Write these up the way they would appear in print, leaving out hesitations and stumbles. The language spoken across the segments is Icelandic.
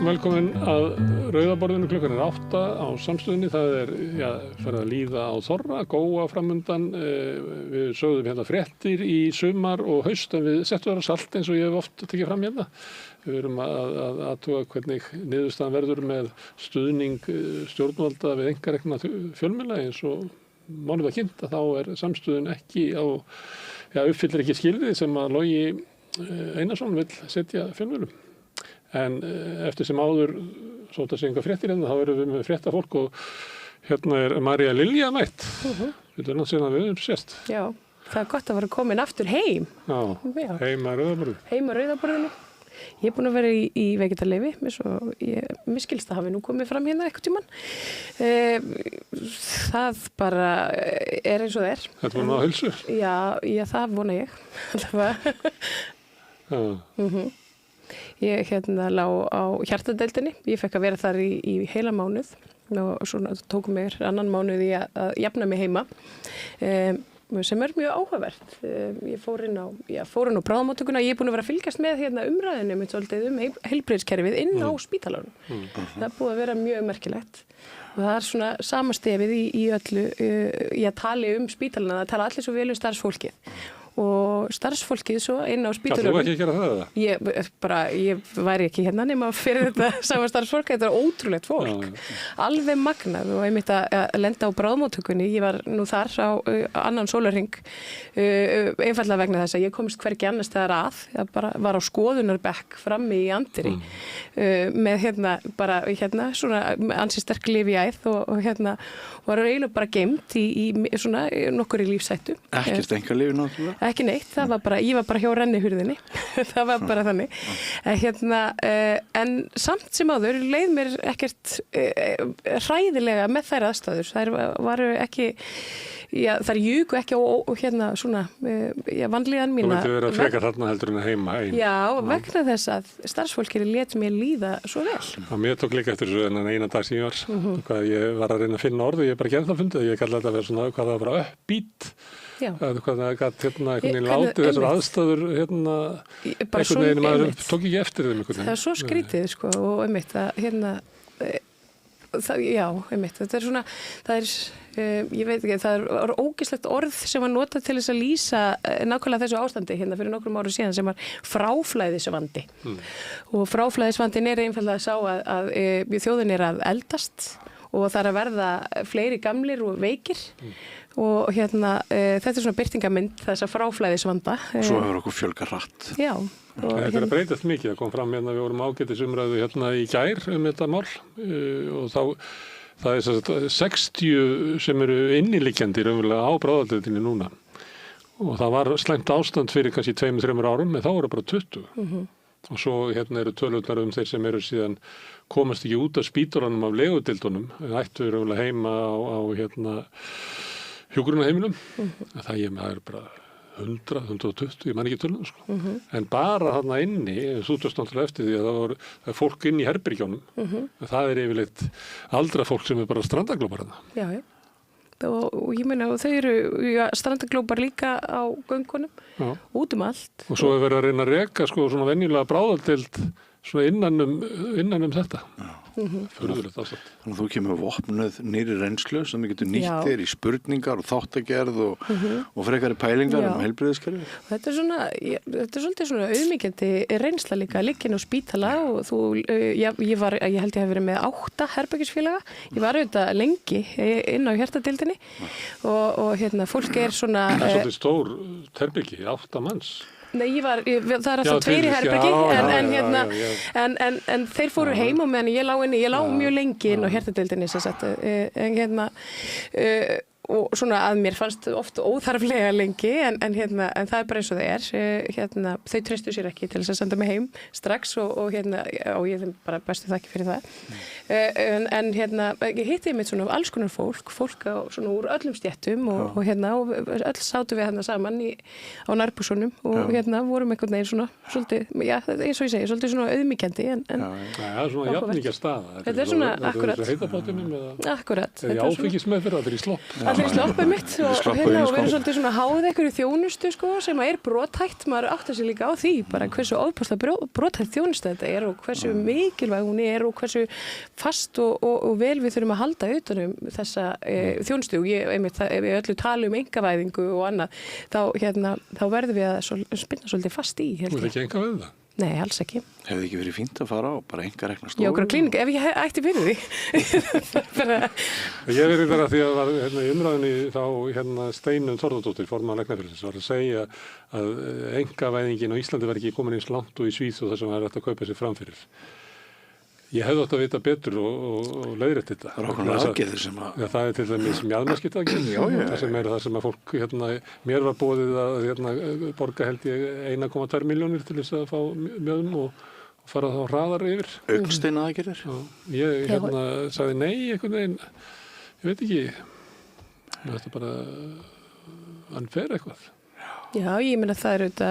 velkomin að Rauðaborðinu klukkan 8 á Samstöðinni. Það farið að líða á þorra, góa framundan. Við sögðum hérna fréttir í sumar og haust en við settum þar á salt eins og ég hef oft tekið fram hérna. Við erum að athuga hvernig niðurstaðan verður með stuðning stjórnvalda við einkarekna fjölmiðla eins og mánuð var kynnt að þá Samstöðin ekki uppfyllir ekki skilyrði sem að Logi Einarsson vill setja fjölmiðlum. En eftir sem áður sóta sig enga fréttir þá erum við með fréttafólk og hérna María Lilja mætt. Við erum síðan að við erum sést. Já, það gott að vera komin aftur heim. Já. Heim að Rauðaborðinu. Heim að Rauðaborðinu. Ég búin að vera í vegetarleyfi, mér skilst að hafi nú komið fram hérna eitthvað tímann. Það bara eins og það Þetta var ná heilsu? Já, það vona ég. Ég lá á hjartadeildinni. Ég fekk að vera þar í heila mánuð og svona tókum mér annan mánuð í að jafna mig heima. Sem mjög áhugavert. Ég fór inn á bráðamóttökuna. Ég búin að vera að fylgjast með umræðinu mitt svolítið heilbrigðiskerfið inn á spítalanum. Það búið að vera mjög merkilegt. Og það svona sama stefið í öllu í að tala spítalana, það tala allir svo vel starfsfólkið. Og starfsfólkið svo inn á spítalunum. Þú ekki að gera það? Ég væri ekki hérna nema fyrir þetta sama starfsfólk. Þetta ótrúlegt fólk. Alveg magnað og einmitt að lenda á bráðamóttökunni. Ég var nú þar á annan sólarhring einfaldlega vegna þess að ég komist hvergi annars staðar að. Ég bara var á skoðunarbekk frammi í Andri með svona ansi sterk lyf í æð og var eiginlega bara geymt í svona nokkurri lífshættu. Ekkert einkalyf náttúrulega? Ekki neitt, ég var bara hjá rennihurðinni, það var bara þannig. En samt sem áður leið mér ekkert hræðilega með þær aðstæður. Þær varu ekki, þær juku ekki á svona vanlíðan mína. Þú vildi vera frekar þarna heldur en heima einn. Já, vegna þess að starfsfólkið lét mér líða svo vel. Mér tók líka eftir þessu en eina dag sem ég var. Ég var að reyna að finna orðu, ég bara gerði það fundið. Ég kalli þetta að vera svona hvað það var uppbít. Hvað það gætt einhvern veginn látið þessar aðstæður einhvern veginn maður tók ekki eftir þeim einhvern veginn. Það svo skrítið og einmitt að þetta svona ég veit ekki, það ógeðslegt orð sem var notað til þess að lýsa nákvæmlega þessu ástandi fyrir nokkrum árum síðan sem var fráflæðisvandi. Og fráflæðisvandinn einfaldlega að sjá að þjóðin að eldast og það að verða fleiri gamlir og veikir. Og þetta svona birtingamynd þessa fráflæðisvanda. Svo hefur okkur fjölgað hratt. Já. Þetta að breytast mikið. Það kom fram við vorum ágætisumræðu í gær þetta mál og það 60 sem eru inniliggjandi raunverulega á bráðadeildinni núna. Og það var slæmt ástand fyrir kannski 2-3 árum, en þá voru bara 20. Og svo eru tölurnar þeir sem eru síðan komast ekki út af spítalanum af legudeildunum, ættu raunverulega heima á hjúkrunarheimilum. Það er bara 100, 120, ég man ekki tölum En bara þarna inni, þú tókst náttúrulega eftir því að það er fólk inn í herbergjónum. Það yfirleitt aldrað fólk sem bara strandaglópar þarna. Já. Og ég meina, þau eru strandaglópar líka á göngunum, út allt. Og svo verið að reyna að reka svona venjulega bráðadeild svona innan þetta. Furðulegt ástand. Þannig að þú kemur vopnuð nýri reynslu sem þú getur nýtt þér í spurningar og þáttagerð og frekari pælingar heilbrigðiskerfi. Þetta er svolítið svona auðmýkjandi reynsla líka að liggja inn á spítala og ég held ég hef verið með 8 herbergisfélaga. Ég var auðvitað lengi inn á hjartadeildinni og fólk svona Það er svolítið stór herbergi, 8 manns. Nei, það alltaf 2 í herbergi, en þeir fóru heim og meðan ég lá mjög lengi inn á hjartadeildinni og svona að mér fannst oft óþarflega lengi en það er bara eins og það þau treystu sér ekki til þess að senda mig heim strax og ég þeim bara bestu þakki fyrir það en ég hitti mitt svona alls konar fólk svona úr öllum stéttum og öll sátum við saman á nærbúsunum og vorum einhvern veginn svona svolítið, eins og ég segi, svolítið svona auðmýkjandi það er svona jafningja staða þetta er svona, akkurat þetta er heitabátunum akkurat eða áfengismeðferð, það er í slopp allir í sloppið mitt og verður svolítið svona háð einhverju þjónustu sko, sem er brothætt, maður áttar sig líka á því bara hversu ofboðslega brothætt þjónusta þetta er og hversu mikilvæg hún er og hversu fast og vel við þurfum að halda utanum þessa þjónustu og ef við öllu tala einkavæðingu og annað, þá verðum við að spinna svolítið fast í. Þú veit ekki enga við það? Nei, alls ekki. Hefði ekki verið fínt að fara á bara einkarekna stofu? Já, okkur á klíningu, ef ég ætti fyrir því. Ég verið bara því að í umræðinni þá Steinunn Þórðardóttir, formaður Læknafélagsins, var að segja að einkavæðingin á Íslandi var ekki komin eins langt og í Svíþjóð þar sem var hægt að kaupa sér framfyrir. Ég hefði átt að vita betur og leiðrétt þetta. Það er okkur aðgerðir sem að... Já, það til dæmis mjaðmarskipta aðgerðir. Það sem er það sem að fólk, mér var boðið að borga held ég 1,2 milljónir til þess að fá mjöðum og fara þá hraðar yfir. Augnsteina aðgerðir? Já, ég sagði nei einhvern veginn, ég veit ekki, þetta bara, hann fer eitthvað. Já, ég meina það eru þetta,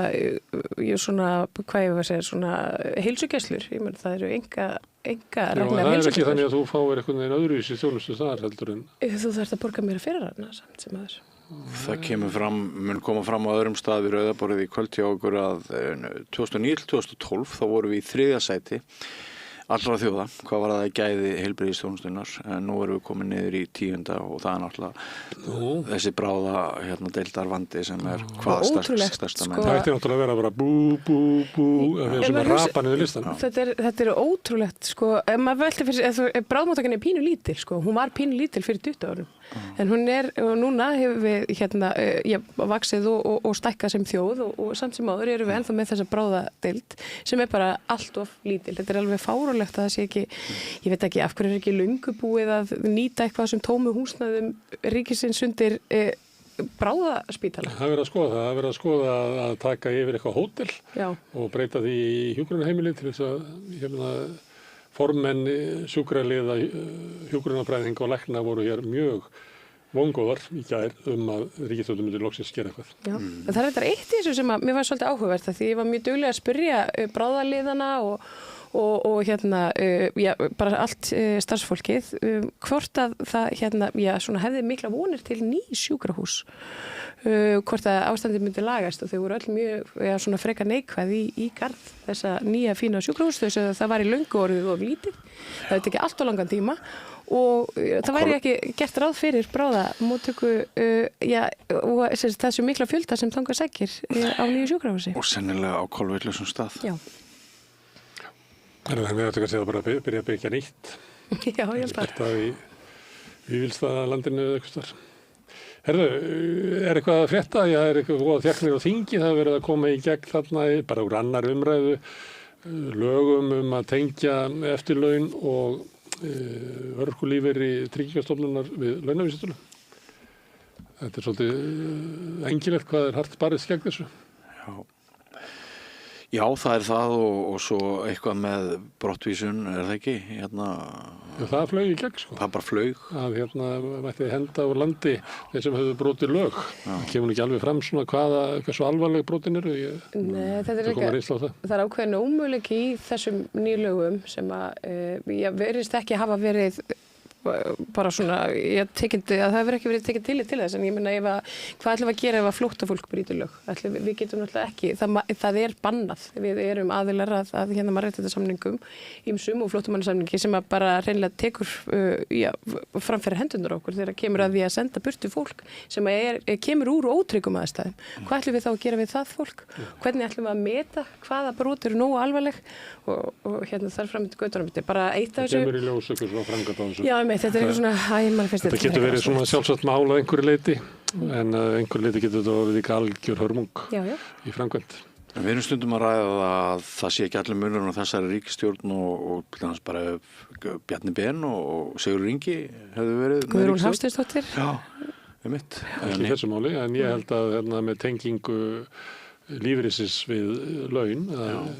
svona, hvað ég var að segja, svona heilsugæslur, ég meina það eru enga Já, það er ekki þannig að þú fáir einhvern veginn öðruvísi þjónustu þar heldur en... Þú þarft að borga mér fyrir hana samt sem aður. Það mun koma fram á öðrum stað við Rauðaborðið í kvöld hjá okkur að 2009-2012 þá vorum við í 3. sæti allra þjóða, hvað var það að gæði heilbrigðisþjónustunnar, en nú erum við komin niður í 10. og það er náttúrulega þessi bráða deildarvandi sem er hvað stærsta menn. Það ætti náttúrulega að vera bara bú, sem er rapa niður listan. Þetta er ótrúlegt, sko, ef maður velti fyrir, bráðmóttakan er pínu lítil, sko, hún var pínu lítil fyrir 20 árum, en hún og núna hefur við vaxið og stækkað sem þjóð og samt sem áður erum við ennþá með þessa bráðadeild sem er bara allt of lítil. Þetta er alveg fáránlegt að það sé ekki, ég veit ekki af hverju er ekki löngu búið að nýta eitthvað sem tómu húsnæðum ríkisins undir bráðaspítala. Það verið að skoða það, það verið að skoða að taka yfir eitthvað hótel og breyta því í hjúkrunarheimili til þess að formenn sjúkraliða, hjúkrunarfræðinga og lækna voru hér mjög vongóðar í gær að ríkisstjórnin myndi loksins gera eitthvað. Já, það er þetta eitt í þessu sem mér var svolítið áhugavert því ég var mjög dugleg að spyrja bráðaliðana og bara allt starfsfólkið hvort að það hefði mikla vonir til ný sjúkrahús, hvort að ástandið myndi lagast og þau voru öll mjög frekar neikvæð í garð þessa nýja fína sjúkrahús, þess að það var í löngu orðið of lítið, það hefði ekki allt of langan tíma og það væri ekki gert ráð fyrir bráðamóttöku og þessu mikla fjölda sem þangað sækir á nýju sjúkrahúsi. Og sennilega á kolvillusum stað. Já. Þannig að við ættum kannski að bara byrja að byggja nýtt. Já, ég held að. Þetta í Vífilsstaðalandinu eða eitthvað þar. Herðu, er eitthvað að frétta? Já, er eitthvað þjarnir á þingi, það verið að koma í gegn þarna bara úr annar umræðu, lögum að tengja eftirlaun og örorkulífeyri Tryggingastofnunar við launavísitölu. Þetta er svolítið engilegt hvað er hart barist gegn þessu. Já, það er það og svo eitthvað með brottvísun, er það ekki? Já, það flög í gegn, sko. Það bara flög? Að mætti henda úr landi þeir sem höfðu brotið lög. Það kemur ekki alveg fram svona hversu alvarleg brotin eru. Nei, það er ákveðin ómöguleiki í þessum nýlögum sem að verðist ekki hafa verið bara svona, það hefur ekki verið tekið til þess, en ég meina hvað ætlum við að gera ef að flóttafólk brýtur lög? Við getum náttúrulega ekki, það er bannað, við erum aðilar að mannréttindasamningum ýmsum og flóttamannasamningi sem að bara hreinlega tekur fram fyrir hendurnar okkur þegar kemur að því að senda burtu fólk sem kemur úr ótryggum aðstæðum. Hvað ætlum við þá að gera við það fólk? Hvernig ætlum við að meta hvaða brot eru nógu alvarleg og þar fram til göttunum. Þetta er bara eitt af þessu. Þetta er eitthvað svona, þetta getur verið svona sjálfsagt mál að einhverju leiti, en einhverju leiti getur þetta verið ekki algjör hörmung í framkvæmd. Við erum stundum að ræða að það sé ekki allir munurinn á þessari ríkisstjórn og bara Bjarni Ben og Sigurður Ingi hefðu verið Guðrún Hafsteinsdóttir. Já, mitt. Ekki í þessu máli, en ég held að með tengingu lífeyrisins við laun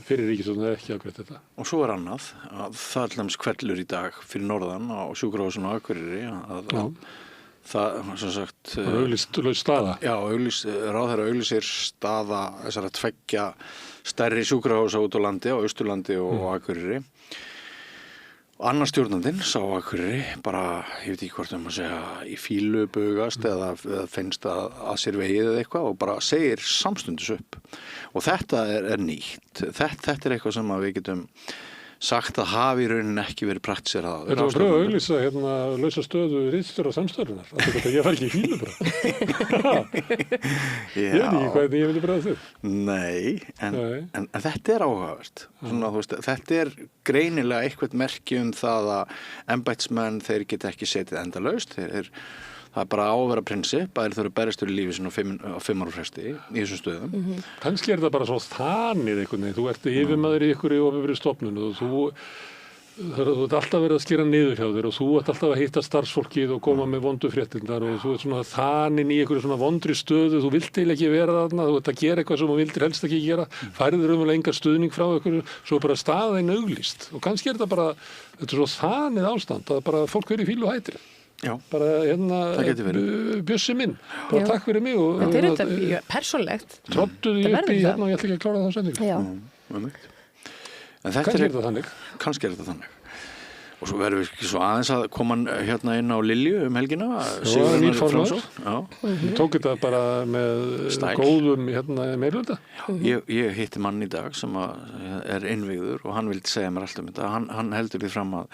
fyrir ríkisstjórnin er ekki afgreitt þetta. Og svo er annað að það allams hvellur í dag fyrir norðan á sjúkrahúsinu á Akureyri það sem sagt auglýst staða. Já, ráðherra auglýsir staða þessara 2 stærri sjúkrahúsa út á landi, á Austurlandi og Akureyri. Annar stjórnandinn sá Akureyri bara, ég veit ekki hvort að segja, í fílu bugast eða finnst að sér vegið eða eitthvað og bara segir samstundis upp. Og þetta er nýtt. Þetta er eitthvað sem að við getum sagt að hafi í rauninni ekki verið praktiserað. Þetta var að pröfa að auglýsa lausa stöðu ritstjóra samstöðunar. Þetta ég var ekki í fílu bara. Ég veit ekki hvað ég vilja bregða þau. Nei, en þetta er áhugavert. Svona, þú veist, þetta er greinilega eitthvað merki það að embættismenn þeir geta ekki setið endalaust. Það er bara á að vera prinsip að þeir þurfa að berjast fyrir lífi sinni á 5 ára fresti í þessum stöðum. Kannski er það bara svo þanið einhvern veginn. Þú ert yfirmaður í ykkur í opinberri stofnun og þú ert alltaf verið að skera niður hjá þér og þú ert alltaf að hitta starfsfólkið og koma með vondu fréttirnar og þú ert svona þaninn í ykkur svona vondri stöðu. Þú vilt eiginlega ekki vera þarna, þú ert að gera eitthvað sem þú vildir helst ekki gera. Færður umvel enga stuðning frá ykkur, svo bara staðin auglýst. Og kannski er það bara, þetta er svo þanið ástand að bara fólk verið í fílu og hættir. Já, bara Bjössi minn bara takk fyrir mig og þetta er þetta persónlegt tróttuði upp í og ég ætla ekki að klára það sendingu kannski er þetta þannig og svo verðum við ekki svo aðeins að koma inn á Lilju helgina nýr formaður tók þetta bara með góðum meirhluta ég hitti mann í dag sem er innvíður og hann vildi segja mér allt þetta hann heldur því fram að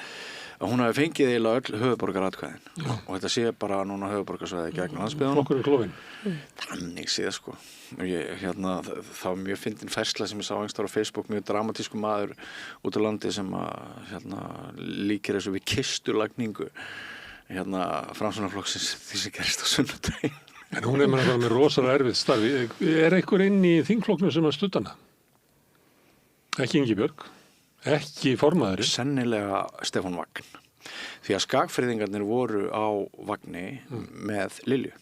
hún hafi fengið eiginlega öll höfuðborgaratkvæðin og þetta sé bara núna höfuðborgarsvæði gegn landsbyggðunum. Flokkurinn klofinn. Þannig séð sko. Það var mjög fyndin færsla sem ég sá einhvers staðar á Facebook, mjög dramatísku maður út á landi sem líkir þessu við kistulagningu Framsóknarflokksins því sem gerist á sunnudaginn. En hún með rosalega erfið starfi. Er einhver inn í þingflokknum sem að studda hana? Ekki Ingibjörg? Ekki formaður? Sennilega Stefán Vagn. Því að skagfirðingarnir voru á Vagni með Lilju.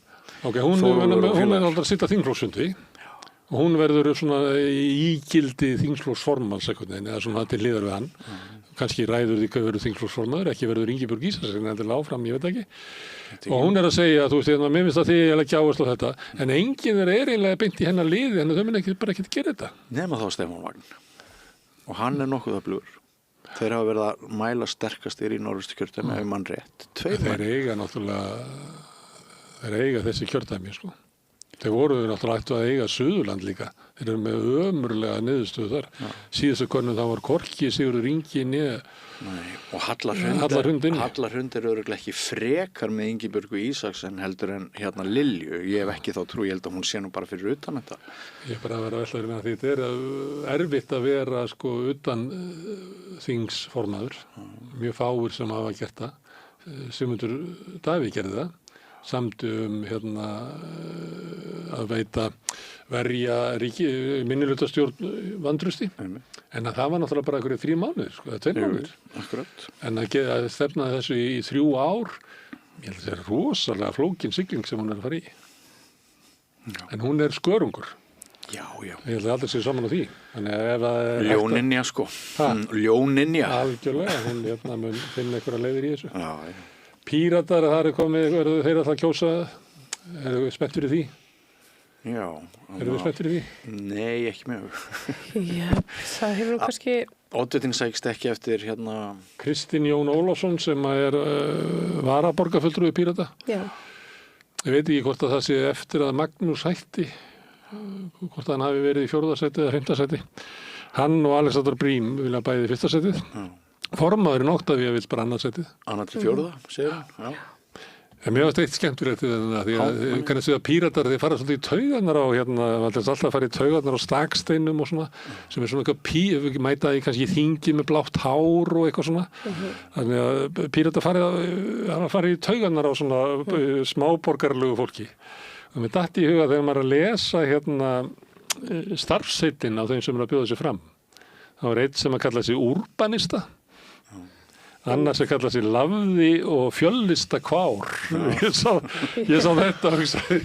Ok, hún er aldrei að sitta þingflokksfundi og hún verður svona ígildi þingflokksformans eða svona til hliðar við hann. Kannski ræður því hvað verður þingflokksformaður, ekki verður Ingibjörg Ísaksen endilega áfram, ég veit ekki. Og hún er að segja, þú veist, mér finnst að þið er ekki áherslu á þetta, en enginn er eiginlega beint í hennar liði, en þau mun bara ekki gera þetta. Nema þá Stefán Vagn. Og hann er nokkuð öflugur. Þeir hafa verið að mæla sterkastir í Norðausturkjördæmi ef mann rétt. Þeir eiga þessi kjördæmi, sko. Þeir voru náttúrulega ættu að eiga Suðurland líka. Þeir eru með ömurlega niðurstöðu þar. Síðustu konu þá var Korki, Sigurður Ingi, og Hallarhund er örugglega ekki frekar með Ingibjörgu Ísaksen heldur en Lilju. Ég hef ekki þá trú, ég held að hún sé nú bara fyrir utan þetta. Ég er bara að vera veltaður með því þetta er erfitt að vera sko utan þingsformaður. Mjög fáir sem hafa gert það. Sigmundur Davíð gerði það. Samt að veita verja minnihlutastjórn vantrausti en að það var náttúrulega bara einhverju 3 mánuðir sko, 2 mánuðir en að stefna þessu í 3 ár ég held að það er rosalega flókin sigling sem hún er að fara í en hún er skörungur ég held að aldrei séu saman á því Ljóninja sko Ljóninja algjörlega, hún mun finna einhverja leiðir í þessu Píratar, það er komið, eru þeir alltaf að kjósa, eru við spennt fyrir því? Já. Eru við spennt fyrir því? Nei, ekki mjög. Já, það hefur nú kannski... Oddvitin sækst ekki eftir Kristinn Jón Ólafsson sem er varaborgarfulltrúi Pírata. Já. Ég veit ekki hvort að það sé eftir að Magnús hætti, hvort að hann hafi verið í 4. sæti eða 5. sæti. Hann og Alexander Brím vilja bæði í 1. sætið. Formaðurinn Octavía vill bara annað sætið. Annað til 4, segir hann, En mér varst eitt skemmtilegt við þetta, því að kannski að Píratar, þeir fara svolítið í taugarnar á, alltaf fara í taugarnar á staksteinum og svona, sem er svona eitthvað mæta í kannski þingi með blátt hár og eitthvað svona. Þannig að Píratar fara í taugarnar á svona smáborgarlegu fólki. Og mér datt í huga þegar maður að lesa starfsheitin á þeim sem er að bjóða sig fram. Það var eitt sem að kalla sig urbanista. Annars kallað sér lafði og fjöllista kvár. Ég sá þetta og hugsaði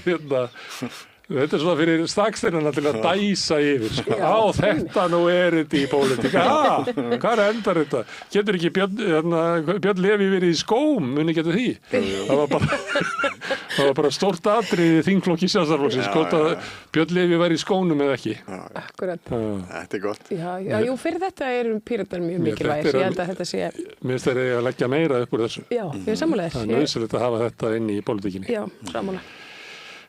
Þetta svona fyrir staksteinana til að dæsa yfir, sko. Á, þetta nú þetta í pólitík. Hvað endar þetta? Getur ekki Björn Leví verið í skóm, muni getur því? Það var bara stórt atriði þingflokki Sjálfstæðisflokksins, hvort að Björn Leví væri í skónum eða ekki. Akkurat. Þetta gott. Jú, fyrir þetta Píratar mjög mikilvægir. Ég held að þetta sé... Mér finnst þeir að leggja meira upp úr þessu. Já, ég er sammála þér. Það er nauðsynlegt að hafa þetta inn í pólitíkinni. Já, sammála.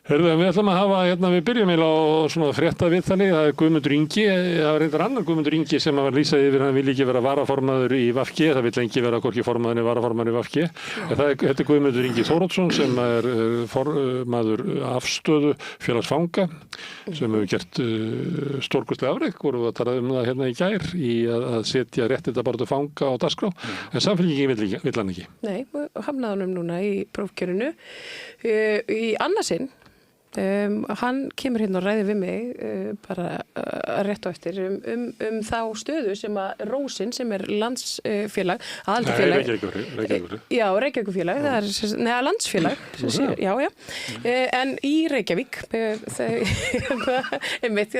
Herðu, við ætlum að hafa, við byrjum á svona frétta viðtali, það Guðmundur Ingi, það var reyndar annar Guðmundur Ingi sem var lýsa yfir, hann vil ekki vera varaformaður í VG, það vill engi vera hvorki formaður en varaformaður í VG. Þetta Guðmundur Ingi Þóroddsson sem er formaður afstöðu félagsfanga, sem hefur gert stórkostlega afrek, voru að tala það hérna í gær, í að setja réttindabaráttu fanga á dagskrá, en Samfylkingin vill hann ekki. Nei, hafnaði honum núna í prófkjörinu. Í annarsinn, hann kemur hérna og ræði við mig bara rétt á eftir um þá stöðu sem að Rósin sem er landsfélag, aðaldafélag. Reykjavíkur. Já, Reykjavíkurfélag, það er landsfélag, já. En í Reykjavík, þetta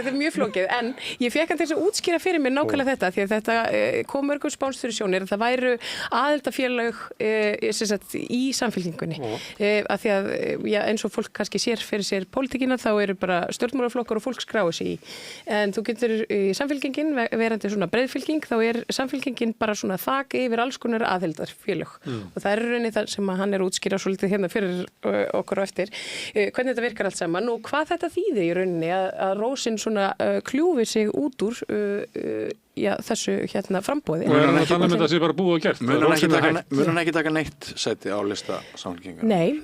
er mjög flókið, en ég fekk hann til að útskýra fyrir mér nákvæmlega þetta, því að þetta kom mörgum spánsþurri sjónir, það væru aðaldafélag í Samfylkingunni, af því að eins og fólk kannski sér fyrir sér pólitíkina, þá eru bara stjórnmálaflokkar og fólk skráir sig í. En þú getur í Samfylkingin, verandi svona breiðfylking, þá er Samfylkingin bara svona þak yfir alls konar aðildarfélög. Og það er rauninni það sem hann er útskýra svolítið hérna fyrir okkur og eftir. Hvernig þetta virkar allt saman og hvað þetta þýðir í rauninni að Rósin svona kljúfi sig út úr þessu frambóði. Þannig að þetta sé bara búið og gert. Mun hann ekki taka neitt sæti á lista Samfylkingar? Nei,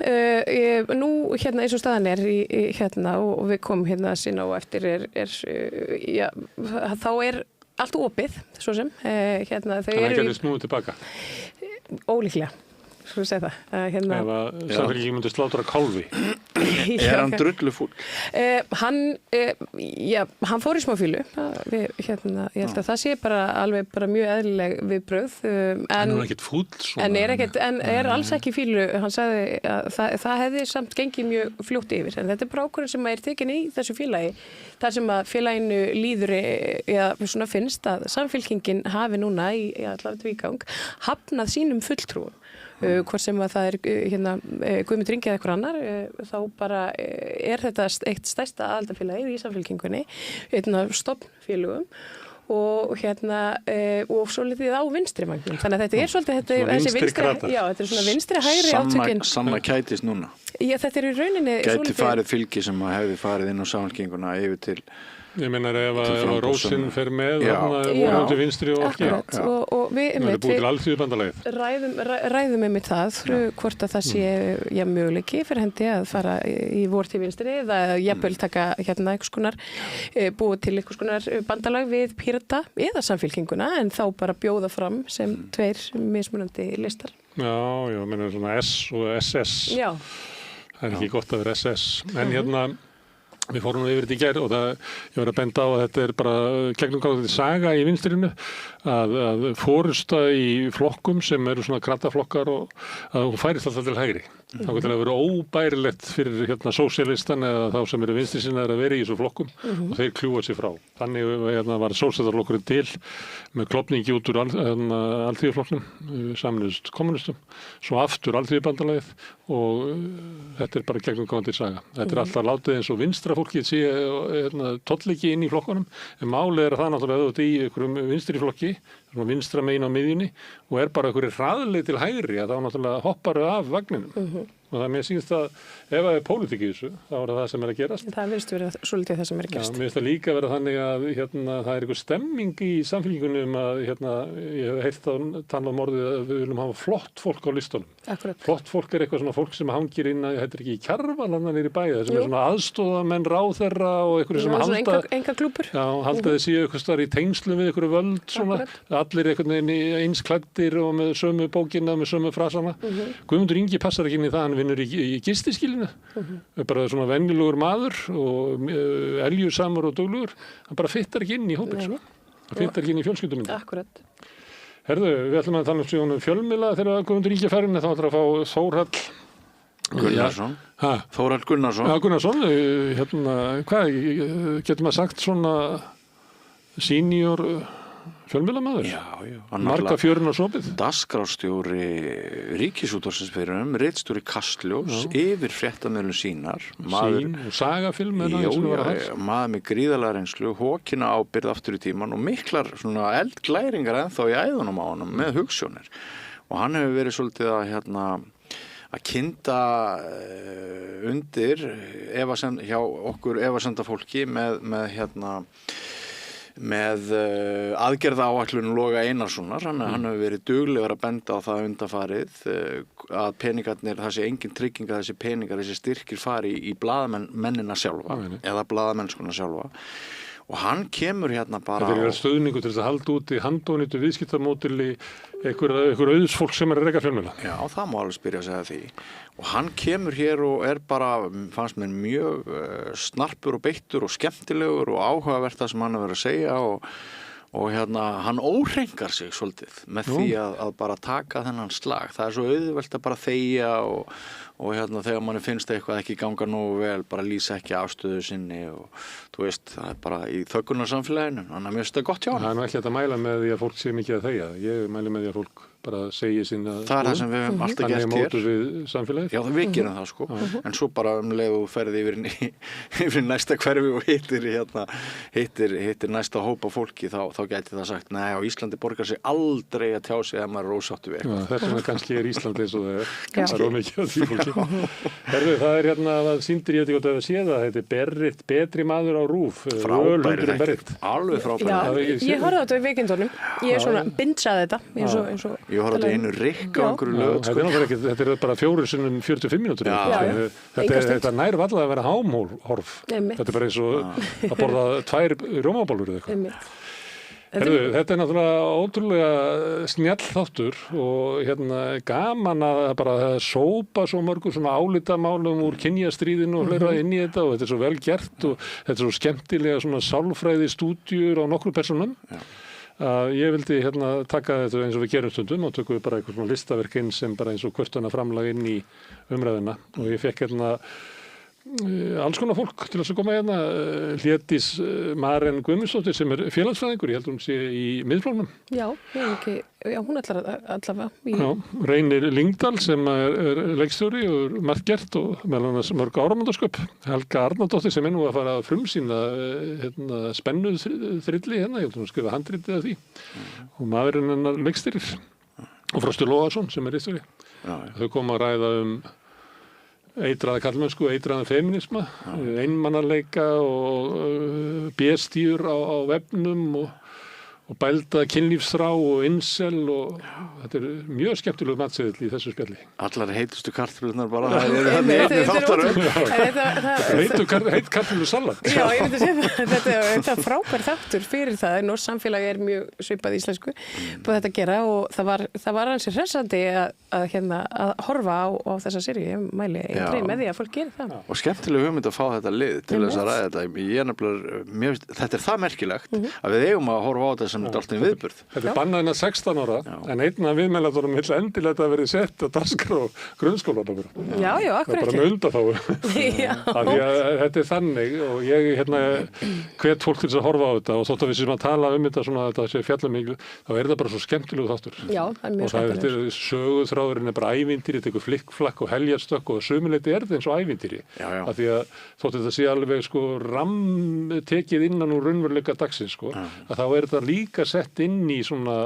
nú eins og staðan er og við komum hérna sinna og eftir þá er allt opið, svo sem. Þannig að það getur snúið tilbaka? Ólíklega. Svo segja það. Ef að Samfylkingin myndi slátra kálfi. Er hann drullufúll? Hann fór í smá fílu. Ég held að það sé alveg mjög eðlileg viðbrögð. En hún er ekkert fúll svona? En er alls ekki fílu. Hann sagði að það hefði samt gengið mjög fljótt yfir. En þetta er bara ákvörðun sem er tekin í þessu félagi. Það sem að félaginu líður, svona finnst að Samfylkingin hafi núna í allavega tvígang hafnað sínum fulltrúum. Hvort sem að það er Guðmundur Ingi eða eitthvað annar, þá bara er þetta eitt stærsta aðildarfélagið í Samfylkingunni, einn af stofnfélögum og og svo litið á vinstri vagnum. Þannig að þetta er svolítið þessi þetta er svona vinstri hægri átökin. Sanna kætist núna. Já, þetta er í rauninni gæti farið fylgi sem hefði farið inn á Samfylkinguna yfir til Ég meina ef Rósin fer með vonandi vinstri og ekki. Og við búið til alþýðubandalagið. Ræðum einmitt það, hvort að það sé möguleiki fyrir hendi að fara í vor til vinstri eða jafnvel taka einhvers konar, búið til einhvers konar bandalag við Pírata eða Samfylkinguna en þá bara bjóða fram sem tveir mismunandi listar. Já, meina svona S og SS. Já. Það er ekki gott að vera SS. En við fórum yfir þetta í gær og ég var að benda á að þetta er bara gegnumgangandi saga í vinstrinu að forysta í flokkum sem eru svona krattaflokkar og að hún færist alltaf til hægri. Þá getur það að vera óbærilegt fyrir sósíalistan eða þá sem eru vinstri sinnaðir að vera í þessu flokkum og þeir kljúa sér frá. Þannig var sósíalistaflokkurinn til með klofningi út úr alþýðuflokknum, sameinuðust kommunistum, svo aftur alþýðubandalagið og þetta er bara gegnumgangandi saga. Þetta er alltaf látið eins og vinstra fólkið sé tolliki inn í flokkunum en málið er að það náttúrulega auðvitað í einhverjum vinstri flokki, vinstra megin á miðjunni og er bara einhverju hraðleið til hægri að þá náttúrulega hopparu af vagninum. Og það mér sýnst að ef það er pólitík í þessu, þá er það sem er að gerast. Það virðist vera svolítið það sem er að gerast. Mér finnst það líka vera þannig að það er einhver stemming í Samfylkingunni að ég hef heyrt að tala orðið að við viljum hafa flott fólk á listunum. Akkurat. Flott fólk er eitthvað svona fólk sem hangir inn að þetta er ekki í Kjarval niður í bæði, sem er svona aðstoðamenn ráðherra og einhverju sem enga klúpur. Já, halda þessi eitthvað starf í tengslum við einhverju völd svona. Allir einhvern veginn eins klæddir og með sömu bókina, með sömu frasana. Guðmundur Ingi passar ekki inn í það, hann vinnur í gistiskilinu, bara svona venjulegur maður og eljusamur og duglegur, hann bara fittar ekki inn í hópinn, hann fittar ekki inn í fjölskyldumyndi. Akkurat. Herðu, við ætlum að tala um fjölmiðla þegar Guðmundur Ingi farin, þá ætlum að fá Þórhall Gunnarsson. Þórhall Gunnarsson. Já, Gunnarsson, hvað, getur maður sagt svona senior fjölmiðlamaður? Já. Marga fjörun á sopið? Dagskrárstjóri Ríkisútvarpsins fyrir ritstjóri Kastljós, yfir fréttamiðlum sínar. Sín og sagafilm maður með gríðarlega reynslu, hókina ábyrgð aftur í tíman og miklar svona eldglæringar ennþá í æðunum á honum með hugsjónir. Og hann hefur verið svolítið að kynda undir hjá okkur efasemda fólki með aðgerðaáætlun Loga Einarssonar. Hann hefur verið duglegur að benda á það undanfarið að peningarnir, það sé engin trygging að þessi peningar, þessi styrkir fari í blaðamennina sjálfa eða blaðamennskuna sjálfa. Og hann kemur bara Þetta er stöðningu til þess að halda út í handónýttu viðskiptamódeli einhver auðsfólk sem er að reka fjölmiðla. Já, það má alveg spyrja að segja því. Og hann kemur hér og er bara, fannst mér mjög snarpur og beittur og skemmtilegur og áhugavert það sem hann er verið að segja og hann óhrengar sig svolítið með því að bara taka þennan slag. Það er svo auðvelt að bara þegja og þegar manni finnst eitthvað ekki ganga nógu vel, bara lýsa ekki afstöðu sinni og þú veist, það er bara í þöggunarsamfélaginu, þannig að mér finnst það gott hjá hann. Það er ekki að mæla með því að fólk sé mikið að þegja. Ég mæli með því að fólk bara segi sína það er það sem við höfum alltaf gert hér. Þannig mótu við samfélagið. Já, við gerum það sko. En svo bara leið og ferði yfir næsta hverfi og hittir næsta hópa fólki, þá gæti það sagt, nei, á Íslandi borgar sig aldrei að tjá sig ef maður er ósáttur við eitthvað. Þess vegna kannski er Íslandi eins og það er. Það er ómikið af því fólki. Herðu, það er það sýndir, ég veit ekki hvort að sé það, þetta er Berrit, betri maður á RÚV. Frábæri þetta. Alveg frábæri. Ég horfði á þetta í Vikindunum. Ég er svona bindsaði þetta. Ég horfði á einu rykk á einhverju lög. Þetta er bara 4 sinnum 45 mínútur. Þetta nær varla að vera hámhorf. Þetta er bara eins og að borða 2 rjómabólur eða eitthvað. Þetta er náttúrulega ótrúlega snjall þáttur og gaman að bara sópa svo mörgur svona álitamálum úr kynjastríðinu og fleira inn í þetta og þetta er svo vel gert og þetta er svo skemmtilega svona sálfræði stúdíur á nokkru persónum. Ég vildi taka þetta eins og við gerum stundum og tökum við bara eitthvað svona listaverk inn sem bara eins og kvörtunarframlag inn í umræðuna og ég fekk alls konar fólk til þess að koma Hlédís Maren Guðmundsdóttir sem er félagsfræðingur, ég held hún sé í Miðflokknum. Já, hún ætlar allavega. Reynir Lyngdal sem er leikstjóri og margt gert og meðal annars mörg áramótasköp. Helga Arnardóttir sem er nú að fara að frumsýna spennuð þrilli ég held hún skrifa handritið af því og maðurinn hennar leikstýrir og Frosti Lóðarsson sem er leikstjóri. Þau koma að ræða eitraða karlmennsku, eitraða feminisma, einmannaleika og B-stýr á vefnum og bælda kynlífsþrá og incel og þetta er mjög skemmtilegur matseðill í þessu spjalli. Allar heitustu kartöflurnar bara, það er þannig einnig þáttarum. Heit kartöflusalat. Já, ég myndi að segja þetta er frábær þáttur fyrir það. Norsk samfélag er mjög svipað íslensku på þetta að gera og það var hansi hressandi að horfa á þessa seríu. Ég mæli eindregið með því að fólk gerir það. Og skemmtileg hugmynd að fá þetta lið til þess að ræða þetta. Þetta er það merkilegt að við eigum að horfa á þetta sem alltaf viðburð. Þetta er bannað innan 16 ára, en einn af viðmælatunum vill endilega að verið sett að dagskrá grunnskólanum. Já, akkur ekki. Það er bara með undanþágu. Af því að þetta er þannig og ég hvet fólk til þess að horfa á þetta og þótt að við séum að tala þetta svona að þetta sé fjallumikil, þá er þetta bara svo skemmtilegu þáttur. Já, það er mjög skemmtilegur. Og söguþráðurinn er bara ævintýri, þetta er eitthvað flikkflakk og heljarstökk og sumuleyti er þetta eins og ævintýri. Af því að þótt þetta sé alveg tekið innan úr raunveruleika dagsins að þá er þetta líka sett inn í svona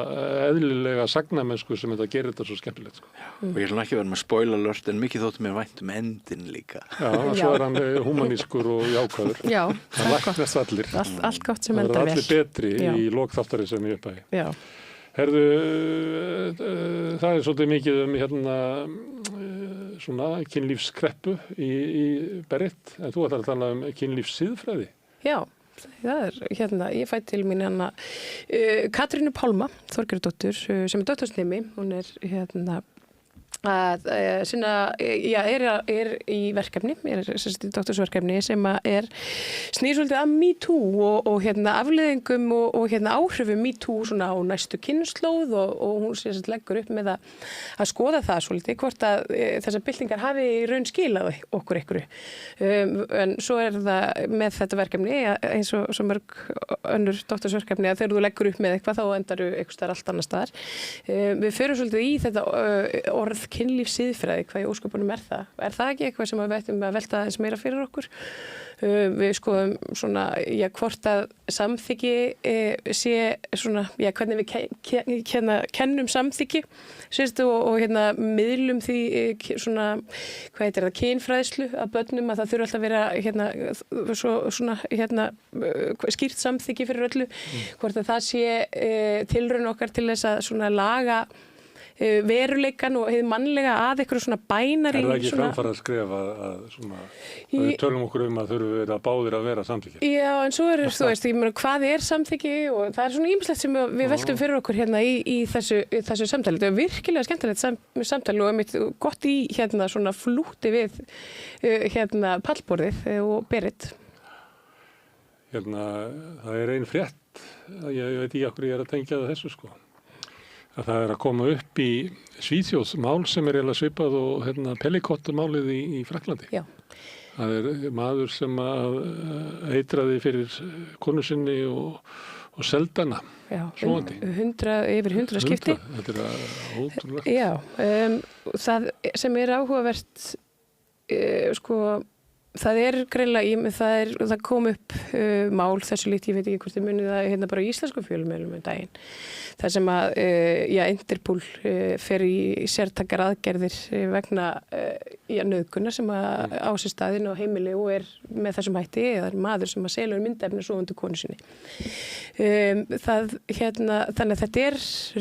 eðlilega sagnamennsku sem þetta gerir þetta svo skemmtilegt. Og ég ætlum ekki að vera með spoiler-alert en mikið þóttu mér vænt endin líka. Já, svo er hann humanískur og jákvæður. Já, það læknast allir. Allt gott sem endar vel. Það er allir betri í lokþáttarins sem ég upphæði. Já. Herðu, það er svolítið mikið svona kynlífskreppu í Berrit, en þú ætlar að tala kynlífssiðfræði. Já. Það er, ég fæ til mín Katrínu Pálma Þorgerðardóttur sem er doktorsnemi, hún er að sinna, er í verkefni, er í doktorsverkefni sem er snýr svolítið að MeToo og afleiðingum og áhrifum MeToo svona á næstu kynslóð og hún leggur upp með að skoða það svolítið, hvort að þessar byltingar hafi í raun skilað okkur einhverju. En svo er það með þetta verkefni, eins og svo mörg önnur doktorsverkefni, að þegar þú leggur upp með eitthvað þá endaru einhvers staðar allt annars staðar. Við förum svolítið í þetta orð kynlífssiðfræði, hvað í ósköpunum er það? Er það ekki eitthvað sem við ættum að velta aðeins meira fyrir okkur? Við skoðum svona, hvort að samþykki sé svona, hvernig við kennum samþykki, og miðlum því svona, hvað heitir það, kynfræðslu að börnum, að það þurfa alltaf að vera skýrt samþykki fyrir öllu, hvort að það sé tilraun okkar til þess að svona laga veruleikan og hið mannlega að eitthvað svona bænari. Er það ekki framfara að skrifa að svona, við tölum okkur að þurfum við að báðir að vera samþykki? Já, en svo þú veist, ég meina, hvað er samþykki og það er svona ýmislegt sem við veltum fyrir okkur í þessu samtali. Þetta er virkilega skemmtilegt samtali og mitt gott í svona flúti við pallborðið og Berit. Það er ein frétt, ég veit ekki af hverju ég er að tengja þessu sko. Að það er að koma upp í Svíþjóð mál sem er eiginlega svipað og Pellikott-málið í Frakklandi. Já. Það er maður sem eitraði fyrir konu sinni og seldana. Já, yfir 100 skipti. Þetta er ótrúlegt. Já, það sem er áhugavert, það er greinlega, það kom upp mál þessu líkt, ég veit ekki hvort þið munið það bara í íslensku fjölmiðlum daginn. Það sem að Interpol fer í sértækar aðgerðir vegna nauðgunar sem á sér staðinn á heimili og er með þessum hætti, eða maður sem að selur myndefni sofandi konu sinni. Þannig að þetta er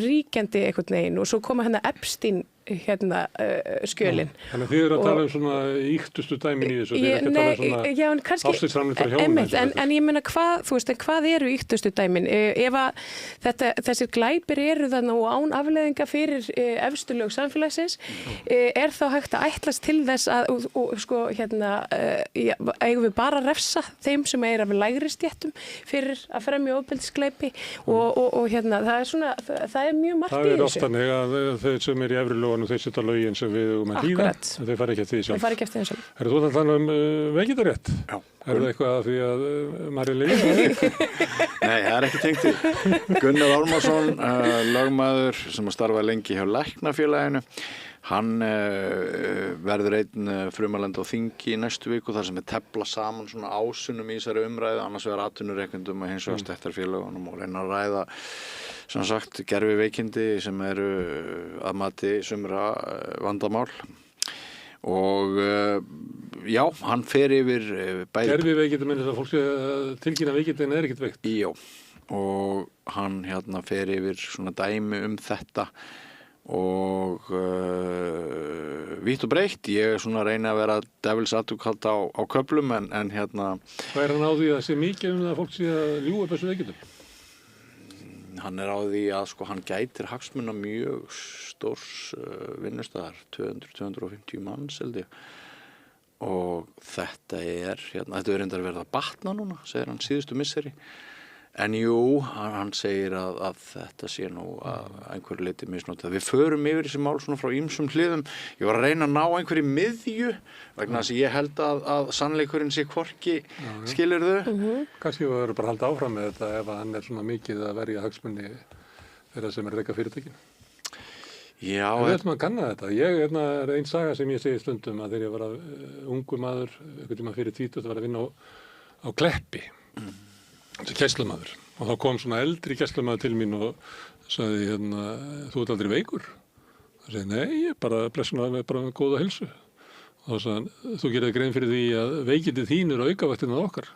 ríkjandi einhvern veginn og svo koma Epstein skjölin. Þannig að þið eru að tala svona íktustu dæmin í þessu, þið eru ekki að tala svona ástæðisframleitar hjá en ég meina hvað eru íktustu dæmin? Ef að þessir glæpir eru þannig og án afleiðinga fyrir efstu lög samfélagsins, er þá hægt að ætlast til þess að eigum við bara að refsa þeim sem er af lægri stéttum fyrir að fremja ofbeldisglæpi og það er svona, það er mjög margt í þessu. Það er ofta þannig að þeir sem er í efri lögunum, þeir setja lögin sem við um að hlýða, en þeir fara ekki eftir því sjálf. Þeir fara ekki eftir því sjálf. Er þú að tala veikitarétt? Já. Er það eitthvað að því að Marja Lilja? Nei, það er ekki tengt því. Gunnar Ármannsson, lögmaður sem að starfa lengi hjá Læknafélaginu, hann verður einn frumalend á þingi í næstu viku þar sem við tefla saman svona ásunum í þessari umræðu, annars vegar atvinnurekendum og hins vegar stéttarfélögunum og reyna að ræða sem sagt gerviveikindi sem eru að mati sumra vandamál og já, hann fer yfir bæði. Gerviveikindi minnst að fólk sé að tilkynna veikindin er ekkert veikt. Já, og hann fer yfir svona dæmi þetta og vítt og breytt. Ég svona reyna að vera devils advocate á köflum en Hvað er hann á því að sé mikið að fólk sé að ljúga þessu veikindum? Hann er á því að hann gætir hagsmuna mjög stórs vinnustæðar, 200-250 manns held ég. Og þetta er reyndar verið að batna núna, segir hann síðustu misseri. En jú, hann segir að þetta sé nú að einhverju leyti misnotað. Við förum yfir þessi mál svona frá ýmsum hliðum. Ég var að reyna að ná einhverju miðju vegna þess að ég held að sannleikurinn sé hvorki, skilurðu? Kannski við verðum bara að halda áfram með þetta ef hann er svona mikið að verja hagsmunni þeirra sem er reka fyrirtækin. Já. Við ætlum að kanna þetta. Ég er einn saga sem ég segi stundum að þegar ég var ungu maður, einhvern tíma fyrir 20, var að vinna á Kleppi. Þessi gæslumaður og þá kom svona eldri gæslumaður til mín og sagði þú ert aldrei veikur? Það sagði nei, ég bara blessuna bara með góða heilsu og þá sagði hann þú gerir grein fyrir því að veikindi þín eru aukavaktin að okkar.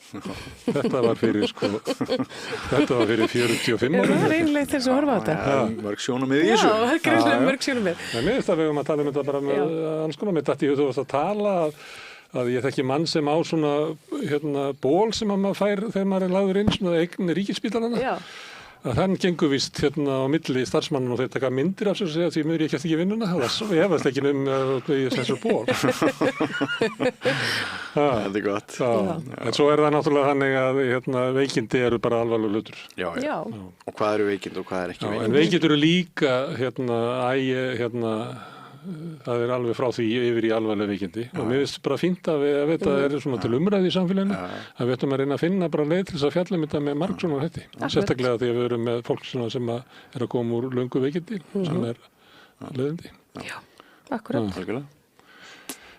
Þetta var fyrir 45 ára. Það var einlega þess að horfa á þetta. Mörg sjónarmið í þessu. Já, það er greinlega mörg sjónarmið. En mér finnst að við höfum að tala um þetta bara með anskona með þetta þú varst að tala að ég þekki mann sem á svona ból sem að maður fær þegar maður er lagður inn svona eign ríkisspítalana að þann gengur víst hérna á milli starfsmannin og þeir taka myndir af sér og segja því mér ég ekki vinnuna, það var svo efast ekki í þessar ból. Þetta er gott. En svo það náttúrulega þannig að hérna, veikindi eru bara alvarlegur hlutur. Já. Og hvað eru veikindi og hvað er ekki veikindi? En veikindi eru líka það er alveg frá því yfir í alvarlega veikindi og mér finnst bara fínt að þetta er svona til umræði í samfélaginu að við ættum að reyna að finna bara leið til þess að fjalla þetta með margsonar hætti. Sérstaklega því að við erum með fólk sem er að koma úr löngu veikindi sem er leiðindi. Já, akkurat.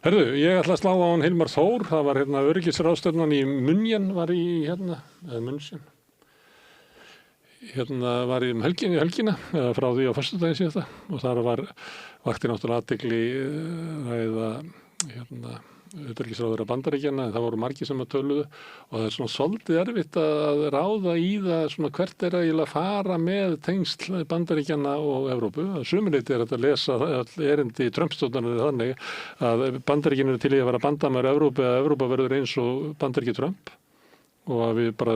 Herðu, ég ætla að slá á hann Hilmar Þór, það var öryggisráðstefnan í München var í München. Var í helgina eða frá því á föstudaginn síðasta og þar vakti náttúrulega athygli ræða utanríkisráðherra Bandaríkjanna en það voru margir sem að töluðu og það er svona svolítið erfitt að ráða í það svona hvert er að fara með tengsl Bandaríkjanna og Evrópu. Sumuleyti er þetta að lesa erindi Trump-stjórnarinnar þannig að Bandaríkin eru til í að vera bandamaður Evrópu eða Evrópa verður eins og Bandaríki Trump. Og að við bara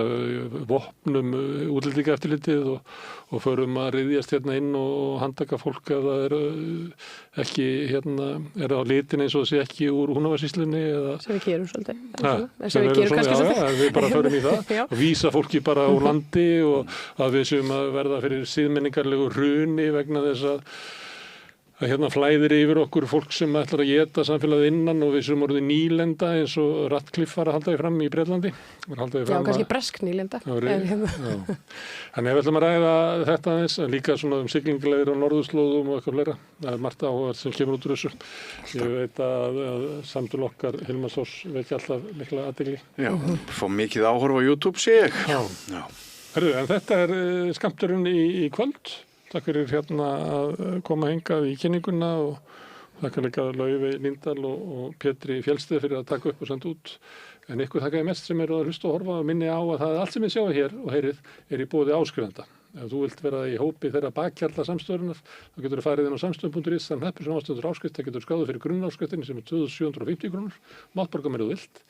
vopnum útlendingaeftirlitið og förum að ryðjast hérna inn og handtaka fólk ef það er ekki er á litin eins og það sé ekki úr Húnavatnssýslunni eða sem við gerum svolítið. Sem við gerum kannski svolítið. Við bara förum í það og vísa fólki bara úr landi og að við séum að verða fyrir siðmenningarlegu hruni vegna þess að hérna flæðir yfir okkur fólk sem ætlar að éta samfélagið innan og við sem orðið nýlenda eins og Ratcliffe var að halda því fram í Bretlandi. Já, kannski bresk nýlenda. Þannig við ætlum að ræða þetta aðeins, líka svona siglingalegir á norðurslóðum og eitthvað fleira. Það er margt áhugavert sem kemur út úr þessu. Ég veit að samtöl okkar Hilmar Þórs vekja alltaf mikla athygli. Já, fá mikið áhorf á YouTube sé ég. Já. Herru, en þetta er skammturinn í kvöld. Takk fyrir að koma hingað í kynninguna og þakka líka Laufey Líndal og Pétri Fjellsteð fyrir að taka upp og senda út. En ykkur þakka ég mest sem eru að hlusta og horfa og minni á að það allt sem ég sjá hér og heyrið er í boði áskrifenda. Ef þú vilt vera í hópi þeirra bakhjarla samstöðurinnar, þá getur þú farið inn á samstöðum.is, þann heppur sem ástöður áskrift, það getur skráðu fyrir grunnáskriftinni sem er 2750 krónur, mátt borga mér þú vilt.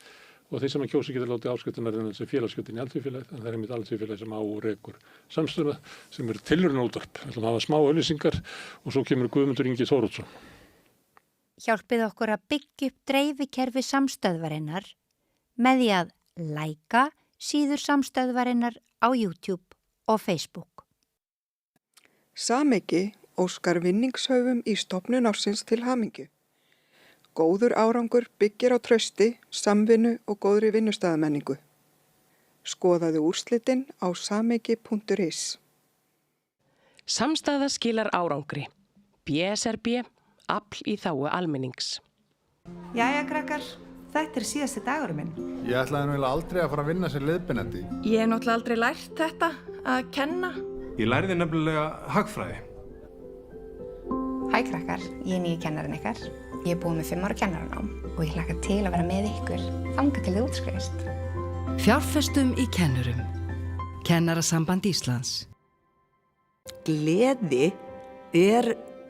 Og þeir sem að kjósi getur látið áskriftunar en þessi félagsskjötin í Alþýðufélagið, en það er einmitt Alþýðufélagið sem árekur samstöðuna sem eru tilraunarútvarp. Við ætlum að hafa smá auglýsingar og svo kemur Guðmundur Ingi Þóroddsson. Hjálpið okkur að byggja upp dreifikerfi samstöðvarinnar með því að læka síður samstöðvarinnar á YouTube og Facebook. Sameki óskar vinningshaufum í stofnun ársins til hamingju. Góður árangur byggir á trausti, samvinnu og góðri vinnustæðamenningu. Skoðaðu úrslitin á sameki.is. Samstæða skilar árangri. BSRB, afl í þágu almennings. Jæja, krakkar, þetta er síðasti dagurum minn. Ég ætlaði nú aldrei að fara að vinna sem leiðbeinandi. Ég hef náttúrulega aldrei lært þetta, að kenna. Ég lærði nefnilega hagfræði. Hæ krakkar, ég er nýju kennarinn ykkar. Ég er búin með 5 ára kennaranám og ég hlakka til að vera með ykkur þangað til þið útskrifist. Fjárfestum í kennurum. Kennarasamband Íslands. Gleði er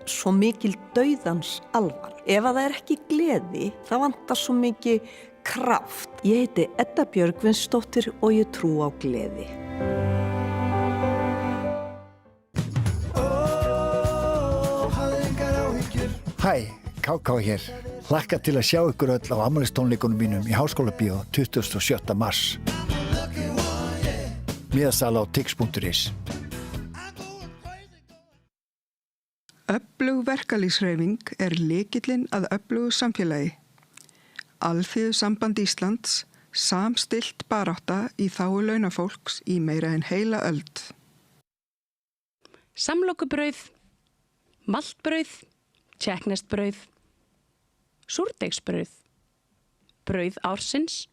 svo mikil dauðans alvar. Ef að það er ekki gleði, þá vantar svo mikið kraft. Ég heiti Edda Björgvinsdóttir og ég trú á gleði. Hæ, KK hér. Hlakka til að sjá ykkur öll á afmælistónleikunum mínum í Háskólabíó 27. mars. Miðasala á tix.is. Öflug verkalýðshreyfing er lykillinn að öflugu samfélagi. Alþýðusamband Íslands, samstillt barátta í þágu launafólks í meira en heila öld. Samlokubrauð, maltbrauð, tékkneskt brauð, súrdeigsbrauð, brauð ársins,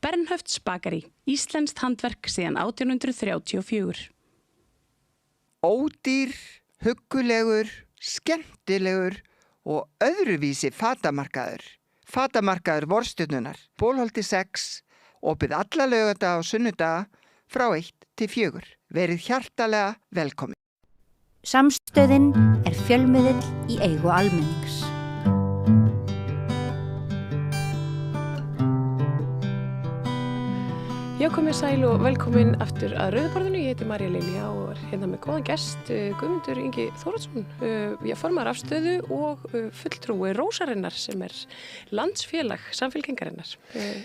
Bernhöfts bakari, íslenskt handverk síðan 1834. Ódýr, huggulegur, skemmtilegur og öðruvísi fatamarkaður. Fatamarkaður Vorstjörnunnar, Bólholti 6, opið alla laugardaga og sunnudaga frá 1 til 4. Verið hjartalega velkomin. Samstöðin er fjölmiðill í eigu almennings. Já, Já, komið sæl og velkomin aftur að Rauðaborðinu. Ég heiti María Lilja og er hérna með góðan gest, Guðmundur Ingi Þóroddsson. Ég formar afstöðu og fulltrúi Rósarinnar sem er landsfélag Samfylkingarinnar.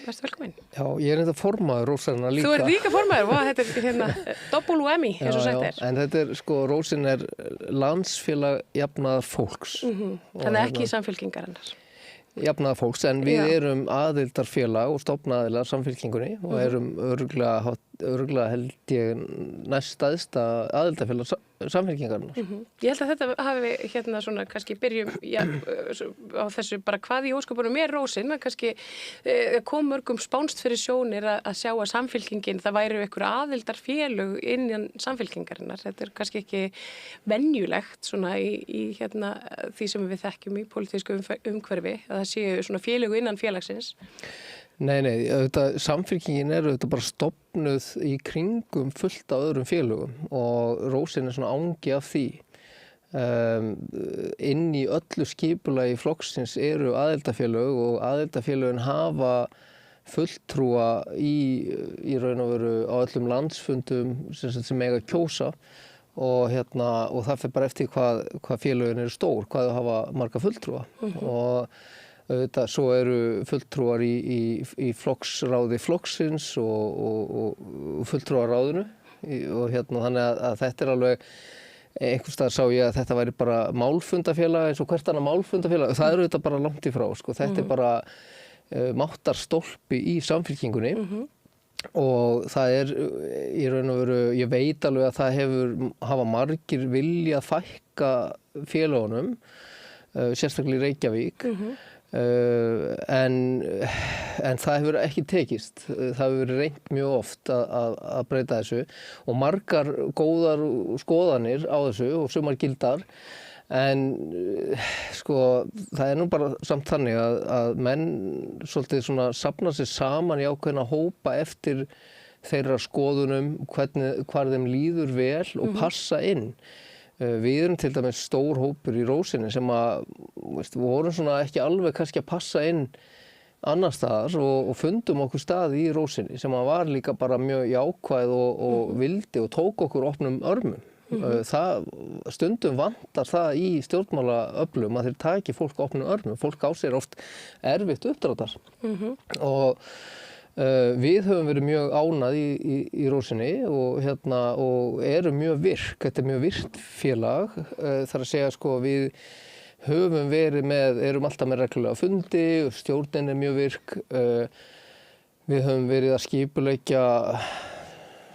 Verstu velkomin. Já, ég er þetta formaður Rósarinnar líka. Þú ert líka formaður, þetta er hérna double-whammy, eins og sagt er. En þetta er, Rósin er landsfélag jafnaðar fólks. Þannig ekki Samfylkingarinnar. Jafnaðar fólks, en við erum aðildarfélag og stofnaðilar Samfylkingunni og erum örugglega held ég næststæðsta aðildarfélag Samfylkingarinnar. Ég held að þetta hafi hérna svona kannski byrjum á þessu bara hvað í ósköpunum er Rósin, að kannski kom mörgum spánst fyrir sjónir að sjá að Samfylkingin, það væri einhver aðildarfélög innan Samfylkingarinnar. Þetta er kannski ekki venjulegt svona í hérna því sem við þekkjum í pólitísku umhverfi, að það séu svona félög innan félagsins. Nei, Samfylkingin er bara stofnuð í kringum fullt af öðrum félögum og Rósin er svona angi af því. Inn í öllu skipulagi flokksins eru aðildarfélög og aðildarfélögin hafa fulltrúa í raun og veru á öllum landsfundum sem eiga kjósa og það fer bara eftir hvað félögin eru stór, hvað þau hafa marga fulltrúa og svo eru fulltrúar í flokksráði flokksins og fulltrúaráðinu og þannig að þetta er alveg einhvers staðar sá ég að þetta væri bara málfundafélag eins og hvert annað málfundafélag. Það eru þetta bara langt í frá, Þetta er bara máttarstólpi í Samfylkingunni og það er í raun og veru, ég veit alveg að það hafa margir viljað fækka félagunum, sérstaklega í Reykjavík. En það hefur ekki tekist. Það hefur verið reynt mjög oft að breyta þessu og margar góðar skoðanir á þessu og sumar gildar en það er nú bara samt þannig að menn svolítið svona safna sér saman í ákveðna hópa eftir þeirra skoðunum, hvar þeim líður vel og passa inn. Við erum til dæmis stór hópur í Rósinni sem vorum svona ekki alveg kannski að passa inn annar staðar og fundum okkur stað í Rósinni sem var líka bara mjög jákvæð og vildi og tók okkur opnum örmum. Stundum vantar það í stjórnmálaöflum að þeir taki fólk opnum örmum. Fólk á sér oft erfitt uppdráttar og við höfum verið mjög ánað í Rósinni og erum mjög virk. Þetta er mjög virkt félag. Þar að segja við höfum verið erum alltaf með reglulega fundi, stjórnin er mjög virk. Við höfum verið að skipuleggja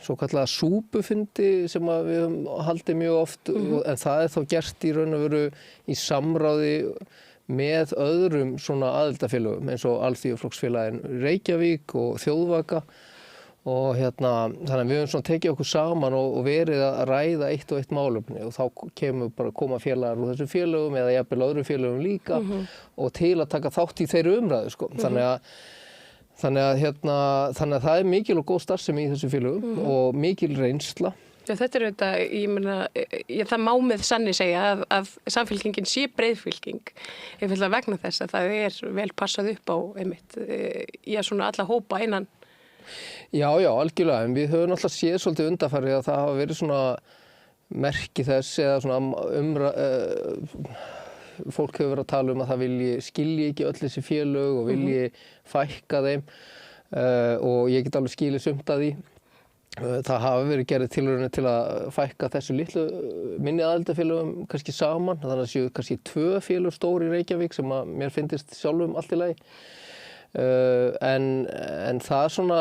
svo kallaða súpufundi sem við höfum haldið mjög oft en það er þá gert í raun og veru í samráði með öðrum svona aðildarfélögum eins og Alþýðuflokksfélagin Reykjavík og Þjóðvaka og þannig að við höfum svona tekið okkur saman og verið að ræða eitt og eitt málefni og þá koma félagar úr þessum félögum eða jafnvel öðrum félögum líka og til að taka þátt í þeirri umræðu Þannig að það er mikil og góð starfsemi í þessum félögum og mikil reynsla. Já, þetta er þetta, ég meina, það má með sanni segja að Samfylkingin sé breiðfylking, einfaldlega vegna þess að það er vel passað upp á svona alla hópa innan. Já, algjörlega, en við höfum alltaf séð svolítið undanfarið að það hafa verið svona merki þess eða svona fólk hefur verið að tala um að það skilji ekki öll þessi félög og vilji fækka þeim og ég get alveg skilið sumt að því. Það hafa verið gerðið tilraunir til að fækka þessu litlu minni aðildarfélögum kannski saman, þannig að séu kannski 2 félög stóri í Reykjavík sem að mér finnst sjálfum allt í lagi. En það svona,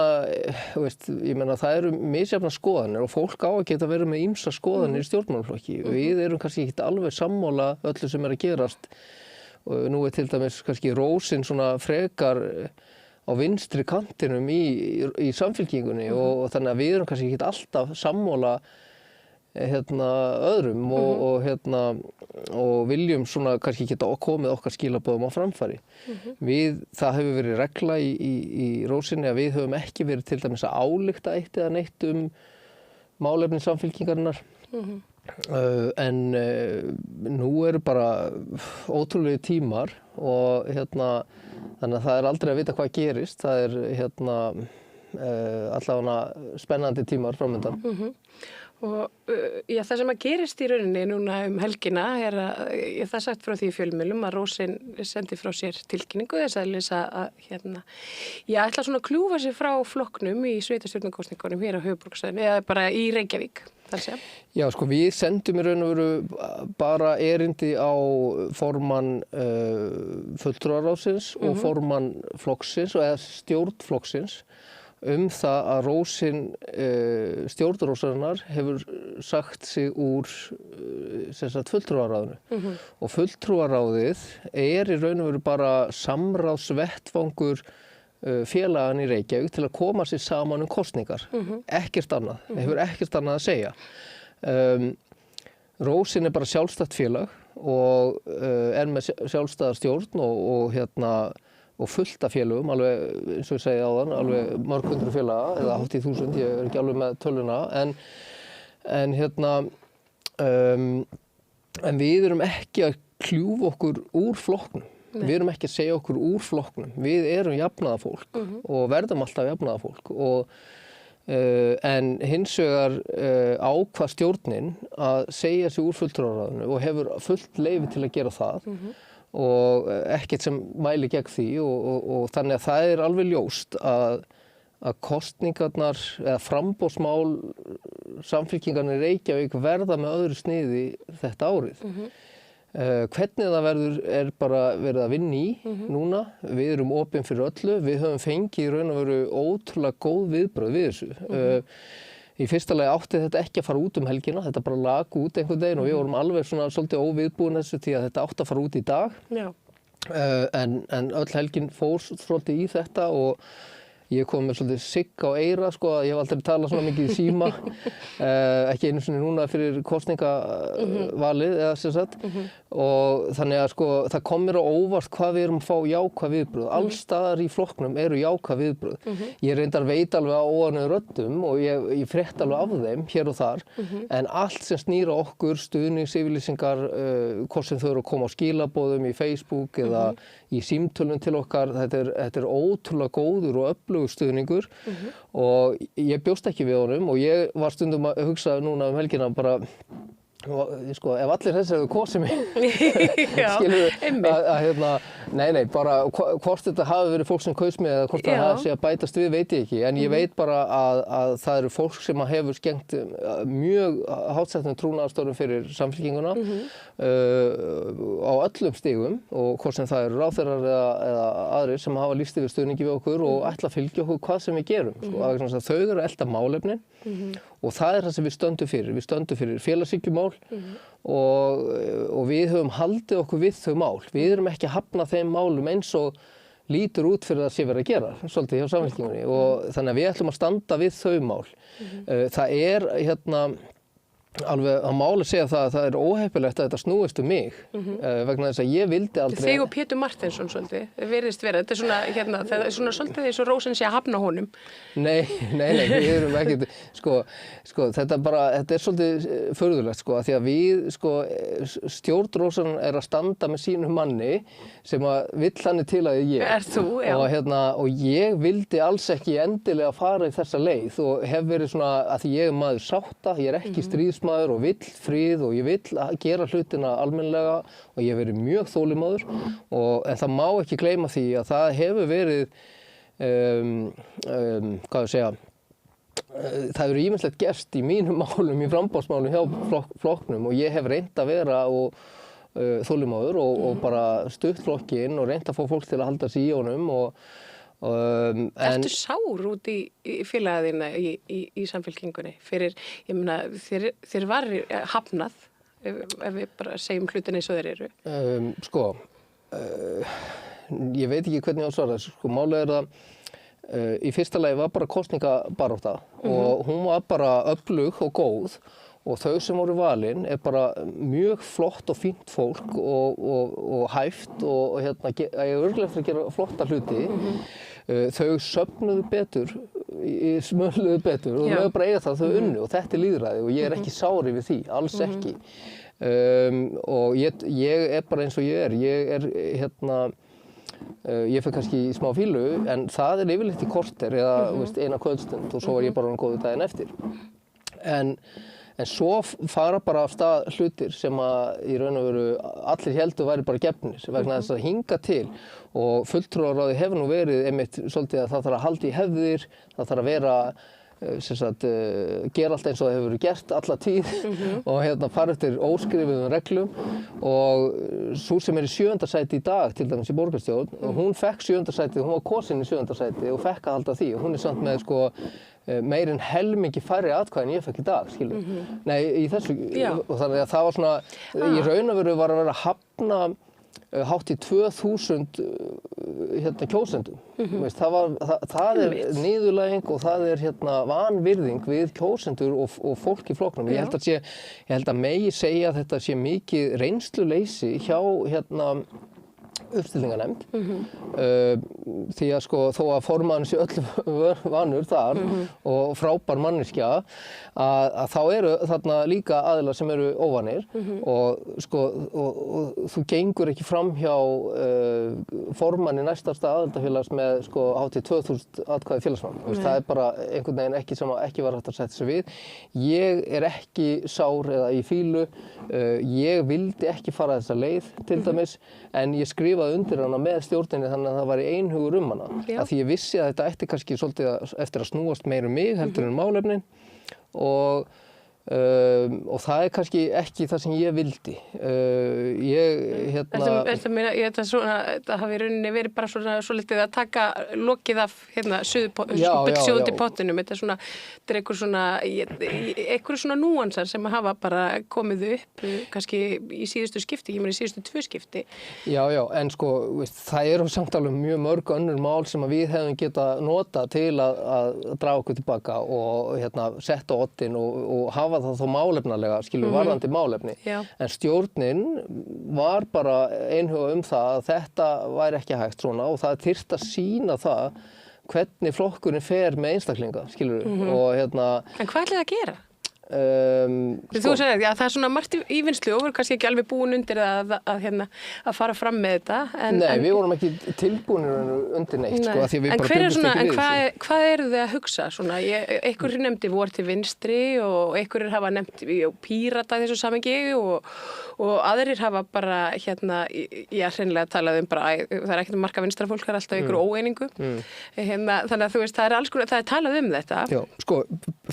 ég meina það eru misjafnar skoðanir og fólk á að geta verið með ýmsa skoðanir í stjórnmálaflokki. Við erum kannski ekki alveg sammála öllu sem er að gerast. Og nú er til dæmis kannski Rósin svona frekar á vinstri kantinum í Samfylkingunni og þannig að við erum kannski ekki alltaf sammála öðrum og viljum svona kannski geta komið okkar skilaboðum á framfæri. Það hefur verið regla í Rósinni að við höfum ekki verið til dæmis að álykta eitt eða neitt málefni Samfylkingarinnar. En nú eru bara ótrúlegu tímar og þannig að það er aldrei að vita hvað gerist. Það er allavega spennandi tímar framöndan. Og það sem að gerist í rauninni núna helgina að ég það sagt frá því í fjölmiðlum að Rósin sendi frá sér tilkynningu þess að ég ætla svona að kljúfa sér frá flokknum í sveitarstjórnarkosningunum hér á höfuðborgarsvæðinu eða bara í Reykjavík. Já, sko við sendum í raun og veru bara erindi á formann fulltrúaráðsins og formann flokksins eða stjórn flokksins það að Rósin, stjórnarrósarinnar hefur sagt sig úr fulltrúaráðinu og fulltrúaráðið í raun og veru bara samráðsvettvangur félagann í Reykjavík til að koma sér saman kosningar, ekkert annað, hefur ekkert annað að segja. Rósin bara sjálfstætt félag og með sjálfstæða stjórn og fullt af félögum, alveg eins og ég segi áðan, alveg mörg hundruð félaga eða 80.000, ég ekki alveg með töluna, en við erum ekki að kljúfa okkur úr flokknum. Við erum ekki að segja okkur úr flokknum. Við erum jafnaðarfólk og verðum alltaf jafnaðarfólk en hins vegar ákvað stjórnin að segja sig úr fulltrúaráðinu og hefur fullt leyfi til að gera það og ekkert sem mæli gegn því og þannig að það alveg ljóst að kosningarnar eða framboðsmál Samfylkingarnar í Reykjavík verða með öðru sniði þetta árið. Hvernig það verður bara verið að vinna í núna. Við erum opin fyrir öllu. Við höfum fengið í raun og veru ótrúlega góð viðbrögð við þessu. Í fyrsta lagi átti þetta ekki að fara út helgina. Þetta bara lag út einhvern veginn og við vorum alveg svona svolítið óviðbúin þessu því að þetta átti að fara út í dag. En öll helgin fór svolítið í þetta og ég kom með svolítið sigg á eyra, sko, ég hef aldrei talað svona mikið í síma, ekki einu sinni núna fyrir kosningavalið eða sem sagt, og þannig að sko það kom mér á óvart hvað við erum að fá jákvæð viðbrögð. Alls staðar í flokknum eru jákvæð viðbrögð. Ég reyndar veit alveg á óánægðum röddum og ég frétt alveg af þeim hér og þar, en allt sem snýr á okkur, stuðningsyfirlýsingar, hvort sem þau eru að koma á skilaboðum í Facebook eða í símtölum til okkar, þetta ótrúlega góður og öflugur stuðningur og ég bjóst ekki við honum og ég var stundum að hugsa núna helgina bara, sko, ef allir þessir hefðu kosið mig, nei, bara hvort þetta hafi verið fólk sem kaus mig eða hvort það hafi að bætast við veit ég ekki, en ég veit bara að það eru fólk sem hefur skengt mjög hátsettum trúnaðarstörfum fyrir Samfylkinguna á öllum stigum og hvort sem það eru ráðherrar eða aðrir sem hafa lýst yfir stuðningi við okkur og ætla að fylgja okkur hvað sem við gerum. Sko, þau eru að elta málefnin og það það sem við stöndum fyrir. Við stöndum fyrir félagshyggjumál og við höfum haldið okkur við þau mál. Við erum ekki að hafna þeim málum eins og lítur út fyrir það sé verið að gera, svolítið hjá Samfylkingunni og þannig að við ætlum að standa við þau mál. Það alveg að máli segja það að það óheppilegt að þetta snúist mig vegna þess að ég vildi aldrei... Þig og Pétur Marteinsson svolítið, virðist vera. Þetta svona, það svona svolítið eins og Rósin sé að hafna honum. Nei, við erum ekkert, sko, þetta svolítið furðulegt, sko, að því að við, sko, stjórn Rósin að standa með sínum manni sem að vill þannig til að ég. Þú, já. Og ég vildi alls ekki endilega fara í þessa leið og hef verið svona, að því ég maður sátta, ég ekki stríðsmaður og vill frið og ég vill gera hlutina almennilega og ég hef verið mjög þolinmóður en það má ekki gleyma því að það hefur verið það hefur ýmislegt gerst í mínum málum, í framboðsmálum hjá flokknum og ég hef reynt að vera þolinmóður og bara stutt flokkinn og reynt að fá fólk til að halda sig í honum Ertu sár út í félagaðina í Samfylkingunni fyrir, ég meina, þér var hafnað, ef við bara segjum hlutin eins og þeir eru? Ég veit ekki hvernig ég á að svara þessu, sko, málið það í fyrsta lagi var bara kosningabarátta og hún var bara öflug og góð og þau sem voru valin bara mjög flott og fínt fólk og hæft og ég örugglega eftir að gera flotta hluti. Þau söfnuðu betur, smöluðu betur og þau bara eiga það, þau unnu og þetta lýðræði og ég ekki sári við því, alls ekki. Og ég bara eins og ég Ég fyrir kannski í smá fílu, en það yfirleitt í korter eða eina kvöldstund og svo var ég bara orðinn góður daginn eftir. En svo fara bara af stað hlutir sem að í raun og veru allir heldur væri bara gefnir vegna þess að hinga til og fulltrúaráði hefur nú verið einmitt svolítið að það þarf að halda í hefðir, það þarf að vera gera allt eins og það hefur verið gert alla tíð og fara eftir óskrifuðum reglum og sú sem í 7. sæti í dag til dæmis í borgarstjórn og hún fekk 7. sæti, hún var kosin í 7. sæti og fekk að halda því og hún samt með meir en helmingi færri atkvæði en ég fekk í dag, skilur. Nei, í þessu, og þannig að það var svona, í raun og veru var að vera að hafna hátt í 2000 kjósendum. Það niðurlæging og það vanvirðing við kjósendur og fólk í flokknum. Ég held að megi segja að þetta sé mikið reynsluleysi hjá uppstillingarnefnd því að þó að formaðurinn sé öllum vanur þar og frábær manneskja að þá eru þarna líka aðilar sem eru óvanir og þú gengur ekki fram hjá formanni næstasta aðildafélags með hátt í 2000 atkvæði félagsmann. Það bara einhvern veginn ekki var hægt að setja sig við. Ég ekki sár eða í fílu, ég vildi ekki fara þessa leið til dæmis en ég skrifaði undir hana með stjórninni þannig að það væri einhugur hana. Af því ég vissi að þetta ætti kannski svolítið eftir að snúast meira mig heldur en málefnin og það kannski ekki það sem ég vildi. Það hafi í rauninni verið bara svolítið að taka lokið af sjóðundi pottinum. Þetta er einhver svona núansar sem hafa bara komið upp kannski í síðustu skipti, ég meina í síðustu 2 skipti. Já, en það eru samt alveg mjög mörg önnur mál sem við hefum getað nota til að draga okkur tilbaka og setta á oddinn og hafa það þó málefnalega, varðandi málefni. En stjórnin var bara einhuga það að þetta væri ekki hægt svona og það þyrfti að sýna það hvernig flokkurinn fer með einstaklinga, og En hvað ætlið að gera? Þú segir að það svona margt í vinnslu og voru kannski ekki alveg búin undir að fara fram með þetta. Nei, við vorum ekki tilbúinir undir neitt. En hvað eru þið að hugsa? Einhverjir nefndi voru til vinstri og einhverjir hafa nefnt Pírata í þessu samengi og aðrir hafa bara hreinlega talað bara það er ekkert marga vinstra fólk, það er alltaf einhver óeiningu. Þannig að þú veist, það er talað þetta. Já,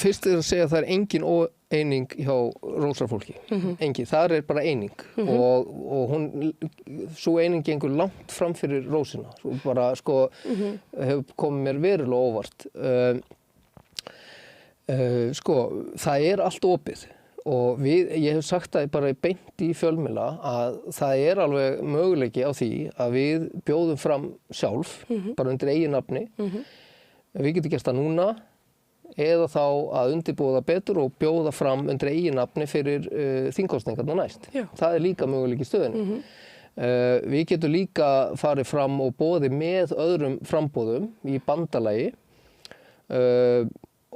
fyrst að segja að það er engin eining hjá rósarfólki, engin, það er bara eining og svo eining gengur langt fram fyrir rósina, svo bara hefur komið mér verulega óvart. Það er allt opið og ég hef sagt það bara beint í fjölmiðla að það er alveg möguleiki á því að við bjóðum fram sjálf, bara undir eigin nafni, við getum gert það núna eða þá að undirbúa það betur og bjóða fram undir eigin nafni fyrir þingkosningarnar næst. Það er líka möguleiki í stöðunni. Við getum líka farið fram og boðið með öðrum frambóðum í bandalagi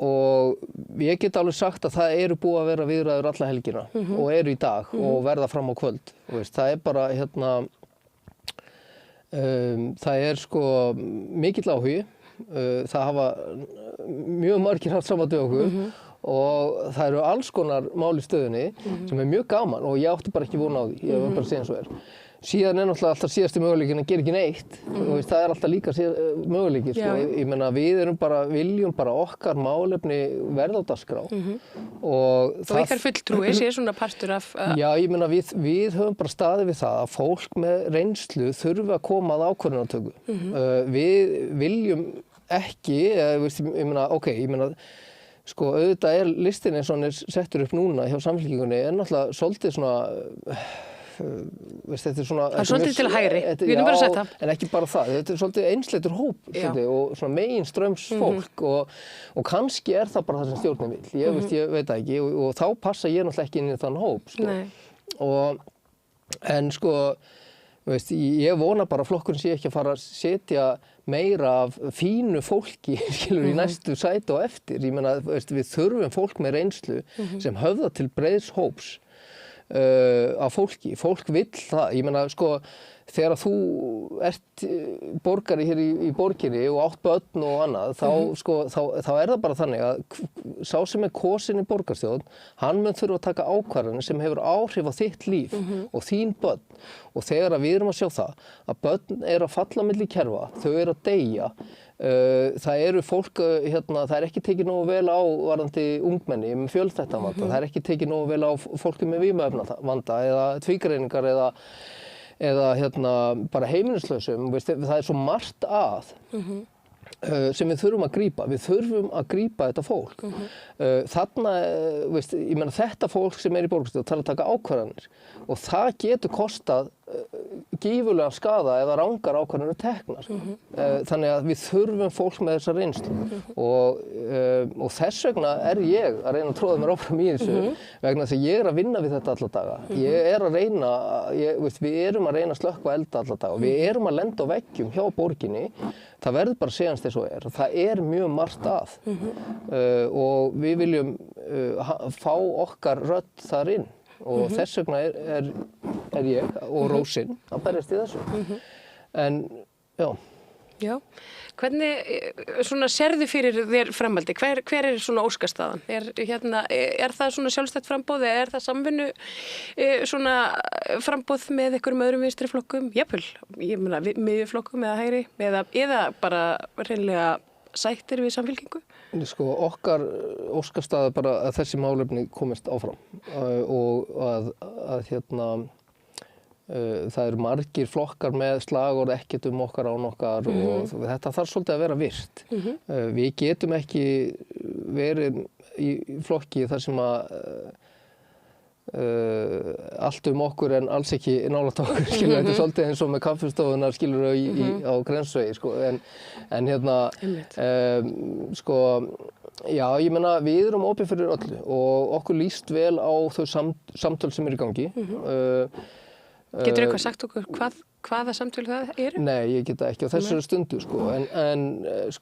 og ég get alveg sagt að það eru búið að vera viðræður alla helgina og eru í dag og verða fram á kvöld. Það er bara það er mikill áhugi. Það hafa mjög margir haft saman við okkur og það eru alls konar mál í stöðunni sem er mjög gaman og ég átti bara ekki von á því, ég var bara að segja eins og er. Síðan er náttúrulega alltaf síðasti möguleikin að gera ekki neitt og það er alltaf líka möguleiki. Ég meina við viljum bara okkar málefni verða á dagskrá. Og ykkar fulltrúi sé svona partur af... Já, ég meina við höfum bara staðið við það að fólk með reynslu þurfi að koma að ákvörðunartöku. Við viljum ekki, auðvitað er listin eins og hann er settur upp núna hjá Samfylkingunni er náttúrulega svolítið svona... þetta er svona... Það er svolítið til hægri, við erum bara að setja. En ekki bara það, þetta er svolítið einsleitur hóp og svona meginströms fólk og kannski er það bara það sem stjórnin vill, ég veit það ekki og þá passa ég náttúrulega ekki inn í þann hóp. En ég vona bara að flokkurinn sé ekki að fara að setja meira af fínu fólki í næstu sæti og eftir. Ég meina, við þurfum fólk með reynslu sem höfða til breiðs hóps af fólki. Fólk vill það. Ég meina, þegar þú ert borgari hér í borginni og átt börn og annað, þá er það bara þannig að sá sem kosinn í borgarstjórn, hann mun þurfa að taka ákvarðanir sem hefur áhrif á þitt líf og þín börn. Og þegar við erum að sjá það að börn eru að falla milli kerfa, þau eru að deyja, það eru fólk, það er ekki tekið nógu vel á varðandi ungmenni með fjölþættan vanda, það er ekki tekið nógu vel á fólki með vímuefnavanda eða tvígreiningar eða bara heimilislausum, það er svo margt að sem við þurfum að grípa. Við þurfum að grípa þetta fólk. Þarna, ég meina þetta fólk sem í borgarstjórn þarf að taka ákvarðanir og það getur kostað gífurlegan skaða ef að rangar ákvarðanir eru teknar. Þannig að við þurfum fólk með þessa reynslu og þess vegna er ég að reyna að tróða mér áfram í þessu vegna þess að ég er að vinna við þetta alla daga. Ég er að reyna, við erum að reyna að slökkva elda alla daga og við erum að lenda á veggjum hjá borginni. Það verður bara að segjast þess og það er mjög margt að og við viljum fá okkar rödd þar inn og þess vegna er ég og Rósin að berjast í þessu. En, Já. Hvernig sérðu fyrir þér framhaldi? Hver er svona óskastaðan? Er það svona sjálfstætt framboð eða er það samvinnu svona framboð með einhverjum öðrum vinstri flokkum? Jafnvel, ég meina miðjuflokkum eða hægri eða bara hreinlega sættir við samfylkingu? Okkar óskastaða bara að þessi málefni komist áfram og að það eru margir flokkar með slagorð ekkert okkar án okkar og þetta þarf svolítið að vera virt. Við getum ekki verið í flokki þar sem að allt okkur en alls ekki nálægt okkur, þetta er svolítið eins og með kaffistofunar á Grensvegi, já, ég meina við erum opin fyrir öllu og okkur líst vel á þau samtöl sem eru í gangi. Getur eitthvað sagt okkur hvaða samtöl það eru? Nei, ég get það ekki á þessari stundu, en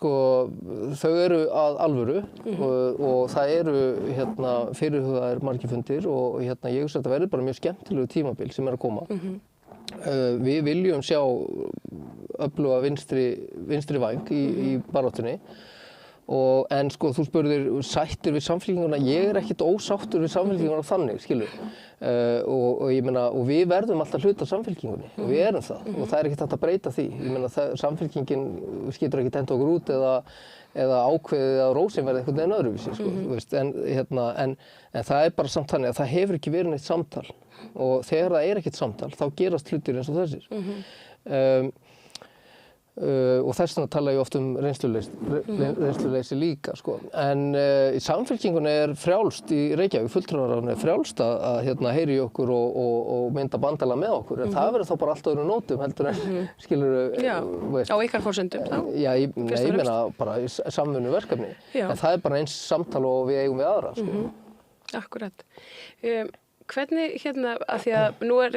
þau eru að alvöru og það eru fyrirhugaðir margir fundir og ég hugsa að þetta verður bara mjög skemmtilegu tímabil sem er að koma. Við viljum sjá öfluga vinstri væng í baráttunni. En þú spurðir sættir við samfélkinguna, ég er ekkert ósáttur við samfélkinguna þannig, og ég meina, og við verðum alltaf hluta af samfélkingunni og við erum það og það er ekkert hægt að breyta því. Ég meina, samfélkingin getur ekkert hent okkur út eða ákveðið að Rósin verði einhvern veginn öðruvísi, en það er bara samt þannig að það hefur ekki verið neitt samtal og þegar það er ekkert samtal þá gerast hlutir eins og þessir. Og þess vegna tala ég oft reynsluleysi líka, en í samfélkingunni er frjálst í Reykjavík, fulltrúaráðinu er frjálst að heyri í okkur og mynda bandalag með okkur, en það verður þá bara allt öðrum nótum heldur en á ykkar forsendum þá? Já, ég meina bara í samvinnu verkefni, en það er bara eins samtal og við eigum við aðra. Akkurat. Hvernig að því að nú er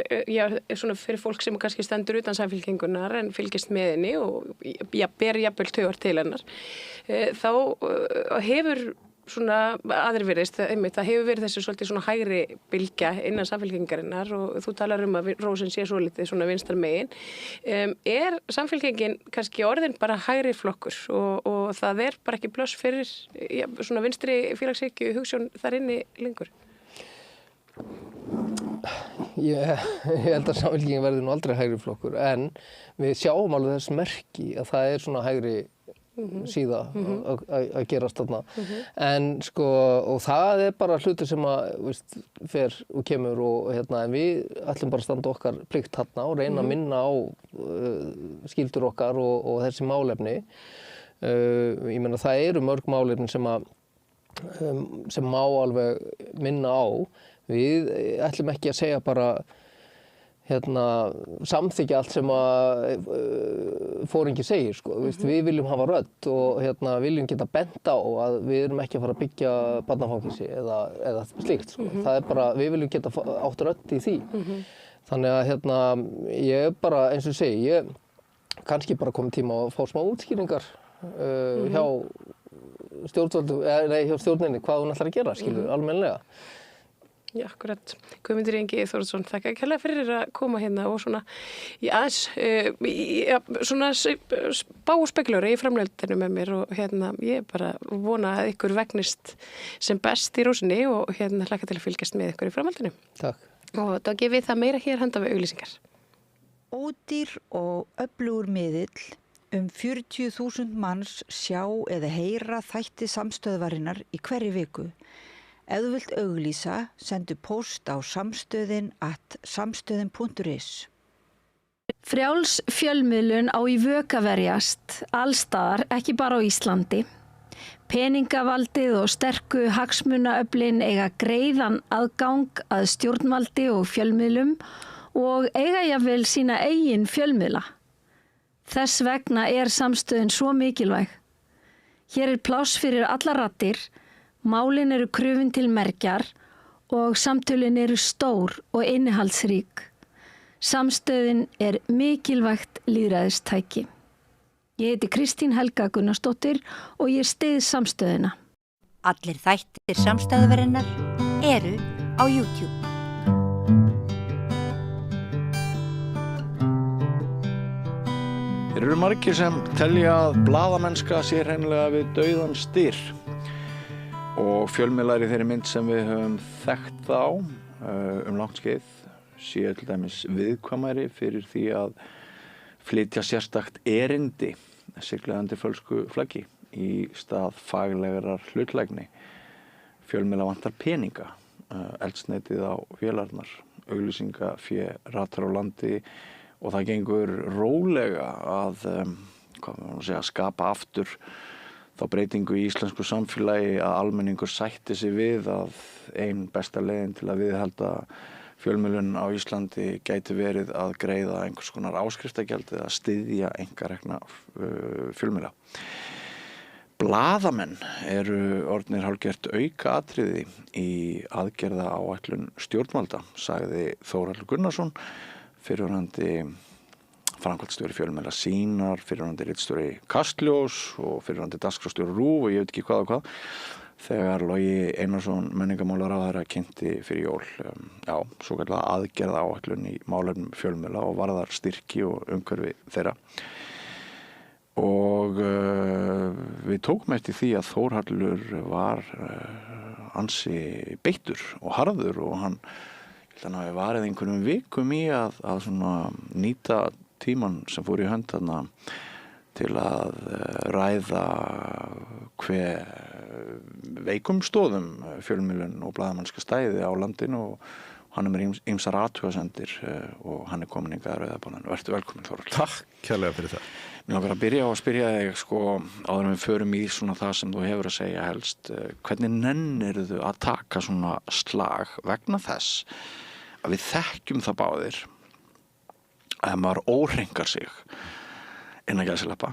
svona fyrir fólk sem kannski stendur utan samfylkingunar en fylgist með henni og ber jafnvel taugar til hennar, þá hefur svona aðrir virðist, það hefur verið þessi svolítið svona hægri bylgja innan samfylkingarinnar og þú talar að Rósin sé svolítið svona vinstra megin. Er samfylkingin kannski orðin bara hægri flokkur og það er bara ekki pláss fyrir svona vinstri félagshyggju hugsjón þar inni lengur? Ég held að samfylkingin verði nú aldrei hægri flokkur, en við sjáum alveg þess merki að það er svona hægri síða að gerast þarna. En og það er bara hlutur sem að fer og kemur og en við ætlum bara að standa okkar plikt þarna og reyna að minna á skyldur okkar og þessi málefni. Ég meina það eru mörg málefni sem má alveg minna á. Við ætlum ekki að segja bara samþykkja allt sem að foringi segir, Við viljum hafa rödd og viljum geta bent á að við erum ekki að fara að byggja barnafangilsi eða slíkt, Það er bara, við viljum geta átt rödd í því. Þannig að ég bara, eins og segi, ég kannski bara komið tíma að fá smá útskýringar hjá stjórninni, hvað hún ætlar að gera, almennilega. Já, akkurat. Guðmundur Ingi Þórðsson, þakka kærlega fyrir að koma hérna og svona í aðeins svona spá og spekuljóra í framleiðinu með mér og hérna ég bara vona að ykkur vegnist sem best í rósinni og hérna hlakka til að fylgjast með ykkur í framhaldinu. Takk. Og þá gefið það meira hér handa við auglýsingar. Ódýr og öflugur miðill 40.000 manns sjá eða heyra þætti samstöðvarinnar í hverri viku. Ef þú vilt auglýsa, sendu póst á samstöðin@samstöðin.is. Frjáls fjölmiðlun á í vök að verjast, allstaðar, ekki bara á Íslandi. Peningavaldið og sterku hagsmunaöflin eiga greiðan aðgang að stjórnvaldi og fjölmiðlum og eiga jafnvel sína eigin fjölmiðla. Þess vegna samstöðin svo mikilvæg. Hér pláss fyrir allar raddir, málin eru krufin til mergjar og samtölin eru stór og innihaldsrík. Samstöðin mikilvægt lýðræðistæki. Ég heiti Kristín Helga Gunnarsdóttir og ég styð samstöðina. Allir þættir samstæðuverinnar eru á YouTube. Þeir eru margir sem telja að blaðamennska sé hreinlega við dauðan styr og fjölmiðlar í þeirri mynd sem við höfum þekkt þá langt skeið séu til dæmis viðkvæmari fyrir því að flytja sérstakt erindi sigla undir fölsku flaggi í stað faglegrar hlutlægni. Fjölmiðla vantar peninga, eldsneytið á vélarnar, auglýsingafé ratar á landi og það gengur rólega að skapa aftur þá breytingu í íslensku samfélagi að almenningur sætti sig við að ein besta leiðin til að viðhalda fjölmiðlun á Íslandi gæti verið að greiða einhvers konar áskriftagjald eða styðja einkarekna fjölmiðla. Blaðamenn eru orðnir hálfgert aukaatriði í aðgerða áætlun stjórnvalda, sagði Þórhallur Gunnarsson, fyrrverandi framkvæmdastjóri fjölmiðla Sýnar, fyrrverandi ritstjóri Kastljós og fyrrverandi dagskrárstjóri RÚV og ég veit ekki hvað og hvað, þegar Logi Einarsson menningarmálaráðherra kynnti fyrir jól. Svo kallega aðgerða áætlun í málefnum fjölmiðla og varðar styrki og umhverfi þeirra. Og við tókum eftir því að Þórhallur var ansi beittur og harður og hann hafi varið einhverjum vikum í að svona nýta tíman sem fór í hönd þarna til að ræða hve veikum stóðum fjölmiðlun og blaðamannska stæði á landinu og hann með ýmsar athugasemdir og hann komin hingað að Rauðabanann. Vertu velkomin, Þórhallur. Takk kærlega fyrir það. Mér langar að byrja á að spyrja þig áður en við förum í svona það sem þú hefur að segja helst. Hvernig nennirðu að taka svona slag vegna þess að við þekkjum það báðir að maður óhringar sig innan gæsalappa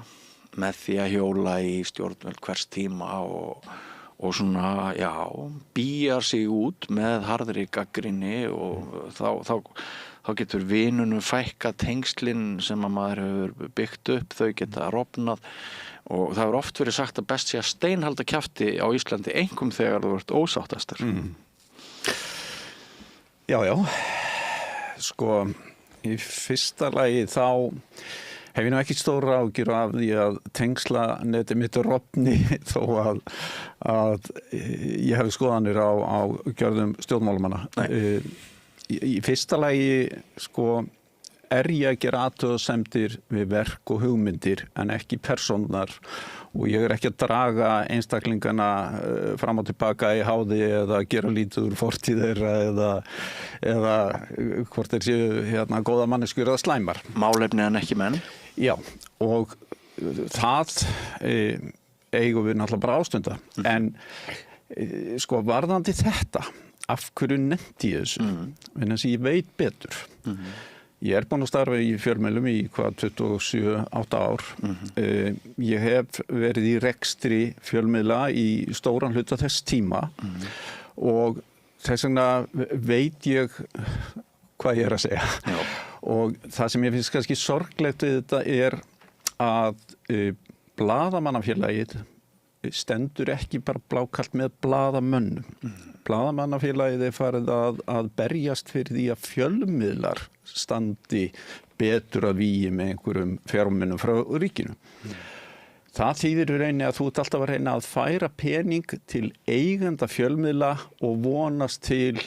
með því að hjóla í stjórnvöld hvers tíma og svona, bíjar sig út með harðri gagnrýni og þá getur vinunum fækka tengslin sem að maður hefur byggt upp, þau geta rofnað og það hefur oft verið sagt að best sé að steinhalda kjafti á Íslandi einkum þegar þú ert ósáttastur. Já, í fyrsta lagi þá hef ég nú ekki stóra áhyggjur af því að tengslanetið mitt rofni þó að ég hef skoðanir á gjörðum stjórnmálamanna. Í fyrsta lagi er ég að gera athugasemdir við verk og hugmyndir en ekki persónar og ég ekki að draga einstaklingana fram og tilbaka í háði eða gera lítið úr fortíð þeirra eða hvort þeir séu góða manneskjur eða slæmar. Málefni en ekki menn. Já, og það eigum við náttúrulega bara ástunda. En varðandi þetta, af hverju nefndi ég þessu? Vegna þess að ég veit betur. Ég búinn að starfa í fjölmiðlum í 27-8 ár. Ég hef verið í rekstri fjölmiðla í stóran hluta þess tíma og þess vegna veit ég hvað ég að segja. Og það sem ég finnst kannski sorglegt við þetta að blaðamannafélagið stendur ekki bara blákalt með blaðamönnum. Blaðamannafélagið farið að berjast fyrir því að fjölmiðlar standi betur að vígi með einhverjum fjármunum frá ríkinu. Það þýðir í rauninni að þú ert alltaf að reyna að færa pening til eigenda fjölmiðla og vonast til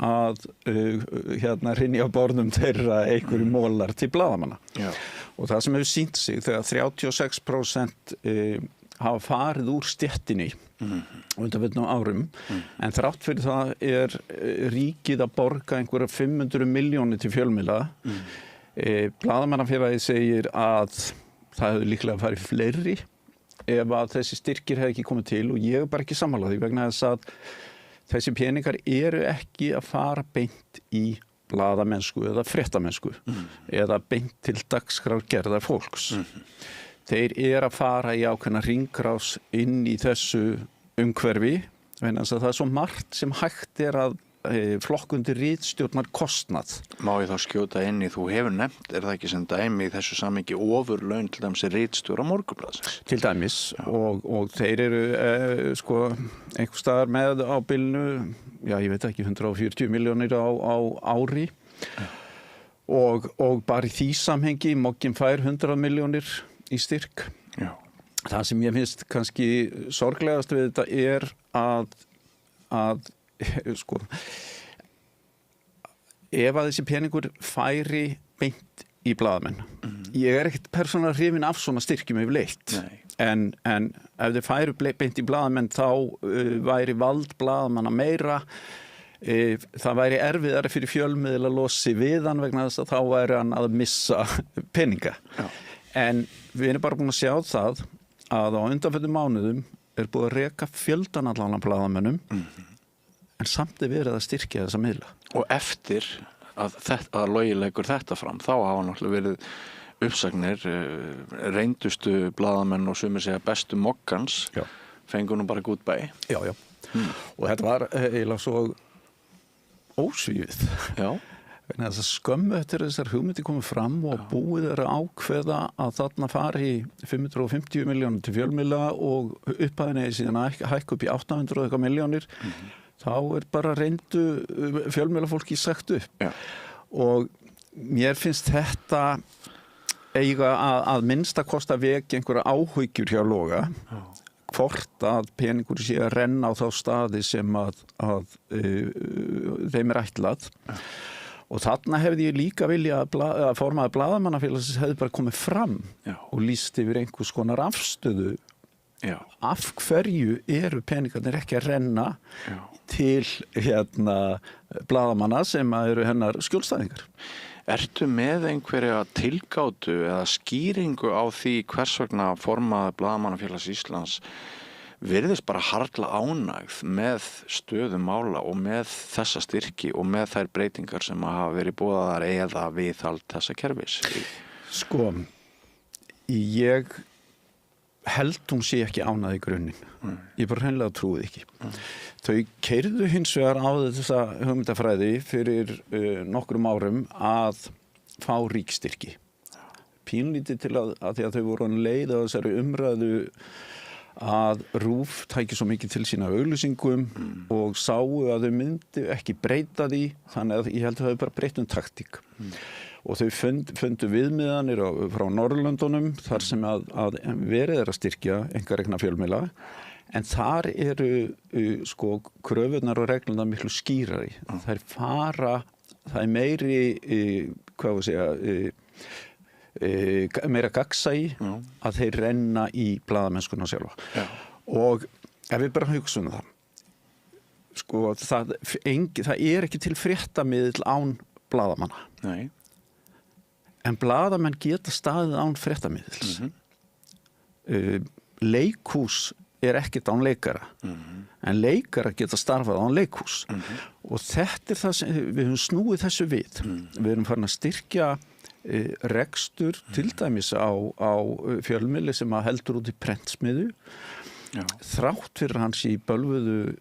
að hrynja á borðum þeirra einhverju mólar til blaðamanna. Já. Og það sem hefur sýnt sig þegar 36% hafa farið úr stéttinni undanförnum árum, en þrátt fyrir það ríkið að borga einhverja 500 milljónir til fjölmiðla. Blaðamannafélagið segir að það hefur líklega farið fleiri ef að þessi styrkir hefði ekki komið til, og ég er bara ekki sammála því vegna þess að þessi peningar eru ekki að fara beint í blaðamennsku eða fréttamennsku eða beint til dagskrárgerðar fólks. Þeir eru að fara í ákveðna hringrás inn í þessu umhverfi, vegna þess að það er svo margt sem hægt er að flokkundir ritstjórnar kostnað. Má ég þá skjóta inn í, þú hefur nefnt, er það ekki sem dæmi í þessu samhengi ofurlaun til dæmis ritstjóra Morgunblaðsins? Til dæmis, og þeir eru einhvers staðar með á bilinu, ég veit ekki, 140 milljónir á ári, og bara í því samhengi Mogginn fær 100 milljónir í styrk. Já. Það sem ég finnst kannski sorglegast við þetta er að ef að þessi peningur færi beint í blaðamenn. Ég er ekkert persónulega hrifinn af svona styrkjum yfirleitt, en ef þeir færu beint í blaðamenn þá væri vald blaðamanna meira, það væri erfiðara fyrir fjölmiðil að losi við hann vegna þess að þá væri hann að missa peninga. Já. En við erum bara búin að sjá það að á undanförnum mánuðum er búið að reka fjöldan allan af blaðamönnum, en samt er verið að styrkja þessa miðla. Og eftir að Logi leggur þetta fram, þá hafa náttúrulega verið uppsagnir, reyndustu blaðamenn og sumir segja bestu moggans, fengur nú bara goodbye. Já. Og þetta var eiginlega svo ósvífið. Já. Vegna þess að skömmu eftir þessar hugmyndi komið fram og búið er að ákveða að þarna fari 550 milljónir til fjölmiðla og upphæðinni síðan hækka upp í 800 milljónir. Þá er bara reyndu fjölmiðlafólki sagt upp. Já. Og mér finnst þetta eiga að minnsta kosta vekja einhverja áhyggjur hjá Loga, hvort að peningur sé að renna á þá staði sem að þeim er ætlað. Og þarna hefði ég líka vilja að formaður blaðamannafélagsins hefði bara komið fram og lýst yfir einhvers konar afstöðu. Já. Af hverju eru peningarnir ekki að renna til blaðamanna sem eru hennar skjólstæðingar? Ertu með einhverja tilgátu eða skýringu á því hvers vegna formaður Blaðamannafélags Íslands virðist bara harla ánægð með stöðu mála og með þessa styrki og með þær breytingar sem hafa verið boðaðar eða viðhald þessa kerfis? Ég held hún sé ekki ánægð í grunninn. Ég bara hreinlega trúið ekki. Þau keyrðu hins vegar á þessa hugmyndafræði fyrir nokkrum árum að fá ríkstyrki. Pínlítið til að því að þau voru leið á þessari umræðu að RÚV tæki svo mikið til sína auglýsingum og sáu að þau myndi ekki breyta því, þannig að ég held að þau bara breytt taktík. Og þau fundu viðmiðanir frá Norðurlöndunum þar sem að verið er að styrkja einkarekna fjölmiðla, en þar eru kröfurnar og reglurnar miklu skýrari. Það er meiri, meira gagnsæi að þeir renna í blaðamennskuna sjálfa. Já. Og ef við bara hugsaum það er ekki til fréttamiðl án blaðamanna. Nei. En blaðamenn geta staðið án fréttamiðils. Leikhús er ekkert án leikara, en leikara geta starfað án leikhús. Og þetta er það sem við höfum snúið þessu við. Við erum farin að styrkja rekstur til dæmis á fjölmiðli sem heldur út í prentsmiðju. Já. Þrátt fyrir hans í bölvuðu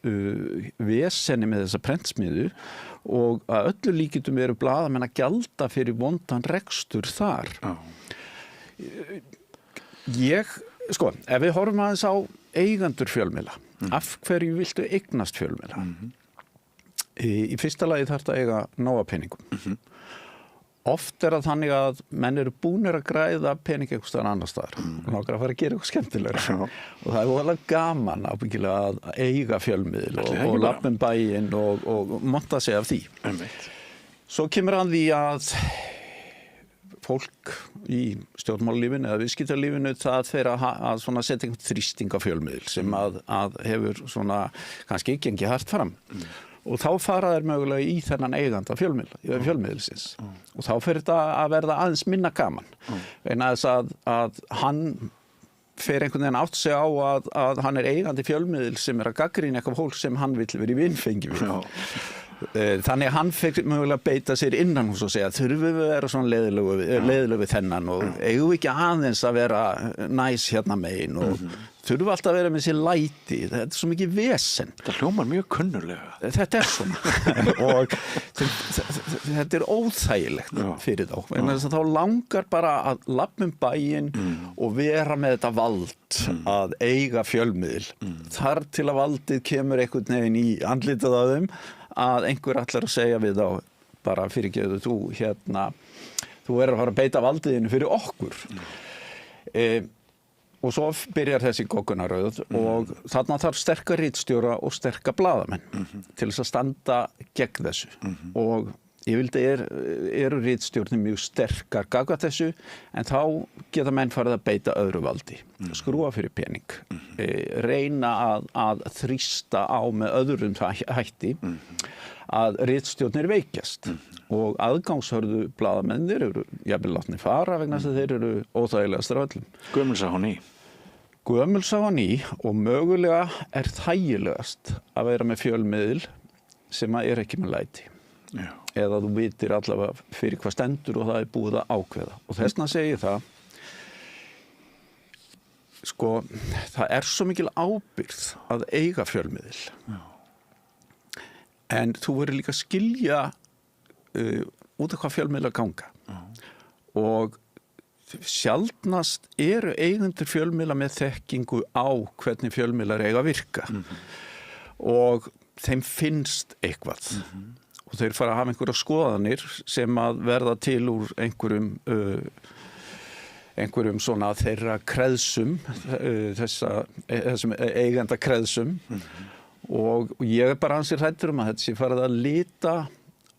vesenni með þessa prentsmiðju, og að öllu líkindum eru blaðamenn að gjalda fyrir vondan rekstur þar. Ef við horfum aðeins á eigendur fjölmiðla. Af hverju viltu eignast fjölmiðla? Í fyrsta lagi þarf þetta að eiga nóga peningum. Oft það þannig að menn eru búnir að græða pening einhvers staðar annar staðar og langar að fara að gera eitthvað skemmtilegra. Og það voðalega gaman ábyggilega að eiga fjölmiðl og lappa bæinn og monta sig af því. Svo kemur að því að fólk í stjórnmálalífinu eða viðskiptalífinu það fer að svona setja einhvern þrýsting á fjölmiðl sem að hefur svona kannski gengið hart fram. Og þá fara þeir mögulega í þennan eiganda fjölmiðilsins. Og þá fer þetta að verða aðeins minna gaman. Vegna þess að hann fer einhvern veginn átt sig á að hann eigandi fjölmiðil sem að gagnrýna eitthvað fólk sem hann vill vera í vinfengi við. Þannig að hann fekk mögulega beita sér innan hús og segja þurfum við að vera svona leiðilegu við þennan og eigum við ekki aðeins að vera næs hérna megin og þurfum við alltaf að vera með sér læti. Þetta er svo mikið vesen. Þetta hljómar mjög kunnurlega. Þetta er svona. Og þetta er óþægilegt fyrir þá. En þess að þá langar bara að lappa bæinn og vera með þetta vald að eiga fjölmiðil. Þar til að valdið kemur einhvern veginn í andlitið á þeim að einhver ætlar að segja við þá bara fyrirgefðu þú verður að fara að beita valdiðinu fyrir okkur. Og svo byrjar þessi goggunaröð og þarna þarf sterka ritstjóra og sterka blaðamenn til þess að standa gegn þessu. Og eru ritstjórnir mjög sterkar gagnvart þessu en þá geta menn farið að beita öðru valdi. Skrúa fyrir pening. Reyna að þrýsta á með öðrum hætti að ritstjórnir veikjast og aðgangshörðu blaðamennir eru jafnvel látnir fara vegna þess að þeir eru óþægilegastir af öllum. Gömul saga ný og mögulega er þægilegast að vera með fjölmiðil sem er ekki með læti. Eða þú vitir allavega fyrir hvað stendur og það er búið að ákveða. Og þess vegna segi ég það sko, það er svo mikil ábyrgð að eiga fjölmiðil. En þú verður líka að skilja út af hvað fjölmiðlar ganga. Og sjaldnast eru eigendur fjölmiðla með þekkingu á hvernig fjölmiðlar eiga að virka. Og þeim finnst eitthvað. Og þeir fara að hafa einhverja skoðanir sem að verða til úr einhverjum svona þeirra kreðsum, þessum eigenda kreðsum. Og ég bara ansið hræddur að þetta sé farið að lita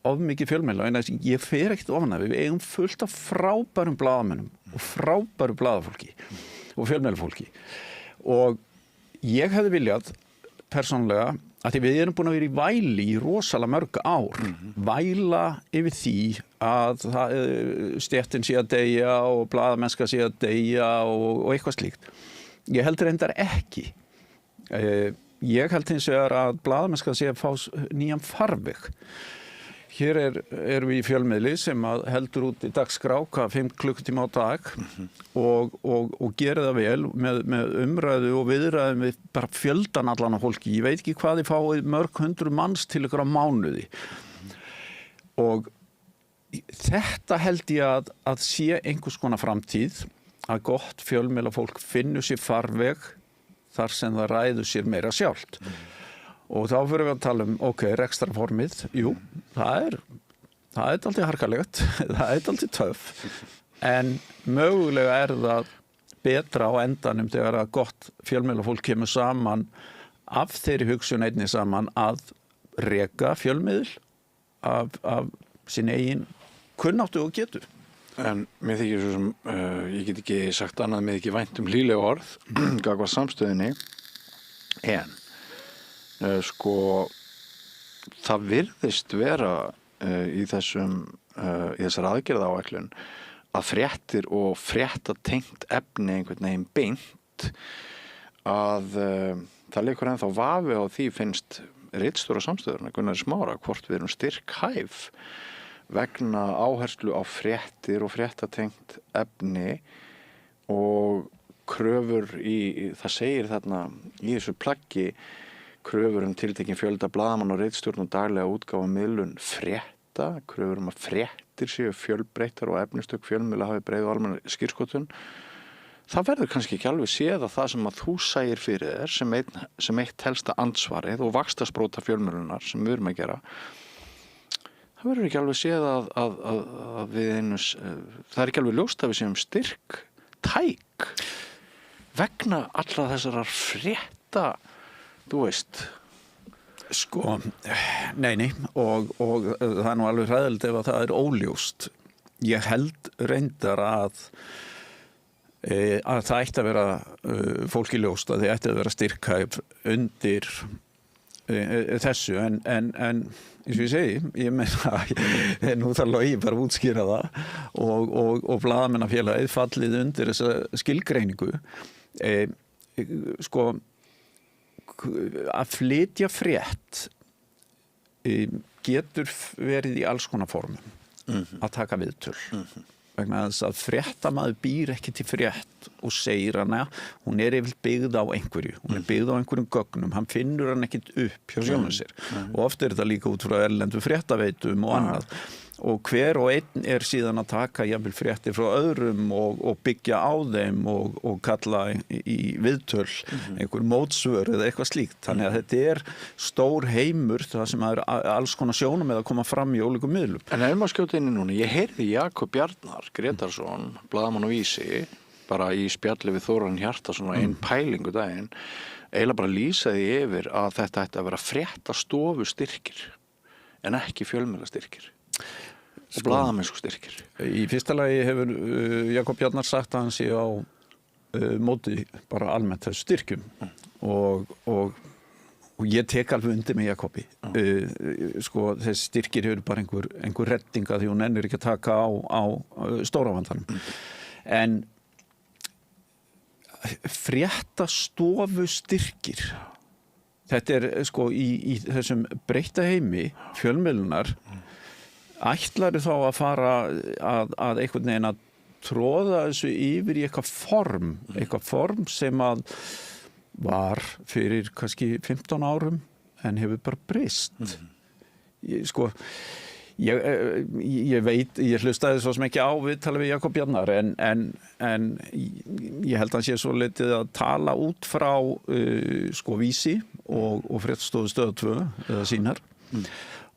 of mikið fjölmiðla. En ég fer ekkert ofan af, við eigum fullt af frábærum blaðamönnum og frábæru blaðafólki og fjölmiðlafólki. Og ég hefði viljað persónlega að því við erum búin að vera í væli í rosalega mörg ár. Væla yfir því að stéttin sé að deyja og blaðamennska sé að deyja og eitthvað slíkt. Ég held reyndar ekki. Ég held hins vegar að blaðamennska sé að fá nýjan farveg. Hér erum við í fjölmiðli sem heldur út í dagskrá 5 klukkutíma á dag og gerir það vel með umræðu og viðræðum við bara fjöldan allan á fólki. Ég veit ekki hvað þið fáið mörg hundruð manns til ykkur á mánuði. Og þetta held ég að sé einhvers konar framtíð að gott fjölmiðlafólk finnur sér farveg þar sem það ræður sér meira sjálft. Og þá fyrir við að tala rekstrarformið. Jú, það er dálítið harkalegt, það er dálítið töff. En mögulega er það betra á endanum þegar að gott fjölmiðlafólk kemur saman af þeirri hugsun einni saman að reka fjölmiðl af sín eigin kunnáttu og getu. En mér þykir svo sem, ég get ekki sagt annað með ekki vænt hlýleg orð, gagnvart samstöðinni, en sko, það virðist vera í þessar aðgerðaáætlun að fréttir og fréttatengt efni einhvern veginn beint að það leikur ennþá vafi á því finnst ritstjóra samstöðurinn Gunnar Smára hvort við erum styrkhæf vegna áherslu á fréttir og fréttatengt efni og kröfur það segir þarna í þessu plaggi kröfur tiltekin fjölda blaðamanna og ritstjórn og daglega útgáfa miðlun frétta, kröfur að fréttir séu fjölbreyttar og efnistök fjölmiðla hafi breið og almenna skírskotun. það verður kannski ekki alveg séð að það sem að þú sægir fyrir þér sem eitt helsta ansvarið og vaxtarspróta fjölmiðlunar sem við erum að gera, það verður ekki alveg séð að við það er ekki alveg ljóst að við séum styrk tæk vegna allra þessarar frétta, þú veist. Sko, nei, og það er nú alveg hræðilegt ef að það er óljóst. Ég held reyndar að það ætti að vera fólki ljóst, að þið ætti að vera styrkhæf undir þessu, en eins og ég segi, ég meina nú þarf Logi bara að útskýra það og blaðamannafélagið fallið undir þessa skilgreiningu. Sko, að flytja frétt getur verið í alls konar formum að taka viðtöl vegna þess að fréttamaður býr ekki til frétt og segir hana, hún er yfirleitt byggð á einhverju, hún er byggð á einhverjum gögnum, hann finnur hann ekkit upp hjá sjálfum sér og oft er þetta líka út frá erlendu fréttaveitum og annað og hver og einn er síðan að taka jafnvel fréttir frá öðrum og byggja á þeim og kalla í viðtöl einhver mótsvör eða eitthvað slíkt. Þannig að þetta er stór heimur það sem er alls konar sjónum eða koma fram í ólíkum miðlum. En ef maður skjóta inn í núna, ég heyrði Jakob Bjarnar Gretarsson, blaðamann á Vísi, bara í spjalli við Þóran Hjartarson og einn pælingu daginn, eiginlega bara lýsaði yfir að þetta ætti að vera fréttastofu styrkir en ekki fjölmiðlastyrkir. Og blaðamennsku styrkir. Í fyrsta lagi hefur Jakob Bjarnar sagt að hann sé á móti bara almennt þessu styrkjum og ég tek alveg undir með Jakobi. Sko, þessi styrkir eru bara einhver reddinga því hún ennur ekki að taka á stóra vandanum. En fréttastofu styrkir, þetta er sko í þessum breytta heimi fjölmiðlunar ætlarðu þá að fara að einhvern veginn að tróða þessu yfir í eitthvað form sem að var fyrir kannski 15 árum en hefur bara breyst. Ég veit, ég hlustaði svo sem ekki á viðtalið við Jakob Bjarnar en ég held að hann sé svo litið að tala út frá sko Vísi og fréttastofu Stöð 2 eða sínar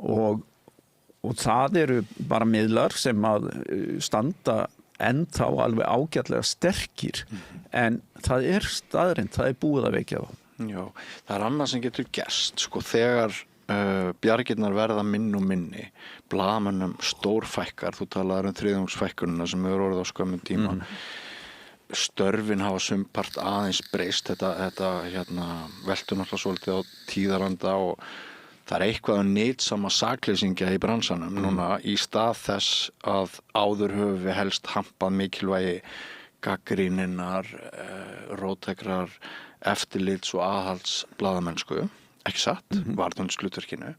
og það eru bara miðlar sem að standa ennþá alveg ágætlega sterkir en það er staðreind, það er búið að vekja þá. Já, það er annað sem getur gerst, sko, þegar bjargirnar verða minn og minni, blaðamönnum stórfækkar, þú talaðir þriðjungsfækkunina sem hefur orðið á skömmum tíma, störfin hafa sumpart aðeins breyst, þetta veltur náttúrulega svolítið á tíðaranda og það er eitthvað að nýtsama sakleysingja í bransanum núna í stað þess að áður höfum við helst hampað mikilvægi gagnrýninnar, róttækrar, eftirlits og aðhalds blaðamennsku, ekki satt, varðhundshlutverkinu.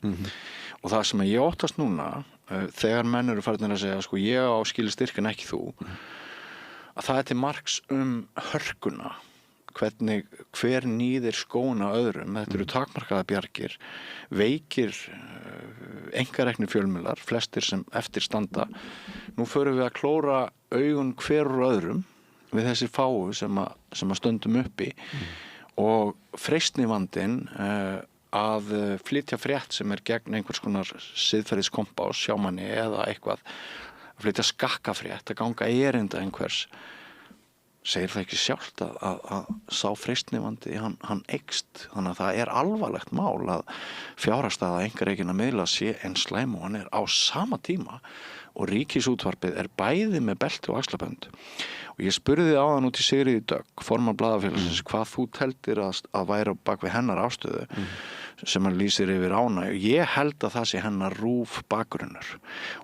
Og það sem ég óttast núna, þegar menn eru farnir að segja, sko, ég á skilið styrk en ekki þú, að það er til marks hörkuna, hver nýðir skóna öðrum, þetta eru takmarkaða bjargir, veikir einkareknir fjölmiðlar, flestir sem eftir standa. Nú förum við að klóra augun hver úr öðrum við þessi fáu sem að stöndum uppi og freistnivandinn að flytja frétt sem er gegn einhvers konar siðferðiskompás hjá manni eða eitthvað, að flytja skakkafrétt, að ganga erinda einhvers, segir það ekki sjálft að sá freistnivandi hann eykst, þannig að það er alvarlegt mál að fjárhagsstaða einkarekinna miðla sé en slæm og hann er á sama tíma og Ríkisútvarpið er bæði með belti og axlabönd og ég spurði áðan út í Sigríði Dögg, formann blaðafélagsins, hvað þú teldir að væri á bak við hennar afstöðu sem hann lýsir yfir ánægju. Ég held að það sé hennar RÚV bakgrunnur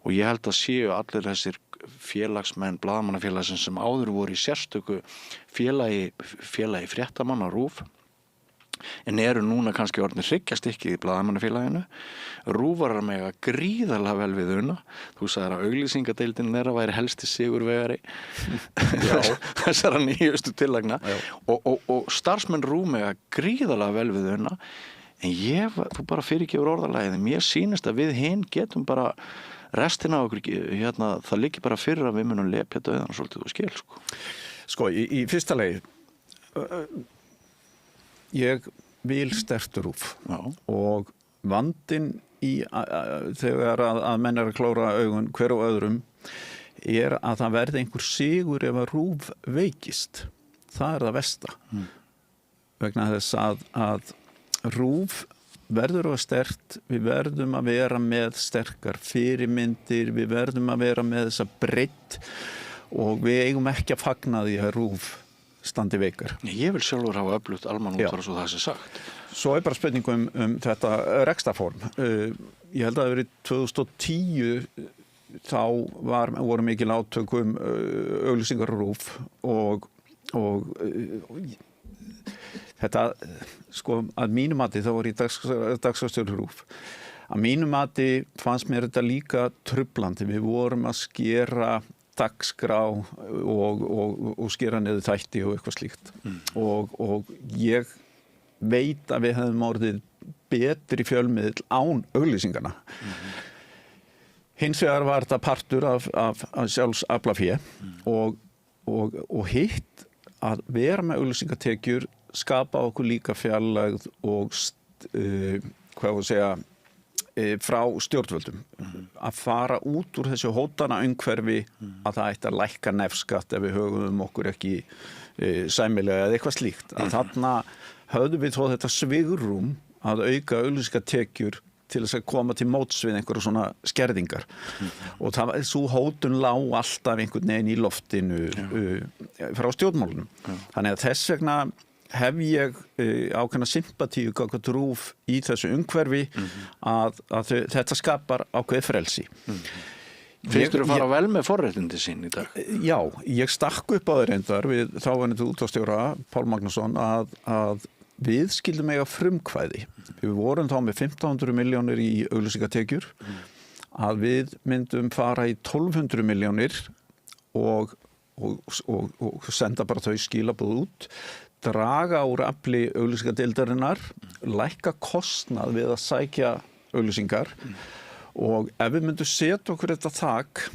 og ég held að séu allir þessir félagsmenn blaðamannafélagsins sem áður voru í sérstöku félagi fréttamanna RÚV en eru núna kannski orðnir hryggjastykkið í blaðamannafélaginu. RÚVarar mega gríðarlega vel við una. Þú sagðir að auglýsingadeildin þeirra væri helsti sigurvegari þessara nýjustu tillagna og starfsmenn RÚV mega gríðarlega vel við una en þú bara fyrirgefur orðalagið, mér sýnist að við hinn getum bara restina af okkur, það liggi bara fyrir að við munum lepja dauðan svolítið og skil, sko. Sko, í fyrsta lagi, ég vil sterkt RÚV og vandinn þegar að menn að klóra augun hver og öðrum að það verði einhver sigur ef að RÚV veikist. Það það versta. Vegna þess að RÚV verður að sterkt, við verðum að vera með sterkar fyrirmyndir, við verðum að vera með þessa breidd og við eigum ekki að fagna því að RÚV standi veikar. Ég vil sjálfur hafa öflugt almannaútvarp svo það sé sagt. Svo bara spurning þetta rekstrarform. Ég held að það verið 2010 þá voru mikil átök auglýsingar RÚV og þetta, sko, að mínu mati þá voru í dagskrárstjóri RÚV. Að mínu mati fannst mér þetta líka trublandi. Við vorum að skera dagskrá og skera niður þætti og eitthvað slíkt. Og ég veit að við hefðum orðið betri fjölmiðl án auglýsingarna. Hins vegar var þetta partur af sjálfsaflafé og hitt að vera með auglýsingatekjur skapa okkur líka fjarlægð og frá stjórnvöldum. Að fara út úr þessu hótana umhverfi að það ætti að lækka nefskatt ef við höfum okkur ekki sæmilega eða eitthvað slíkt. Að þarna höfðum við þó þetta svigrúm að auka auglýsingatekjur til þess að koma til móts við einhverja svona skerðingar. Og svo hótun lá alltaf einhvern veginn í loftinu frá stjórnmálunum. Þannig að þess vegna hef ég ákveðna sympatíu gagnvart RÚV í þessu umhverfi að þetta skapar ákveðið frelsi. Finnst þú að fara vel með forréttindi sín í dag? Já, ég stakk upp á það reyndar við þáverandi útvarpsstjóra Pál Magnússon að við skildum eiga frumkvæði. Við vorum þá með 1500 milljónir í auglýsingatekjur, að við myndum fara í 1200 milljónir og senda bara þau skilaboð út, draga úr afli auglýsingadeildarinnar, lækka kostnað við að sækja auglýsingar og ef við myndum setja okkur þetta þak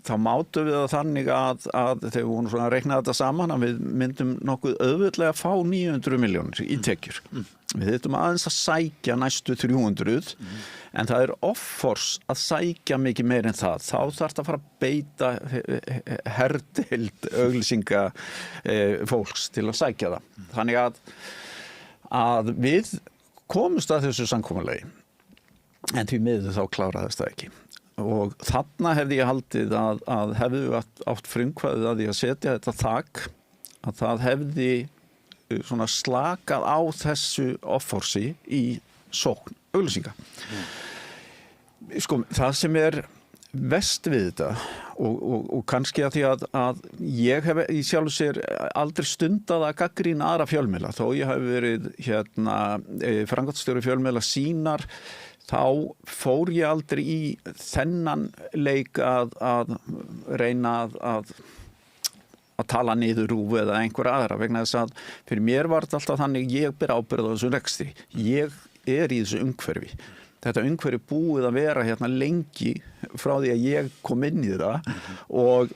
þá mátum við það þannig að þegar við vorum svona að reikna þetta saman að við myndum nokkuð auðvitað að fá 900 milljónir í tekjur. Við þurftum aðeins að sækja næstu 300 en það offors að sækja mikið meir en það. Þá þarf það að fara að beita herdeild auglýsinga fólks til að sækja það. Þannig að við komumst að þessu samkomulagi en því miður þá kláraðist það ekki. Og þarna hefði ég haldið að hefði við átt frumkvæðið að því að setja þetta þak að það hefði svona slakað á þessu offorsi í sókn auglýsinga. Sko, það sem verst við þetta og kannski að því að ég hef í sjálfu sér aldrei stundað að gagnrýna aðra fjölmiðla þó ég hef verið framkvæmdastjóri fjölmiðla Sýnar. Þá fór ég aldrei í þennan leik að reyna að tala niður RÚV eða einhver aðra vegna þess að fyrir mér var þetta alltaf þannig ég ber ábyrgð á þessu rekstri. Ég í þessu umhverfi. Þetta umhverfi búið að vera hérna lengi frá því að ég kom inn í það og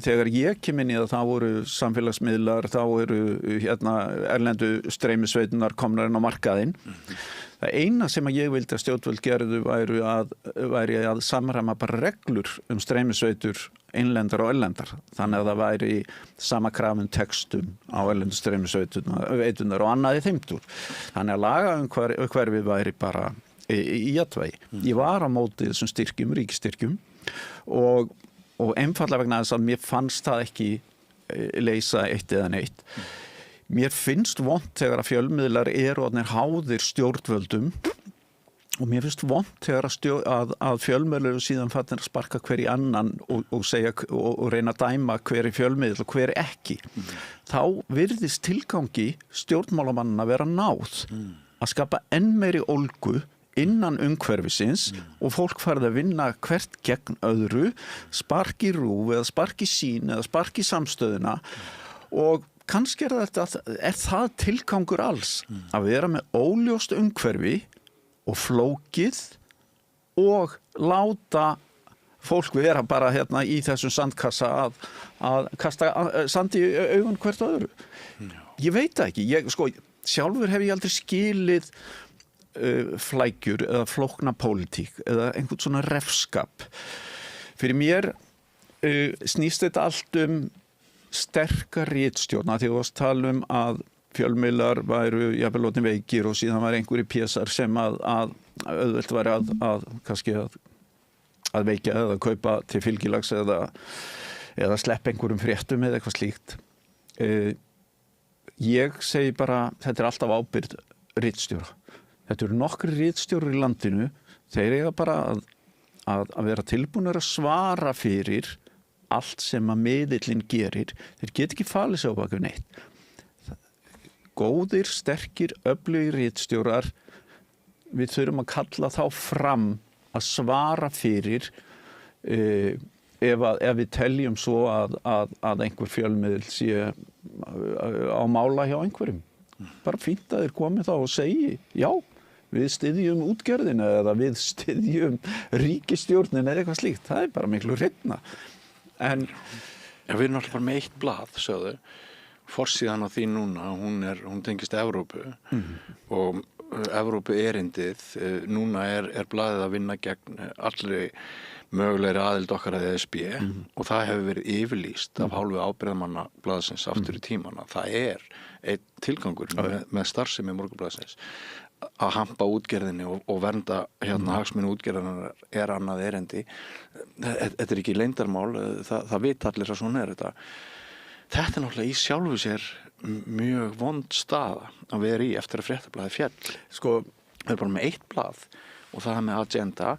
þegar ég kem inn í það þá voru samfélagsmiðlar, þá eru erlendu streymisveitunar komnar inn á markaðinn. Það eina sem ég vildi að stjórnvöld gerðu væri að samræma bara reglur streymisveitur innlendar og erlendar. Þannig að það væri sama krafum textum á erlendu streymisveitunar og annað í þeimtur. Þannig að lagaumhverfið væri bara í jafnvægi. Ég var á móti þessum styrkjum, ríkisstyrkjum og einfaldlega vegna þess að mér fannst það ekki leysa eitt eða neitt. Mér finnst vont þegar að fjölmiðlar orðnir háðir stjórnvöldum og mér finnst vont þegar að fjölmiðlar síðan fattir að sparka hver í annan og segja og reyna að dæma hver í fjölmiðl og hver ekki. Þá virðist tilgangi stjórnmálamanna vera náð að skapa enn meiri ólgu innan umhverfisins og fólk farið að vinna hvert gegn öðru, sparki RÚV eða sparki Sýn eða sparki Samstöðina og kannski það tilgangur alls að vera með óljóst umhverfi og flókið og láta fólk vera bara hérna í þessum sandkassa að kasta sandi í augun hvert öðru? Ég veit það ekki. Sjálfur hef ég aldrei skilið flækjur eða flókna pólitík eða einhvern svona refskap. Fyrir mér snýst þetta allt sterka ritstjórn, því þú varst tala að fjölmiðlar væru jafnvel orðnir veikir og síðan var einhverjir pésar sem að auðvelt væri kannski að veikja eða kaupa til fylgilags eða sleppa einhverjum fréttum eða eitthvað slíkt. Ég segi bara, þetta alltaf ábyrgð ritstjóra. Þetta eru nokkrir ritstjórar í landinu, þeir eiga bara að vera tilbúnir að svara fyrir allt sem að miðillinn gerir. Þeir get ekki falið sig á bak við neitt. Góðir, sterkir, öflugir ritstjórar, við þurfum að kalla þá fram að svara fyrir ef við teljum svo að einhver fjölmiðl sé á mála hjá einhverjum. Bara fínt að þeir komi þá og segi, já, við styðjum útgerðina eða við styðjum ríkisstjórnin eða eitthvað slíkt. Það bara miklu hreinna. En við erum alltaf bara með eitt blað, sögðu. Forsíðan á því núna, hún tengist Evrópu og Evrópu erindið, núna er blaðið að vinna gegn allri mögulegri aðild okkar að ESB og það hefur verið yfirlýst af hálfu ábyrgðarmanna blaðsins aftur í tímana. Það einn tilgangur með starfsemi Morgunblaðsins að hampa útgerðinni og vernda hagsmuni útgerðarinnar annað erindi. Þetta ekki leyndarmál, það vita allir að svona þetta. Þetta náttúrulega í sjálfu sér mjög vond staða að vera í eftir að fréttablaðið féll. Við bara með eitt blað og það með agenda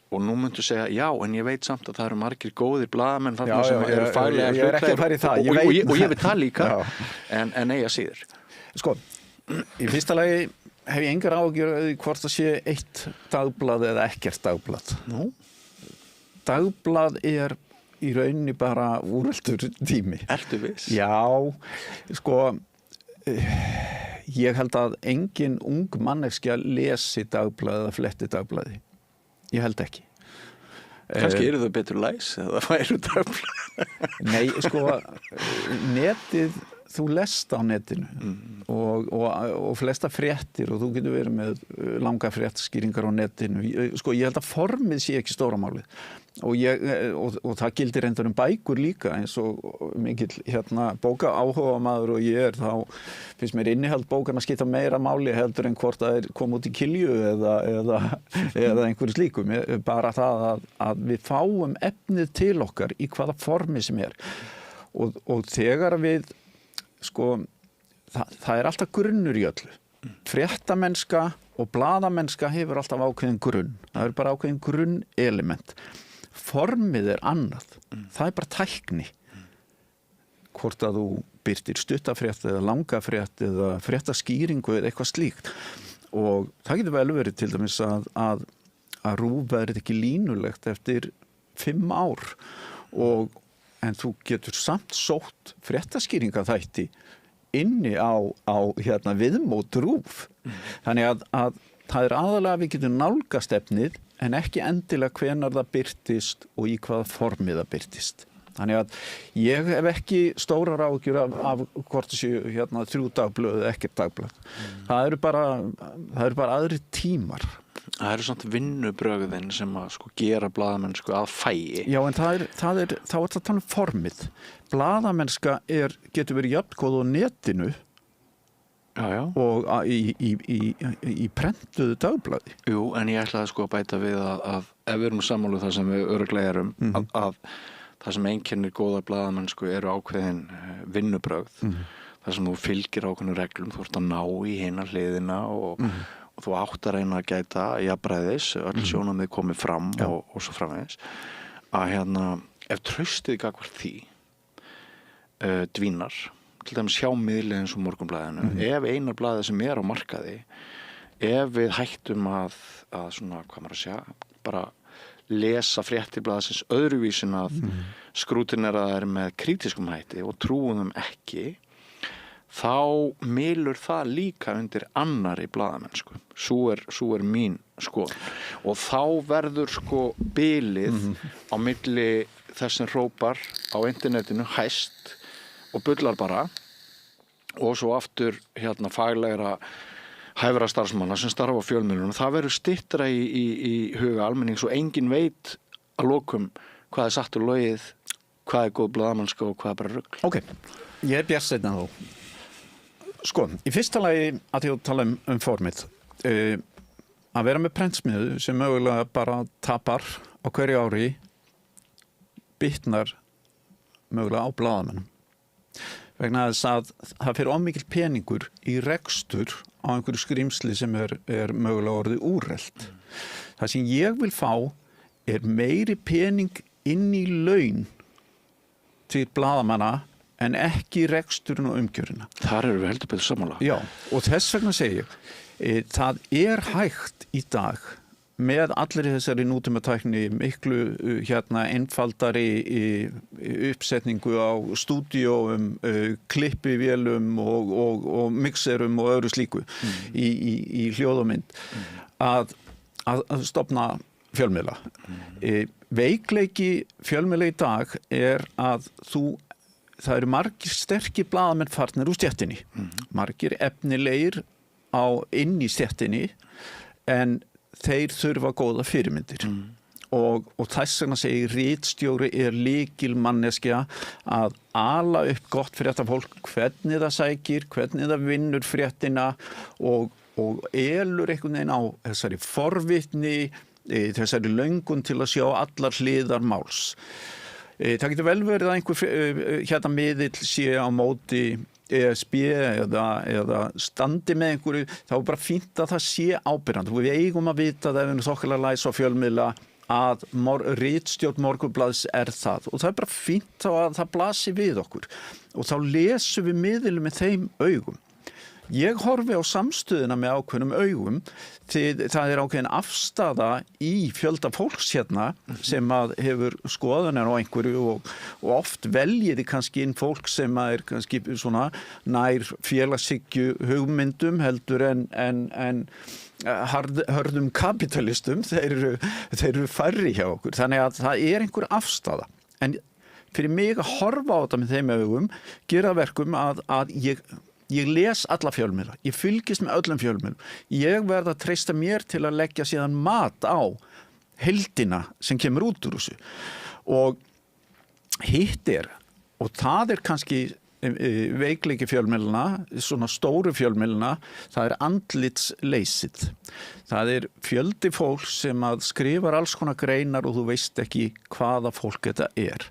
og nú myndu segja, já, en ég veit samt að það eru margir góðir blaðamenn þarna sem eru faglega ég er ekki að fara í það. Og ég veit það líka, en eiga síður. Í fyrsta lagi hef ég engar áhyggjur hvort það sé eitt dagblað eða ekkert dagblað. Dagblað í rauninni bara úreltur tími. Ertu viss? Já, ég held að engin ung manneskja lesi dagblaði eða fletti dagblaði. Ég held ekki. Kannski eru þau betur læs eða væru dagblaði. Nei, netið, þú lest á netinu og flesta fréttir og þú getur verið með langa fréttskýringar á netinu. Ég held að formið sé ekki stóra málið og það gildir reyndar bækur líka eins og mikill bóka áhugamaður og ég þá finnst mér innihald bókarna skipta meira máli heldur en hvort það kom út í kilju eða einhverju slíkum. Bara það að við fáum efnið til okkar í hvaða formi sem og þegar við það alltaf grunnur í öllu. Fréttamennska og blaðamennska hefur alltaf ákveðin grunn. Það bara ákveðin grunnelement. Formið annað. Það bara tækni. Hvort að þú birtir stuttafrétt eða langafrétt eða fréttaskýringu eða eitthvað slíkt. Og það getur vel verið til dæmis að RÚV verið ekki línulegt eftir 5 ár. En þú getur samt sótt fréttaskýringaþætti inni á viðmót RÚV. Þannig að það aðalega við getum nálgast efnið en ekki endilega hvenar það birtist og í hvaða formið það birtist. Þannig að ég hef ekki stórar áhyggjur af hvort þessu 3 dagblöð eða ekkert dagblöð. Það eru bara aðrir tímar. Það eru samt vinnubrögðin sem að gera blaðamennsku að fæi. Já, en þá er það að tala formið. Blaðamennska getur verið jafngóð á netinu og í prentuðu dagblaði. Jú, en ég ætlaði að bæta við að ef við erum sammála það sem við örugglega erum, að það sem einkennir góða blaðamennsku eru ákveðin vinnubrögð. Það sem þú fylgir ákveðnum reglum, þú ert að ná í hina hliðina og þú átt að reyna að gæta jafnræðis, öll sjónarmið komið fram og svo framvegis. Að ef traustið gagnvart því dvínar, til dæmis hjá miðli eins og Morgunblaðinu, ef einar blaðið sem á markaði, ef við hættum að svona, hvað maður að segja, bara lesa fréttir blaðsins öðruvísin að skrútinera þær með krítiskum hætti og trúum þeim ekki, þá mylur það líka undir annari blaðamennsku. Sú er mín skoðun. Og þá verður sko bilið á milli þess sem hrópar á internetinu hæst og bullar bara og svo aftur faglegra hæfra starfsmanna sem starfa á fjölmiðlunum. Það verður styttra í huga almennings og enginn veit að lokum hvað satt og logið, hvað góð blaðamennska og hvað bara rugl. Ok, ég bjartsýnn þá. Sko, í fyrsta lagi að ég tala um formið. Að vera með prentsmiðju sem mögulega bara tapar á hverju ári bitnar mögulega á blaðamennum. Vegna þess að það fyrir ómikil peningur í rekstur á einhverju skrýmsli sem er mögulega orðið úrelt. Það sem ég vil fá er meiri pening inn í laun til blaðamanna en ekki reksturinn og umgjörina. Þar eru við heldur betur sammála. Já, og þess vegna segi ég, það er hægt í dag með allir þessari nútímatækni miklu einfaldari uppsetningu á stúdíóum, klippivélum og mixerum og öðru slíku í hljóð og mynd að stofna fjölmiðla. Veikleiki fjölmiðla í dag er að það eru margir sterkir blaðamenn farnir úr stéttinni. Margir efnilegir inn í stéttinni en þeir þurfa góða fyrirmyndir. Og þess vegna segir ritstjóri er lykilmanneskja að ala upp gott fréttafólk, hvernig það sækir, hvernig það vinnur fréttina og elur einhvern veginn á þessari forvitni, þessari löngun til að sjá allar hliðar máls. Það getur vel verið að einhver miðill sé á móti ESB eða standi með einhverju, þá er bara fínt að það sé ábyrjandi. Við eigum að vita það ef við þokkalega læs á fjölmiðla að ritstjórn Morgunblaðs er það og það er bara fínt að það blasi við okkur og þá lesum við miðilum með þeim augum. Ég horfi á samstöðuna með ákveðnum augum því það er ákveðin afstaða í fjölda fólks sem að hefur skoðanir á einhverju og oft veljiði kannski inn fólk sem er kannski svona nær félagshyggju hugmyndum heldur en hörðum kapitalistum, þeir eru færri hjá okkur. Þannig að það er einhver afstaða. En fyrir mig að horfa á þetta með þeim augum gera verkum að ég les alla fjölmiðla, ég fylgist með öllum fjölmiðlum. Ég verð að treysta mér til að leggja síðan mat á heildina sem kemur út úr þessu. Og hitt og það er kannski veikleiki fjölmiðlana, svona stóru fjölmiðlana, það er andlitsleysið. Það er fjöldi fólk sem að skrifar alls konar greinar og þú veist ekki hvaða fólk þetta er.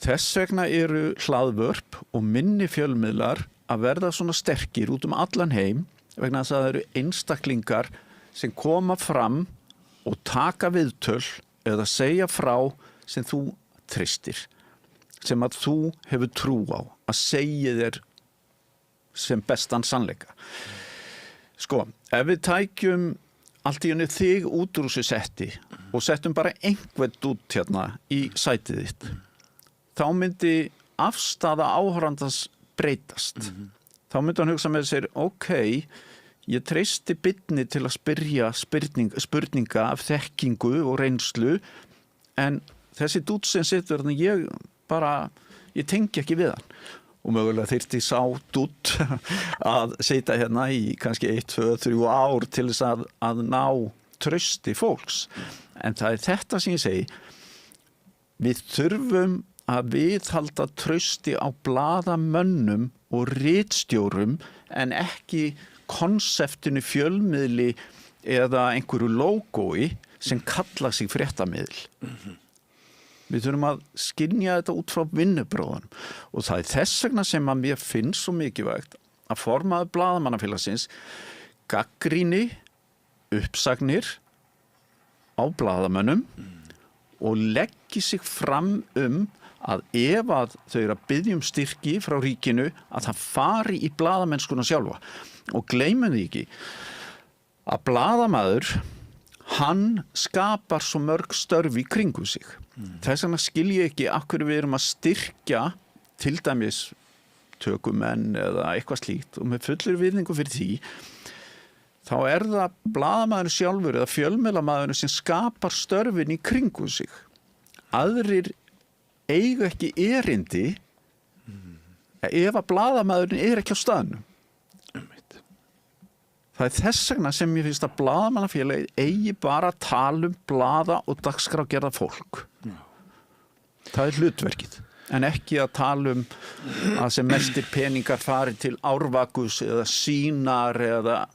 Þess vegna eru hlaðvörp og minni fjölmiðlar að verða svona sterkir út allan heim vegna þess að það eru einstaklingar sem koma fram og taka viðtöl eða segja frá sem þú treystir, sem að þú hefur trú á að segja þér sem bestan sannleika. Sko, ef við tækjum allt í einu þig út úr þessu setti og settum bara einhvern út í sætið þitt, þá myndi afstaða áhorfandans breytast. Þá myndi hann hugsa með sér, ok, ég treysti Birni til að spyrja spurninga af þekkingu og reynslu, en þessi dút sem situr ég tengi ekki við hann. Og mögulega þyrfti sá dút að sitja í kannski 1, 2, 3 ár til þess að ná trausti fólks. En það er þetta sem ég segi, við þurfum að viðhalda trausti á blaðamönnum og ritstjórum en ekki konseptinu fjölmiðli eða einhverju lógói sem kalla sig fréttamiðl. Við þurfum að skynja þetta út frá vinnubröðunum og það er þess vegna sem að mér finnst svo mikilvægt að formaður blaðamannafélagsins gagnrýni uppsagnir á blaðamönnum og leggi sig fram að ef að þau eru að biðja styrki frá ríkinu að það fari í blaðamennskuna sjálfa. Og gleymum því ekki að blaðamaður, hann skapar svo mörg störf í kringu sig. Þess vegna skil ég ekki af hverju við erum að styrkja til dæmis upptökumenn eða eitthvað slíkt og með fullir virðingu fyrir því, þá það blaðamaðurinn sjálfur eða fjölmiðlamaðurinn sem skapar störfin í kringu sig. Aðrir eiga ekki erindi ef að blaðamaðurinn ekki á staðnum. Það þess vegna sem ég finnst að blaðamannafélagið eigi bara að tala blaða- og dagskrárgerða fólk. Það hlutverkið, en ekki að tala að sem mestir peningar fari til árvakus eða sínar eða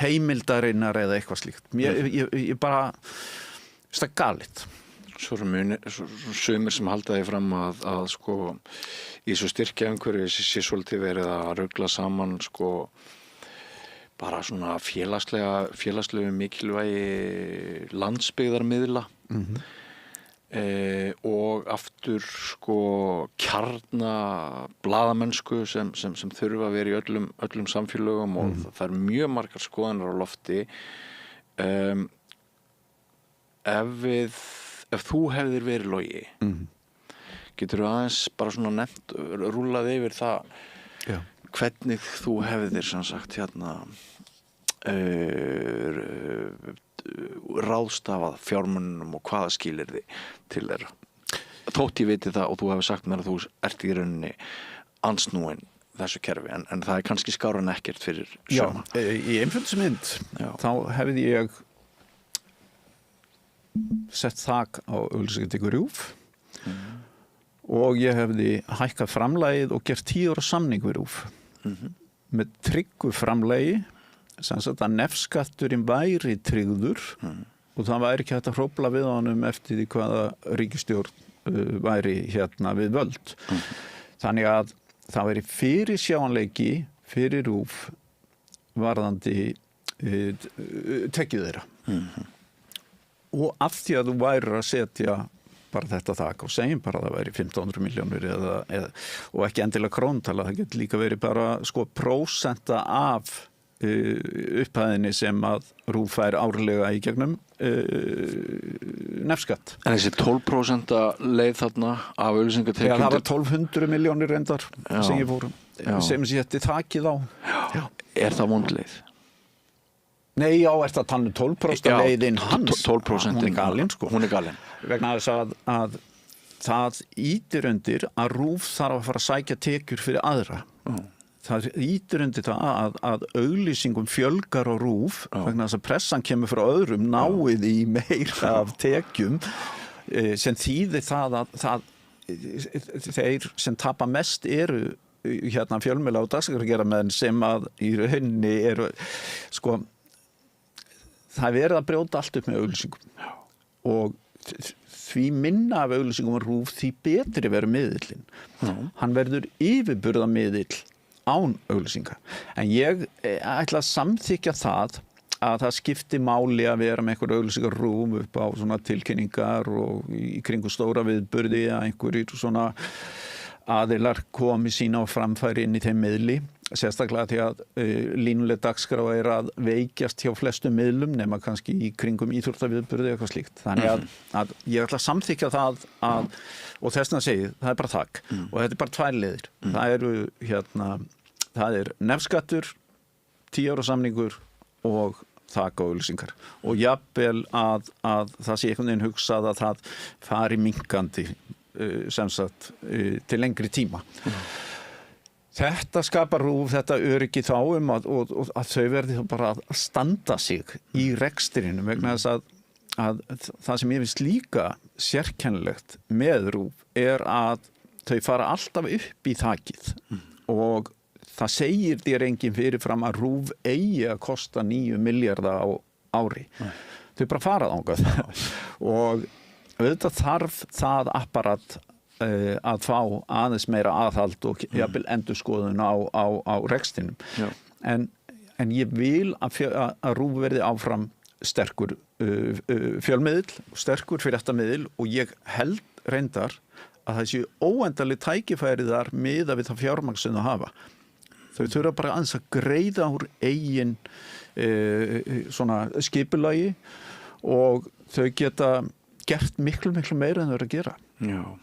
heimildarinnar eða eitthvað slíkt. Ég bara finnst það galið. Svo sumir sem halda því fram að sko í svo styrkja umhverfi sé svolítið verið að rugla saman sko bara svona félagslegu mikilvægi landsbyggðarmiðla og aftur sko kjarna blaðamennsku sem þurfa að vera í öllum samfélögum og það mjög margar skoðanir á lofti. Ef þú hefðir verið Logi, getur þú aðeins bara svona nefnt, rúllað yfir það hvernig þú hefðir sem sagt ráðstafað fjármunum og hvaða skilyrði til þeirra. Þótt ég viti það og þú hefur sagt mér að þú ert í rauninni ansnúin þessu kerfi, en það kannski skárra en ekkert fyrir suma. Já, í einföldsmynd þá hefði ég sett þak á auglýsingatekjur RÚV og ég hefði hækkað framlagið og gert 10 ára samning við RÚV með tryggu framlagi sem sagt að nefskatturinn væri tryggður og það væri ekki hægt að hrófla við honum eftir því hvaða ríkisstjórn væri við völd. Þannig að það væri fyrirsjáanleiki fyrir RÚV varðandi tekjur þeirra. Og af því að þú værir að setja bara þetta þak og segjum bara að það væri 1500 milljónir og ekki endilega króntala, það getur líka verið bara sko prósenta af upphæðinni sem að RÚV fær árlega í gegnum nefskatt. En þessi 12% leið þarna af auglýsingatekjum? Já, það var 1200 milljónir reyndar sem ég fórum, sem setti þakið á. Já. Er það vond leið? Nei, já, það tala 12% leiðin hans. 12%. Hún galin, sko. Hún galin. Vegna þess að það ýtir undir að RÚV þarf að fara að sækja tekjur fyrir aðra. Það ýtir undir það að auglýsingum fjölgar á RÚV vegna þess að pressan kemur frá öðrum náið í meira af tekjum sem þýðir það að þeir sem tapa mest eru fjölmiðla og dagskrárgerðarmenn sem að í rauninni eru sko það verið að brjóta allt upp með auglýsingum og því minna af auglýsingum á RÚV því betri verður miðillinn. Hann verður yfirburðamiðill án auglýsinga. En ég ætla að samþykja það að það skipti máli að vera með einhver auglýsingarúm upp á svona tilkynningar og í kringu stóra viðburði að einhverjir svona aðilar komi sína á framfæri inn í þeim miðli. Sérstaklega því að línuleg dagskrá að veikjast hjá flestum miðlum nema kannski í kringum íþróttaviðburði eitthvað slíkt. Þannig að ég ætla að samþykja það og þess vegna segi það bara þak og þetta bara 2 leiðir. Það nefskattur, 10 ára samningur og þak á auglýsingar. Og jafnvel að það sé einhvern veginn hugsað að það fari minnkandi sem sagt til lengri tíma. Þetta skapar RÚV þetta öryggi þá að þau verði þá bara að standa sig í rekstrinum vegna þess að það sem ég finnst líka sérkennilegt með RÚV að þau fara alltaf upp í þakið og það segir þér enginn fyrirfram að RÚV eigi að kosta 9 milljarða á ári. Þau bara fara þangað og auðvitað þarf það apparat að fá aðeins meira aðhald og jafnvel endurskoðun á rekstrinum. En ég vil að RÚV verði áfram sterkur fjölmiðill, sterkur fréttamiðill og ég held reyndar að það séu óendanleg tækifæri þar miðað við það fjármagn sem þau hafa. Þau þurfa bara aðeins að greiða úr eigin svona skipulagi og þau geta gert miklu meira en þau eru að gera. Já.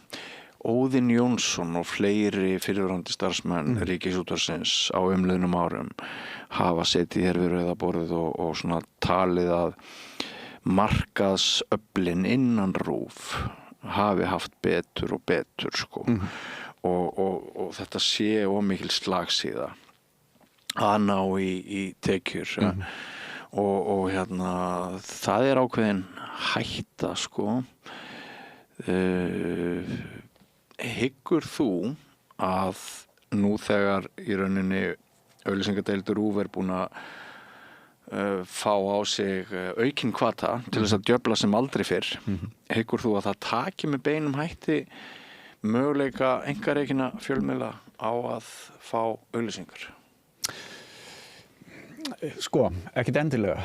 Óðinn Jónsson og fleiri fyrirverandi starfsmenn Ríkisútvarpsins á umliðnum árum hafa setið hér við rauðaborðið og svona talið að markaðsöflin innan RÚV hafi haft betur og betur sko. Og þetta sé ómikil slagsíða að ná í tekjur og hérna það ákveðin hætta sko. Hyggur þú að nú þegar í rauninni auglýsingadeild RÚV búin að fá á sig aukinn hvata til þess að djöfla sem aldrei fyrr, hyggur þú að það taki með beinum hætti möguleika einkarekinna fjölmiðla á að fá auglýsingar? Sko, ekkert endilega.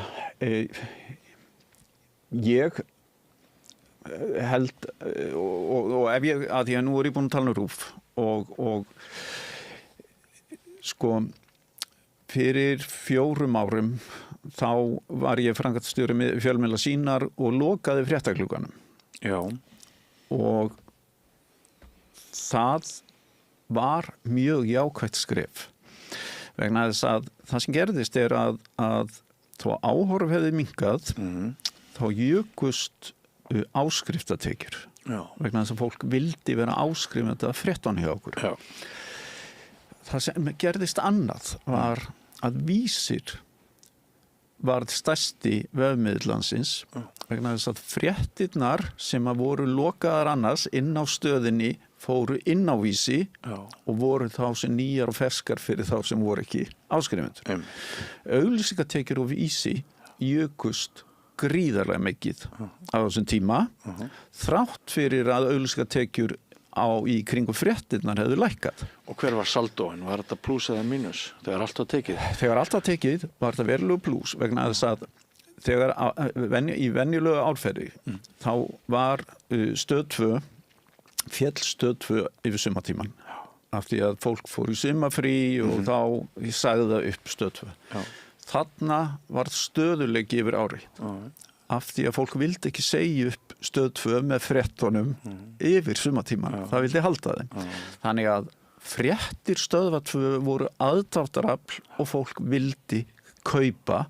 Ég held og ef ég, að því að nú ég búin að tala RÚV og sko fyrir 4 árum þá var ég framkvæmdastjóri með fjölmiðla Sýnar og lokaði fréttaglugganum. Já. Og það var mjög jákvætt skref vegna þess að það sem gerðist að þó áhorf hefði minnkað þá jukust áskriftatekjur vegna þess að fólk vildi vera áskrifandi að fréttan hjá okkur. Já. Það sem gerðist annað var að Vísir var stærsti vefmiðlandsins vegna þess að fréttirnar sem að voru lokaðar annars inn á stöðinni fóru inn á Vísi og voru þá sem nýjar og ferskar fyrir þá sem voru ekki áskrifundur. Auglýsingatekjur og Vísi jukust gríðarlega mikið á þessum tíma þrátt fyrir að auglýsingatekjur í kringum fréttirnar hefðu lækkað. Og hver var saldóin? Var þetta plús eða mínus? Þegar allt var tekið? Þegar allt var tekið var þetta verulegu plús vegna þess að þegar í venjulegu árferði þá var stöð 2 féll stöð 2 yfir sumartíman af því að fólk fór í sumarfrí og þá sagði það upp stöð 2. Þarna var stöðuleiki yfir árið af því að fólk vildi ekki segja upp stöð 2 með fréttunum yfir sumartíman. Það vildi halda þeim. Þannig að fréttir stöðva 2 voru aðdráttarafl og fólk vildi kaupa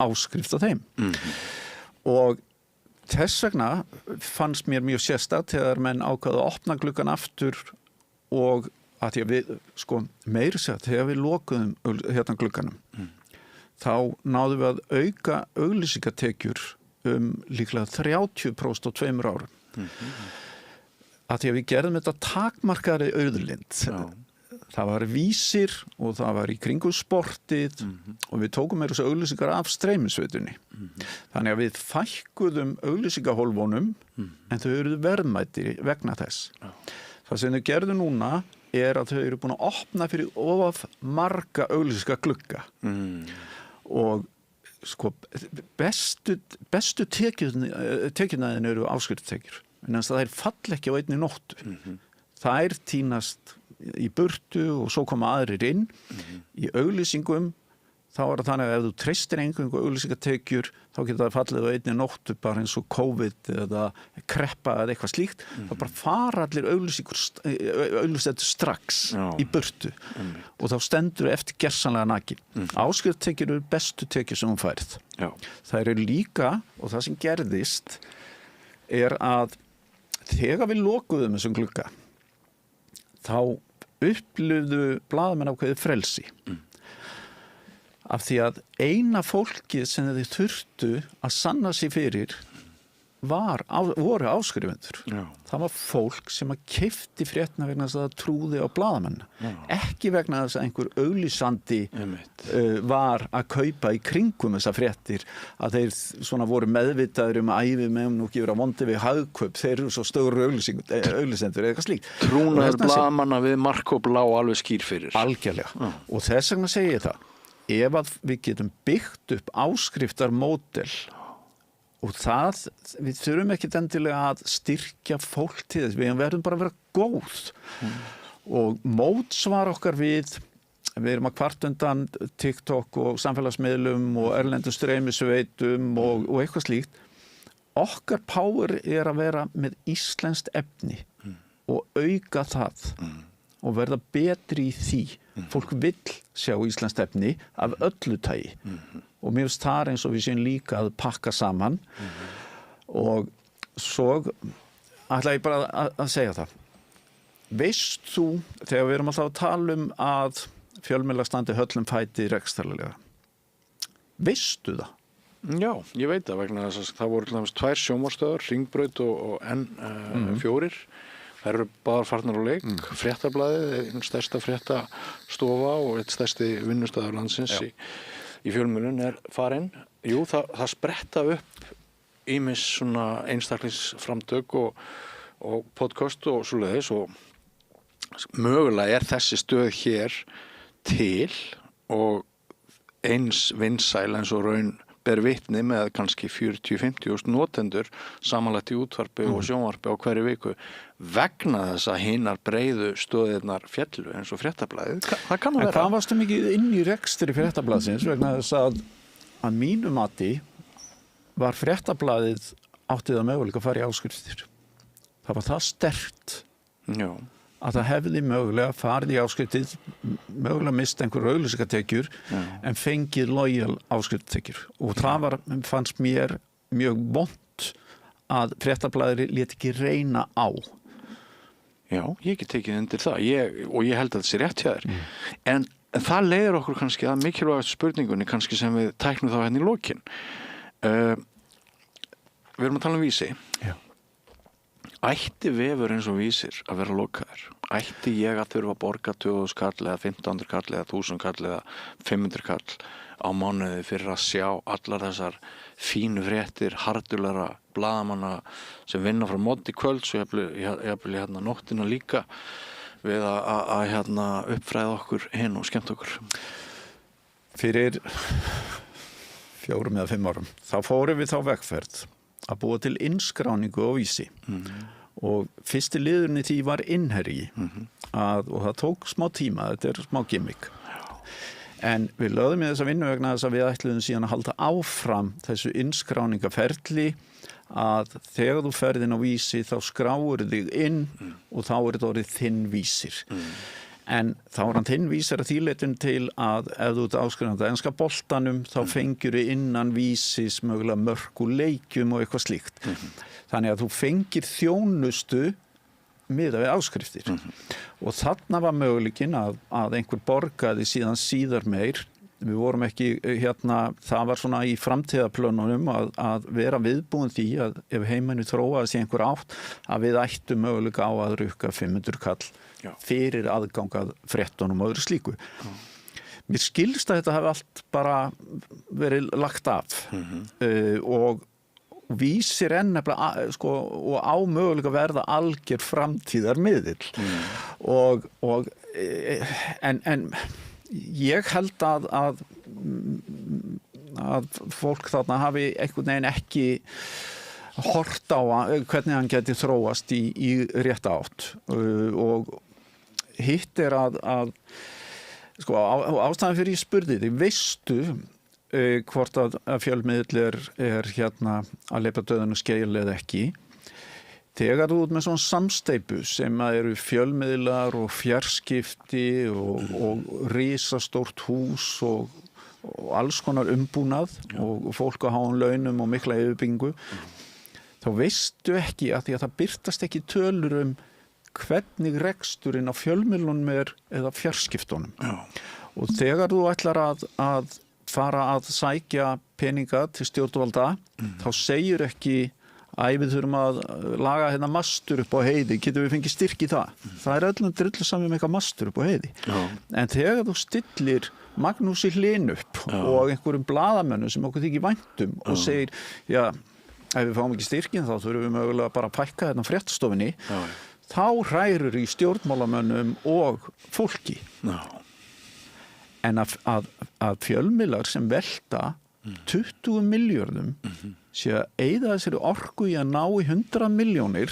áskrift af þeim. Og þess vegna fannst mér mjög sérstakt þegar menn ákvaðu að opna gluggan aftur og að því að við, sko, meira sér þegar við lokuðum hérna glugganum þá náðum við að auka auglýsingatekjur líklega 30% á 2 árum. Að því að við gerðum þetta takmarkaðri auðlind. Það var Vísir og það var í kringum sportið og við tókum meira þessu auglýsingar af streymisveitunni. Þannig að við fækkuðum auglýsingahólfunum en þau eru verðmætir vegna þess. Það sem þau gerðu núna er að þau eru búin að opna fyrir of marga auglýsingaglugga. Og sko bestu tekjurnaðin eru áskriftatekjur en það er fall ekki á einni nóttu. Það tínast í burtu og svo koma aðrir inn í auglýsingum. Þá er það þannig að ef þú treystir einhverjum auglýsingatekjur þá getur það fallið á einni nóttu bara eins og COVID eða kreppa eða eitthvað slíkt. Það bara fara allir auglýsendur strax í burtu og þá stendur eftir gersamlega nakin. Áskriftatekjur eru bestu tekjur sem hún færð. Það eru líka, og það sem gerðist er að þegar við lokuðum þessum glugga þá upplifðu blaðamenn ákveðið frelsi. Af því að eina fólkið sem þið þurftu að sanna sig fyrir voru áskrifendur. Það var fólk sem að keypti fréttina vegna þess að það trúði á blaðamenn. Ekki vegna þess að einhver auglýsandi var að kaupa í kringum þessa fréttir að þeir svona voru meðvitaður að æfi með nú ekki vera vondi við hagkaup, þeir eru svo stóru auglýsendur eða eitthvað slíkt. Trúnaður blaðamanna við markop lá alveg skýr fyrir. Algjörlega. Og þess vegna segi ég það. Ef að við getum byggt upp áskriftarmódel og við þurfum ekkert endilega að styrkja fólk til þess, við verðum bara að vera góð og mótsvar okkar við erum að kvart undan TikTok og samfélagsmiðlum og erlendum streymisveitum og eitthvað slíkt. Okkar power er að vera með íslenskt efni og auka það og verða betri í því. Fólk vill sjá íslenskt efni af öllu tagi og mér finnst það eins og við séum líka að pakka saman og svo ætla ég bara að segja það. Veist þú, þegar við erum alltaf að tala að fjölmiðlar standi höllum fæti rekstrarlega, veistu það? Já, ég veit það vegna þess að það voru til dæmis 2 sjónvarpsstöðvar, Hringbraut og N4. Það eru báðar farnar á leik, Fréttablaðið, einn stærsta fréttastofa og eitt stærsti vinnustæður landsins í fjölmiðlun farinn. Jú, það spretta upp ýmis svona einstaklingsframtök og podcast og svoleiðis og mögulega þessi stöð hér til og eins vinsæl eins og raun ber vitni með kannski 40-50 notendur samanlagt í útvarpi og sjónvarpi á hverju viku vegna þess að hinar breiðu stöðirnar fjallu eins og Fréttablaðið. Það kann að vera. En hvað varstu mikið inn í rekstri Fréttablaðsins vegna þess að mínu mati var Fréttablaðið áttið að möguleika að fara í áskriftir. Það var það sterkt. Já. Að það hefði mögulega farið í áskriftir, mögulega mist einhver auglýsingatekjur en fengið lojal áskriftatekjur. Og það fannst mér mjög vont að Fréttablaðið lét ekki reyna á. Já, ég get tekið undir það og ég held að það sé rétt hjá þér. En það leiðir okkur kannski að mikilvægast spurningunni kannski sem við tæknum þá hérna í lokin. Við erum að tala Vísi. Já. Ætti vefur eins og Vísir að vera lokaður? Ætti ég að þurfa að borga 2000 kall eða 1500 kall eða 1000 kall eða 500 kall á mánuði fyrir að sjá allar þessar fínu fréttir, hardulega blaðamanna sem vinna frá móti kvölds og jafnvel hérna nóttina líka við að uppfræða okkur hinn og skemmt okkur? Fyrir 4 eða 5 árum þá fórum við þá vegferð að búa til innskráningu á Vísi og fyrsti liðurinn í því var innherji og það tók smá tíma, þetta smá gimmick en við lögðum í þessa vinnu vegna þess að við ætluðum síðan að halda áfram þessu innskráningaferli að þegar þú ferð inn á Vísi þá skráir þig inn og þá þetta orðið þinn Vísir en þá hann þinn Vísir að þýleitun til að ef þú ert áskrifandi að enska boltanum þá fengjur þið innan Vísis mögulega mörk úr leikjum og eitthvað slíkt. Þannig að þú fengir þjónustu miðað við áskriftir. Og þarna var möguleikin að einhver borgaði síðar meir. Við vorum ekki það var svona í framtíðarplönunum að vera viðbúin því að ef heiminu þróaðist í einhver átt að við ættum möguleika á að rukka 500 kall fyrir aðgangað fréttunum og öðru slíku. Mér skilst að þetta hafi allt bara verið lagt af og Vísir nefnilega og á möguleika verða algjör framtíðarmiðill en ég held að fólk þarna hafi einhvern veginn ekki hort á hvernig hann geti þróast í rétta átt og hitt að ástæðan fyrir ég spurði þig, veistu hvort að fjölmiðill er að leipa döðinu skeil eða ekki þegar þú ert með svona samsteypu sem eru fjölmiðlar og fjarskipti og risastórt hús og alls konar umbúnað og fólk á háum launum og mikla yfirbyggingu þá veistu ekki að því að það birtast ekki tölur hvernig reksturinn á fjölmiðlunum eða fjarskiptunum og þegar þú ætlar að fara að sækja peninga til stjórnvalda þá segir ekki við þurfum að laga mastur upp á heiði, getum við fengið styrk í það það öllum drullu saman með eitthvað mastur upp á heiði en þegar þú stillir Magnúsi Hlyn upp og einhverjum blaðamönnum sem okkur þykir væntum og segir, ef við fáum ekki styrkin þá þurfum við mögulega bara að pækka fréttastofunni þá hrærir í stjórnmálamönnum og fólki en að fjölmiðlar sem velta 20 milljörðum sé að eyða þessari orku í að ná í 100 milljónir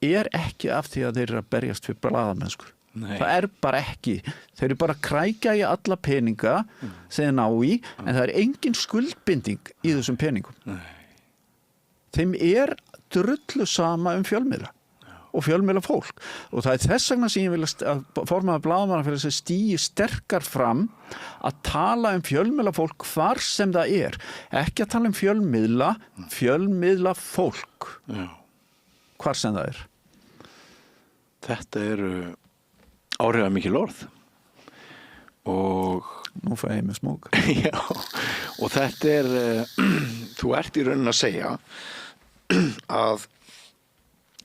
ekki af því að þeir eru að berjast fyrir blaðamennsku. Það bara ekki. Þeir eru bara að krækja í alla peninga sem þeir ná í en það engin skuldbinding í þessum peningum. Þeim drullu sama fjölmiðla. og fjölmiðla fólk og það þess vegna sem ég vil að formaður blaðamannafélagsins stígi sterkar fram að tala fjölmiðla fólk hvar sem það ekki að tala fjölmiðla fólk hvar sem það Þetta eru áhrifamikil orð og nú fæ ég með smók Já, og þetta þú ert í rauninni að segja að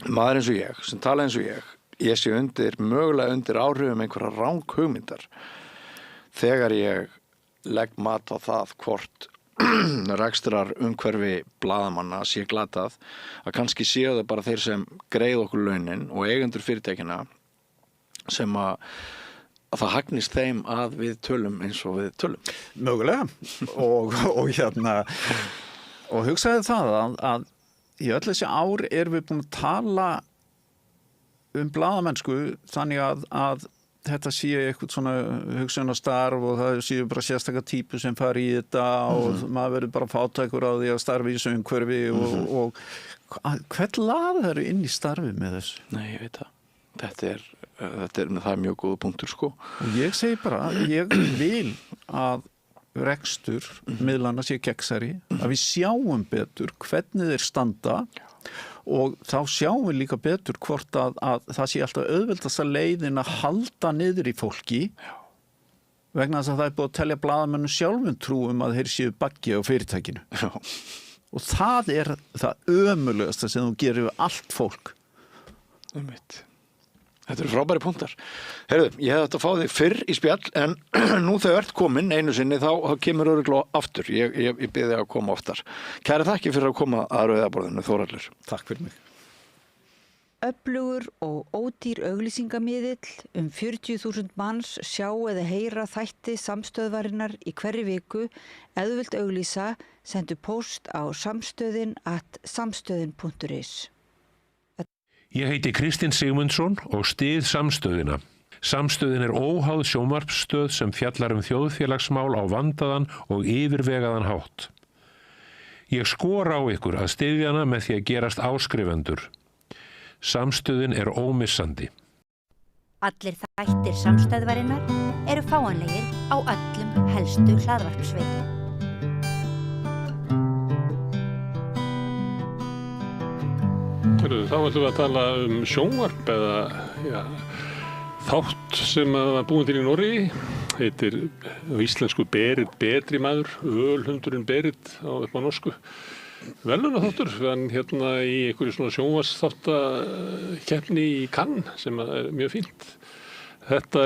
maður eins og ég, sem tala eins og ég sé mögulega undir áhrifum einhverja ranghugmyndar þegar ég legg mat á það hvort rekstrar umhverfi blaðamanna sé glatað að kannski séu það bara þeir sem greið okkur launin og eigendur fyrirtækina sem að það hagnist þeim að við tölum eins og við tölum. Mögulega og hugsaði það að í öll þessi ár erum við búin að tala blaðamennsku þannig að þetta sé eitthvað svona hugsunastarf og það séu bara sérstakar típu sem fari í þetta og maður verður bara fátækur á því að starfi í þessu umhverfi og hvern laða þeir inn í starfi með þessu? Nei, ég veit það. Það er mjög góða punktur sko. Og ég segi bara, ég vil að rekstur miðlana sé keksari, að við sjáum betur hvernig þeir standa og þá sjáum við líka betur hvort að það sé alltaf auðveldasta leiðin að halda niður í fólki vegna þess að það búið að telja blaðamönnum sjálfum trúum að þeir séu baggi á fyrirtækinu. Já. Og það það ömurlegasta sem þú gerir við allt fólk. Þetta eru frábæri punktar. Heyrðu, ég hefði þetta að fá þig fyrr í spjall en nú þegar ert komin einu sinni þá kemur örugglega aftur. Ég bið þig að koma oftar. Kæri þakki fyrir að koma að rauðaborðinu, Þórhallur. Takk fyrir mig. Öflugur og ódýr auglýsingamiðill 40.000 manns sjá eða heyra þætti samstöðvarinnar í hverri viku. Ef þú vilt auglýsa, sendu póst á samstöðin@samstöðin.is. Ég heiti Kristinn Sigmundsson og styð Samstöðina. Samstöðin óháð sjónvarpsstöð sem fjallar þjóðfélagsmál á vandaðan og yfirvegaðan hátt. Ég skora á ykkur að styðja hana með því að gerast áskrifendur. Samstöðin ómissandi. Allir þættir samstöðvarinnar eru fáanlegir á öllum helstu hlaðvarpsveitum. Þá ætlum við að tala sjónvarp eða þátt sem var búin til í Noregi, heitir á íslensku Berit betri maður, ölhundurinn Berit upp á norsku. Verðlaunaþáttur, hann í einhverju svona sjónvarpsþáttakeppni í Cannes sem mjög fínt. Þetta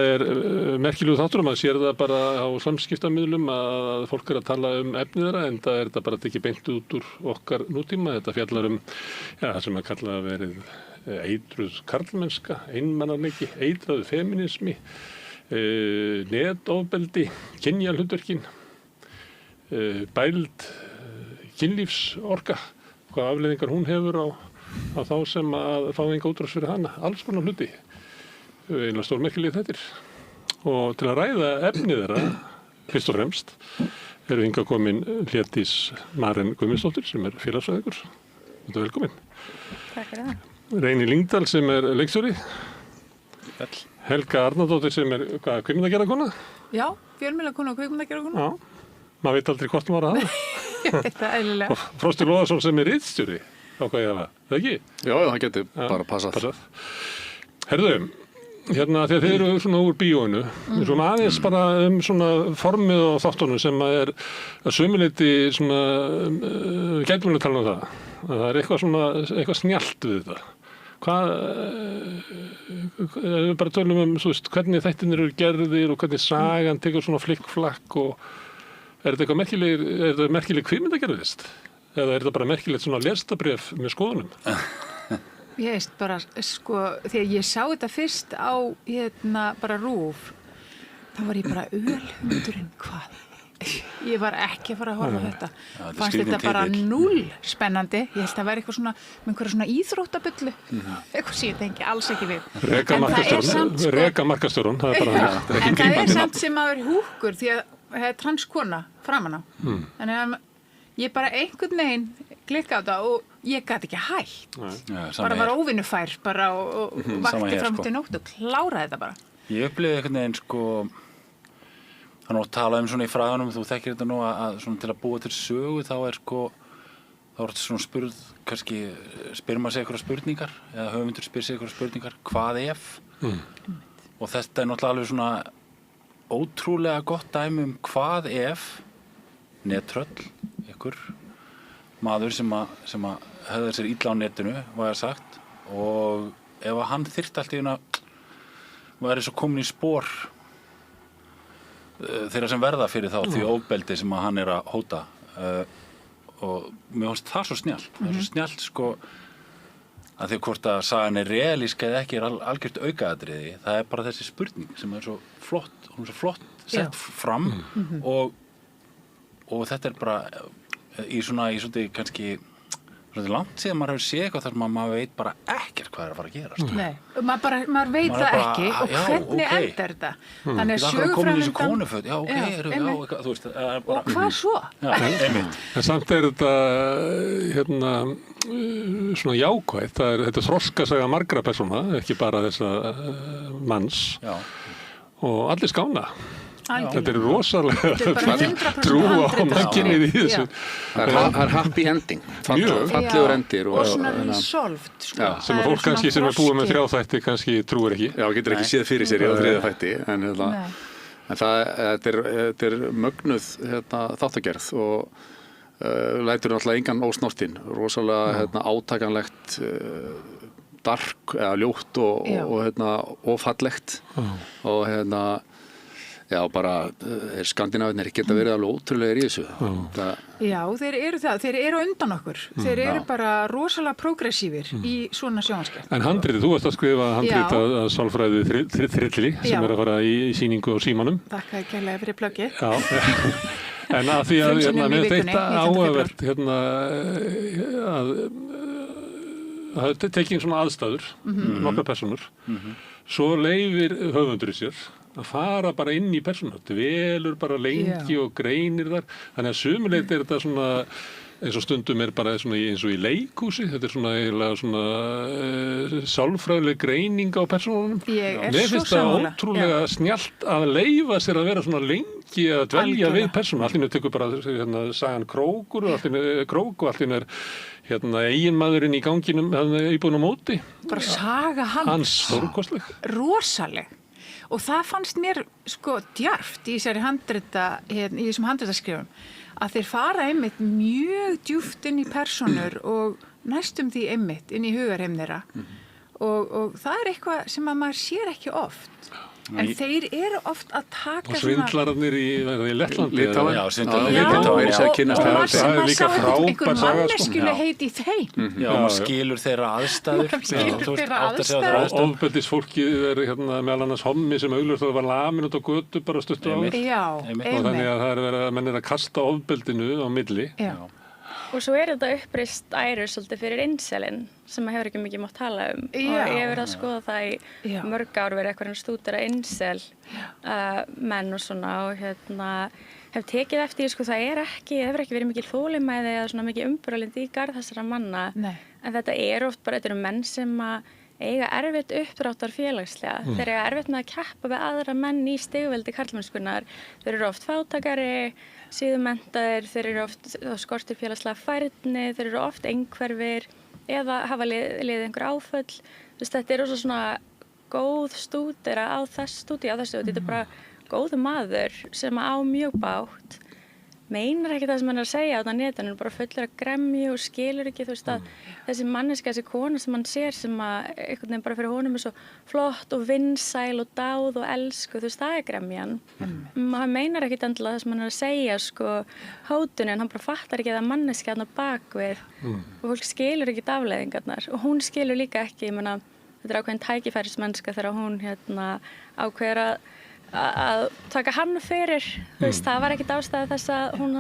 merkilegu þáttur, maður sér það bara á samskiptamiðlum að fólk að tala efnið þeirra, en það þetta bara ekki beint út úr okkar nútíma. Þetta fjallar það sem að kalla að verið eitruð karlmennska, einmannarleiki, eitraðu feminismi, netofbeldi, kynjahlutverkin, bæld kynlífsorka, hvað afleiðingar hún hefur á þá sem að fá enga útrás fyrir hana, alls konar hluti. Einlega stórmerkilegir þættir og til að ræða efnið þeirra fyrst og fremst hingað komin Hlédís Maren Guðmundsdóttir sem félagsfræðingur. Þetta velkomin. Takk fyrir það. Reyni Lyngdal sem leikstjóri. Helga Arnardóttir sem kvikmyndagerðarkona. Já, fjölmiðlakona og kvikmyndagerðarkona. Já, maður veit aldrei hvort maður hafa. Ég veit það eðlilega. Og Frosti Loðarsson sem ritstjóri. Hvað ég hafa, það ekki? Já, það getur bara passað. Herðu, þegar þeir eru svona úr bíóinu, svona aðeins bara svona formið og þáttunum sem að sömuleyti svona, gætum við að tala um það, að það eitthvað snjallt við þetta. Við bara tölum hvernig þættirnir eru gerðir og hvernig sagan tekur svona flikkflakk og þetta eitthvað merkileg kvikmyndagerðist? Eða þetta bara merkilegt svona lestabréf með skoðunum? Ég veist bara, þegar ég sá þetta fyrst á bara RÚV, þá var ég bara ölhundurinn, hvað? Ég var ekki að fara að horfa á þetta. Fannst þetta bara núll spennandi. Ég held að það væri eitthvað svona, með einhverja svona íþróttabullu. Eitthvað sem ég tengi alls ekki við. Reka markastjórun, það bara hann. En það samt sem að vera húkur, því að það transkona framan á. Þannig að ég bara einhvern veginn klikka á þetta og ég gat ekki hægt. Já, bara var óvinnufær bara og vakti hér, fram til nótt og kláraði þetta bara. Ég upplifði einhvern veginn sko, það er nú að tala svona í fræðunum, þú þekkir þetta nú að svona til að búa til sögu þá er sko, þá er þetta svona spurð, kannski spyr maður sig einhverja spurningar eða höfundur spyr sig einhverja spurningar, hvað ef? Og þetta er náttúrulega alveg svona ótrúlega gott dæmi hvað ef nettröll, ykkur maður sem að höfða sér illa á netinu, var það sagt, og ef að hann þyrfti allt í hérna væri svo komin í spór þeirra sem verða fyrir þá því ofbeldi sem að hann er að hóta og mér finnst það svo snjallt, það er svo snjallt sko að því hvort að sagan er realísk eða ekki er algjört aukaðatriði, það er bara þessi spurning sem er svo flott, hún er svo flott sett fram og þetta er bara í svolítið kannski svolítið langt síðan maður hefur séð eitthvað þar sem maður veit bara ekkert hvað er að fara að gerast. Nei, maður veit það ekki og hvernig endar þetta. Þannig að sögufræðindan... þú veist, og hvað svo? En samt er þetta svona jákvætt, þetta þroskasaga margra persóna, ekki bara þessa manns og allir skána. Þetta er rosalega trú á mannkynnið í þessu. Það er happy ending, fallegur endir. Og svona resolved. Sem að fólk kannski sem er búið með 3 þætti kannski trúir ekki. Já, getur ekki séð fyrir sér í 3 þætti. En þetta er mögnuð þáttagerð og lætur náttúrulega engan ósnortinn. Rosalega átakanlegt, dark eða ljótt og fallegt. Og já, bara skandinavarnir geta verið alveg ótrúlegir í þessu. Já, þeir eru það. Þeir eru undan okkur. Þeir eru bara rosalega progressífir í svona sjónvarpsgerð. En handritið, þú ert að skrifa handrit að sálfræði Þrilli sem er að fara í sýningu á Símanum. Þakka kærlega fyrir plöggið. En að því að mér finnst þetta áhugavert að tekið svona aðstæður, nokkrar persónur, svo leyfir höfundur í sér að fara bara inn í persónu, dvelur bara lengi og greinir þar, þannig að sumuleit er þetta svona eins og stundum er bara svona eins og í leikhúsi, þetta er svona eiginlega svona sálfræðileg greining á persónunum. Mér finnst það ótrúlega snjallt að leyfa sér að vera svona lengi að dvelja við persónu. Allt í einu tekur bara sagan Krókur og allt í einu er eiginmaðurinn í ganginum íbúinn á móti. Bara saga hans. Stórkostleg. Rosaleg. Og það fannst mér sko djarft í þessari í þessum handritaskrifum að þeir fara einmitt mjög djúpt inn í persónur og næstum því einmitt inn í hugarheim þeirra og það er eitthvað sem að maður sér ekki oft. En þeir eru oft að taka og svindlararnir í Lettlandi. Já, svindlararnir í Litháen að kynnast og maður sá einhver manneskjuleg heit í þeim. Já, maður skilur þeirra aðstæður. Ofbeldisfólkið er meðal annars hommi sem augljóst var lamin út á götu bara stuttu áður. Og þannig að það er verið að menn er að kasta ofbeldinu á milli. Og svo er þetta uppreist æru svolítið fyrir inselin sem maður hefur ekki mikið mátt tala um. Og ég hef verið að skoða það í mörg ár verið eitthvað stúdera insel menn og svona og hef tekið eftir því sko það hefur ekki verið mikil þolinmæði eða svona mikið umburðarlyndi í garð þessara manna. En þetta er oft bara, þetta eru menn sem að eiga erfitt uppdráttar félagslega. Þeir eiga erfitt með að keppa við aðra menn í stigveldi karlmennskunnar. Þeir eru oft fátakari, síðumenntaðir, þeir eru oft skortir félagslega færni, þeir eru oft einhverfir eða hafa liðið einhver áföll. Þetta er rosa svona góð stúdera á þessu, þetta er bara góður maður sem á mjög bágt. Meinar ekki það sem hann er að segja á þetta netinu, hann er bara fullur að gremju og skilur ekki, þú veist að þessi manneska, þessi kona sem hann sér sem að einhvern veginn bara fyrir honum er svo flott og vinsæl og dáð og elsku, þú veist það er gremjan. Hann meinar ekkit endilega það sem hann er að segja, sko, hótunin, hann bara fattar ekki það manneska þarna bakvið og fólk skilur ekki afleiðingarnar og hún skilur líka ekki, ég meina, þetta er ákveðin tækifærismennska þegar hún ákveður að taka hann fyrir, þú veist, það var ekkit ástæða þess að hún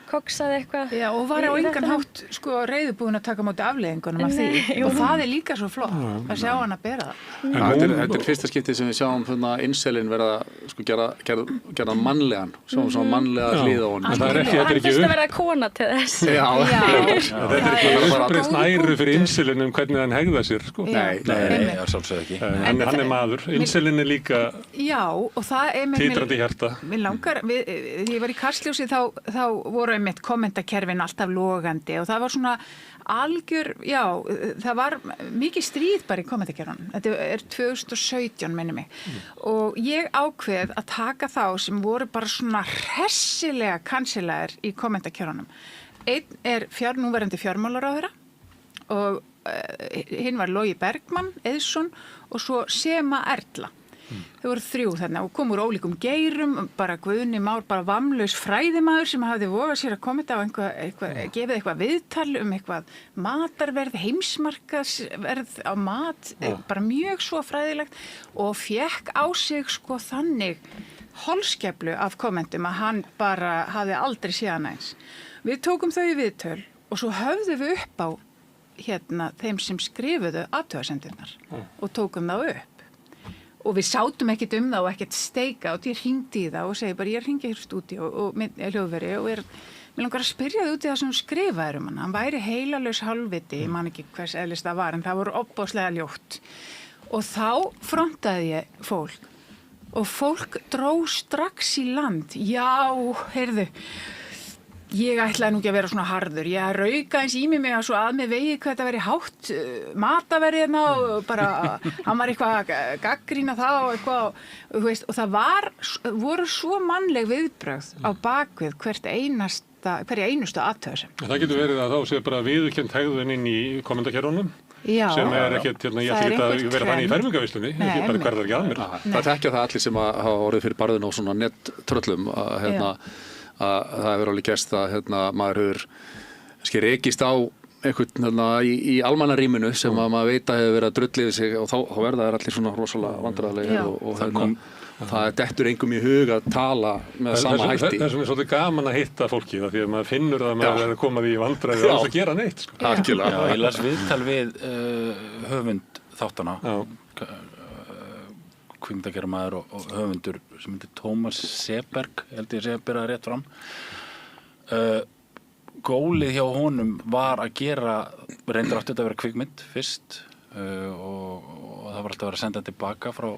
koksaði eitthvað. Já, og var á engan hátt sko reiðubúin að taka móti afleiðingunum af því og það líka svo flott að sjá hann að bera það. Þetta fyrsta skiptið sem við sjáum inselin verða sko gera mannlegan, svona mannlega hlið á honum. Það er ekki að verða kona til þess. Já. Þetta er ekki bara snæru fyrir inselin hvernig hann hegða sér, sko. Nei, sjálfsögðu ekki. Hann maður, inselin líka titrandi hjarta. Mér langar, þegar ég var í Kastljósi þá voru einmitt kommentakerfin alltaf logandi og það var svona algjör, það var mikið stríð bara í kommentakerfinum. Þetta er 2017 minni mig. Og ég ákveð að taka þá sem voru bara svona hressilega kansilegar í kommentakerfinum. Einn er núverandi fjármálaráðherra og hinn var Logi Bergmann, Eðsson og svo Sema Erla. Þau voru 3 þarna og kom úr ólíkum geirum, bara Guðni Már, bara vamlaus fræðimaður sem hafði vogað sér að kommenta á gefið eitthvað viðtal eitthvað matarverð, heimsmarkaðsverð á mat, bara mjög svo fræðilegt og fékk á sig sko þannig holskeflu af kommentum að hann bara hafði aldrei séð hann eins. Við tókum þau í viðtöl og svo höfðum við upp á þeim sem skrifuðu athugasemdirnar og tókum þá upp. Og við sátum ekkert það og ekkert steika og ég hringdi í það og segi bara ég hringi hér stúdíó og hljóðveri og mér langar að spyrja þið út í það sem skrifaður hann væri heilalaus hálfviti, ég man ekki hvers eðlis það var en það voru opbáslega ljótt og þá frontaði ég fólk og fólk dró strax í land, heyrðu, ég ætlaði nú ekki að vera svona harður, ég rauka eins í mig að svo að mig vegi hvað þetta veri hátt mataverðina og bara hann var eitthvað að gagnrýna það og eitthvað, þú veist, og það voru svo mannleg viðbrögð á bakvið hverja einustu athugasemd. Það getur verið að þá sé bara viðurkennt hegðun inn í kommentakerfunum sem ekkert, ég ætla ekki að vera þannig í fermingavislunni, ekki bara hverðar ekki að mér. Það þekkja það allir sem hafa orðið fyrir barðinu á svona nettröllum að það hefur alveg gerst að maður hefur rekist á einhvern í almannarýminu sem að maður veit að hefur verið að drulla yfir sig og þá verða þær allir svona rosalega vandræðalegir og það dettur engum í hug að tala með sama hætti. Þessum er svolítið gaman að hitta fólki því að maður finnur það að maður er að koma því í vandræði og að gera neitt. Ég las viðtal við höfund þáttana kvikmyndagerðarmaður og höfundur sem heitir Tómas Seberg, held ég sé að byrja rétt fram. Gólið hjá honum var að gera, reyndar átti þetta að vera kvikmynd fyrst og það var alltaf að vera að senda tilbaka frá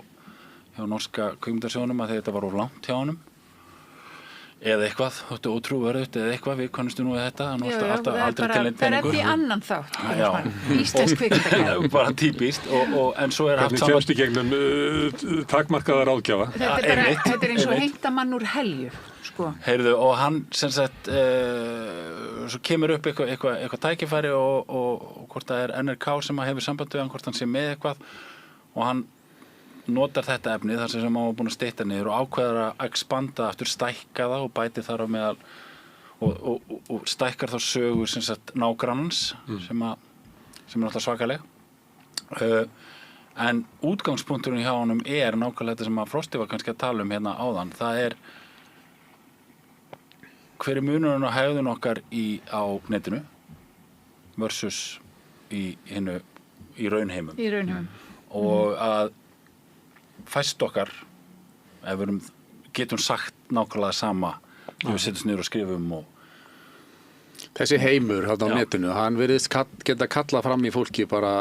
hjá norska kvikmyndasjónum að þetta var of langt hjá honum eða eitthvað, þetta ótrúverðugt eða eitthvað, við kannumstu nú við þetta alltaf aldrei til einn peningur. Það er í annan þátt, íslensk kvikmyndagerð. Bara típist en svo er haft saman. Hvernig kemst í gegnum takmarkaða ráðgjafa? Þetta er eins og heimtamann úr helju, sko. Heyrðu, og hann sem sagt svo kemur upp eitthvað tækifæri og hvort það er NRK sem hefur samband við hann, hvort hann sé með eitthvað og hann notar þetta efni þar sem hann var búin að stytta niður og ákveður að expanda aftur, stækka það og bæti þar á meðal og stækkar þá sögur sem sagt nágrannans sem er alltaf svakaleg en útgangspunkturinn hjá honum er nákvæmlega þetta sem að Frosti var kannski að tala hérna áðan, það er hver er munurinn á hegðun okkar á netinu versus í raunheimum og að fæst okkar ef við getum sagt nákvæmlega sama ef við setjum niður og skrifum Þessi heimur á netinu, hann virðist geta kallað fram í fólki bara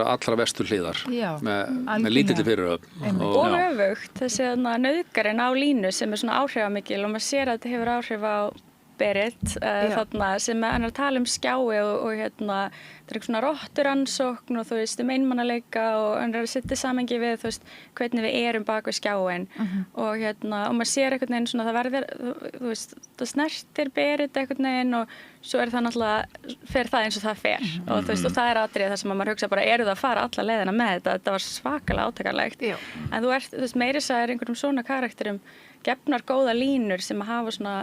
allra vestur hliðar með lítilli fyrirhöfn og öfugt, þessi nauðgarinn á línu sem er svona áhrifamikil og maður sér að þetta hefur áhrif á Berit þarna sem hann er að tala skjái og þetta er eitthvað svona rotturansókn og þú veist einmannaleika og hann er að setja samengi við þú veist hvernig við erum bak við skjáin og og maður sér einhvern veginn svona það verður þú veist það snertir Berit einhvern veginn og svo það náttúrulega fer það eins og það fer og þú veist og það atriðið þar sem maður hugsa bara eru það að fara alla leiðina með þetta var svakalega átakanlegt en þú veist meiri sagðir einhverjum svona karakterum gefnar góða línur sem að hafa svona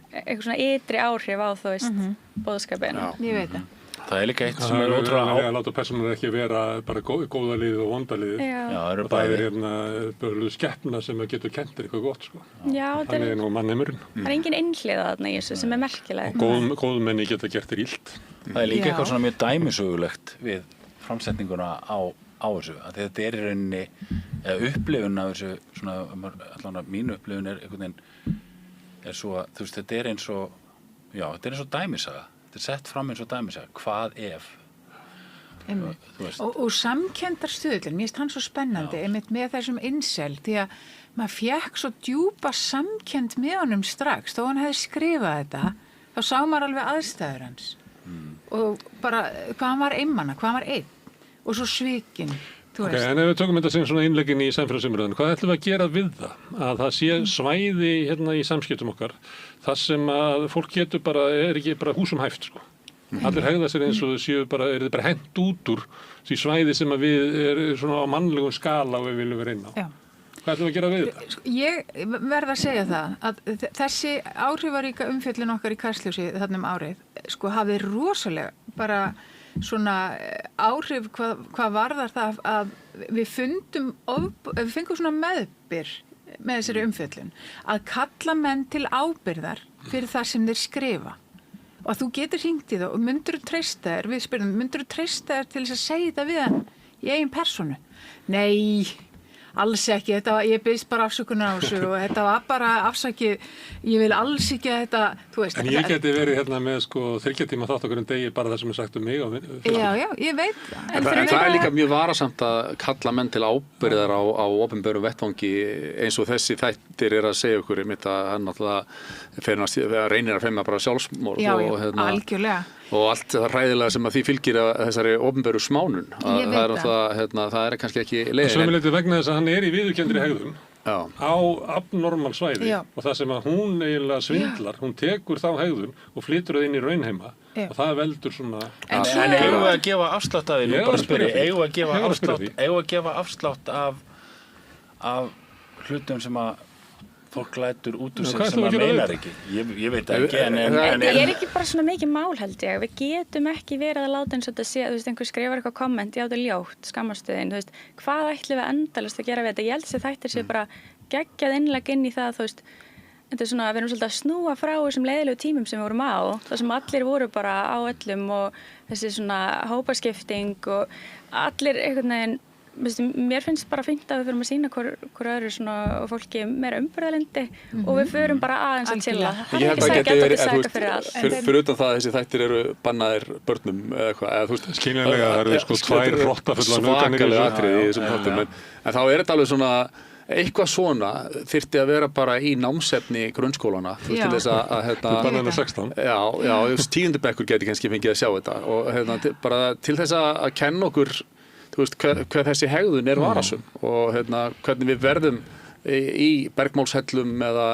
eitthvað svona ytri áhrif á þú veist boðskapin. Ég veit það. Það líka eitt sem ótrúlega að láta persónur ekki vera bara góða liðið og vonda liðið. Já, og það hérna skeppna sem getur kentir eitthvað gott, sko. Já, þannig nú mannheimurinn. Það engin einhliða þarna í þessu sem merkileg. Og góð menni geta gert þér illt. Það líka eitthvað svona mjög dæmisögulegt við framsetninguna á þessu. Að þetta í rauninni, upplifun af þessu, svona, allavega mín upplifun einhvern veginn, svo að, þú veist, þetta eins og dæmisaga. Þetta sett fram eins og dæmisaga. Hvað ef? Og samkenndarstöðlinn, mér finnst hann svo spennandi einmitt með þessum incel, því að maður fékk svo djúpa samkennd með honum strax, þó hann hefði skrifað þetta, þá sá maður alveg aðstæður hans og bara hvað hann var einmana, hvað hann var einn og svo svikinn. En ef við tökum þetta sem svona innleggin í samfélagsumræðinu, hvað ætlum við að gera við það? Að það sé svæði hérna í samskiptum okkar, þar sem að fólk getur bara, ekki bara húsum hæft, sko. Allir hegða sér eins og þau séu bara, þið bara hent út úr því svæði sem að við svona á mannlegum skala og við viljum vera inn á. Já. Hvað ætlum við að gera við það? Ég verð að segja það að þessi áhrifaríka umfjöllun okkar í Kastljósi þarna árið, sko, hafði rosalega bara svona áhrif hvað varðar það að við fengum svona meðbyr með þessari umfjöllun að kalla menn til ábyrgðar fyrir það sem þeir skrifa og að þú getur hringt í það og myndirðu treysta þér, við spyrjum, myndirðu treysta þér til þess að segja þetta við hann í eigin persónu? Nei, alls ekki, ég byrst bara afsökunar á þessu og þetta var bara afsakið, ég vil alls ekki að þetta, þú veist. En ég geti verið hérna með 3 tíma þátt okkur degi bara það sem er sagt um mig. Já, ég veit það. En það er líka mjög varasamt að kalla menn til ábyrgðar á opinberum vettvangi eins og þessi þættir að segja okkur mitt að hann náttúrulega reynir að fremja bara sjálfsmorð. Já, algjörlega. Og allt það hræðilega sem að því fylgir að þessari opinberu smánun. Það er kannski ekki leiðin. Sömuleyti vegna þess að hann er í viðurkenndri hegðun á abnormal svæði og það sem að hún eiginlega svindlar, hún tekur þá hegðun og flytur það inn í raunheima og það veldur svona... En eigum við að gefa afslátt af því, nú bara spyrja, eigum við að gefa afslátt af hlutum sem að fólk lætur út úr sig sem að meinar ekki. Ég veit ekki, en... Það er ekki bara svona mikið mál, held ég. Við getum ekki verið að láta eins og þetta sé, þú veist, einhver skrifar eitthvað komment, já, þetta er ljótt, skammarstöðin, þú veist, hvað ætlum við endalaust að gera við þetta? Ég held að þættir sé bara geggjað innlegg inn í það, þú veist, þetta er svona, við erum svolítið að snúa frá þessum leiðilegu tímum sem við vorum á, þar sem allir voru bara á öllum og þessi svona hópaskipting og allir einhvern veginn. Mér finnst bara fínt að við förum að sýna hver öðru svona og fólki meira umburðarlyndi og við förum bara aðeins að chilla. Það er ekki sækja að sækja fyrir allt. Fyrir utan það að þessi þættir eru bannaðir börnum eða eitthvað. Skiljanlega, það eru sko 2 hrottafullar nauðganir í þessum þáttum. En þá er þetta alveg svona, eitthvað svona þyrfti að vera bara í námsefni grunnskólana. Til þess að bannaðina 16. Já, 10. bekkur geti kannski fengið að sjá þetta og bara til þess að kenna okkur þú veist, hvað þessi hegðun er varasum og hvernig við verðum í bergmálshellum eða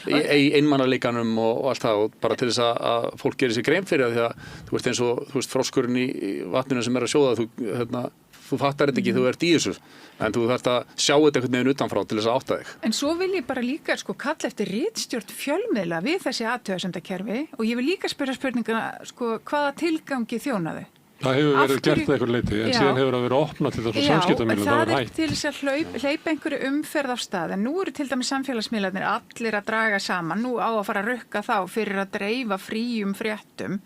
í einmannalíkanum og allt það og bara til þess að fólk gerir sér grein fyrir því að þú veist eins og froskurinn í vatninu sem er að sjóða þú fattar þetta ekki, þú ert í þessu en þú þarft að sjá þetta einhvern veginn utanfrá til þess að átta þig. En svo vil ég bara líka kalla eftir ritstjórn fjölmiðla við þessi athugasemdakerfi og ég vil líka spyrja spurninguna hvaða tilgangi þjóna þau? Það hefur verið gert eitthvað leyti, en síðan hefur það verið opnað til þess að samskiptamílum, það var hægt. Já, en það er til þess að hleypa einhverju umferð af stað, en nú eru til dæmis samfélagsmiðlarnir allir að draga saman, nú á að fara að rukka þá fyrir að dreifa fríum fréttum,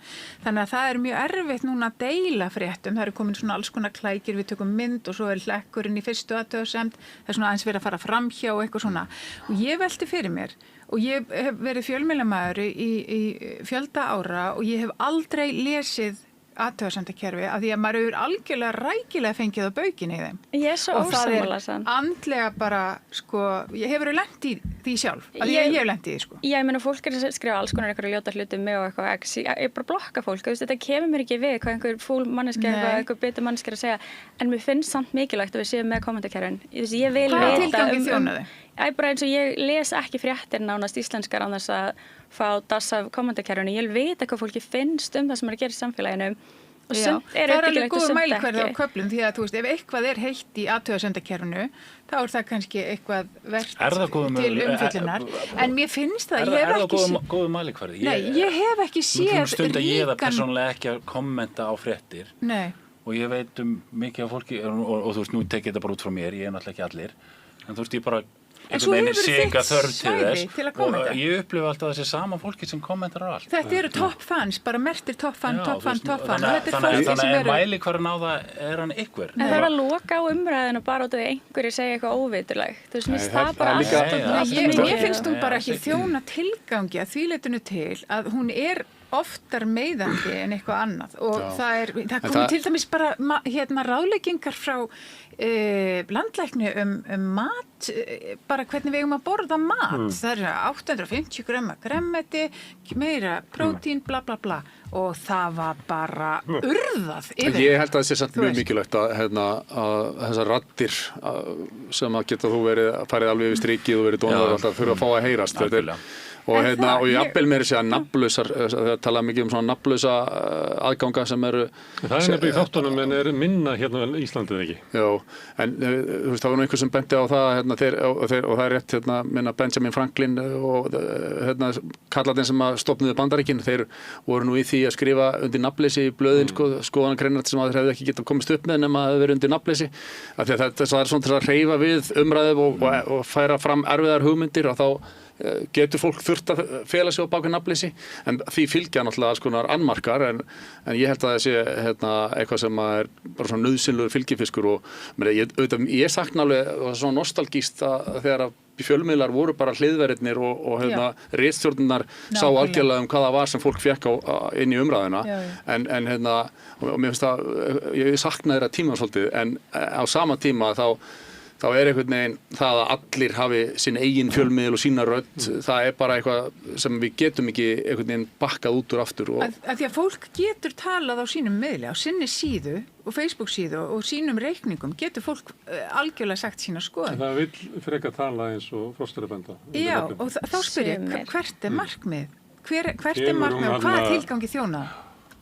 þannig að það er mjög erfitt núna að deila fréttum, það eru komin svona alls konar klækir, við tökum mynd og svo er hlekkurinn í fyrstu athugasemd, það er svona aðeins verið að fara framhjá og eitthvað svona. Og ég velti fyrir mér, og ég hef verið fjölmiðlamaður í fjölda ára og ég hef aldrei lesið athugasemdakerfi af því að maður hefur algjörlega rækilega fengið á baukinn í þeim. Ég er svo ósammála sann. Og það er andlega bara, ég hefur lent í því sjálf, að ég hef lent í því, Ég meina, fólk er að skrifa alls konar eitthvað ljóta hluti mig og eitthvað x, ég bara blokka fólk, þetta kemur mér ekki við hvað einhver fúl manneskja eitthvað betur manneskja að segja, en mér finnst samt mikilvægt að við séum með kommentakerfin. Ég vil vita tilgangi þjóna þau? Bara eins og ég les ekki fréttir nánast íslenskar án þess að fá dass af kommentakerfinu. Ég vil vita hvað fólki finnst það sem er að gera í samfélaginu Og sumt er það er alveg uppbyggilegt og góð sumt mælikvarði á ekki. köflum því að þú veist, ef eitthvað er heitt í athugasemdakerfinu, þá er það kannski eitthvað vert til umfyllunar. En mér finnst það, ég hef ekki séð... góðu mælikvarði? Nei, ég hef ekki séð stund að ég það persónulega ekki að kommenta á fréttir. Nei. Og ég veit mikið af fólki, og þú veist, nú tek ég þetta bara út frá mér, ég náttúrulega ekki allir, en þú veist, ég bara En svo hefur þitt svæði til að kommenta. Og ég upplifa alltaf þessi sama fólki sem kommentar á allt. Þetta eru topp fans, bara mertir topp fan, topp fan. Þannig að mælikvarðinn á það er hann ykkur. En það er að loka á umræðinu bara út af því einhverju segja eitthvað óviturlegt. Þú veist, mér það bara alltaf... Mér finnst hún bara ekki þjóna tilgangi að því leitinu til að hún er oftar meiðandi en eitthvað annað og það komið til dæmis bara ráðleggingar frá landlækni mat, bara hvernig við eigum að borða mat. Það er 850 grömm af grænmeti, meira prótín, bla bla bla og það var bara urðað yfir. Ég held að það sé samt mjög mikilvægt að þessar raddir sem að geta þú farið alveg yfir strikið og verið dónaður alltaf fyrir að fá að heyrast. Og jafnvel meira segja nafnlausar, það tala mikið um svona nafnlausa aðganga sem eru... Það er nefnilega í þáttunum en er minna hérna í Íslandið ekki. Já, en þú veist, það var nú einhver sem benti á það og það er rétt, minna Benjamin Franklin og kallarnir sem að stofnuðu Bandaríkin, þeir voru nú í því að skrifa undir nafnleysi í blöðin, skoðanagreinar sem að þeir hefðu ekki getað komist upp með nema að vera undir nafnleysi. Það er svona til að hreyfa við umræðu og færa fram erfiðar hugmyndir og þá getur fólk þurft að fela sig á bak við nafnleysi en því fylgja náttúrulega alls konar annmarkar en ég held að það sé eitthvað sem er bara svona nauðsynlegur fylgifiskur og ég sakna alveg svona nostalgíst að þegar fjölmiðlar voru bara hliðverðirnir og ritstjórnirnar sá algjörlega hvað það var sem fólk fekk inn í umræðuna en og mér finnst að ég sakna þeirra tíma svolítið en á sama tíma þá er einhvern veginn það að allir hafi sinn eigin fjölmiðil og sína rödd, það er bara eitthvað sem við getum ekki einhvern veginn bakkað út úr aftur. Að því að fólk getur talað á sínum miðli, á sinni síðu og Facebook síðu og sínum reikningum, getur fólk algjörlega sagt sína skoðun. Það vil frekar tala eins og Frost er að benda. Já, og þá spyr ég, hvert er markmið? Hvert er markmið og hvaða tilgangi þjóna?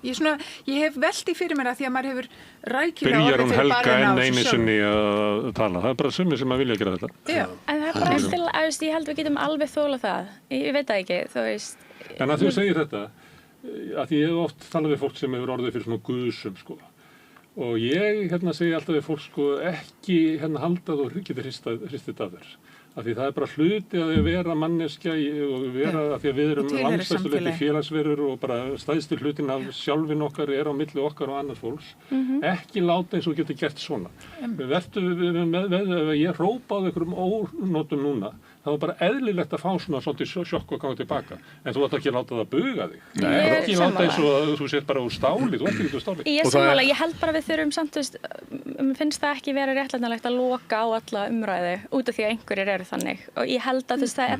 Ég hef velti fyrir mér að því að maður hefur rækilega orðið fyrir barinn á þessu sjálf. Byrjar hún Helga enn einu sinni að tala. Það er bara sumir sem að vilja gera þetta. Já. En það er bara til að ég held við getum alveg þóla það. Ég veit það ekki, þú veist. En að þú segir þetta, að ég hef oft talað við fólk sem hefur orðið fyrir svona guðsum, sko. Og ég segi alltaf við fólk, sko, ekki halda þú getur hristið af þér. Af því það er bara hluti að vera manneskja og vera að því að við erum langstærstu hluti félagsverur og bara stæðstu hlutin af sjálfin okkar er á milli okkar og annars fólks. Ekki láta eins og getur gert svona. Ef ég hrópa á einhverjum ónotum núna, þá er bara eðlilegt að fá svona svolítið sjokk og ganga tilbaka. En þú ætti ekki að láta það buga þig. Þú ætti ekki að láta eins og þú sést bara úr stáli, þú ætti ekki úr stáli. Ég sammála, ég held bara við þurfum samt, finnst það ekki vera réttlætanlegt að loka á alla umræðu út af því að einhverjir eru þannig og ég held að það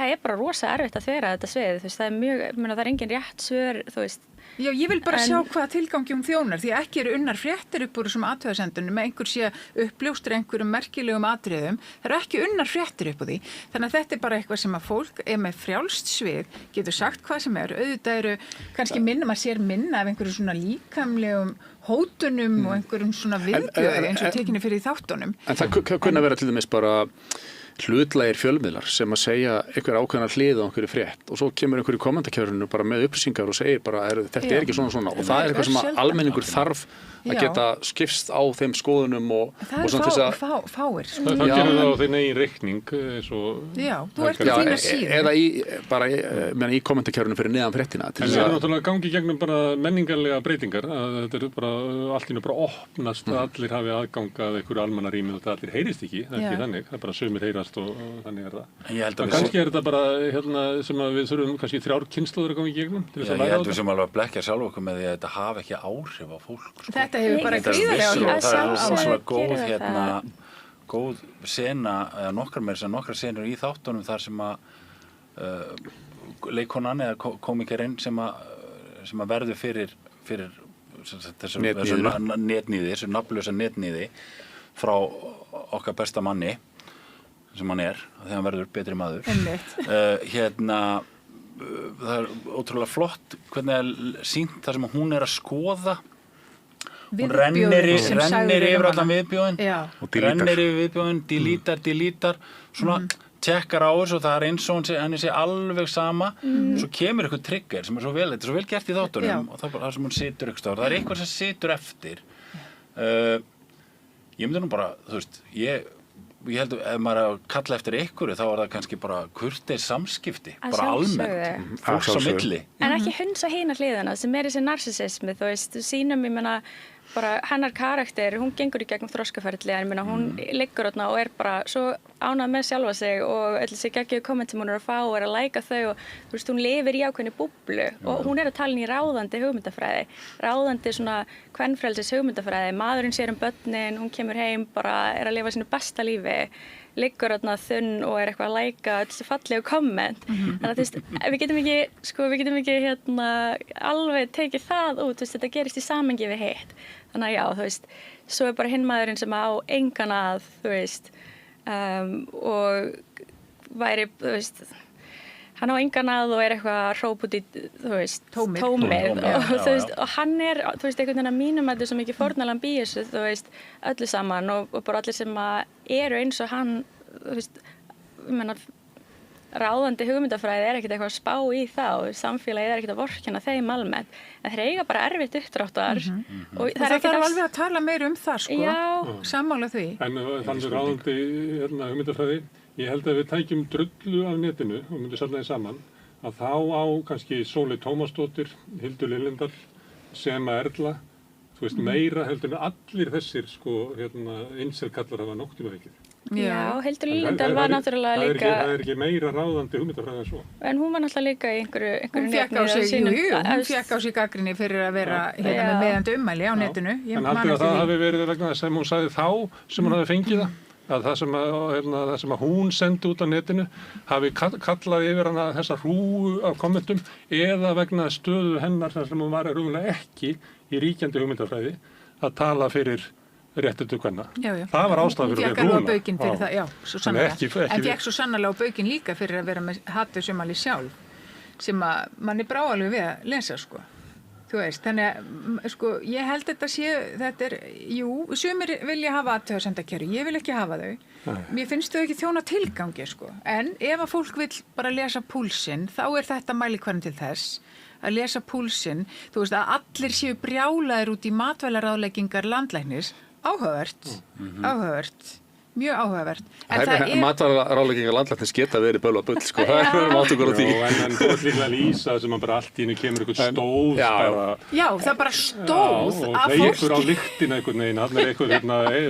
er bara rosa erfitt að þvera þetta svið, það er mjög, það er engin rétt svör, þú veist. Já, ég vil bara sjá hvaða tilgangi þjónar því ekki eru unnar fréttir upp úr þessum athugasemdunum með einhver sé uppljóstur einhverjum merkilegum atriðum, það eru ekki unnar fréttir upp úr því, þannig að þetta er bara eitthvað sem að fólk er með frjálst svið, getur sagt hvað sem er, auðvitað eru kannski maður sér minna af einhverjum svona líkamlegum hótunum og einhverjum svona viðbjóði eins og tekinni fyrir þáttunum. En það kunna vera til dæmis bara hlutlægir fjölmiðlar sem að segja einhver ákveðna hlið á einhverju frétt og svo kemur einhver í kommentarkerfinu bara með upplýsingar og segir bara þetta er ekki svona og það er eitthvað sem að almenningur þarf að geta skipst á þeim skoðunum og svona þess að fáir. Það gerir það á þeim eigin reikning Já, þú ert í þína síðu. Eða í kommentarkerfinu fyrir neðan fréttina. En það er náttúrulega gangi gegnum bara menningarlega breytingar að þetta er bara allt í nú bara opnast að allir hafi aðgang að einhverju almannarými og það allir heyrist ekki, það er ekki þannig, það er bara sumir heyrast og þannig er það. Kannski er þetta bara sem að við þurfum kannski 3 kynslóðir að ganga í gegnum til þess að læra á þetta. Ég held við sem alveg að blekkja sjálf okkur með því að þetta hafi ekki áhrif á fólk. Þetta hefur bara gríðarlega áhrif. Það er svona góð sena, eða nokkrar senur í þáttunum þar sem að leikonan eða komikerinn sem að verður fyrir þessu netníði, þessu nafnlausa netníði frá okkar besta manni sem hann er, þegar hann verður betri maður. Það er ótrúlega flott hvernig það er sýnt þar sem hún er að skoða hún rennir yfir allan viðbjóðin, rennir yfir viðbjóðin, deletar, svona tekkar á þessu og það eins og henni sé alveg sama, svo kemur eitthvað trigger sem þetta er svo vel gert í þáttunum og það sem hún situr ykkur stáð, það eitthvað sem situr eftir. Ég myndi nú bara, þú veist, ég held að ef maður er að kalla eftir einhverju þá það kannski bara kurteis samskipti, bara almennt, fólks á milli. En ekki hunsa hina hliðina sem þessi narsissismi, þú veist, sínum, ég meina, bara hennar karakter, hún gengur í gegnum þroskaferli, en ég meina, hún liggur þarna og bara svo ánægð með sjálfa sig og öll þessi geggjuðu komment sem hún að fá og að læka þau og þú veist, hún lifir í ákveðinni búblu og hún að tala í ráðandi hugmyndafræði, ráðandi svona kvenfrelsis hugmyndafræði, maðurinn sér börnin, hún kemur heim, bara að lifa sínu besta lífi, liggur þarna þunn og eitthvað að læka þessi fallegu komment. Þannig að þú veist, við getum ekki alveg tekið það út, þú veist, þetta gerist í samhengi við hitt. Þannig að já, þú veist, svo bara hinn maðurinn sem á engan að, þú veist, og væri, þú veist, hann á engan að og eitthvað að hrópa út í, þú veist, tómið og þú veist, og hann þú veist, einhvern veginn að mínum að þetta er svo mikið fórnalamb í þessu, þú veist, öllu saman og bara allir sem eru eins og hann, þú veist, ég meina, ráðandi hugmyndafræði ekkert eitthvað að spá í þá, samfélagið ekkert að vorkenna þeim almennt, en þeir eiga bara erfitt uppdráttar og það þarf alveg að tala meira það, sko, sammála því. En þannig ráðandi hugmyndafræði, ég held að við tækjum drullu af netinu og myndum safna því saman, að þá á kannski Sóley Tómasdóttir, Hildur Lillendal, Sema Erla, þú veist, meira heldur en allir þessir, sko, inselkallar hafa nokk tíma veikið. Já, Hildur Lillendal var náttúrulega líka... Það er ekki meira ráðandi hugmyndafræði en svo. En hún var náttúrulega líka í einhverju hún fékk á sig gagnrýni fyrir að vera með meðandi ummæli á netinu. En haldið að það hafi verið vegna þess sem hún sagði þá sem hún hafi fengið það, að það sem að hún sendi út á netinu hafi kallað yfir hana þessa hrúgu af kommentum eða vegna stöðu hennar þar sem hún var ekki í ríkjandi hugmyndafræði að tala fyrir réttindu kvenna. Það var ástæða fyrir hrúna. Hún fékk alveg á baukinn fyrir það, já, svo sannarlega. En fékk svo sannarlega á baukinn líka fyrir að vera með hatursummæli sjálf, sem að manni brá alveg við að lesa, sko. Þú veist, þannig að, sko, ég held sumir vilja hafa athugasemdakerfi, ég vil ekki hafa þau. Mér finnst þau ekki þjóna tilgangi, sko. En ef að fólk vill bara lesa púlsinn, þá þetta mælikvarðinn til þess að lesa púlsinn, þú veist, að allir séu brjálaðir út í matvælaráðleggingar landlæknis. Áhugavert, mjög áhugavert. Matvælaráðleggingar landlæknis geta verið böl og bull, sko, það verðum áttugur á því. En þú ert líka að lýsa sem bara allt í henni kemur eitthvað stóð. Já, það bara stóð af fólki. Og veikur á lyktina einhvern veginn, allir eitthvað,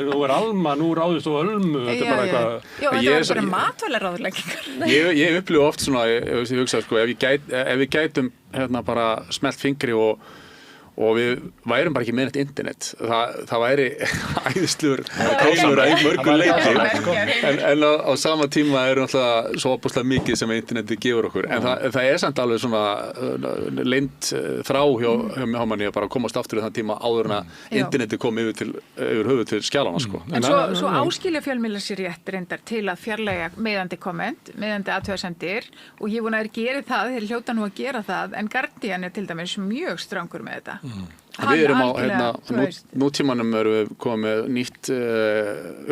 þú alma, nú ráðist og ölmu, þetta bara eitthvað. Já, þetta var bara matvælaráðleggingar. Ég upplifu oft svona, ég hugsa, sko, ef við gætum bara smelt fingri og við værum bara ekki með neitt internet, það væri æðislegur kálfur að mörgum leyti, en á sama tíma náttúrulega svo opaslega mikið sem internetið gefur okkur, en það samt alveg svona leynd þrá hjá manni að bara komast aftur í þann tíma áður en að internetið kom yfir höfuð til skjalana, sko. En svo áskilja fjölmiðlar sér rétt reyndar til að fjarlægja meðandi komment, meðandi athugasemdir og ég vona að þeir geri það, þeir hljóta nú að gera það, en Guardian til dæmis mjög strangur með þetta. Við erum á nútímanum erum við komið með nýtt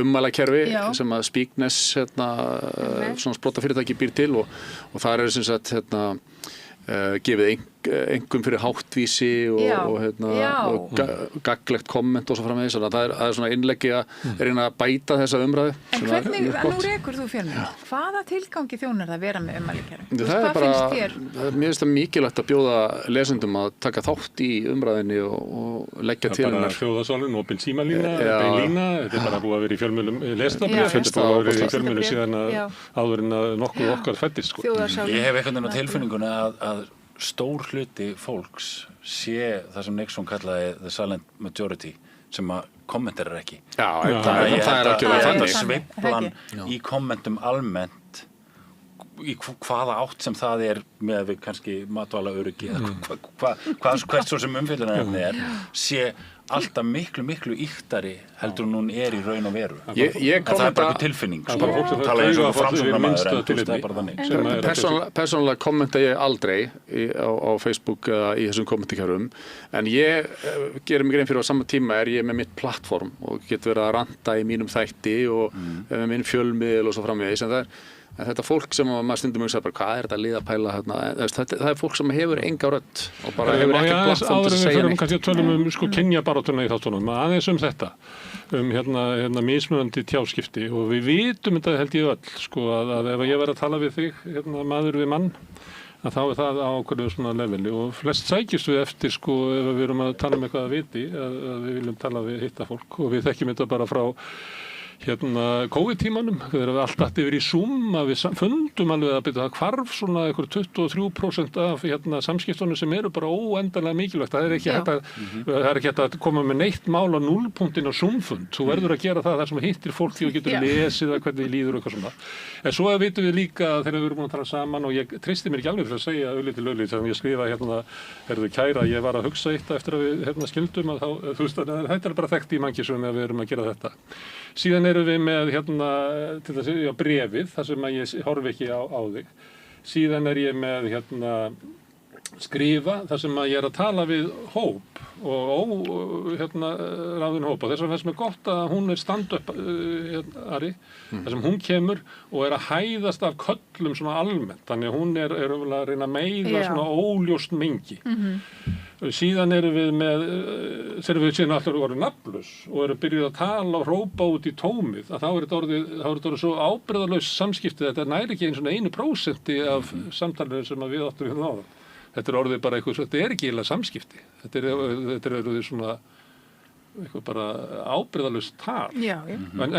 ummælakerfi sem að Speakness svona sprotafyrirtæki býr til og þar sem sagt gefið engum fyrir háttvísi og gaglegt komment og svo framvegis, þannig að það svona innleggi að reyna að bæta þessa umræðu. En hvernig, nú rekur þú fjölmiðil, hvaða tilgangi þjónar það að vera með ummælakerfi? Það er bara, mér finnst það mikilvægt að bjóða lesendum að taka þátt í umræðinni og leggja til hennar. Það er bara þjóðarsálinn, opin símalína, beinlína, þetta er bara búið að vera í fjölmiðlum leslabréf, þetta er búið að vera í fjölmiðlum síðan áður en að nokkuð okkar fæddist, sko. Ég hef einhvern veginn á tilfinningunni að stór hluti fólks sé það sem Nixon kallaði the silent majority sem að kommentar ekki. Það er algjörlega þannig. Sveiflan í kommentum almennt í hvaða átt sem það er með við kannski matvælaöryggi hvert svo sem umfjöllunarefni sé alltaf miklu ýktari heldur hún er í raun og veru. Ég en það bara einhver tilfinning. Það bara fólk sem tala eins og framsóknarmaður, en það er bara þannig. Persónulega kommenta ég aldrei á Facebook eða í þessum kommentarkerfum, en ég gerir mig grein fyrir á sama tíma ég með mitt plattform og get verið að ranta í mínum þætti og með minn fjölmiðil og svo framvegis, en þetta fólk sem maður stundum hugsa bara hvað þetta lið að pæla hérna, það fólk sem hefur enga rödd og bara hefur ekki plattform til að segja neitt. Kannski að tölum kynjabaráttuna í þáttunum, aðeins þetta, hérna mismunandi tjáskipti og við vitum þetta held ég öll, að ef ég verð að tala við þig, maður við mann, að þá það á okkur svona leveli og flest sækjast við eftir, ef við erum að tala eitthvað að viti, að við viljum tala við hitta fólk og við þekkjum þetta bara frá COVID-tímanum, þegar við allt dætt yfir í Zoom að við fundum alveg að byrja það hvarf svona einhver 23% af samskiptunum sem eru bara óendanlega mikilvægt. Það er ekki hægt að koma með neitt mál á núllpunktinn á Zoom-fund. Þú verður að gera það sem hittir fólk því og getur lesið að hvernig þið líður og eitthvað svona. En svo vitum við líka þegar við erum búin að tala saman og ég treysti mér ekki alveg til að segja auðlítið sem ég skrifa herðu kæra, ég var að hugsa eitt eftir að við skildum að þá, þú veist, þetta er bara þekkt í mannkísum að við erum að gera þetta. Síðan erum við með til þess að bréfið, þar sem að ég horfi ekki á þig. Síðan er ég með skrifa, þar sem að ég er að tala við hóp og ráðin hóp og þess vegna finnst mér gott að hún er stand-up-ari, þar sem hún kemur og er að hæðast af köllum svona almennt, þannig að hún er að reyna að meiða svona óljóst mengi. Síðan erum við með, þegar við síðan alltaf voru nafnlaus og erum byrjuð að tala og hrópa út í tómið, að þá er þetta orðið svo ábyrgðarlaus samskipti, þetta næri ekki eins og 1% af samtalinu sem við áttum hérna áðan. Þetta er orðið bara eitthvað, þetta er ekki eiginlega samskipti. Þetta er orðið svona eitthvað bara ábyrgðarlaust tal.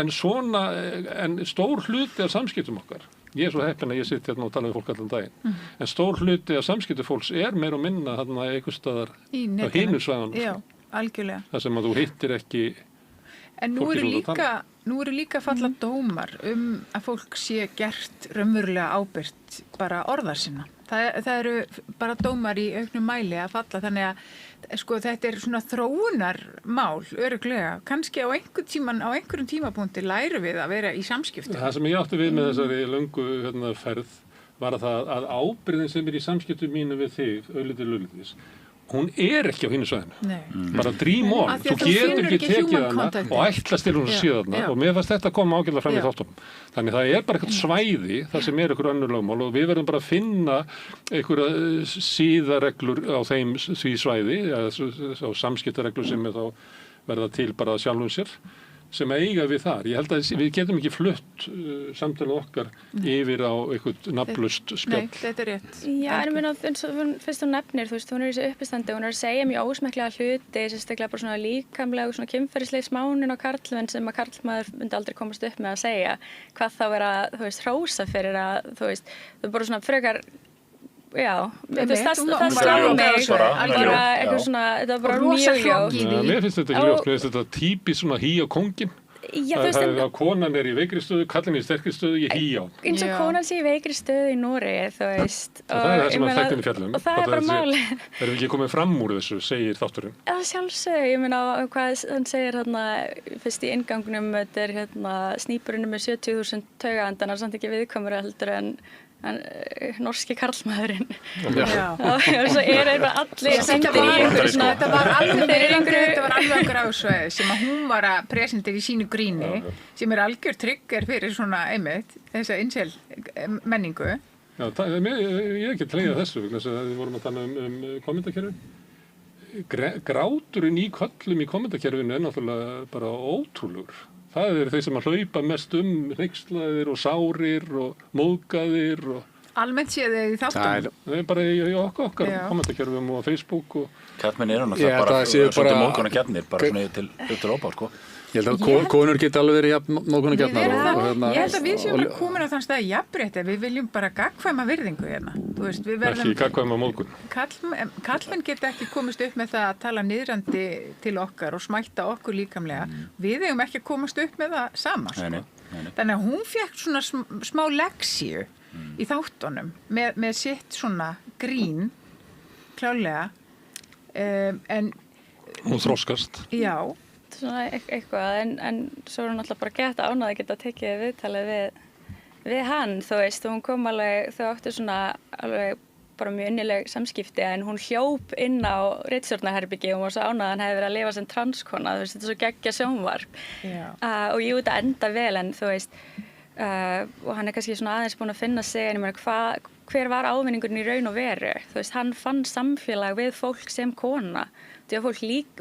En stór hluti af samskiptum okkar, ég er svo heppinn að ég sitt hérna og tala við fólk allan daginn, en stór hluti af samskiptum fólks er meira og minna þarna einhvers staðar á hinu svæðunum. Já, algjörlega. Það sem að þú hittir ekki. En nú eru líka falla dómar að fólk sé gert raunverulega ábyrgt bara orðar sinna. Það eru bara dómar í auknum mæli að falla, þannig að þetta er svona þróunarmál örugglega. Kannski á einhverjum tímapunkti lærum við að vera í samskiptum. Það sem ég átti við með þessari löngu ferð var að ábyrgðin sem er í samskiptum mínu við þig, auðlítið, hún er ekki á hinu svæðinu. Bara dream on. Þú getur ekki tekið hana og ætlast til hún að síða þarna og mér fannst þetta að koma ágætlega fram í þáttunum. Þannig það er bara eitthvað svæði þar sem er einhver önnur lögmál og við verðum bara að finna einhverja síðareglur á því svæði, á samskiptareglur sem er þá verða til bara sjálfum sér, sem eiga við þar. Ég held að við getum ekki flutt samtala okkar yfir á eitthvað nafnlaust spjall. Nei, þetta er rétt. Já, en fyrst hún nefnir, þú veist, hún er í þessu uppistandi, hún er að segja mjög ósmekklega hluti, sérstaklega bara svona líkamlega og svona kynferðisleg smánin á karlmenn sem að karlmaður myndi aldrei komast upp með að segja. Hvað þá er að, þú veist, hrósa fyrir að, þú veist, það er bara svona frekar. Já, það slá mig bara eitthvað svona, þetta var bara mjög ljótt. Mér finnst þetta ekki ljótt, mér finnst þetta típist svona hí á kóngin. Að konan er í veikri stöðu, kallin er í sterkri stöðu, ég hí á. Eins og konan sé í veikri stöðu í Noregi, þú veist. Það er það sem að þættinni fjallum. Og það er bara málið. Erum við ekki komið fram úr þessu, segir þátturinn? Það sjálfsög, ég meina hvað hann segir fyrst í inngangunum, þetta er snýpurinn með 70.000 taugaendanar, samt ekki viðkomur heldur en norski karlmaðurinn. Og svo er allir sendir í einhverju svona. Þetta var alveg okkur ásveið sem að hún var að presentera í sínu gríni, sem er algjör trigger fyrir svona einmitt, þessa incel menningu. Já, ég er ekki að treyja þessu, vegna þess að við vorum að tala kommentakerfin. Gráturinn í köllum í kommentakerfinu er náttúrulega bara ótrúlegur. Það eru þeir sem að hlaupa mest hneykslaðir og sárir og móðgaðir og... Almennt séð þið í þáttum? Það er bara í okkar kommentakerfum og Facebook og... Karlmenn eru náttúrulega bara svona móðgunargjarnir, bara svona til óbá, sko. Ég held að konur geti alveg verið móðgunargjarnar. Ég held að við séum bara komin á þann stað jafnrétti, við viljum bara gagnkvæma virðingu hérna. Ekki gagnkvæma móðgun. Karlmenn geta ekki komist upp með það að tala niðrandi til okkar og smætta okkur líkamlega. Við eigum ekki að komast upp með það sama, sko. Þannig að hún fékk svona smá leksíu í þáttunum með sitt svona grín, klálega, en Hún þroskast. Já. Svona eitthvað, en svo er hún alltaf bara gett ánað að geta tekið viðtalið við hann, þú veist, og hún kom alveg, þau áttu svona alveg bara mjög innileg samskipti, en hún hljóp inn á ritstjórnarherbyggi og hún var svo ánað að hann hefði verið að lifa sem transkona, þú veist, þetta er svo geggja sjónvarp. Og jú, þetta enda vel, en þú veist, og hann er kannski svona aðeins búin að finna sig, en ég meina, hver var ávinningurinn í raun og veru? Þú veist, hann fann samfélag við fólk sem kona, því að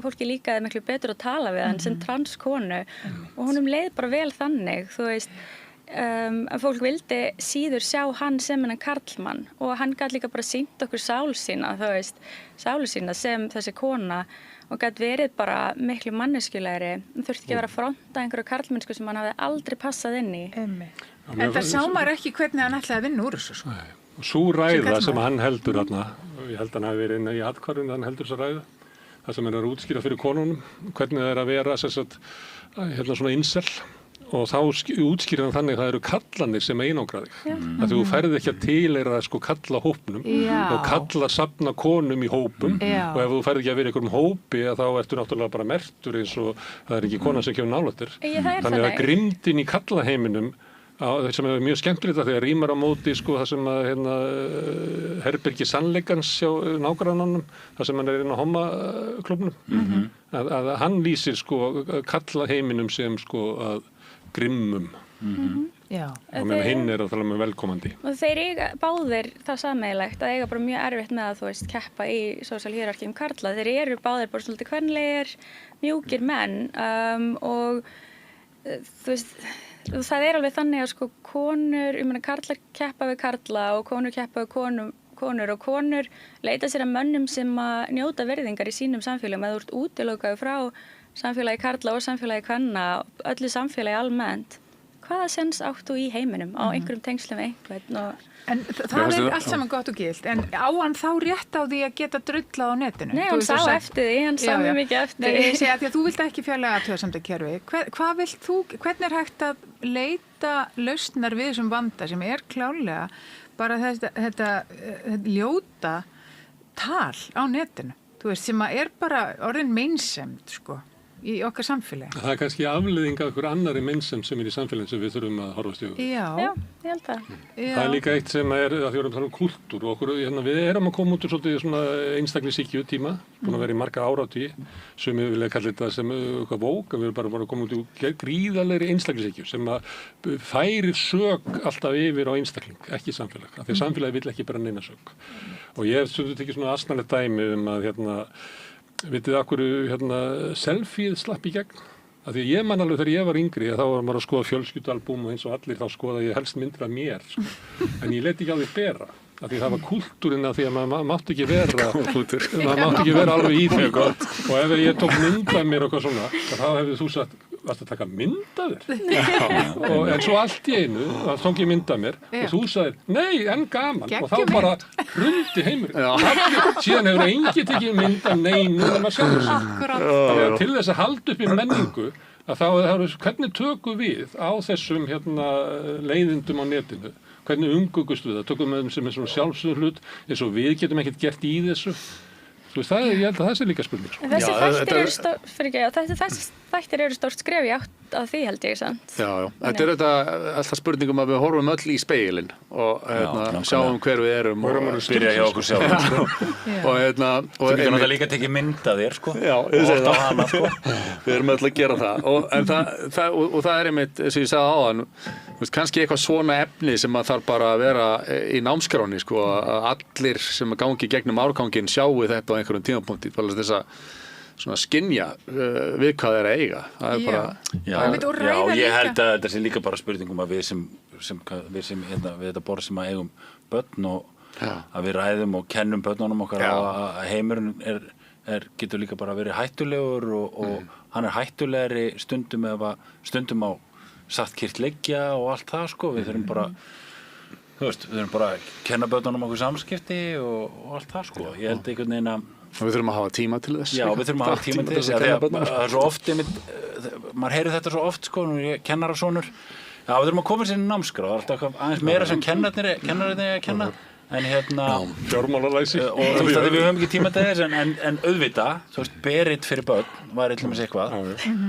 fólki líkaði miklu betur að tala við hann sem transkonu, og honum leið bara vel þannig, þú veist, að fólk vildi síður sjá hann sem en karlmann, og hann gat líka bara sýnt okkur sálu sína sem þessi kona, og gat verið bara miklu manneskjulegri, hann þurfti ekki að vera að fronta einhverju karlmennsku sem hann hafði aldrei passað inn í. En það sá maður ekki hvernig hann ætlaði að vinna úr þessu, sko. Sú ræða sem hann heldur þarna, ég held að hann hafi verið inn í atkvarfinu, hann heldur þessa ræða, það sem er að útskýra fyrir konunum, hvernig það er að vera hérna svona incel, og þá útskýrir hann þannig að það eru kallanir sem einangra þig. Að þú ferð ekki að tilheyra sko kalla hópnum og kalla safna konum í hópum, og ef þú ferð ekki að vera í einhverjum hópi þá ertu náttúrulega bara merktur eins og það er ekki konan sem kemur nálægt þér. Þannig að grimmdin í kallaheiminum, sem er mjög skemmtilegt að því að rýmar á móti sko það sem að herbergi sannleikans hjá nágrannanum, það sem hann er inn á hommaklúbnum, að hann lýsir sko kallaheiminum sem sko að grimmum. Og meðan hinn er að tala með velkomandi. Og þeir eiga báðir það sameiginlegt að eiga bara mjög erfitt með að þú veist keppa í social hierarkíum karla. Þeir eru báðir bara svolítið kvenlegir, mjúkir menn, og þú veist, það er alveg þannig að sko konur, ég meina karlar keppa við karla og konur keppa við konur, og konur leita sér að mönnum sem að njóta virðingar í sínum samfélagum, að þú ert útilokaður frá samfélagi karla og samfélagi kvenna, öllu samfélagi almennt. Hvaða sens áttu í heiminum á einhverjum tengslum við einhvern? En það er allt saman gott og gilt, en á hann þá rétt á því að geta drullað á netinu? Nei, hann sá eftir því, hann sá mjög mikið eftir því. Nei, ég segi að því að þú vilt ekki fjarlæga athugasemdakerfi. Hvað vilt þú, hvernig er hægt að leita lausnar við þessum vanda sem er klárlega bara þetta ljóta tal á netinu, þú veist, sem að er bara orðin meinsemd, sko, í okkar samfélagi. Það er kannski afleiðing af einhver annari meinsemd sem er í samfélagin sem við þurfum að horfast í augu. Já, ég held það. Það er líka eitt sem er, að því við erum að tala um kultúr, og við erum að koma út úr svolítið svona einstaklingshyggju tíma, búin að vera í marga áratugi, sem við vilja kalla þetta sem eitthvað vók, en við erum bara búin að koma út úr gríðarlegri einstaklingshyggju sem að færir sök alltaf yfir á einstakling, ekki samfélag, af því samfélagi vill ekki bara neina sök. Og ég hef stundum tekið svona asnalegt dæmi að vitið af hverju selfieð slapp í gegn? Af því ég man alveg þegar ég var yngri, þá var maður að skoða fjölskyldualbúm og eins og allir, þá skoða ég helst myndir af mér, sko. En ég lét ekki alveg bera, af því það var kultúrin af því að maður mátti ekki vera alveg í því. Og ef ég tók mynd af mér og hvað svona, þá hefði þú sagt, varstu að taka mynd af þér? En svo allt í einu, þá tók ég mynd af mér og þú sagðir, nei, en gaman. Og þá bara hrundi heimur. Síðan hefur engi tekið mynd af neinu en maður sjálfur sig. Til þess að halda upp í menningu, að hvernig tökum við á þessum leiðindum á netinu? Hvernig umgöngumst við það? Tökum við þeim sem er svona sjálfsögður hlut, eins og við getum ekkert gert í þessu. Þú veist, ég held að það sé líka spurning. Þessi þættir eru stórt skref í átt að því, held ég, sant? Já. Þetta er alltaf spurningum að við horfum öll í spegilinn og sjáum hver við erum og byrja hjá okkur sjálf. Þú getur náttúrulega líka að tekið mynd af þér, sko. Já, við erum öll að gera það. Og það er einmitt, eins og ég sagði áðan, kannski eitthvað svona efni sem að þarf bara að vera í námskráni, sko, að allir sem að gangi gegnum árganginn sjáu þetta á einhverjum tímapunkti, bara þess að svona skynja við hvað er að eiga. Það er bara... Já, ég held að þetta sé líka bara spurningum að við sem við þetta borð sem að eigum börn og að við ræðum og kennum börnunum okkar að heimurinn getur líka bara verið hættulegur og hann er hættulegri stundum á satt kyrrt leggja og allt það, sko. Við þurfum bara við þurfum bara að kenna börnunum okkur samskipti og allt það, sko. Ég held einhvern veginn að og við þurfum að hafa tíma til þess. Já, við þurfum að hafa tíma til þess. Það er svo oft, maður heyrir þetta svo oft, sko, kennarasonur. Já, við þurfum að koma sér í námskrá. Það er alltaf aðeins meira sem kennararnir að kenna. En fjármálalæsi. Og þú veist að við höfum ekki tíma til þess, en auðvitað, þú veist, Berit fyrir börn var eitthvað með eitthvað.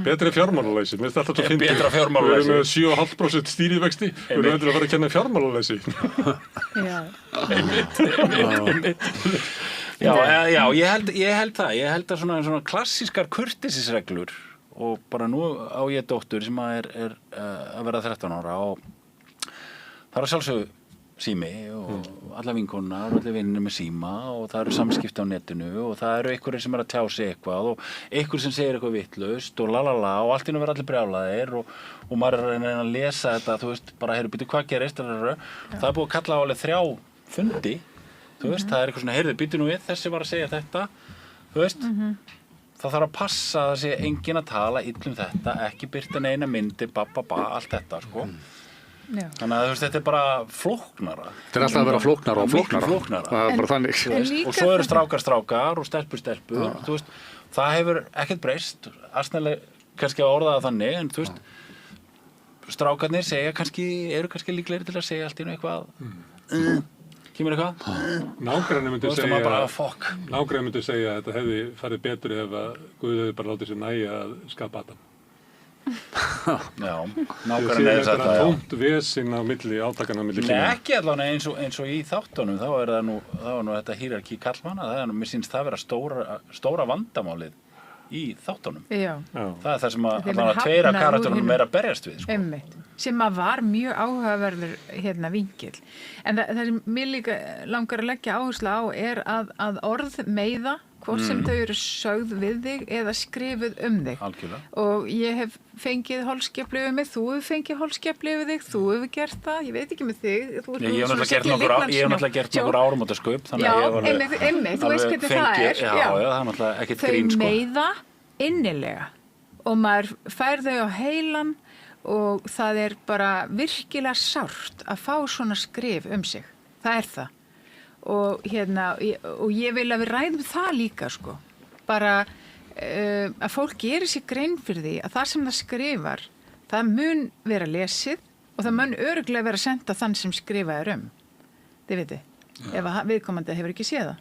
Betri fjármálalæsi, mér finnst alltaf svo fyndið. Betra fjármálalæsi. Við erum með 7,5% stýrivexti, við erum að fara að kenna fjármálalæsi. Einmitt. Já, ég held það. Ég held að svona klassískar kurteisisreglur, og bara nú á ég dóttur sem er að verða 13 ára, og það er að sjálfsögðu sími og alla vinkonuna og allir vinnir með síma og það eru samskipti á netinu og það eru einhverjir sem að tjá sig eitthvað og einhver sem segir eitthvað vitlaust og lalala og allt í einu verða allir brjálaðir og maður er að reyna að lesa þetta, þú veist, bara heyrðu býtu hvað gerist, það er búið að kalla á alveg 3 fundi, þú veist, það er eitthvað svona, heyrðu býtu nú við, þessi var að segja þetta, þú veist, það þarf að passa að það sé enginn að tala illum þetta, ekki birta neina myndi, allt þetta, sko. Já. Þannig að þú veist, þetta er bara flóknara. Þetta er alltaf að vera flóknara og flóknara. Það er bara þannig. Og svo eru strákar og stelpur, þú veist, það hefur ekkert breyst, astnaðlega kannski að orða það þannig, en þú veist, strákarnir eru kannski líklegri til að segja allt í einu eitthvað, kemur eitthvað? Nágranni myndi segja að þetta hefði farið betur ef að Guð hefði bara látið sér nægja að skapa Adam. Já, nákvæmlega er þetta. Það er tómt vesinn á milli, átakana á milli kynja. Nei, ekki allavega eins og í þáttunum, þá er það nú þetta hierarkí karlmanna, það er nú, mér sýnst það vera stóra vandamálið í þáttunum. Já. Það er það sem að 2 af karakterunum er að berjast við, sko. Einmitt, sem að var mjög áhugaverður vinkil. En það sem mér líka langar að leggja áherslu á er að orð meiða, hvort sem þau eru sögð við þig eða skrifuð þig. Algjörlega. Og ég hef fengið holskefli við mig, þú hefur fengið holskefli við þig, þú hefur gert það, ég veit ekki með þig. Ég hef náttúrulega gert nokkur áramótasköp, þannig að ég hef alveg þú veist hvernig það er. Já, það er náttúrulega ekkert grín, sko. Þau meiða innilega og maður fær þau á heilan og það er bara virkilega sárt að fá svona skrif sig. Það er það. Og ég vil að við ræðum það líka, sko. Bara að fólk gerir sér grein fyrir því að það sem það skrifar, það mun vera lesið og það mun örugglega vera sent á þann sem skrifað þið viti, ef viðkomandi hefur ekki séð það.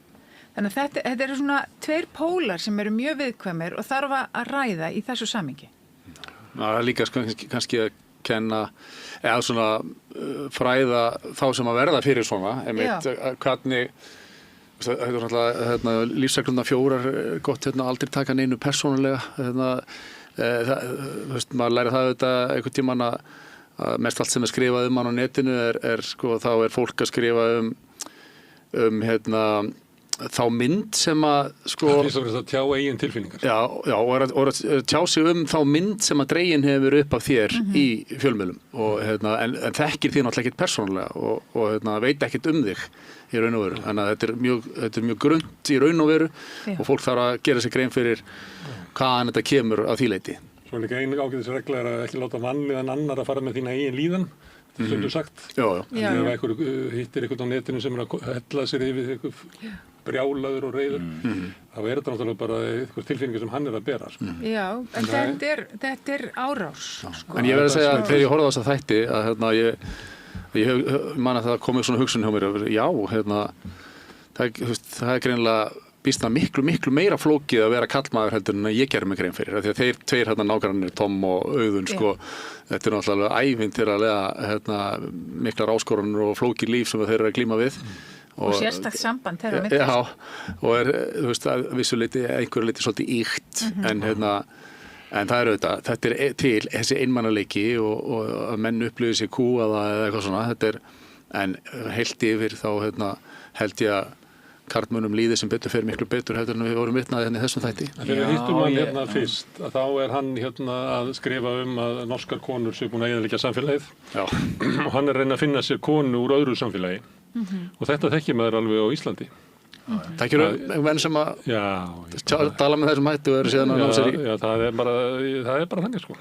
Þannig að þetta eru svona 2 pólar sem eru mjög viðkvæmir og þarf að ræða í þessu samhengi. Það er líka kannski að kenna eða svona fræða þá sem að verða fyrir svona einmitt, hvernig þetta er náttúrulega lífsreglurnar 4 gott aldrei taka neinu persónulega maður læri það auðvitað einhvern tímann að mest allt sem er skrifað mann á netinu sko, þá er fólk að skrifa þá mynd sem að sko, það er að tjá eigin tilfinningar og að tjá sig þá mynd sem að dregin hefur upp af þér í fjölmiðlum en þekkir því náttúrulega ekkert persónulega og veit ekkert þig í raun og veru, þannig að þetta er mjög grunnt í raun og veru og fólk þarf að gera sig grein fyrir hvaðan þetta kemur á því leyti. Svo líka einu ágætisregla er að ekki láta vanlíðan annar að fara með þína eigin líðan. Sem þú sagt. Já. Ef einhver hittir eitthvað á netinu sem er að hella sér yfir eitthvað brjálaður og reiður, þá er þetta náttúrulega bara eitthvað tilfinningar sem hann er að bera. Sko. Já, en þetta er árás. Sko. En ég verð að segja að þegar ég horfði á þessa þætti að ég man að það komið svona hugsun hjá mér, já, það er greinilega býst það miklu meira flókið að vera kallmaður heldur en að ég gerir mig grein fyrir. Því að þeir 2 nágrannir, Tom og Auðun, sko, þetta er náttúrulega ævintýralega miklar áskoranir og flókið líf sem þeir eru að glíma við. Og sérstakt samband þeirra mitt. Já, og þú veist, að einhverju leiti svolítið ýkt, en það er auðvitað, þetta er til þessi einmannaleiki og að menn upplifir sér kúaða eða eitthvað svona, en heilt yfir þá held ég að karlmönnum líði sem betur fer miklu betur heldur en við vorum vitnaði þessum þætti. Þegar við hittum hann fyrst, að þá er hann að skrifa að norskar konur séu búin að eyðileggja samfélagið. Já. Og hann er að reyna að finna sér konu úr öðru samfélagi. Og þetta þekkir maður alveg á Íslandi. Það ekki menn sem að tala með þessum hætti og eru síðan að ná sér í. Já, það er bara þannig, sko.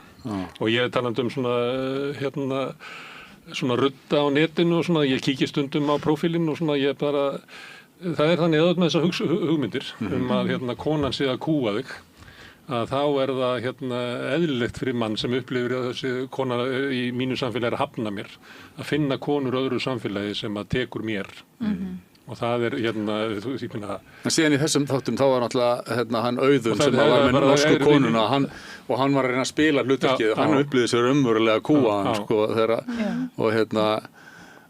Og ég talandi svona rudda á netinu og svona, ég kíki stundum á prófílinn og svona, ég bara það er þannig með þessar hugmyndir að konan sé að kúa þig að þá er það eðlilegt fyrir mann sem upplifir að þessi kona í mínu samfélagi er að hafna mér að finna konur öðru samfélagi sem að tekur mér Og það hérna, þú veist, ég minna... En síðan í þessum þáttum þá var náttúrulega hann Auðun sem var með norsku konuna og hann var að reyna að spila hlutverkið og hann upplýði sér umverulega kúa sko,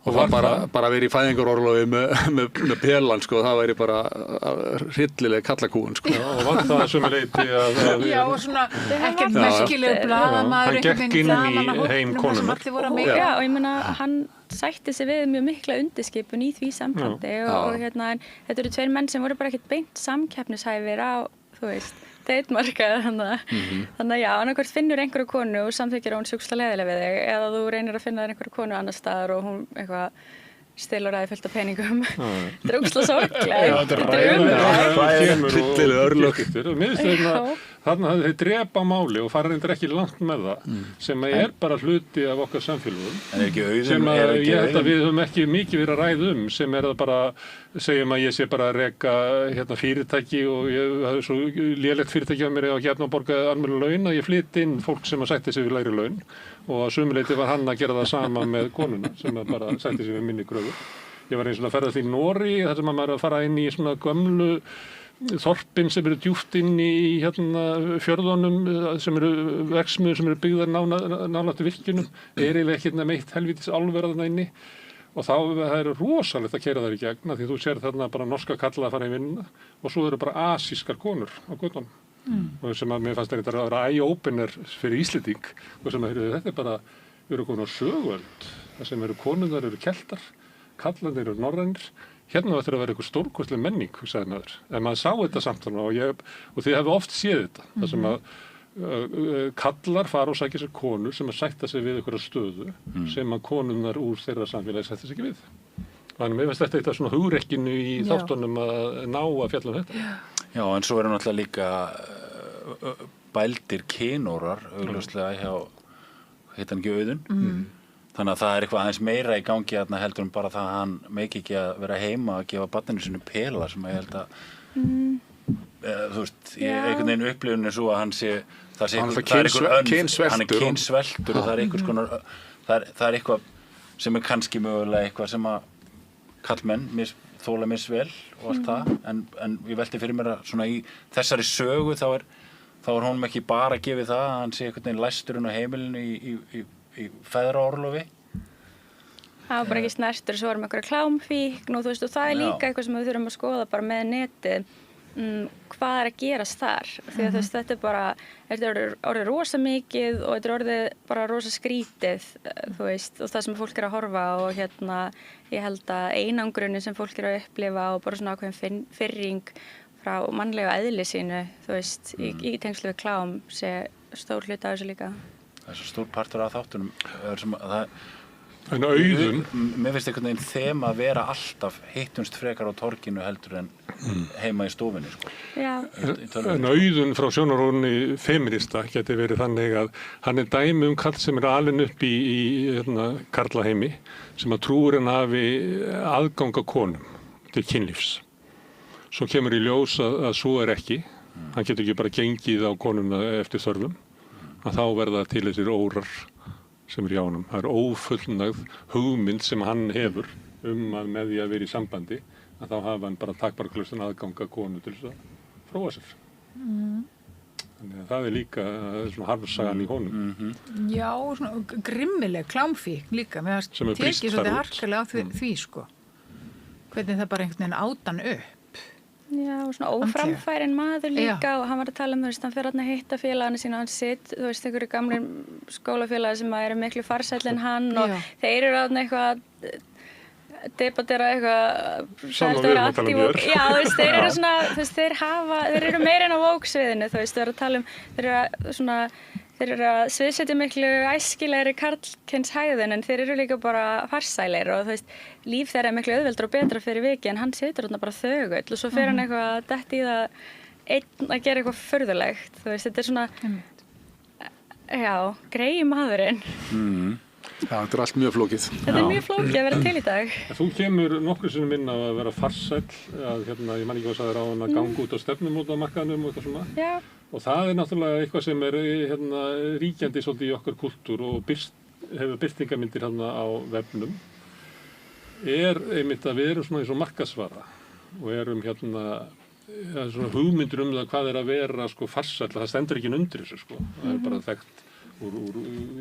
og það bara verið í fæðingarorlofi með pelan, sko, það væri bara hryllileg kallakúun, sko. Já, og var það sem leiti að... Já, og svona ekkert merkileg blaðamaður, hann gekk inn í heim konunnar. Já, og ég meina, hann sætti sig við mjög mikla undirskipun í því sambandi og þetta eru 2 menn sem voru bara ekkert beint samkeppnishæfir á, þú veist, deitmarkað, þannig að já, annarkvort finnur einhverju konu og samþykir að hún sjúksla leiðilega við þig eða þú reynir að finna þér einhverju konu annar staðar og hún eitthvað stilur aðeins fullt af peningum. Þetta er ógeðslega sorglegt. Þetta er hryllileg örlög. Þarna hafði þeir drepa máli og fara reyndar ekki langt með það sem bara hluti af okkar samfélögum sem ég held að við höfum ekki mikið verið að ræða sem að bara segjum að ég sé bara að reka fyrirtæki og það er svo lélegt fyrirtæki af mér og hérna að borga almennileg laun að ég flytti inn fólk sem að sætti sig við lægri laun og að sumuleyti var hann að gera það sama með konuna sem að bara sætti sig við minni kröfur. Ég var eins og að ferðast í Noregi þar sem að maður að fara inn í svona gömlu þorpin sem eru djúpt inn í fjörðunum sem eru verksmiðjur sem eru byggðar nálægt virkjunum eiginlega ekki meitt helvítis álver þarna inni og þá það er rosalegt að keyra þær í gegn því þú sér þarna bara norska kalla að fara í vinnuna og svo eru bara asískar konur á götunum og sem að mér fannst þetta að vera eye-opener fyrir Íslending og sem að þetta bara eru konur á söguöld það sem eru konurnar eru keltar kallarnir eru norrænir hérna þetta að vera eitthvað stórkostleg menning, hugsaði maður. En maður sá þetta samtala og þið hefðu oft séð þetta. Það sem að kallar fara og sækja sér konur sem að sætta sig við einhverja stöðu sem að konurnar úr þeirra samfélagi sætta sig ekki við. Þannig mér finnst þetta eitthvað svona hugrekkinu í þáttunum að ná að fjalla þetta. Já, en svo eru náttúrulega líka bældir kynórar, augljóslega hjá heitan ekki Auðun. Þannig að það er eitthvað aðeins meira í gangi heldur bara það að hann meiki ekki að vera heima að gefa barninu sinu pela sem að ég held að þú veist, einhvern veginn upplifun er svo að hann sé hann er kynsveltur og það er einhvers konar það er eitthvað sem er kannski mögulega eitthvað sem að kallmenn þóla misvel og allt það en ég velti fyrir mér að svona í þessari sögu þá er honum ekki bara gefið það að hann sé einhvern veginn læsturinn á heimilinu í feðraorlofi. Það var bara ekki snertur, svo varum einhverja klámfíkn og þú veist og það er líka eitthvað sem við þurfum að skoða bara með netið hvað er að gerast þar því að þetta er bara, þetta er orðið rosa mikið og þetta er orðið bara rosa skrítið þú veist og það sem fólk er að horfa og ég held að einangrunin sem fólk er að upplifa og bara svona ákveðin fyrring frá mannlega eðli sínu þú veist í tengslu við klám sé stór hluti af þessu líka. Það er svo stór partur af þáttunum en Auðun mér finnst einhvern veginn þema að vera alltaf hittumst frekar á torginu heldur en heima í stofunni sko. En Auðun frá sjónarhorni feminista geti verið þannig að hann er dæmi kall sem er alinn upp í karlaheimi sem að trúir hann hafi aðgang að konum til kynlífs svo kemur í ljós að svo er ekki hann getur ekki bara gengið á konuna eftir þörfum að þá verða til þessir órar sem er hjá honum. Það er ófullnægð hugmynd sem hann hefur að með því að vera í sambandi að þá hafa hann bara takmarklaustan aðganga konu til þess að fróa sér. Þannig að það er líka svona harmsagan í honum. Já, svona grimmileg klámfíkn líka. Mér finnst tekið svolítið harkalega á því sko. Hvernig það bara einhvern veginn átan upp. Já, og svona óframfærin maður líka og hann var að tala þú veist, hann fer að hitta félagana sína og hann sitt, þú veist, einhverju gamlir skólafélagar sem eru miklu farsæll en hann og þeir eru eitthvað debatera eitthvað Saman aktív Já, þú veist, þeir eru svona, þú veist, þeir eru meira en á vóksviðinu, þú veist, þeir eru að tala þeir eru að sviðsetja miklu æskilegri karlkynshægðun en þeir eru líka bara farsælir og þú veist, líf þeirra er miklu auðveldur og betra fyrir viki en hann situr þarna bara þögull og svo fer hann eitthvað að detta í það einn að gera eitthvað furðulegt, þú veist, þetta er svona, já, grei maðurinn. Já, þetta er allt mjög flókið. Þetta er mjög flókið að vera til í dag. Þú kemur nokkur sinnum inn á að vera farsæll, að ég man ekki hvað það er á hann að ganga út á stefnumótamarkaðnum og eitthvað svona. Já. Og það er náttúrulega eitthvað sem er ríkjandi svolítið í okkar kultúr og hefur birtingamyndir á vefnum. einmitt að við erum svona eins og markaðsvara og erum svona hugmyndir það hvað að vera sko farsæll, það stendur ekki undir þessu sko, það bara þekkt úr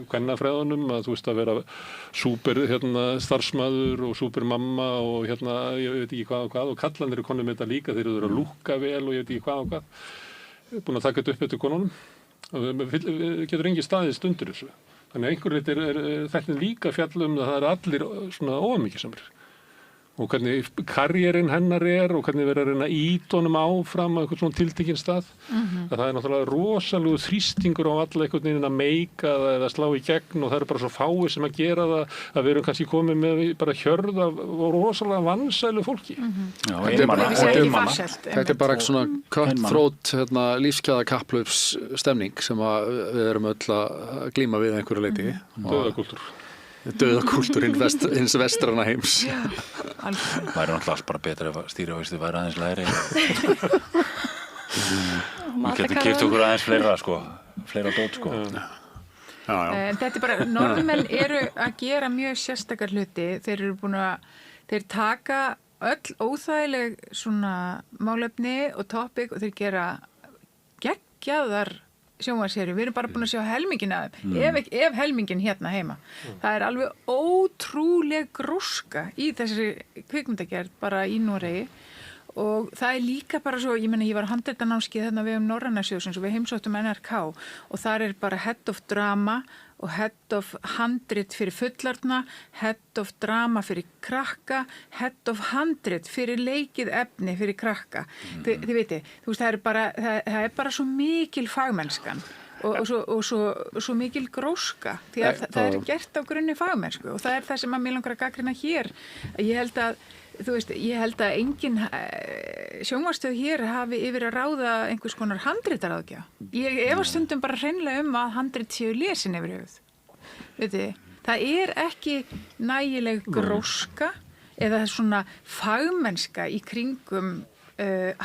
kvennafræðunum að þú veist að vera súper starfsmaður og súper mamma og ég veit ekki hvað og kallanir eru konum með þetta líka, þeir eru að lúkka vel og ég veit ekki hvað og hvað búin að taka þetta upp eftir konunum og getur engin staðist undir þessu þannig að einhver veit þetta líka fjalla að það eru allir svona ómikið og hvernig karriérinn hennar og hvernig verður að reyna að ýta honum áfram á eitthvað svona tiltekinn stað. Að það náttúrulega rosalegu þrýstingur á alla einhvern veginn að meika eða slá í gegn og það eru bara svo fáir sem að gera það að við erum kannski komið með bara hjörð af rosalega vansælu fólki. Þetta bara svona cutthroat lífsgæða kapplaups stemning sem við erum öll að glíma við einhverju leyti. Dauðakúltúrinn hins vestrana heims. Það væri náttúrulega bara betra ef stýrihúsið væri aðeins lægri. Við getum keypt okkur aðeins fleira dót sko. Þetta er bara, Norðmenn eru að gera mjög sérstakar hluti. Þeir taka öll óþægileg svona málefni og topic og þeir gera geggjaðar sjónvarpsseríur. Við erum bara búin að sjá helmingin af þeim, ef helmingin hérna heima. Það er alveg ótrúleg gróska í þessari kvikmyndagerð bara í Noregi og það er líka bara svo, ég var handritanámskeið þarna við Norræna sjóðsins og við heimsóttum NRK og þar er bara head of drama og head of handrit fyrir fullarna, head of drama fyrir krakka, head of handrit fyrir leikið efni fyrir krakka. Þið veitir, þú veist, það er bara svo mikil fagmennskan og svo mikil gróska því að það er gert á grunni fagmennsku og það er það sem að mig langar að gagnrýna hér. Ég held að engin sjónvarpsstöð hér hafi yfir að ráða einhvers konar handritaráðgjafa. Ég efast stundum bara hreinlega að handrit séu lesin yfir höfuð. Það er ekki nægileg gróska eða svona fagmennska í kringum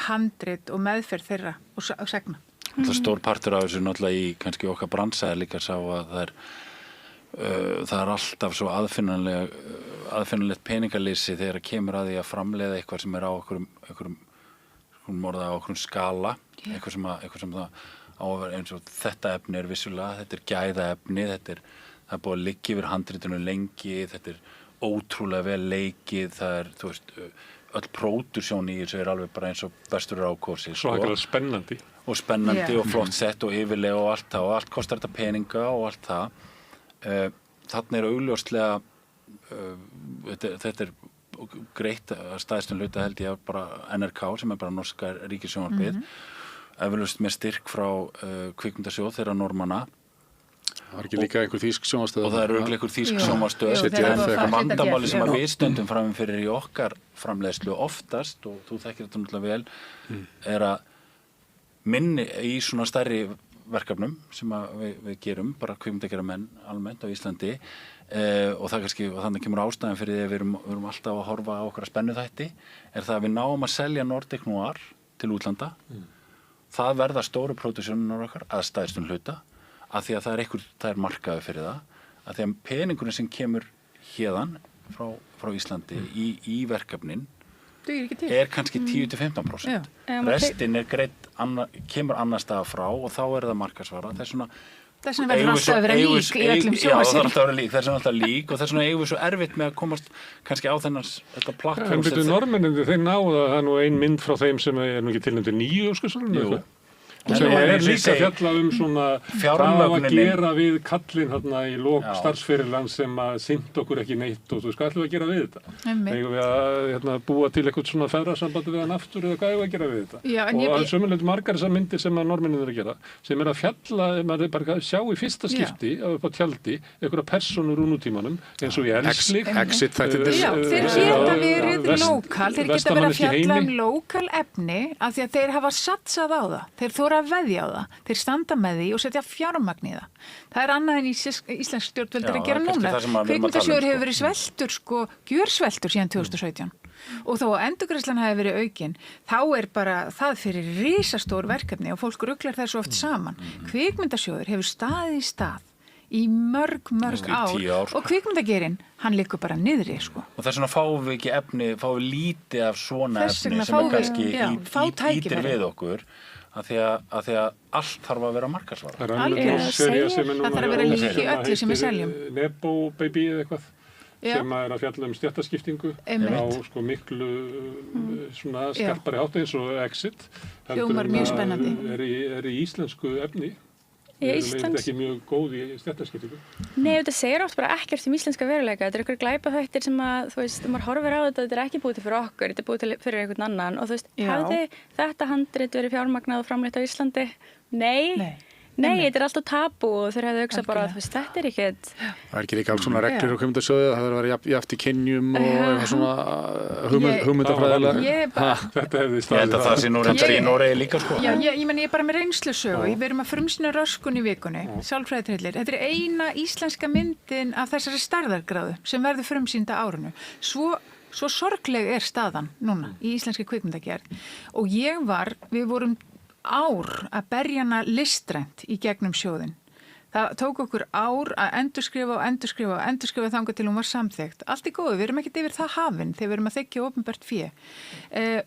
handrit og meðferð þeirra og sagna. Það stór partur af þessu náttúrulega í kannski okkar bransa er líka sá að það er alltaf svo aðfinnanlegt peningaleysi þegar kemur að því að framleiða eitthvað sem er á okkur skala, eitthvað sem það á að vera eins og þetta efni er vissulega, þetta er gæðaefni, það er búið að liggja yfir handritinu lengi, þetta er ótrúlega vel leikið, það er, þú veist, öll pródusjón í þessu er alveg bara eins og bestur ákósi. Svo ekki spennandi. Og spennandi og flott sett og yfirlega og allt það og allt kostar þetta peninga og allt það. Þarna er augljóslega þetta er greitt að stæðstum hluta held ég bara NRK sem er bara norska ríkissjónvarpið eflaust með styrk frá kvikmyndasjóð þeirra Normanna. Það var ekki líka einhver þýsk sjónvarpsstöð og það eru einhver þýsk sjónvarpsstöð vandamáli sem við stöndum fram fyrir í okkar framleiðslu oftast og þú þekkir þetta náttúrulega vel er að minni í svona stærri verkefnum sem við gerum, bara kvikmyndagerðar menn almennt á Íslandi og það kannski, og þannig kemur ástæðan fyrir því að við erum alltaf að horfa á okkar spennuþætti er það að við náum að selja Nordic Noir til útlanda það verða stóru pródusjónunnar okkar að stæðstum hluta af því að það er markaður fyrir það af því að peningurinn sem kemur hérðan frá Íslandi í verkefnin er kannski 10-15%. Restin er greitt kemur annar stað frá og þá er það markaðsvara. Þess vegna verður alltaf að vera lík í öllum sjónvarpsseríum. Já, þess vegna alltaf lík og þess vegna eigum við svo erfitt með að komast kannski á þetta plattform. En byrju Norðmennir, þeir náðu að það er nú ein mynd frá þeim sem er nú ekki tilnæmt til 9 Óskarsverðlauna. sem er líka fjalla svona hvað að gera við kallinn þarna í lok starfsferilans sem að sinnt okkur ekki neitt og þú veist, hvað ætlum við að gera við þetta? Eigum við að búa til eitthvað svona feðrasambandi við hann aftur eða hvað eigum við að gera við þetta? Já, og það er sömuleitt margar þessar myndir sem að Norðmennirnir eru að gera, sem er að fjalla, maður er bara að sjá í fyrsta skipti upp á tjaldi, einhverja persónur úr nútímanum, eins og í Elslik. Já, þeir geta verið lokal, þeir geta verið að fjalla lokal efni af því að þeir hafa satsað á það, þeir þóra að veðja á það, þeir standa með því og setja fjármagn í það. Það er annað en íslensk stjórnvöldur að gera núna. Kvikmyndasjóður hefur verið sveltur, gjörsveltur síðan 2017. Og þó að endurgreiðslan hafi verið aukin, þá er bara það fyrir risastór verkefni og fólk ruglar það svo oft saman. Kvikmyndasjóður hefur staðið í stað í mörg Kannski í 10 ár, sko. og kvikmyndagerinn, hann liggur bara niðri, sko. Og þess vegna fáum við ekki efni, fáum við lítið af svona Þess efni vegna sem fáum við- kannski já, fá ítir tækifæri. við okkur af því að allt þarf að vera markaðsvara. Það er alveg sería sem er núna Það þarf að vera lík í öllu sem við seljum. Nebo Baby eða eitthvað Já. sem er að fjalla stéttaskiptingu Einmitt. á sko miklu svona skarpari hátt eins og Exit Hljómar mjög spennandi. er í íslensku efni. Í Við Íslands- erum ekki mjög góð í stéttaskiptingu. Nei, þetta segir oft bara ekkert íslenska veruleika. Þetta ykkur glæpaþættir sem að, þú veist, maður horfir á þetta er ekki búið til fyrir okkur, þetta er búið til fyrir einhvern annan og þú veist, Já. hafði þetta handrit verið fjármagnað og framleitt á Íslandi? Nei, þetta er alltaf tabú og þeir hefðu hugsað bara, þú veist, þetta er ekkert. Það er ekki líka alls svona reglur og kvikmyndasjóði, það verður að vera jafnt í kynjum og eitthvað svona hugmyndafræðilega. Þetta hefði Ég held að það sé nú reyndar í Noregi líka, sko. Já, ég er bara með reynslusögu. Við erum að frumsýna Röskun í vikunni, sálfræðitryllir. Þetta er eina íslenska myndin af þessari stærðargráðu sem verður frumsýnda árinu. Svo sorgleg er staðan núna í íslenski kvikmyndagerð. Og við vorum ár að berja hana listrænt í gegnum sjóðinn. Það tók okkur ár að endurskrifa þangað til hún var samþykkt. Allt í góðu, við erum ekkert yfir það hafin þegar við erum að þykja opinbert fé.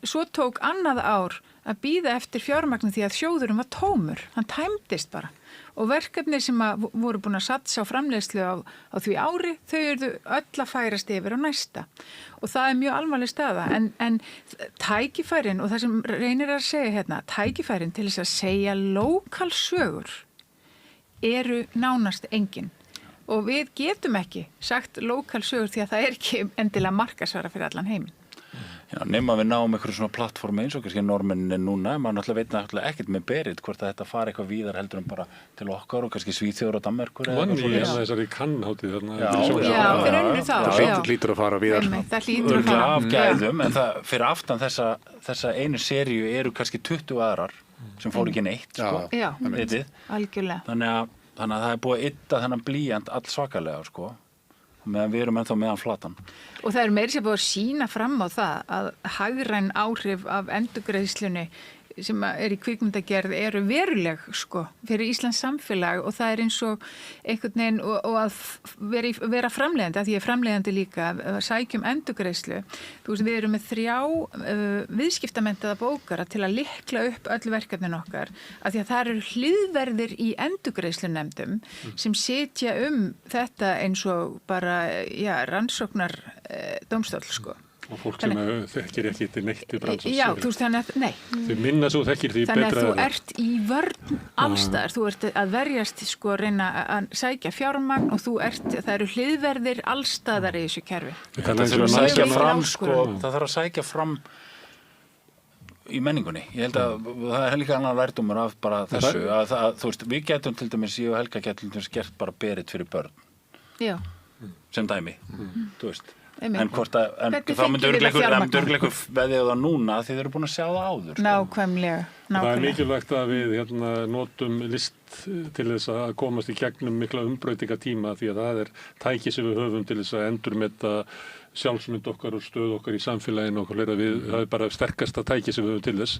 Svo tók annað ár að bíða eftir fjármagni því að sjóðurinn var tómur, hann tæmdist bara. Og verkefni sem voru búin að satsa á framleiðslu á því ári, þau eru öll að færast yfir á næsta. Og það er mjög alvarleg staða, en tækifærin, og það sem reynir að segja hérna, tækifærin til þess að segja lókalsögur eru nánast engin. Og við getum ekki sagt lókalsögur því að það er ekki endilega markasvara fyrir allan heiminn. Já, nema við náum einhverju svona plattformi eins og kannski normennin núna, maður náttúrulega veit náttúrulega ekkert með Berit hvort að þetta fari eitthvað víðar heldur en bara til okkar og kannski Svíþjóður og Danmerkur. Vann í þessari kannhátíð þarna. Já, þeir unnu þá. Það hlýtur að fara víðar. Það hlýtur að fara. Af gæðum, en það fyrir aftan þessa einu seríu eru kannski 20 aðrar sem fóru ekki neitt, sko. Já, vitið. algjörlega. Þannig að það er búið að ytta þennan blýjant all svakalega, sko. Meðan við erum ennþá meðan flatan. Og það er meira sem búið að sína fram á það að hagræn áhrif af endurgreiðslunni sem er í kvikmyndagerð eru veruleg, sko, fyrir Íslands samfélag og það er eins og einhvern veginn og að vera framleiðandi, að því ég er framleiðandi líka að sækjum endurgreiðslu. Þú veist, við erum með 3 viðskiptamenntaða bókara til að likla upp öll verkefnin okkar, að því að það eru hliðverðir í endurgreiðslunefndum sem setja þetta eins og bara, rannsóknar dómstól, sko. Og fólk sem þekkir ekki til neitt í brannsins. Já, þú veist, þannig að, nei. Þau minna svo þekkir því betra. Þannig að þú ert í vörn allstaðar. Þú ert að verjast, sko, reyna að sækja fjármagn og það eru hliðverðir allstaðar í þessu kerfi. Það þarf að sækja fram í menningunni. Ég held að það er líka annar lærdómur af bara þessu. Þú veist, við getum til dæmis, ég og Helga getum til dæmis gert bara Berit fyrir börn. Já. Sem dæmi, þú veist. En þá myndur örgleikur veðið á það núna því þeir eru búin að sjá það áður. Nákvæmlega. Það er mikilvægt að við notum list til þess að komast í gegnum mikla umbreytingatíma því að það er tæki sem við höfum til þess að endurmeta sjálfsmynd okkar og stöð okkar í samfélaginu og það er bara sterkasta tæki sem við höfum til þess.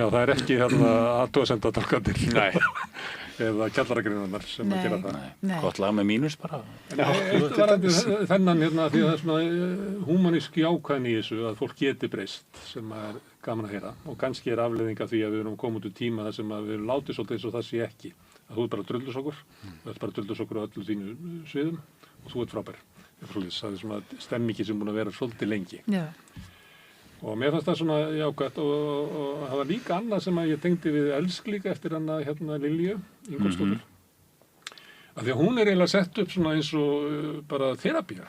Það er ekki athugasemdatálkanir. Nei. Eða kjallaragreinar sem að gera það. Gott lag með mínus bara. Þennan því að það er svona húmaníski ákvæðin í þessu að fólk geti breyst sem er gaman að heyra og kannski er afleiðing af því að við erum komið út tíma þar sem að við erum látið svolítið eins og það sé ekki. Að þú ert bara drullus okkur á öllu þínu sviðum og þú ert frábær. Það er svona stemmingi sem búin að vera svolítið lengi. Já. Og mér fannst það svona jákvætt og það var líka annað sem að ég tengdi við Elsk líka eftir hana Lilju Ingólfsdóttur. Af því að hún er eiginlega sett upp svona eins og bara terapía,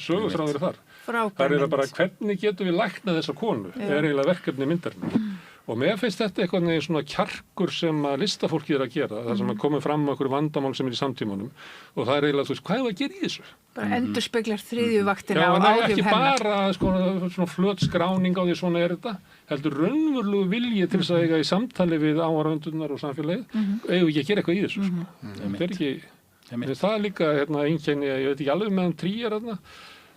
sögustráður þar. Það er eiginlega bara hvernig getum við læknað þessa konu, er eiginlega verkefni myndarinnar. Og mér finnst þetta eitthvað neginn svona kjarkur sem að listafólkið er að gera, það sem að komið fram okkur vandamál sem er í samtímanum og það er eiginlega, þú veist, hvað er að gera í þessu? Bara endurspeglar þriðju vaktina á áhrif hennar. Ekki bara svona flöt skráning á því svona er þetta, heldur raunverulega vilji til þess að eiga í samtali við áhorfendurnar og samfélagið, eigum við ekki að gera eitthvað í þessu, sko. Það er ekki, það er líka einkenni, ég veit ekki alveg meðan Tríer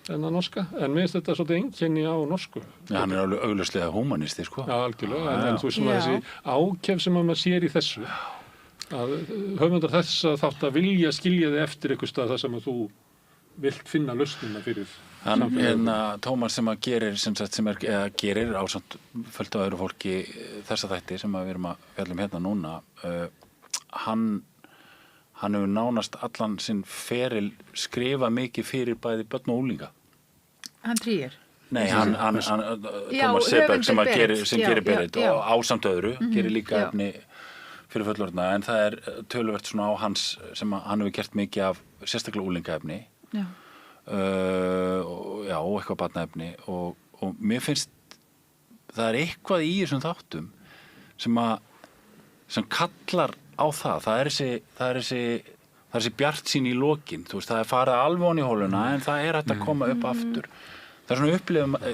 en að norska, en mér finnst þetta svolítið einkenni á norsku. Já, hann er alveg augljóslega humanisti, sko. Já, algjörlega, en þú veist svona þessi ákef sem maður sér í þessu, að höfundar þess að þátt að vilja skilja þig eftir einhver stað þar sem að þú vilt finna lausnina fyrir hann Tómas sem að gerir ásamt fullt af öðru fólki þessa þætti sem að við erum að fjalla hérna núna hann hefur nánast allan sinn feril skrifa mikið fyrir bæði börn og unglinga. Hann Trier? Nei, hann Tómas Seberg sem gerir Berit og ásamt öðru gerir líka efni fyrir fullorðna, en það töluvert svona á hans sem hann hefur gert mikið af sérstaklega unglingaefni og eitthvað barnaefni og mér finnst það eitthvað í þessum þáttum sem kallar á það er þessi bjartsýni í lokin, þú veist, það farið alveg ofan í hóluna en það hægt að koma upp aftur. Það svona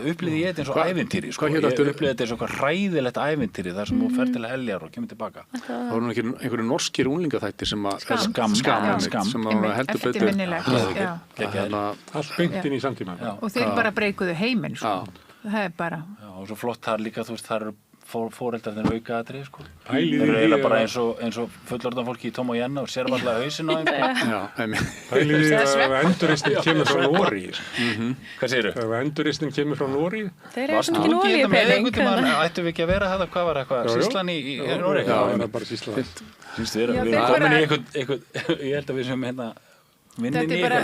upplýði ég þetta eins og ævintýri, sko. Ég upplýði þetta eins og eitthvað hræðilegt ævintýri þar sem þú fer til heljar og kemur tilbaka. Það voru nú einhverju norskir unglingaþættir sem að Skam sem að heldur betur eftirminnilegt. Allt beint inn í samtímann. Og þeir bara breykuðu heiminn, sko. Það bara. Já, og svo flott þar líka, þú veist, þar eru fóreldarnir aukaðatrið, sko. Þeir eru eiginlega bara eins og fullorðan fólki í Tom og Jenna og sér alltaf hausinn á þeim. Pælið því að endurreisnin kemur frá Noregi. Hvað segirðu? Ef endurreisnin kemur frá Noregi. Þeir eru svona ekki olíupening. Ættum við ekki að vera þetta? Hvað var eitthvað? Sýslan í Noregi? Já, það er bara Sýslan. Við erum komin í eitthvað, ég held að við sem Þetta er bara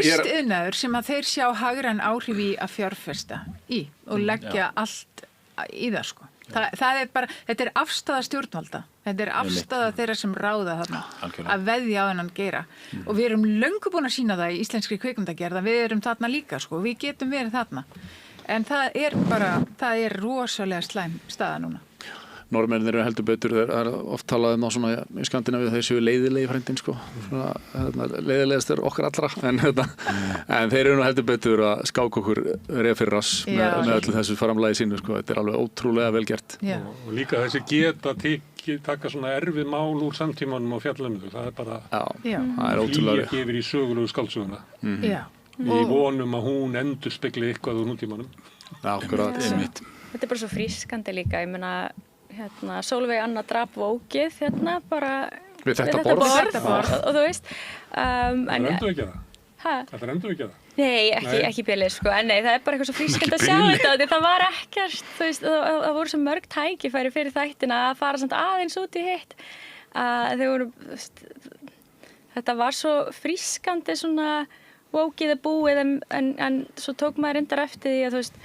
listiðnaður sem að þeir sjá hagræn áhrif í að fjárfesta í og leggja allt í það, sko. Það er bara, þetta er afstaða stjórnvalda, þetta er afstaða þeirra sem ráða þarna að veðja á þennan geira og við erum löngu búin að sýna það í íslenskri kvikmyndagerð að við erum þarna líka, sko, við getum verið þarna en það er rosalega slæm staða núna. Norðmennir eru heldur betur, það er oft talað á svona í Skandinavíu þeir séu leiðilegi frændin, sko. Leiðilegast er okkar allra, en þeir eru nú heldur betur að skáka okkur reið fyrir rass með öllu þessu framlagi sínu, sko. Þetta er alveg ótrúlega vel gert. Og líka þessi geta taka svona erfið mál úr samtímanum og fjalla þau, það er bara flýja ekki yfir í sögulegu skáldsöguna. Í vonum að hún endurspegli eitthvað úr nútímanum. Akkurat. Þetta er bara svo frískandi líka, ég meina Sólveig Anna drap vókið bara við þetta borð og þú veist Það er endur ekki það? Það er endur ekki það? Nei, ekki bjelið, sko, en nei, það er bara eitthvað svo frískandi að sjá þetta og það var ekkert, þú veist, það voru svo mörg tækifæri fyrir þættina að fara samt aðeins út í hitt þetta var svo frískandi svona vókið er búið en svo tók maður reyndar eftir því að þú veist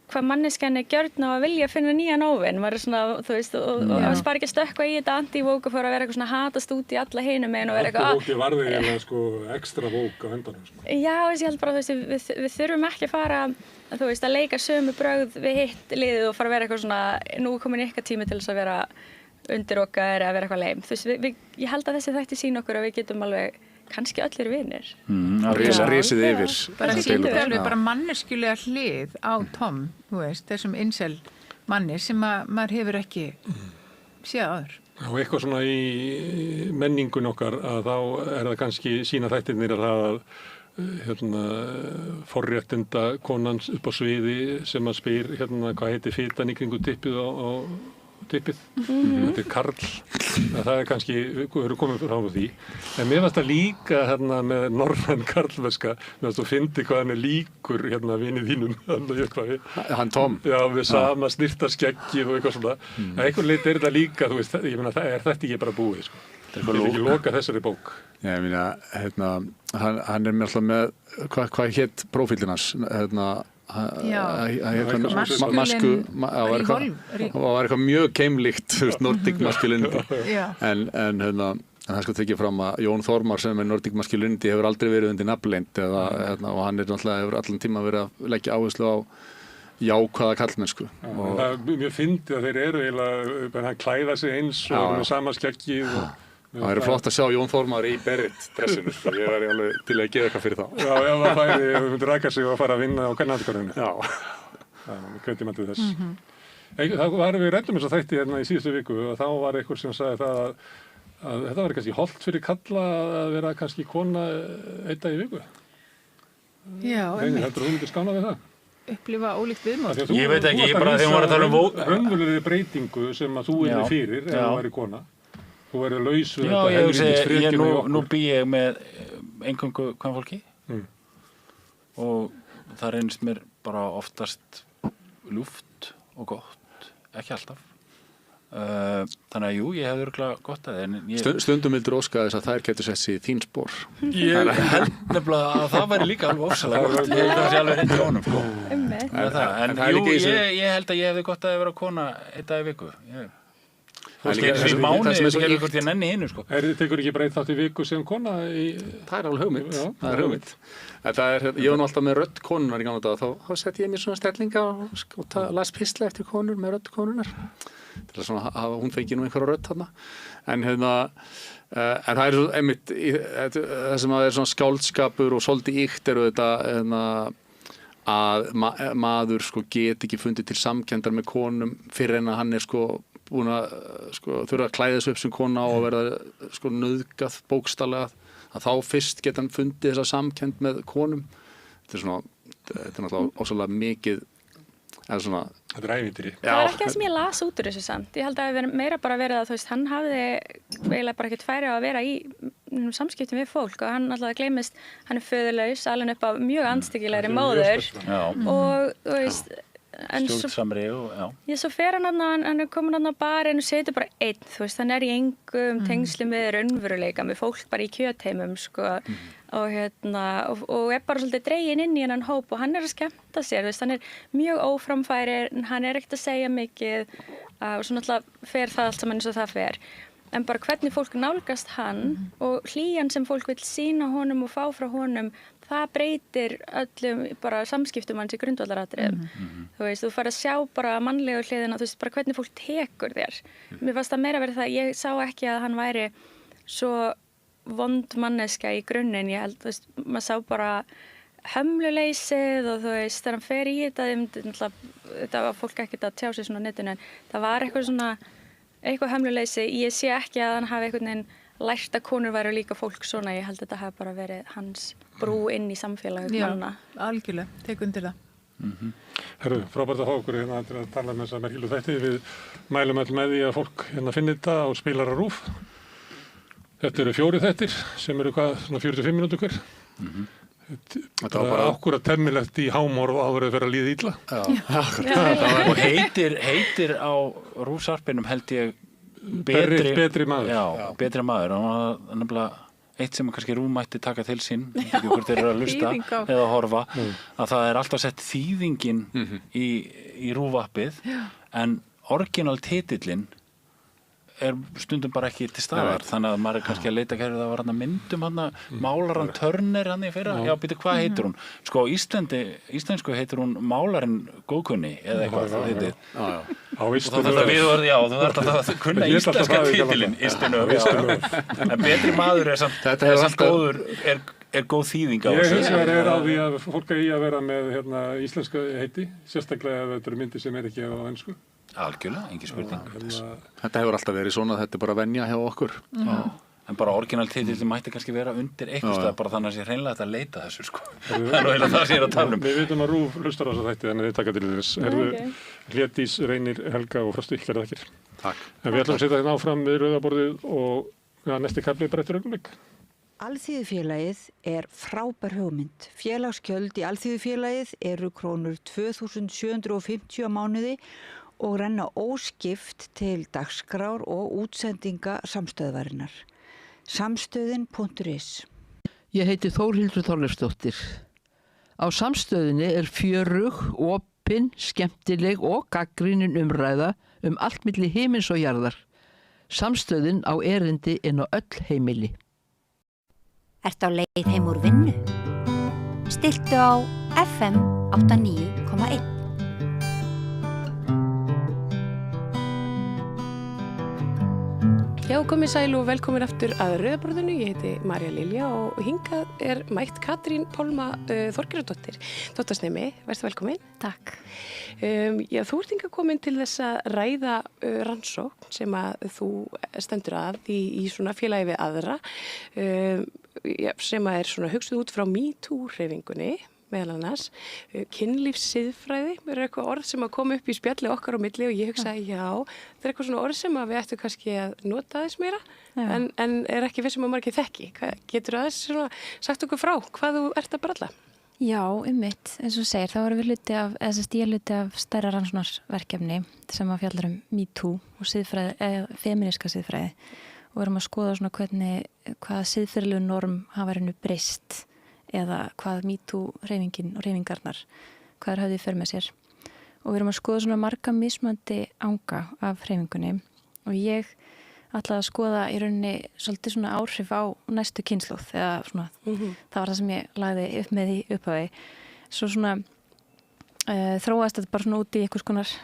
hvað manneskjan gjörn á að vilja finna nýjan óvinn, maður svona, þú veist, og bara ekki að stökkva í þetta anti-vók og fór að vera eitthvað svona hatast út í alla hinum meginn og vera eitthvað Anti-vóki varði eiginlega, sko, ekstra vók á endanum, sko. Já, ég held bara, þú veist, við þurfum ekki að fara, þú veist, að leika sömu brögð við hitt liðið og fara að vera eitthvað svona, nú komin ykkar tími til þess að vera undirokkar eða vera eitthvað leim. Þú veist, ég held að þessi þætti sýna okkur að við getum alveg kannski allir vinir. Risið yfir. Bara sýndu alveg bara manneskjulega hlið á Tom, þú veist, þessum incel manni sem maður hefur ekki séð áður. Og eitthvað svona í menningun okkar að þá er það kannski sína þættirnir að forréttinda konans upp á sviði sem að spyr hvað heitir fitan í kringu tippið á tippið. Þetta er Karl. Það er kannski, við erum komið frá því. En mér fannst það líka með norræn karlverska, mér fannst þú fyndi hvað hann er líkur vinið þínum. Hann Tom? Já, við sama snirtarskeggið og eitthvað svona. Einhvern leit er þetta líka, þú veist, ég meina, er þetta ekki bara búið, sko. Það er ekki loka þessari bók. Já, ég meina, hann er með alltaf með, hvað hétt prófílinn hans, það var eitthvað mjög keimlíkt Nordic masculinity en það skal tekja fram að Jón Þormar sem er Nordic masculinity hefur aldrei verið undir nafnleynd og hann náttúrulega hefur allan tíma verið að leggja áherslu á jákvæða kallmennsku það er mjög fyndið að þeir eru eiginlega hann klæða sig eins og með sama skeggið Það er flott að sjá Jón Þormar í Berit-dressinu, ég væri alveg til að gefa eitthvað fyrir þá. Já, ef það færi, ef við myndum rækja sig og fara að vinna á kvennaðarkarinu. Já. Það kveitir maður til þess. Það var við ræddum þess að þætti í síðustu viku og þá var einhver sem sagði það að þetta var kannski hollt fyrir kalla að vera kannski kona einn dag í viku. Já, einmitt. Heldur þú myndir skána við það? Upplifa ólíkt viðmót. Ég veit ekki, ég bara þegar hún var að tala um raunverulegri breytingu sem að þú yrði fyrir ef þú væri kona. þú verður laus við Já, þetta helvítisfrekjuna í okkur. nú bý ég með eingöngu kvenfólki og það reynist mér bara oftast ljúft og gott, ekki alltaf. Þannig að jú, ég hefði örugglega gott að það. Stundum vildur óska þess að þær getur sett sig í þín spór. Ég held nefnilega að það væri líka alveg ofsalega gott. Ég held að það sé alveg hreint í honum, sko. En jú, ég held að ég hefði gott að vera kona einn dag í viku. Þessi mánuði sem gerur hvort ég nenni hinu, sko. Tekur ekki bara einn þátt í viku sem kona? Það er alveg hugmynd. Það er hugmynd. Ég var nú alltaf með rödd konunar í gamla daga, þá setti ég mér svona stellinga og las pistla eftir konur með rödd konunar. Til að svona hafa hún fengið nú einhverja rödd þarna. En það er svo einmitt, það sem að er svona skáldskapur og svolítið íkt eru þetta að maður sko get ekki fundið til samkenndar með konum fyrir en að hann er sko búin að þurfa að klæða sig upp sem kona og verða sko nauðgað bókstallega, að þá fyrst geta hann fundið þessa samkennd með konum. Þetta er náttúrulega ósvalega mikið Þetta er ævintýri. Það var ekki það sem ég las út úr þessu samt. Ég held að það hefði meira bara verið að hann hafði eiginlega bara ekkert færi á að vera í samskiptum við fólk og hann alltaf gleymist, hann er föðurlaus, alveg upp af mjög andstyggilegri móður og þú veist stjórnsamri og já. Svo fer hann er komin hann á barinn og setur bara einn, þú veist, hann er í engum tengslum við raunveruleika með fólk bara í kjötheimum, sko, og og er bara svolítið dreginn inn í hennan hóp og hann er að skemmta sér, þú veist, hann er mjög óframfærir, hann er ekkert að segja mikið og svo náttúrulega fer það allt saman eins og það fer. En bara hvernig fólk nálgast hann og hlýjan sem fólk vil sýna honum og fá frá honum, það breytir öllum bara samskiptum hans í grundvallaratriðum. Þú veist, þú fær að sjá bara mannlegu hliðina, þú veist, bara hvernig fólk tekur þér. Mér fannst það meira verið það, ég sá ekki að hann væri svo vond manneska í grunninn, ég held, þú veist, maður sá bara hömluleysið og þú veist, þegar hann fer í þetta var fólk ekkert að tjá sig svona á netinu, en það var eitthvað hömluleysi, ég sé ekki að hann hafi einhvern veginn lært að konur væru líka fólk svona, ég held að þetta hafi bara verið hans brú inn í samfélagið manna. Já, algjörlega, tek undir það. Herru, frábært að fá okkur til að tala með þessa merkilu þætti. Við mælum öll með því að fólk finni þetta á Spilara RÚV. Þetta eru 4 þættir sem eru svona 45 mínútur hver. Þetta var bara okkur að temmilegt í hámorð áður að vera líðið illa. Og heitir á RÚV-sarpinum held ég betri maður. Já, betri maður. Það var nefnilega eitt sem kannski RÚV mætti taka til sín, ekki hvort þeir eru að hlusta eða horfa, að það er alltaf sett þýðingin í RÚV-appið, en orginal titillinn er stundum bara ekki til staðar, þannig að maður er kannski að leita kærið að var hann að myndum hann að málaran Turner hann í fyrra, já, býtu, hvað heitir hún? Sko, íslensku heitir hún málarinn góðkunni, eða eitthvað, það heitir. Og það þarf að kunna íslenska titilinn, en betri maður er samt góður, er góð þýðing á þessu. Ég hins vegar er á því að fólk eigi að vera með íslenska heiti, sérstaklega ef þetta eru myndir sem er ekki á ensku. Algjörlega, engin spurning. Þetta hefur alltaf verið svona, þetta er bara venja hjá okkur. En bara orginal titillinn mætti kannski vera undir eitthvað stað, bara þannig að sé hreinlega þetta að leita þessu, sko. Það er eiginlega það sem ég er að tala um. Við vitum að RÚV hlustar á þessa þætti, þannig að þið taka til þess. Hlédís, Reynir, Helga og Frosti, kærar þakkir. Takk. En við ætlum að setja þetta áfram við rauðaborðið og næsti kafli bara eftir augnablik. Alþýðufélagið er frábær hugmynd. Félagsgjöld í Alþýðufélagið eru krónur 2.750 á mánuði og renna óskipt til dagskrár og útsendinga samstöðvarinnar. Samstöðin.is. Ég heiti Þórhildur Þorleifsdóttir. Á samstöðinni er fjörug, opin, skemmtileg og gagnrýnin umræða allt milli himins og jarðar. Samstöðin á erindi inn á öll heimili. Ertu á leið heim úr vinnu? Stilltu á FM 89,1. Já, komið sæl og velkomin aftur að rauðaborðinu. Ég heiti Marja Lilja og hingað er mætt Katrín Pálma Þorgerðardóttir, dóttorsnemi. Vertu velkomin. Takk. Já, þú ert hingað komin til þess að ræða rannsókn sem að þú stendur að í svona félagi við aðra, sem að er svona hugsuð út frá MeToo-hreyfingunni. meðal annars. Kynlífssiðfræði er eitthvað orð sem að koma upp í spjalli okkar á milli og ég hugsa, já, það er eitthvað svona orð sem að við ættum kannski að nota þess meira, en er ekki vissum að margir þekki. Getur aðeins svona sagt okkur frá hvað þú ert að bralla? Já, einmitt, eins og þú segir, þá erum við hluti af stærra rannsóknarverkefni sem að fjallar MeToo og siðfræði, femíníska siðfræði og erum að skoða svona hvað siðferðilegu norm hafa breyst eða hvað MeToo hreyfingin og hreyfingarnar, hvað höfðu í för með sér. Og við erum að skoða svona marga mismunandi anga af hreyfingunni og ég ætlaði að skoða í rauninni svolítið svona áhrif á næstu kynslóð eða svona, það var það sem ég lagði upp með í upphafi. Svo svona þróast þetta bara svona út í einhvers konar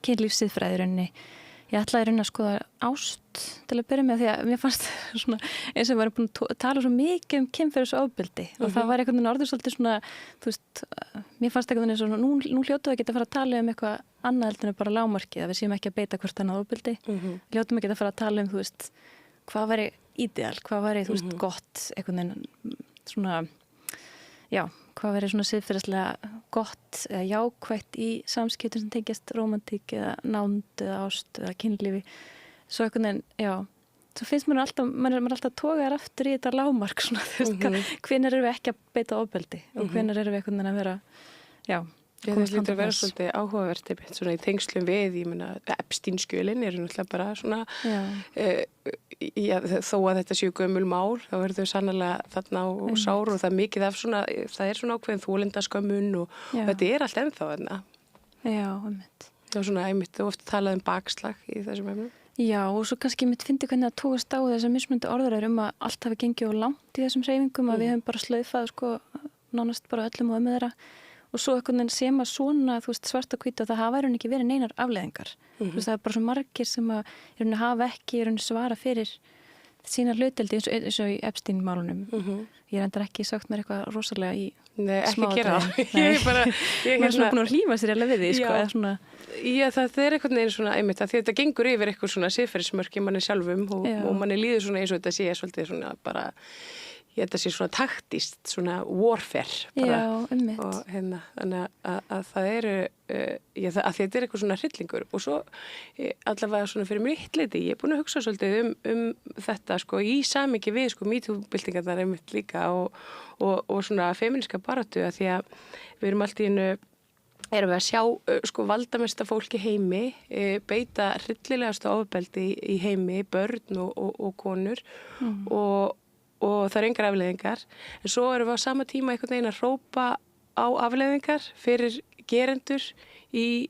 kynlífssiðfræði í rauninni. Ég ætlaði í rauninni að skoða ást til að byrja með því að mér fannst svona eins og ég var búin að tala svo mikið kynferðisofbeldi og það var einhvern veginn orðið svolítið svona, þú veist, mér fannst einhvern veginn svona, nú hljótu að geta að fara að tala eitthvað annað heldur en bara lágmarkið, að við séum ekki að beita hvort annað ofbeldi. Hljótum að geta að fara að tala þú veist, hvað væri ídeal, hvað væri, þú veist, gott, einhvern veginn svona, já, hvað væri svona siðferðislega gott eða jákvætt í samskiptum sem tengjast rómantík eða nánd eða ást eða kynlífi. Svo einhvern veginn, já, svo finnst mér alltaf, maður er alltaf tókaðar aftur í þetta lágmark svona, þú veist, hvenær erum við ekki að beita ofbeldi og hvenær erum við einhvern veginn að vera, já, Það lítur að vera svolítið áhugavert svona í tengslum við, ég meina Epstein-skjölin eru náttúrulega bara svona þó að þetta séu gömul mál, þá eru þau sannlega þarna og sár og það er mikið af svona, það er svona ákveðin þólindaskömmun og þetta er allt ennþá þarna. Já, einmitt. Já, svona einmitt, ofta talað bakslag í þessum efnum. Já, og svo kannski mitt fyndi hvernig það tókast á þess að mismunandi orðuræður að allt hafi gengið og langt í þessum hreyfingum að við höfum bara slaufað sko nánast bara öllum og þeirra. Og svo einhvern veginn sem að svona, þú veist, svart og hvítt og það hafa ekki verið neinar afleiðingar. Þú veist, það er bara svo margir sem að hafa ekki svara fyrir sína hluteldi eins og í Epstein-málunum. Ég endar ekki sagt mér eitthvað rosalega í ekki gera það. Ég er svona búin að hlífa sér alveg við því, sko. Eða svona... Já, það er einhvern veginn svona, einmitt, að þetta gengur yfir eitthvað svona siðferðismörk í manni sjálfum og manni líður svona eins og þetta sé svolítið svona bara ég þetta sé svona taktist, svona warfare bara. Já, einmitt. Og þannig að það eru að þetta er eitthvað svona hryllingur og svo allavega svona fyrir mitt leyti, ég er búin að hugsa svolítið um þetta sko í samhengi við sko MeToo-byltingarnar einmitt líka og svona femíníska baráttu að því að við erum allt í einu erum við að sjá sko valdamesta fólki heimi beita hryllilegasta ofbeldi í heimi, börn og konur og það eru engar afleiðingar. En svo erum við á sama tíma einhvern veginn að hrópa á afleiðingar fyrir gerendur í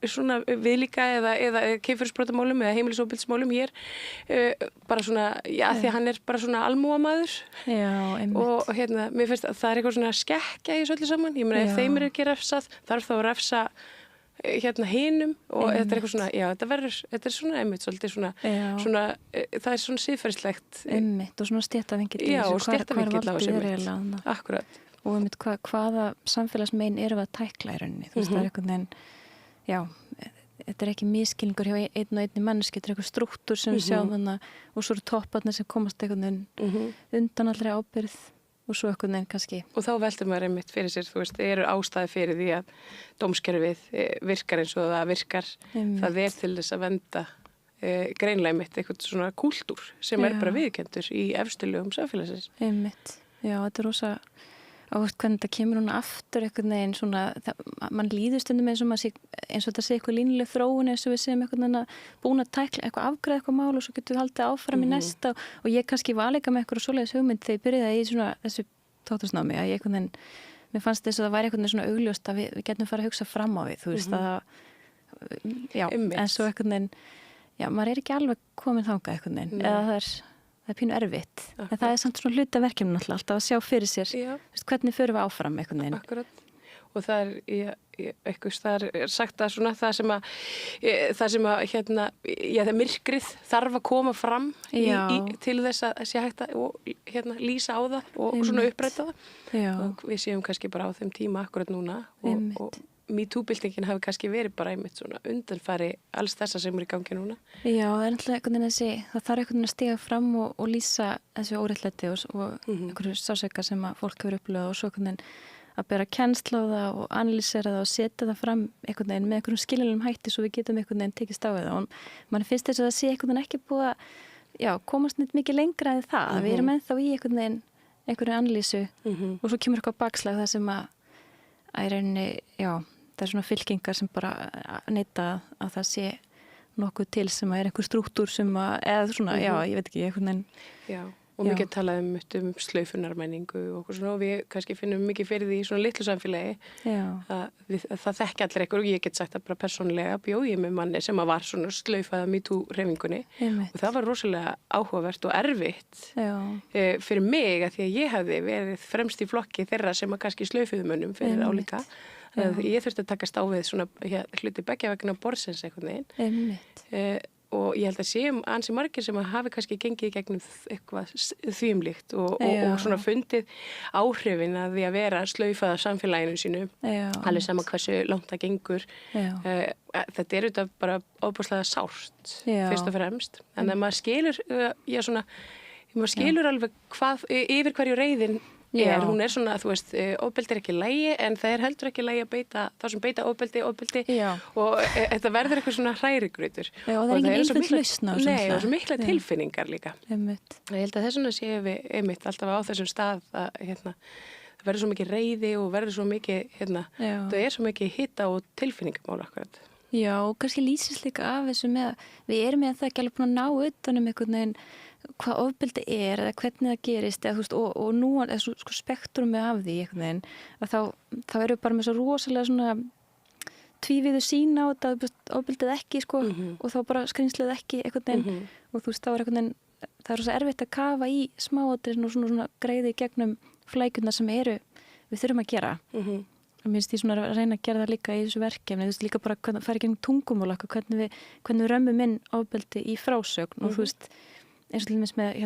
svona viðlíka eða kynferðisbrotamálum eða heimilisofbeldismálum hér bara svona, já, því að hann er bara svona almúamaður. Já, einmitt. Og mér finnst að það er eitthvað svona skekkja í þessu öllu saman. Ég meina, ef þeim er ekki refsað, þarf þá að refsa hinum og þetta er eitthvað svona, já, þetta er svona einmitt svolítið svona, það er svona siðferðislegt. Einmitt og svona stéttavingill í þessu. Já, og stéttavingill á þessu einmitt. Akkurat. Og einmitt hvaða samfélagsmein erum við að tækla í rauninni. Þú veist, það er einhvern veginn, já, þetta er ekki miskilningur hjá einn og einni manneski, þetta er eitthvað strúktúr sem við sjáum þannig og svo eru topparnir sem komast einhvern veginn undan allri ábyrgð. Og svo einhvern veginn kannski. Og þá veldur maður einmitt fyrir sér, þú veist, eru ástæði fyrir því að dómskerfið virkar eins og það virkar. Það er til þess að venda greinlega einmitt eitthvað svona kúltúr sem er bara viðurkenndur í efstu lögum samfélagsins. Einmitt, já, þetta er rosa áhugavert hvernig þetta kemur núna aftur einhvern veginn svona, mann líður stundum eins og þetta sé eitthvað línuleg þróun eins og við séum einhvern veginn að búin að tækla eitthvað afgræða eitthvað mál og svo getum við haldið áfram í næsta og ég kannski var líka með eitthvað svoleiðis hugmynd þegar ég byrjaði í svona þessu tóttursnámi að ég einhvern veginn, mér fannst þess að það væri einhvern veginn svona augljóst að við getum fara að hugsa fram á við, þú veist að já, en svo einhvern veginn, já, maður er ekki alveg komin þangað einhvern veginn, eða það er pínu erfitt, en það er samt svona hluta verkefni alltaf að sjá fyrir sér hvernig förum við áfram einhvern veginn. Akkurat, og það er sagt að svona það sem að það myrkrið þarf að koma fram til þess að sé hægt að lýsa á það og svona uppræta það. Og við séum kannski bara á þeim tíma akkurat núna og MeToo-byltingin hafi kannski verið bara einmitt svona undanfari alls þessa sem í gangi núna. Já, það alltaf einhvern veginn það þarf einhvern veginn að stiga fram og lýsa þessu óréttlæti og einhverju sásauka sem að fólk hefur upplifað og svo einhvern veginn að bera kennsla á það og analýsera það og setja það fram einhvern veginn með einhverjum skiljanlegum hætti svo við getum einhvern veginn tekist á við það og mann finnst þess að það sé einhvern veginn ekki búið að komast neitt mikið lengra en það. Við erum ennþá í einhvern veginn einhverju analýsu og svo kemur eitthvað bakslag það sem að í rauninni, það er svona fylkingar sem bara neita að það sé nokkuð til sem að er einhver strúktúr sem að, eða svona, ég veit ekki, einhvern veginn. Já. Og mikið talað um slaufunarmenningu og svona og við kannski finnum mikið fyrir því í svona litlu samfélagi að það þekki allir eitthvað og ég get sagt það bara persónulega bjó ég með manni sem að var svona slaufað af MeToo-hreyfingunni og það var rosalega áhugavert og erfitt fyrir mig að því að ég hefði verið fremst í flokki þeirra sem að kannski slaufuðu mönnum fyrir álíka. Ég þurfti að takast á við svona hluti beggja vegna borðsins einhvern veginn. Og ég held að sé ansi margir sem að hafi kannski gengið gegnum eitthvað þvíumlíkt og svona fundið áhrifin að því að vera slaufað af samfélaginu sínu, alveg sama hversu langt það gengur. Þetta er auðvitað bara ofboðslega sárt, fyrst og fremst. En að maður skilur, maður skilur alveg yfir hverju reiðin hún er svona, þú veist, ofbeldi er ekki lægi en það er heldur ekki lægi að beita þá sem beita ofbeldi og þetta verður eitthvað svona hrærigrautur og það er engin einföld lausn á þessu. Nei, og svo mikla tilfinningar líka. Ég held að þess vegna séum við einmitt alltaf á þessum stað að það verður svo mikið reiði og verður svo mikið það er svo mikið hita og tilfinningamál akkurat. Já, og kannski lýsist líka af þessu með við erum með það ekki alveg búin að ná utanum einhvern veginn hvað ofbeldi er eða hvernig það gerist eða, og nú er sko spektrumi af því einhvern veginn að þá eru bara með svo rosalega svona tvívíðu sín á þetta ofbeldið ekki sko og þá bara skrýnslið ekki einhvern veginn og þú veist þá er einhvern veginn það er svo erfitt að kafa í smáatriðin og svona greiði í gegnum flækjurnar sem við þurfum að gera. Mér finnst því svona að reyna að gera það líka í þessu verkefni, þú veist líka bara að fara í gegnum tungumál hvernig við römmum inn ofbeldi í frásögn og þú veist eins og til dæmis með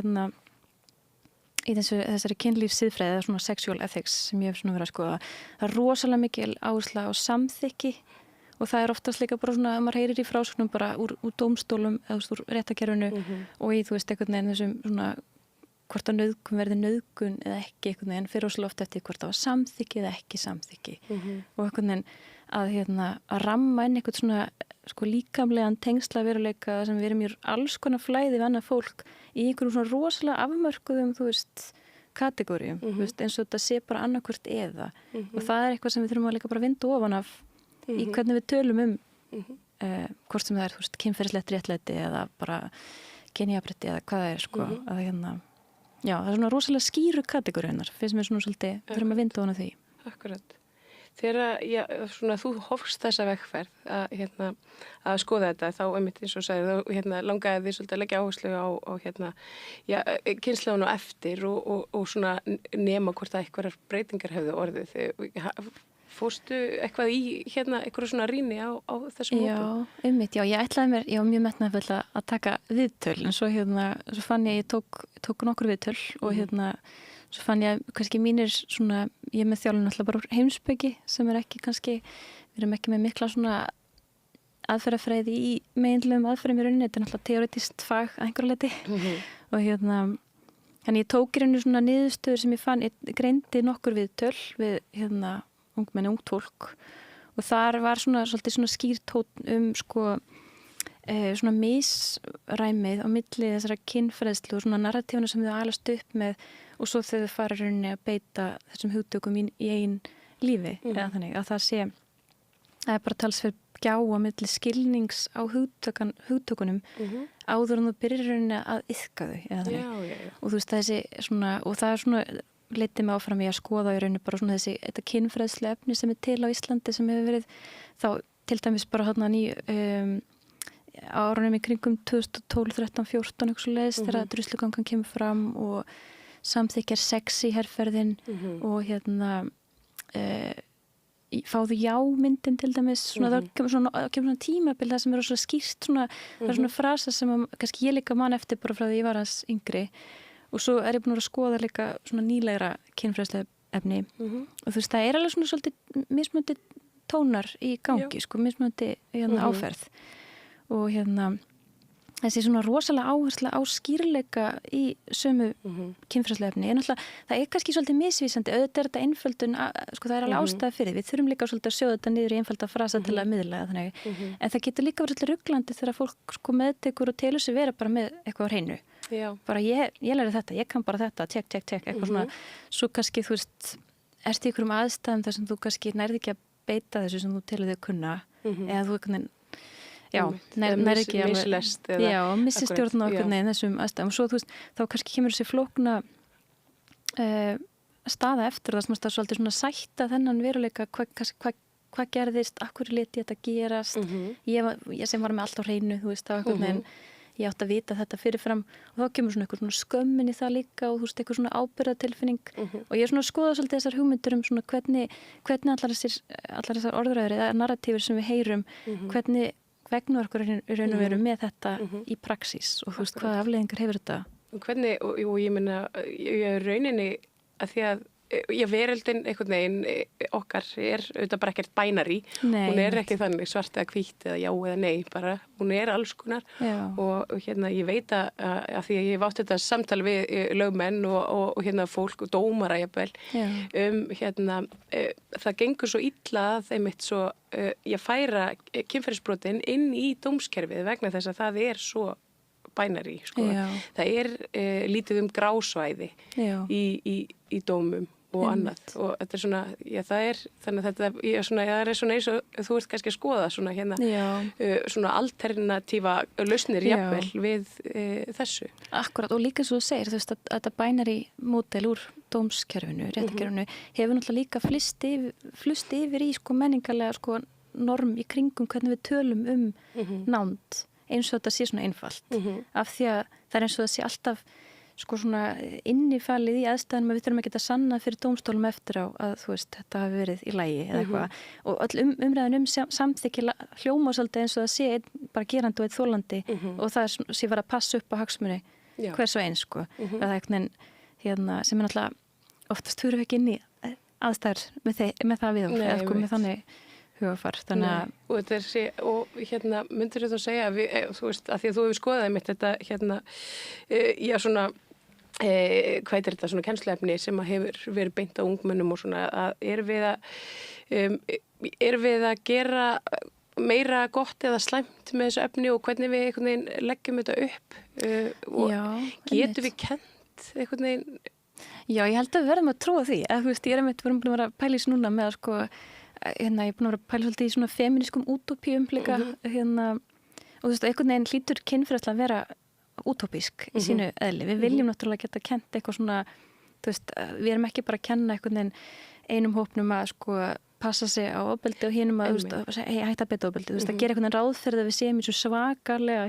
í þessari kynlífssiðfræði eða svona sexual ethics sem ég hef svona verið að skoða það er rosalega mikil áhersla á samþykki og það er oftast líka bara svona að maður heyrir í frásögnum bara úr dómstólum eða úr réttakerfinu og í þú veist einhvern veginn þessum svona hvort að nauðgun verði nauðgun eða ekki einhvern veginn fyrir rosalega oft eftir hvort það var samþykki eða ekki samþykki og einhvern veginn að ramma inn einhvern svona sko líkamlegan tengsla veruleika sem við erum í alls konar flæði við annað fólk í einhverjum svona rosalega afmörkuðum þú veist kategórium þú veist eins og þetta sé bara annarkvort eða og það er eitthvað sem við þurfum að líka bara vinda ofan af í hvernig við tölum hvort sem það er þú veist kynferðislegt réttlæti eða bara kynjafrætti eða hvað það er sko að já það er svona rosalega skýru kategóriunar finnst mér svona svolítið við þurfum að vinda ofan af því. Akkurat. Þegar svona, þú hófst þessa vegferð að skoða þetta þá einmitt eins og sagði langaði því svolítið að leggja áherslu á kynslóðun og eftir og svona nema hvort að einhverjar breytingar hefðu orðið. Fórstu eitthvað í einhverju svona rýni á þessum hópum? Já, einmitt, ég ætlaði mér, ég var mjög metnaðfull að taka viðtöl en svo fann ég tók nokkur viðtöl og svo fann ég kannski mínir svona, ég er með þjálfun alltaf bara heimspeki sem er ekki kannski, við erum ekki með mikla svona aðferðafræði í meginlegum aðferðum í rauninni, þetta er alltaf teoretist fag að einhverju leyti og þannig ég tók í rauninni svona niðurstöður sem ég fann, ég greindi nokkur viðtöl við ungmenni, ungt fólk og þar var svona svolítið svona skýrtónn sko svona misræmið á milli þessara kynfræðslu og svona narratífuna sem þau alast upp með og svo þau fara rauninni að beita þessum hugtökum í eigin lífi eða þannig að það er bara talsverð gjá á milli skilnings á hugtökunum áður en þú byrjar rauninni að iðka þau eða þannig og þú veist þessi svona og það er svona leiddi mig áfram í að skoða í rauninni bara svona þetta kynfræðslu efni sem er til á Íslandi sem hefur verið þá til dæmis bara árunum í kringum 2012, 13, 14 eitthvað svo leiðist þegar druslugangan kemur fram og samþykkjar sexy herferðin og fáðu já-myndin til dæmis svona, það kemur svona tímabil það sem er svona skýrt svona, það er svona frasa sem kannski ég líka man eftir bara frá því ég var aðeins yngri og svo er ég búin að skoða líka svona nýlegra kynfræðslu efni og þú veist það er alveg svona svolítið mismunandi tónar í gangi, sko, mismunandi áferð og þessi svona rosalega áhersla á skýrleika í sömu kynferðislega efni. Það kannski svolítið misvísandi, auðvitað þetta einföldun, sko það alveg ástæða fyrir, við þurfum líka svolítið að sjóða þetta niður í einfalda frasa til að miðla þannig, en það getur líka verið svolítið ruglandi þegar fólk sko meðtekur og telur sig vera bara með eitthvað á hreinu. Bara ég læri þetta, ég kann bara þetta, tjekk, eitthvað svona, svo kannski þú veist, ertu í einhverjum aðstæðum þar sem þú kannski nærði ekki að beita þessu sem þú telur þig kunna, eða þú einhvern veginn nærði ekki alveg missi stjórn á okkur neðin þessum aðstæðum og svo þú veist, þá kannski kemur þessi flókna staða eftir það sem það svolítið svona sætta þennan veruleika hvað gerðist, akkur leti þetta gerast ég sem var með allt á hreinu, þú veist, það var einhvern veginn ég átti að vita þetta fyrirfram og þá kemur svona eitthvað svona skömmin í það líka og þú veist, eitthvað svona ábyrgðartilfinning og ég er svona að skoða svolítið þessar hugmyndir svona hvernig allar þessar orðræður eða narratífur sem við heyrum hvernig vegna okkur í raun og veru með þetta í praxís og þú veist hvaða afleiðingar hefur þetta? Hvernig, og ég meina, ég rauninni að því að veröldin einhvern veginn okkar auðvitað bara ekkert bænari, hún ekki þannig svart eða hvítt eða já eða nei, bara hún alls konar og ég veit að því að ég hef átt þetta samtal við lögmenn og fólk og dómara jafnvel það gengur svo illa að einmitt svo ég færa kynferðisbrotin inn í dómskerfið vegna þess að það svo bænari, sko. Það lítið grásvæði í dómum og annað og þetta svona, þannig að þetta svona eins og þú ert kannski að skoða svona svona alternatíva lausnir jafnvel við þessu. Akkurat, og líka svo þú segir, þú veist að þetta binary módel úr dómskerfinu, réttakerfinu hefur náttúrulega líka flust yfir í sko menningarlega sko norm í kringum hvernig við tölum nánd eins og þetta sé svona einfalt af því að það eins og það sé alltaf sko svona innifalið í aðstæðanum að við þurfum ekki að sanna fyrir dómstólum eftir á að þú veist, þetta hafi verið í lagi eða eitthvað og öll umræðin samþykki hljóma svolítið eins og það sé bara gerandi og eitt þólandi og það sé verið að passa upp á hagsmuni hvers og eins sko það eitthvað sem náttúrulega oftast þurfum ekki inn í aðstæður með það við eða sko með þannig hugafar, þannig að og þetta og myndir þú að segja þú veist, að því að þú hefur skoðað mitt þetta svona hvað þetta svona kennsluefni sem að hefur verið beint á ungmennum og svona að við að gera meira gott eða slæmt með þessu efni og hvernig við einhvern veginn leggjum þetta upp og getum við kennt einhvern veginn? Já, ég held að við verðum að trúa því að þú veist, ég einmitt búin að vera að pæla í þessu núna með að sko ég er búin að vera að pæla svolítið í svona feminískum útópíum líka og þú veist, einhvern veginn hlýtur kynferðislega að vera útópísk í sínu eðli. Við viljum náttúrulega geta kent eitthvað svona, þú veist, við erum ekki bara að kenna einhvern veginn einum hópnum að sko passa sig á ofbeldi og hinum að, þú veist, hætta að beita ofbeldi, þú veist, að gera einhvern veginn ráðferð að við séum í svo svakalega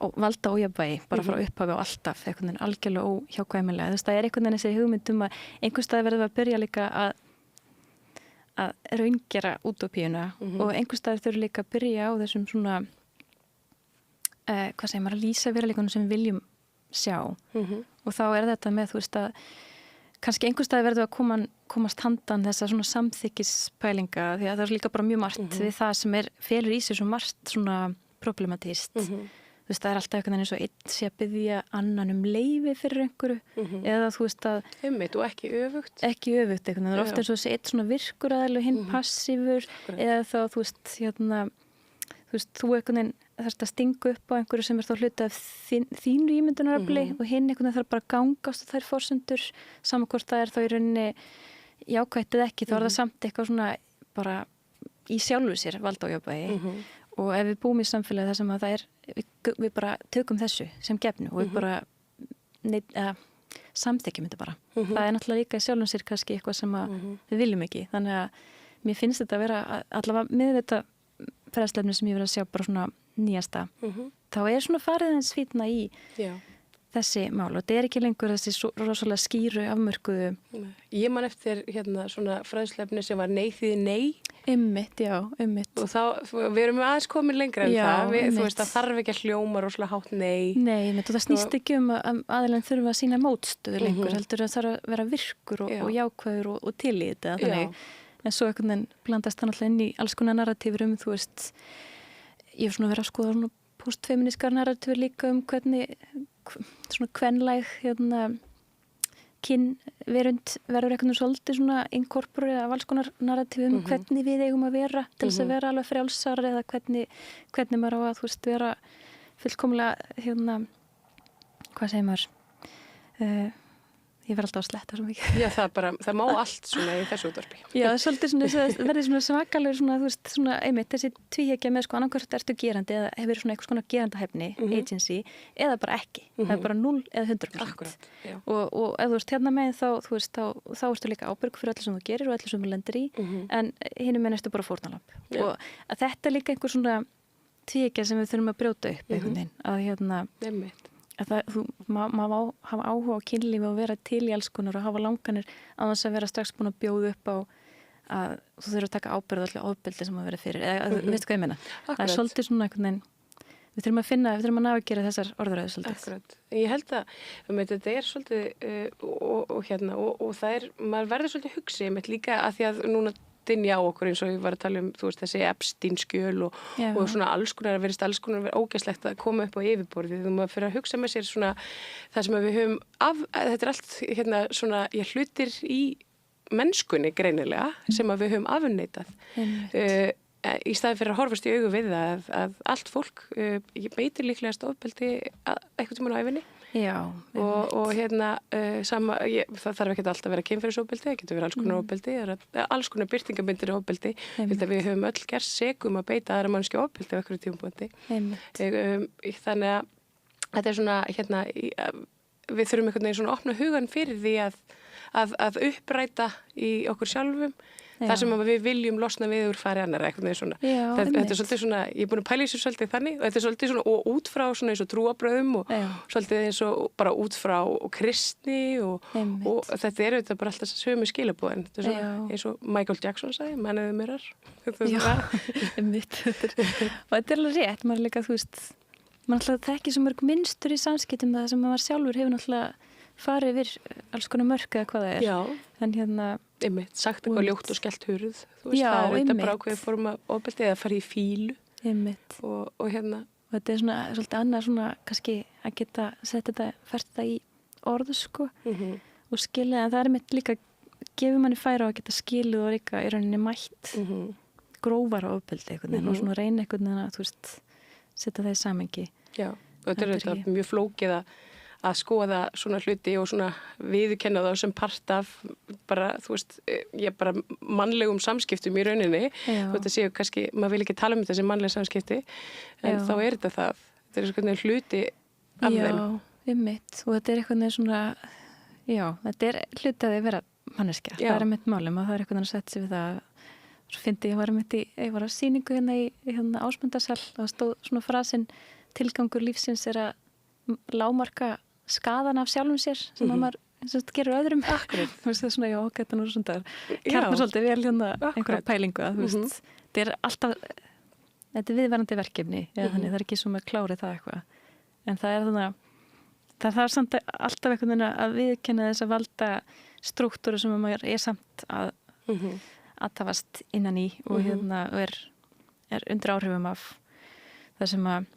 og valda ójafnvægi bara frá upphafi og alltaf einhvern veginn algjörlega óhjákvæmilega. Þú veist, það einhvern veginn þessi hugmyndum að einhvers staði verðum að byrja líka að raungera útópíuna og einhvers staði þurfum líka að byrja á þessum svona hvað segir maður, að lýsa veruleikunum sem við viljum sjá og þá þetta með, þú veist, að kannski einhvers staði verðum að komast handan þessa svona samþykkispælinga því að það líka bara mjög margt við það sem felur í sig svo margt svona problematíst. Þú veist, það alltaf einhvern veginn eins og einn sé að biðja annan leyfi fyrir einhverju eða þú veist að og ekki öfugt einhvern veginn, það ofta eins og þessi einn svona virkur aðeins hinn passífur eða þá þú veist, þú einhvern veginn þarfst að stinga upp á einhverju sem þá hluta af þínu ímyndunarafli og hinn einhvern veginn þarf bara að gangast á þær forsendur saman hvort það þá í rauninni jákvætt eða ekki, þá það samt eitthvað svona bara í sjálfu sér valda á jafnvægi og ef við búum í samfélagi þar sem að það við bara tökum þessu sem gefnu og við bara samþykjum þetta bara. Það náttúrulega líka í sjálfum sér kannski eitthvað sem að við viljum ekki. Þannig að mér finnst þetta að vera allavega með þetta fræðslefni sem ég verið að sjá bara svona nýjasta. Þá svona farið eins svítna í þessi mál og þetta ekki lengur þessi rosalega skýru afmörkuðu. Ég man eftir svona fræðslefni sem var nei þýði nei. Einmitt, já, einmitt. Og við erum aðeins komin lengra en það. Þú veist, það þarf ekki að hljóma rosalega hátt nei. Nei, einmitt, og það snýst ekki að aðilinn þurfa að sína mótstöðu lengur, heldur að það þarf að vera virkur og jákvæður og til í þetta. Þannig, en svo einhvern veginn blandast það náttúrulega inn í alls konar narratífur þú veist, ég hef svona verið að skoða svona postfeminískar narratífur líka hvernig svona kvenlæg, kynverund verður einhvern veginn svolítið svona inkorporið af alls konar narratífum hvernig við eigum að vera til þess að vera alveg frjálsar eða hvernig maður á að þú veist vera fullkomlega hvað segir maður ég verð alltaf að sletta svo mikið. Já, það má allt svona í þessu útvarpi. Já, svolítið svona, verður svona svakalega svona, þú veist, svona einmitt þessi tvíhyggja með annarkvort ertu gerandi eða hefur svona eitthvað svona gerandahæfni, agency, eða bara ekki. Það er bara 0 eða 100%. Akkurat, já. Og ef þú veist hérna með þá ertu líka ábyrg fyrir allir sem þú gerir og allir sem þú lendir í, en hinum með ertu bara fórnalamb. Og að þetta er líka einhver svona tvíhyggja sem við þurfum að brjóta upp einhvern veginn, að maður hafa áhuga á kynlífi og vera til í alls konar og hafa langanir á þess að vera strax búin að bjóða upp á að þú þurfur að taka ábyrgð allir ofbeldi sem að vera fyrir, veistu hvað ég meina? Það er svolítið svona einhvern veginn, við þurfum að navigera þessar orðræðu svolítið. Akkurat, ég held að þetta er svolítið og það er, maður verður svolítið hugsið með líka að því að núna dynja á okkur eins og ég var að tala þú veist, þessi Epstein-skjöl og svona alls konar verið ógeðslegt að koma upp á yfirborðið og maður fyrir að hugsa með sér svona það sem við höfum þetta er allt svona hlutir í mennskunni greinilega sem að við höfum afneitað í staði fyrir að horfast í augu við að allt fólk beitir líklegast ofbeldi eitthvað tímann á ævinni. Já, og sama, það þarf ekki alltaf að vera kynferðisofbeldi, það getur verið alls konar ofbeldi, alls konar birtingabindir ofbeldi, við höfum öll gerst segum að beita aðra mannskja ofbeldi á einhverju tímapunkti. Þannig að þetta er svona, við þurfum einhvern veginn svona að opna hugan fyrir því að uppræta í okkur sjálfum, það sem við viljum losna við úr fari annar eitthvað svona. Þetta er svolítið svona, ég er búin að pæla í þessu svolítið þannig og þetta er svolítið svona og út frá svona eins og trúabröðum og svolítið eins og bara út frá kristni og þetta er auðvitað bara alltaf sömu skilabúðin. Þetta er svona eins og Michael Jackson sagði, Man in the Mirror. Og þetta er alveg rétt, maður líka, þú veist, maður alltaf þekkir svo mörg mynstur í samskiptum það sem maður sjálfur hefur náttúrulega farið yfir alls konar mörk eða hvað það er. Já, en einmitt, sagt eitthvað ljótt og skellt hurð, þú veist, það er þetta bara ákveðið form af ofbeldi eða farið í fílu. Einmitt. Og þetta er svona svolítið annað svona, kannski að geta fært þetta í orðu, sko, og skilja, en það er einmitt líka, gefur manni færa á að geta skilið og líka í rauninni mætt grófara ofbeldi einhvern veginn og svona reyna einhvern veginn að, þú veist, setja það í samhengi. Já, og þetta er þetta mjög flókið að skoða svona hluti og svona viðurkenna það sem part af bara, þú veist, bara mannlegum samskiptum í rauninni. Þetta séu kannski, maður vil ekki tala um þetta sem mannleg samskipti, en þá er þetta er svona hluti af þeim. Já, einmitt, og þetta er eitthvað svona, þetta er hluti að þið vera manneskja. Það er einmitt málum og það er eitthvað að setja sig við það. Svo fyndi ég var á sýningu í Ásmundarsal og það stóð svona frasinn tilgangur lífsins er að lágmarka skaðan af sjálfum sér sem að maður gerur öðrum. Akkurat. Þú veist, það er svona, þetta nú svona kjarnar svolítið vel einhverja pælingu að, þú veist, þetta er alltaf, þetta er viðverandi verkefni, þannig það er ekki svo með klárið það eitthvað. En það er þannig það er samt alltaf einhvern veginn að viðkenna þess að valda strúktúru sem maður er samt að aðtafast innan í og er undir áhrifum af það sem að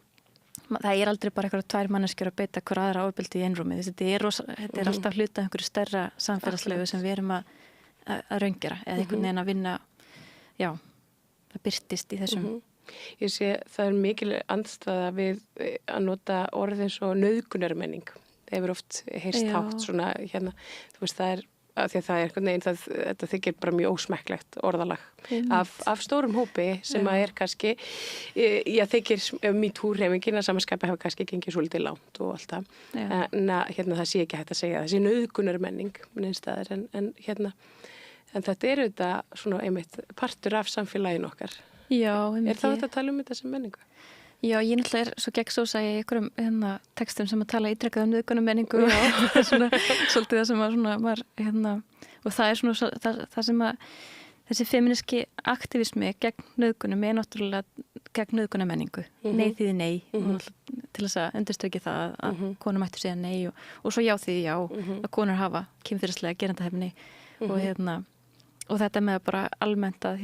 það er aldrei bara eitthvað 2 manneskjur að beita hver aðra ofbeldi í einrúmi. Þetta er alltaf hluta einhverju stærra samfélagslegu sem við erum að raungera eða einhvern veginn að vinna, það birtist í þessum. Ég sé, það er mikil andstæða við að nota orðin svo nauðgunarmenning. Það hefur oft heyrst hátt svona þú veist, það er af því að það er einhvern veginn, þetta þykir bara mjög ósmekklegt orðalag af stórum hópi sem að er kannski, þykir MeToo-hreyfingin að samanskapi hafa kannski gengið svolítið langt og allt það. En það sé ekki hægt að segja þessi nauðgunarmenning minnstæðar en þetta er auðvitað svona einmitt partur af samfélaginu okkar. Já, er það að tala um þetta sem menningu? Já, ég náttúrulega er svo gegnsósa í einhverjum textum sem að tala ítrekkað um nauðgunum menningu og svona svolítið það sem að svona var og það er svona það sem að þessi feministki aktivismi gegn nauðgunum náttúrulega gegn nauðgunarmenningu. Nei þýði nei, til þess að undirstriki það að konur mættu segja nei og svo já þýði já, að konur hafa kynferðislega gerandahæfni og þetta með bara almennt að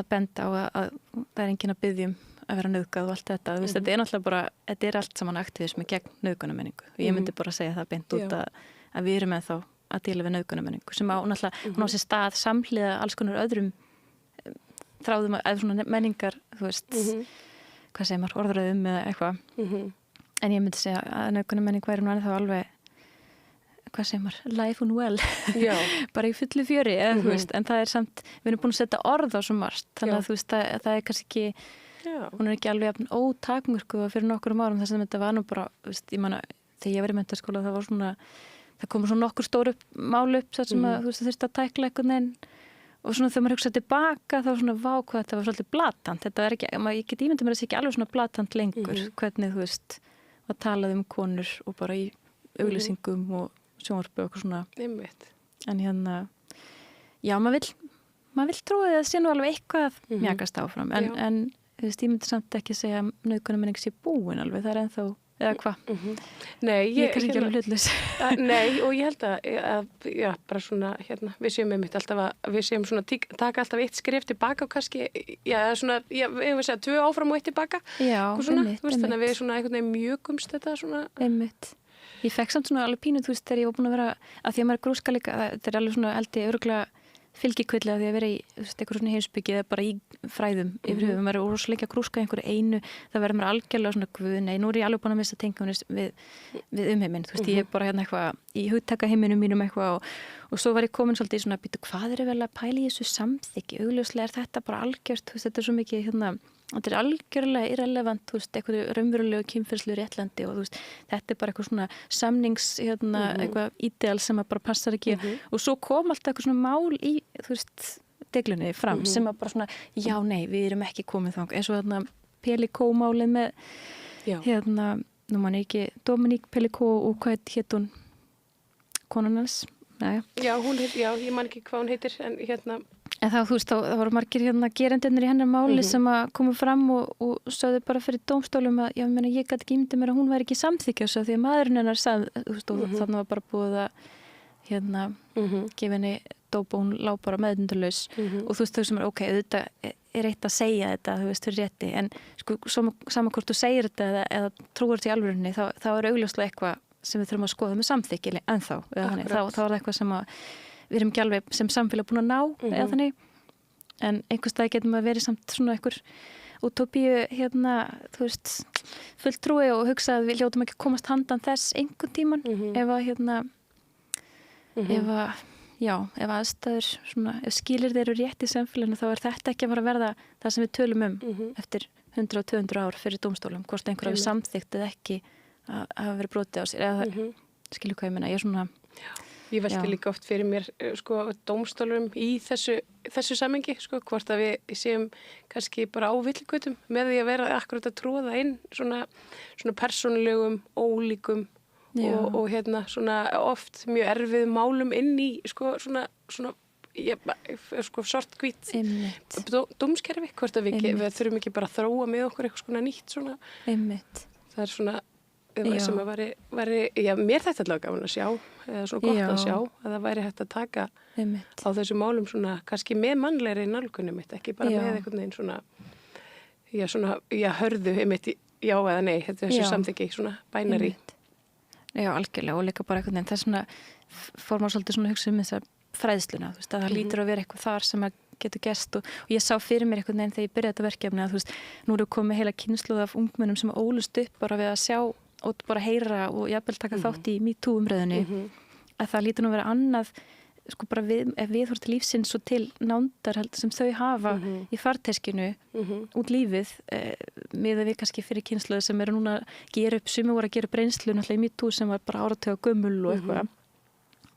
benda á að það enginn að biðja að vera nauðgað og allt þetta. Þetta náttúrulega bara, þetta allt saman aktivismi gegn nauðgunarmenningu og ég myndi bara segja það beint út að við erum ennþá að díla við nauðgunarmenningu sem á náttúrulega, hún á sér stað samhliða alls konar öðrum þráðum að svona menningar, þú veist, hvað segir maður, orðröðum eða eitthvað. En ég myndi segja að nauðgunarmenning væri nú ennþá alveg, hvað segir maður, life and well, bara í fullu fjöri, eða þú veist, en það er samt, við erum búin að setja orð á svo margt, þannig að þú veist, það er kannski ekki, hún er ekki alveg ótakmörkuð fyrir nokkurum árum þess að þetta var nú bara, þú veist, ég manna, þegar ég var í menntaskóla það var svona, það komur svona nokkur stóru mál upp þar sem að þú veist það þurfti að tækla einhvern veginn og svona þegar maður hugsaði tilbaka þá var svona vá hvað þetta var svolítið blatant, þetta er ekki, ég get ímyndið mér að það sé ekki alveg svona blatant lengur hvernig þú veist að talað konur og bara í auglýsingum og sjónvarpi og eitthvað svona en já maður vill trúa að það sé nú alveg eitthvað mjakast áfram en þú veist ég myndi samt ekki segja að nauðgunarmenning sé búin alveg, það er ennþá eða hvað? Nei, ég kannski ekki alveg hlutlaus. Nei, og ég held að já, bara svona, við séum einmitt alltaf að við séum svona, taka alltaf eitt skrif tilbaka og kannski, já, svona, ég vil segja 2 áfram og 1 tilbaka. Já, einmitt. Þannig að við svona einhvern veginn mjögumst þetta svona. Einmitt. Ég fekk samt svona alveg pínu, þú veist, þegar ég var búin að vera, að því að maður er grúska líka, þetta er alveg svona eldi öruglega fylgikvilli að því að vera í eitthvað svona heimsbyggi eða bara í fræðum yfir höfum, maður er ósleika að grúska einhverju einu, það verður maður algjörlega svona guð, nei, nú er ég alveg búin að missa tengjum við umheiminn, þú veist, ég er bara hérna eitthvað í hugtaka heiminum mínum eitthvað og svo var ég komin svolítið í svona býtu, hvað er vel að pæla í þessu samþykki, augljóslega er þetta bara algjört, þú veist, þetta er svo mikið þetta er algjörlega irrelevant, þú veist, eitthvað raunverulegu kynferðslu réttlændi og þú veist, þetta er bara eitthvað svona samnings, eitthvað ídeal sem að bara passar ekki og svo kom alltaf eitthvað svona mál í, þú veist, deglunni fram sem að bara svona, já, nei, við erum ekki komið þang, eins og þarna Pelikó-málið með, nú man ég ekki, Dominique Pelikó og hvað hétt hún, konan hans, Já, ég man ekki hvað hún heitir, en En þá, þú veist, þá voru margir gerendurnir í hennar máli sem að koma fram og sögðu bara fyrir dómstólum að, já, ég gæti ekki ímyndið mér að hún væri ekki samþykja svo því að maðurinn hennar sagði, þú veist, og þannig var bara búið að, gefa henni dóp og hún lá bara meðundurlaus og þú veist, þau sem ok, þetta er eitt að segja þetta, þú veist, fyrir rétti, en sko, saman hvort þú segir þetta eða trúir þetta í alvörunni, þá er augljóslega eitthvað sem við þurfum að skoða með samþykki ennþá, þá er það eitthvað sem að við erum ekki alveg sem samfélag búin að ná eða þannig, en einhvers dag getum að verið samt svona einhver útópíu, þú veist fulltrúi og hugsa að við hljótum ekki komast handan þess einhvern tíman ef að aðstæður svona, ef skilyrði eru rétt í samfélaginu þá er þetta ekki að fara að verða það sem við tölum eftir 100 og 200 ár fyrir dómstólum, hvort einhver hafi samþykkt eða ekki að hafa verið brotið á sér eða skilur hvað ég meina, ég er svona Ég velti líka oft fyrir mér sko, dómstólum í þessu samengi, sko, hvort að við séum kannski bara á villigötum með því að vera akkurat að tróða inn svona persónulegum, ólíkum og svona oft mjög erfið málum inn í sko, svona svartkvít dómskerfi, hvort að við þurfum ekki bara að þróa með okkur eitthvað svona nýtt svona. Það er svona sem að væri, já, mér þetta allavega gaman að sjá, eða svona gott að sjá að það væri hægt að taka á þessu málum svona, kannski með mannlegri nálgunum mitt, ekki bara með einhvern veginn svona, hörðu einmitt, já eða nei, þetta er þessu samþykki, svona bænari. Já, algjörlega, og líka bara einhvern veginn, það er svona, fór maður svolítið svona að hugsa þessa fræðsluna, þú veist, að það lítur að vera eitthvað þar sem að getur gerst og ég sá fyrir mér einhvern veginn þegar ég byrjaði þetta verkefni að þú veist, nú eru komið heila kynslóð af ungmennum sem ólust upp bara við að sjá og bara heyra og jafnvel taka þátt í MeToo umræðunni að það lítur nú að vera annað sko bara ef við vorum til lífsins og til nándar sem þau hafa í farteskinu út lífið með að við kannski fyrir kynslóðu sem eru núna að gera upp, sumir voru að gera upp reynslu náttúrulega í MeToo sem var bara áratuga gömul og eitthvað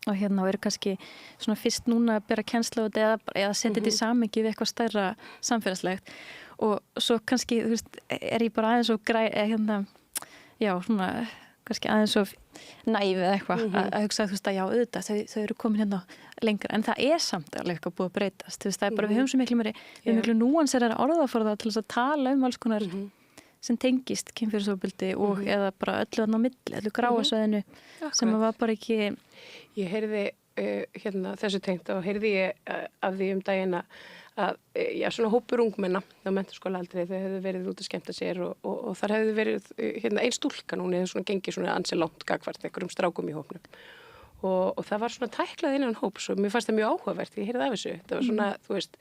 og og eru kannski svona fyrst núna að bera kennslu á þetta eða setja þetta í samhengi við eitthvað stærra samfélagslegt og svo kannski, þú veist, er ég bara aðeins og já, svona kannski aðeins of næf eða eitthvað að hugsa þú veist að já auðvitað þau eru komin hérna lengra en það samt alveg eitthvað búið að breytast þú veist það bara við höfum svo miklu núansera orðaforða til þess að tala alls konar sem tengist kynferðisofbeldi og eða bara öllu þarna á milli, öllu gráasvæðinu sem var bara ekki. Ég heyrði þessu tengt og heyrði ég af því daginn að svona hópur ungmenna á menntaskólaaldri, þau hefðu verið út að skemmta sér og þar hefðu verið ein stúlka núna eða svona gengið svona ansi langt gagvart einhverjum strákum í hópnum og það var svona tæklað innan hóps og mér fannst það mjög áhugavert, ég heyrði af þessu það var svona, þú veist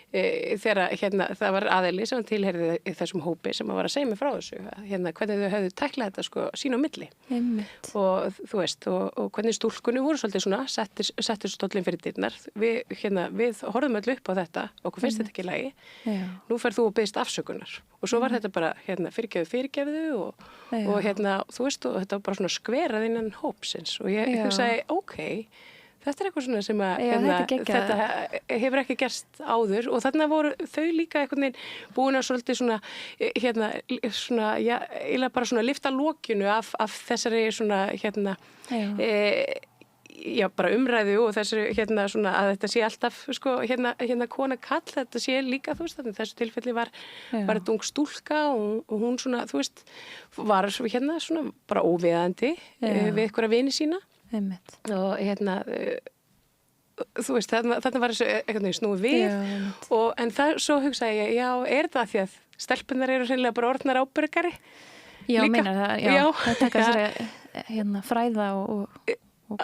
þegar það var aðili sem tilheyrði þessum hópi sem var að segja mig frá þessu hvernig þau hefðu tæklað þetta sko sín á milli og þú veist og hvernig stúlkunni voru svolítið svona settir stóllin fyrir dyrnar við horfum öll upp á þetta okkur finnst þetta ekki í lagi nú ferð þú og biðst afsökunar og svo var þetta bara fyrirgefðu og þú veist og þetta var bara svona skverað innan hópsins og ég hugsaði þetta eitthvað svona sem að þetta hefur ekki gerst áður og þarna voru þau líka einhvern veginn búin að svolítið svona eiginlega bara svona lyfta lokinu af þessari svona bara umræðu og þessari svona að þetta sé alltaf sko kona kall, þetta sé líka þú veist, þessu tilfelli var þetta ung stúlka og hún svona þú veist, var svona bara óviðandi við einhverja vini sína og þú veist, þarna var þessu einhvern veginn snúið við en svo hugsaði ég, já, það því að stelpunar eru hreinlega bara orðnar ábyrgari? Já, meinar það, það taka þessari fræða og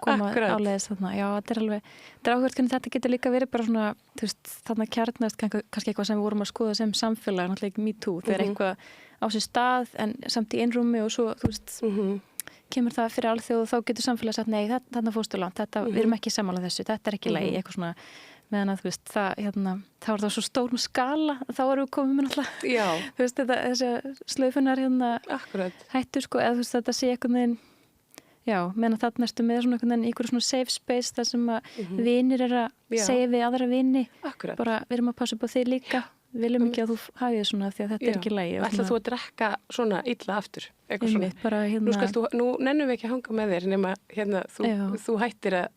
koma áleiðis þarna, já, þetta alveg áhugavert hvernig þetta getur líka verið bara svona, þú veist, þarna kjarnast kannski eitthvað sem við vorum að skoða sem samfélag, náttúrulega ekki MeToo, þegar eitthvað á sér stað en samt í einrúmi og svo, þú veist kemur það fyrir alþjóð og þá getur samfélag sagt nei, þarna fórstu langt, við erum ekki sammála þessu, þetta er ekki lagi, eitthvað svona meðan að þú veist, það var það svo stórum skala, þá erum við komið með náttúrulega, þú veist, þessi slaufunar hættu sko, eða þú veist, þetta sé einhvern veginn, meðan þarna ertu með svona einhvern veginn einhverju svona safe space þar sem að vinir að segja við aðra vini, bara við erum að passa upp á þig líka, við viljum ekki að þú hafið svona því að þetta er ekki lægi. Ætlar þú að drekka svona illa aftur? Nú nennum við ekki að hanga með þér nema þú hættir að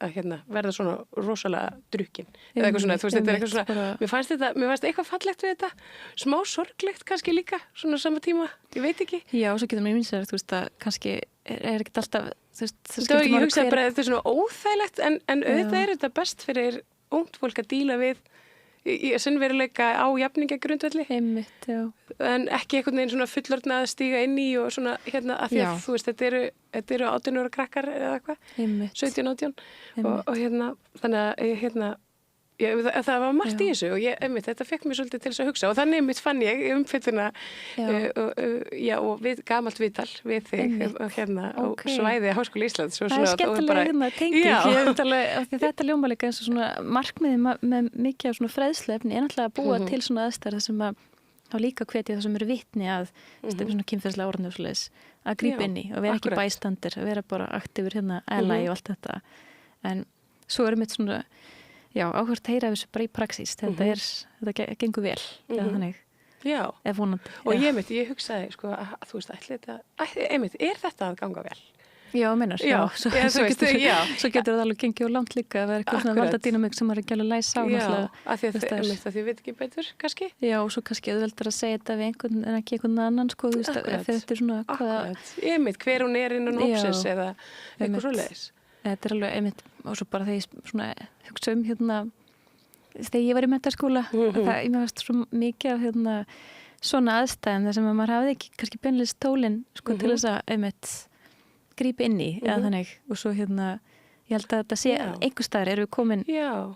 verða svona rosalega drukkin eða eitthvað svona, þú veist, þetta er eitthvað svona mér fannst eitthvað fallegt við þetta smá sorglegt kannski líka, svona sama tíma ég veit ekki. Já, og svo getur mér minnst þú veist að kannski er ekkert alltaf ég hugsaði bara að þetta er svona óþægilegt en auðvitað er þetta best fyrir ungt fólk að díla við í sinnveruleika á jafningagrundvelli en ekki einhvern veginn svona fullorðna að stíga inn í og svona að því að þú veist þetta eru 18 ára krakkar eða eitthvað 17-18 og þannig að það var margt í þessu og þetta fekk mér svolítið til þess að hugsa og þannig fann ég umfylluna og gamalt viðtal við þig á svæði Háskóla Íslands það er skemmtilega tenging þetta ljóma líka eins og svona markmiði með mikið af svona fræðsluefni er náttúrulega að búa til svona aðstæður sem að þá líka hvetja það sem eru vitni að svona kynferðislega orðnjóðsleis að grípa inn í og vera ekki bæstandir, að vera bara aktífur ally og allt þetta en svo erum við svona áhvert að heyra þessu bara í praxís þetta gengur vel þannig, ef vonandi og ég hugsaði sko að þú veist, er þetta að ganga vel? Já, meinar, svo getur það alveg gengið og langt líka að vera eitthvað svona valdadýnamik sem maður ekki alveg læsa á af því að þið veit ekki betur, kannski og svo kannski auðveldur að segja þetta við einhvern en ekki einhvern annan, sko, þú veist, þegar þetta er svona hver hún er innan hópsins eða eitthvað svoleiðis þetta er alveg einmitt og svo bara þegar ég svona hugsa þegar ég var í menntaskóla ég veist svo mikið af svona aðstæðum þar sem maður hafði ekki kannski beinlega stólinn sko til þess að einmitt grípa inn í eða þannig og svo ég held að þetta sé einhver staðar erum við komin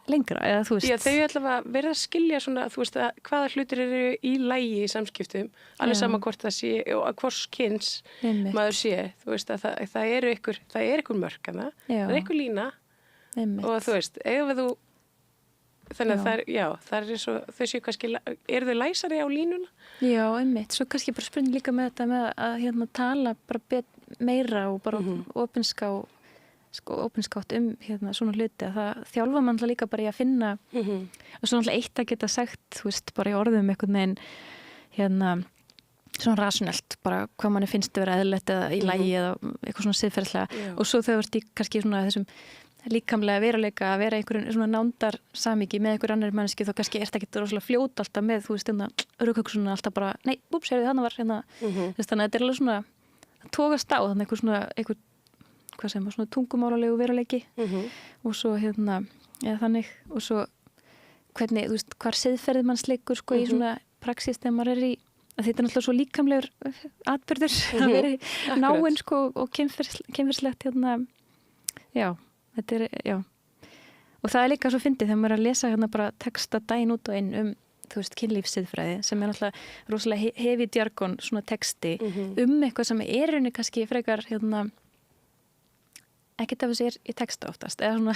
lengra eða þú veist þau ætla að vera að skilja svona þú veist að hvaða hlutir eru í lagi í samskiptum alveg sama hvort það sé og hvors kyns maður sé þú veist að það er einhver mörk það er einhver lína og þú veist þannig að það er svo þau séu kannski eru þau læsari á línuna? Já, einmitt, svo kannski bara spurning líka með þetta með að tala bara meira og bara opinskátt svona hluti að það þjálfa mann líka bara í að finna og svo náttúrulega eitt að geta sagt þú veist bara í orðum einhvern veginn svona rasunelt, bara hvað manni finnst að vera eðlilegt eða í lagi eða eitthvað svona siðferðislega og svo þegar þú ert í kannski svona þessum líkamlega veruleika að vera einhverjum svona nándar samíki með einhver annar manneski þá kannski ert ekki rosalega fljót alltaf með þú veist raukhugsunum alltaf bara nei, úps, þannig var hérna þannig að þetta er alveg svona tókast á þannig einhver hvað sem var svona tungumálulegu veruleiki og svo eða þannig og svo hvernig, þú veist, hvar siðferðið manns leikur sko í svona praxis þegar maður í að þetta er náttúrulega svo líkamlegur atburður að vera í náinn sko og kynferðslegt já, þetta já og það er líka svo fyndið þegar maður er að lesa bara texta daginn út og inn þú veist, kynlífssiðfræði sem er náttúrulega rosalega hefi djargon svona texti eitthvað sem er rauninni kannski frekar ekkert af þessi í texta oftast eða svona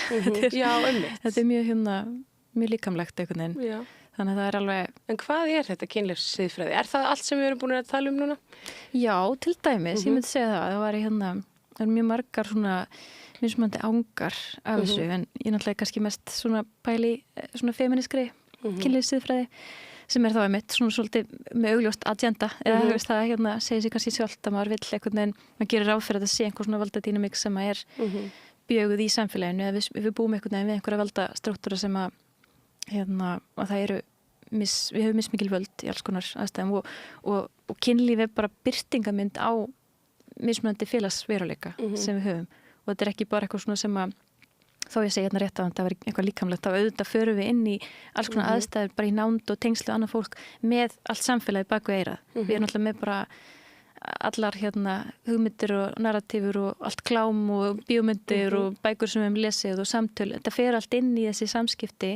þetta er mjög líkamlegt einhvern veginn þannig að það er alveg En hvað er þetta kynlífssiðfræði? Er það allt sem við erum búin að tala um núna? Já, til dæmis, ég myndi segja það var það er mjög margar svona mismunandi ángar af þessu en ég náttúrulega kannski mest svona pæli svona feminiskri kynlífssiðfræði sem er þá einmitt svona svolítið með augljóst agenda eða þú veist það segir sér kannski sjálft að maður vill einhvern veginn, maður gerir ráð fyrir að það sé einhver svona valdadínamík sem er bjöguð í samfélaginu eða við búum einhvern veginn við einhverja valdastruktúra sem að það eru við höfum mismikil völd í alls konar aðstæðum og kynlíf er bara birtingamynd á mismunandi félagsveruleika sem við höfum og þetta er ekki bara eitthvað svona sem að þó ég segi rétt að það var eitthvað líkamlegt þá auðvitað förum við inn í alls konar aðstæður bara í nánd og tengslu annað fólk með allt samfélagi baku eirað við erum náttúrulega með bara allar hugmyndir og narratífur og allt klám og bíómyndir og bækur sem við hefum lesið og samtöl þetta fer allt inn í þessi samskipti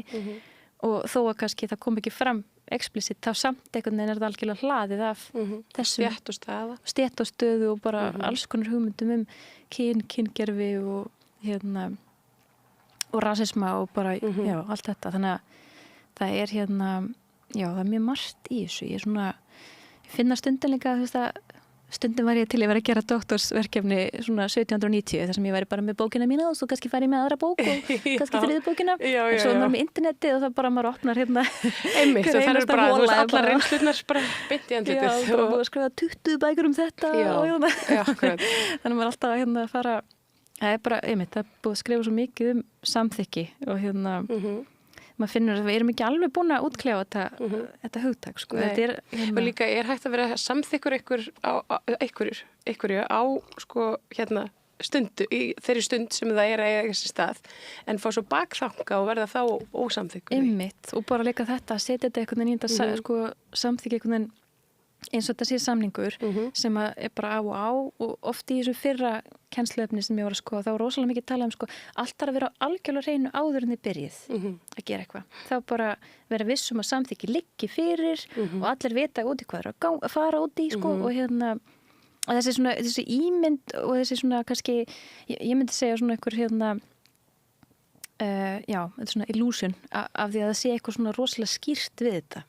og þó að kannski það kom ekki fram explísitt, þá samt einhvern veginn er það algjörlega hlaðið af þessum stétt og stöðu og bara alls konar hugmyndum kyngerfi og og rasisma og bara, já, allt þetta þannig að það er já, það er mjög margt í þessu ég finna stundin líka þú veist að stundin var ég til að vera að gera doktorsverkefni svona 1790 þar sem ég væri bara með bókina mína og svo kannski færi ég með aðra bók og kannski þriðu bókina og svo er maður með interneti og það bara maður opnar einmitt, það er bara, þú veist, allar reynslurnar bara bytt í andlitið já, bara búið að skrifa 20 bækur þetta og þannig maður alltaf að fara það er bara, einmitt, það er búið að skrifa svo mikið samþykki og maður finnur að við erum ekki alveg búin að útkljá þetta hugtak sko. Og líka er hægt að vera samþykkur einhverju á sko, stundu, í þeirri stund sem það er að eiga þessi stað en fá svo bakþanga og verða þá ósamþykkur. Einmitt, og bara líka þetta að setja þetta einhvern veginn í þetta sko, samþykki einhvern veginn eins og þetta sé samningur sem er bara á og á og oft í þessu fyrra kennsluefni sem ég var að skoða þá var rosalega mikið talað um sko allt þarf að vera algjörlega hreinu áður en þið byrjið að gera eitthvað. Þá bara vera vissum að samþykki liggi fyrir og allir vita út í hvað er að fara út í sko og og þessi ímynd og þessi svona kannski ég myndi segja svona einhver já, þetta er svona illusion af því að það sé eitthvað svona rosalega skýrt við þetta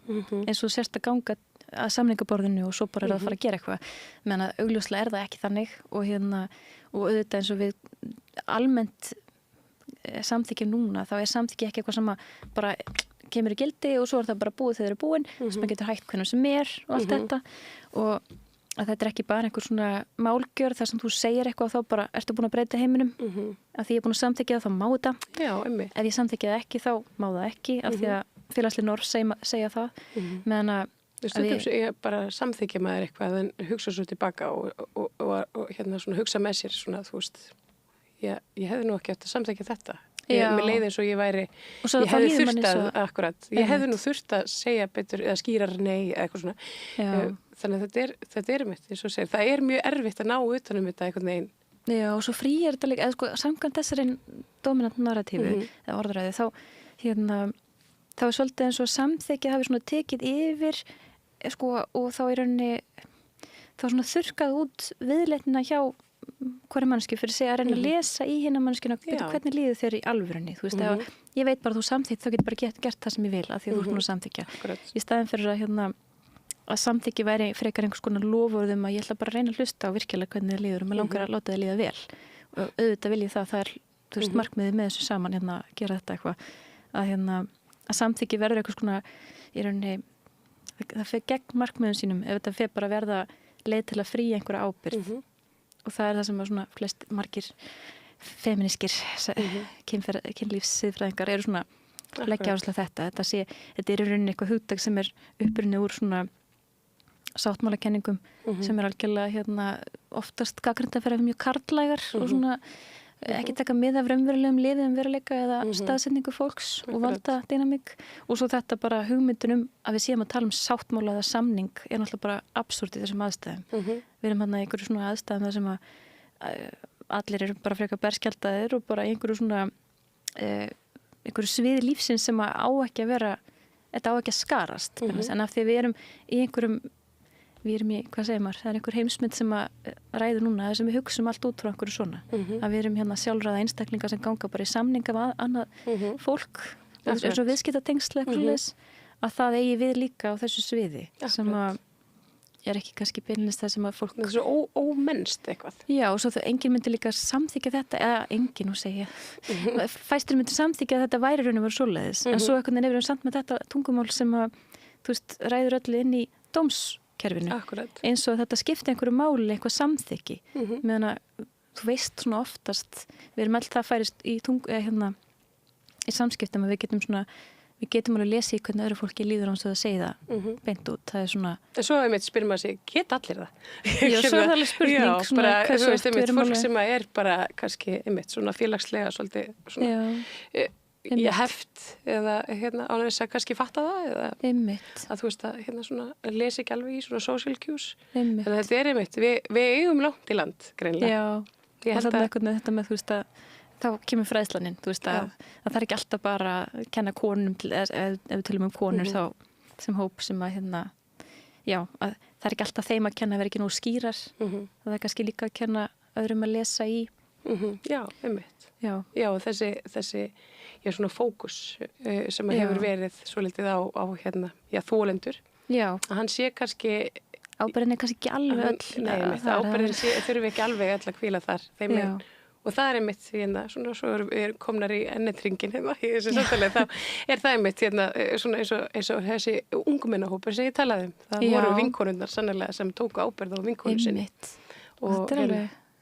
eins og sérst að ganga að samningaborðinu og svo bara er það að fara að gera eitthvað meðan að augljóslega er það ekki þannig og og auðvitað eins og við almennt samþykjum núna þá er samþykja ekki eitthvað sem að bara kemur í gildi og svo er það bara búið þegar það er búin sem að getur hægt hvernig sem er og allt þetta og að þetta er ekki bara einhver svona málgjörð þar sem þú segir eitthvað og þá bara ertu búin að breyta heiminum af því ég er búin að samþykja það þá má þetta ef ég samþykja það ekki þá má það ekki af því að félagsleg norm segja það meðan að stundum ég bara samþykja maður eitthvað en hugsa svo tilbaka og svona hugsa með sér svona þú veist ég hefði nú ekki átt að samþykja þetta mér leiði eins og ég væri ég hefði þurft að akkurat ég hefði nú þurft að segja betur eða skýrar nei eða eitthvað svona þannig að þetta er mitt eins og segir það er mjög erfitt að ná utanum þetta einhvern veginn já og svo frí er þetta líka eða sko samkvæmt þessari dominant narratífu eða orðræði þá þá er svolítið eins og samþykja hafi svona tekið yfir sko og þá í rauninni þá svona þurrkað út viðleitnina hjá hverja mannski fyrir sig að reyna að lesa í hérna mannskina hvernig líður þér í alvörunni þú veist ef ég veit bara að þú samþykkt þá getur bara gert það sem ég vil af því að þú ert búin að samþykja í staðin fyrir að samþykki væri frekar einhvers konar lofurðum að ég ætla bara að reyna að hlusta á virkilega hvernig það líður og mér langar að láta það líða vel og auðvitað vil ég það er þú veist markmiðið með þessu saman gera þetta eitthvað að samþykki verður einhvers konar í rauninni það fer gegn markmiðum sínum ef þetta fer bara að verða leið til að fría einhverja ábyrgð og það það sem að svona margir feminískir kynlífssiðfræðingar eru svona leggja áherslu á þetta þetta í rauninni eitthvað hugtak sem upprunnið úr svona sáttmálakenningum sem algjörlega oftast gagnrýnt að vera mjög karllægar og svona ekki taka mið af raunverulegum liðum veruleika eða staðsetningu fólks og valda dynamík og svo þetta bara hugmyndunum að við séum að tala sáttmála eða samning náttúrulega bara absúrt í þessum aðstæðum. Við erum í einhverju svona aðstæðum þar sem að allir eru bara frekar berskjaldaðir og bara einhverju svona einhverju sviði lífsins sem að á ekki að vera, þetta á ekki að skarast en af því við erum í einhverjum hvað segir maður, það einhver heimsmynd sem að ræður núna, sem við hugsum allt út frá einhverju svona, að við erum sjálfráða einstaklingar sem ganga bara í samninga af annað fólk, eins og viðskiptatengsl að það eigi við líka á þessu sviði sem að ekki kannski beinlist það sem að fólk það er svo ómennst eitthvað og svo það enginn myndi líka samþykja þetta eða enginn segja fæstir myndi samþykja að þetta væri raun og veru svoleiðis en svo einhvern veginn samt með þetta tungumál sem að ræður öllu inn í dómskerfinu eins og þetta skipti einhverju máli eitthvað samþykki meðan að þú veist svona oftast við erum alltaf að færist í í samskiptum að við getum alveg lesið í hvernig öðru fólki líður án svo að segja það beint út. Það svona... En svo spyrir maður sig, geta allir það? Já, svo það alveg spurning. Já, svona, þú veist, fólk sem bara kannski svona félagslega svolítið svona heft eða án þess að kannski fatta það eða að þú veist að svona lesi ekki alveg í svona social cues. En þetta við eigum langt í land, greinlega. Já, og þetta með þú veist að þá kemur fræðslaninn, þú veist að það er ekki alltaf bara að kenna konum ef við tölum konur þá sem hóp sem að að það er ekki alltaf þeim að kenna að vera ekki nógu skýrar það er kannski líka að kenna öðrum að lesa í Já, einmitt Já, þessi svona fókus sem hefur verið svolítið á þolendur að hann sé kannski ábyrgðin kannski ekki alveg öll ábyrgðin þurfi ekki alveg öll að hvíla þar þeim megin og það einmitt svona svo er komnar í ennetringin í þessu samtalið þá það einmitt svona eins og þessi ungmennahópur sem ég talaði það voru vinkonurnar sannlega sem tóku ábyrgð á vinkonu sinni og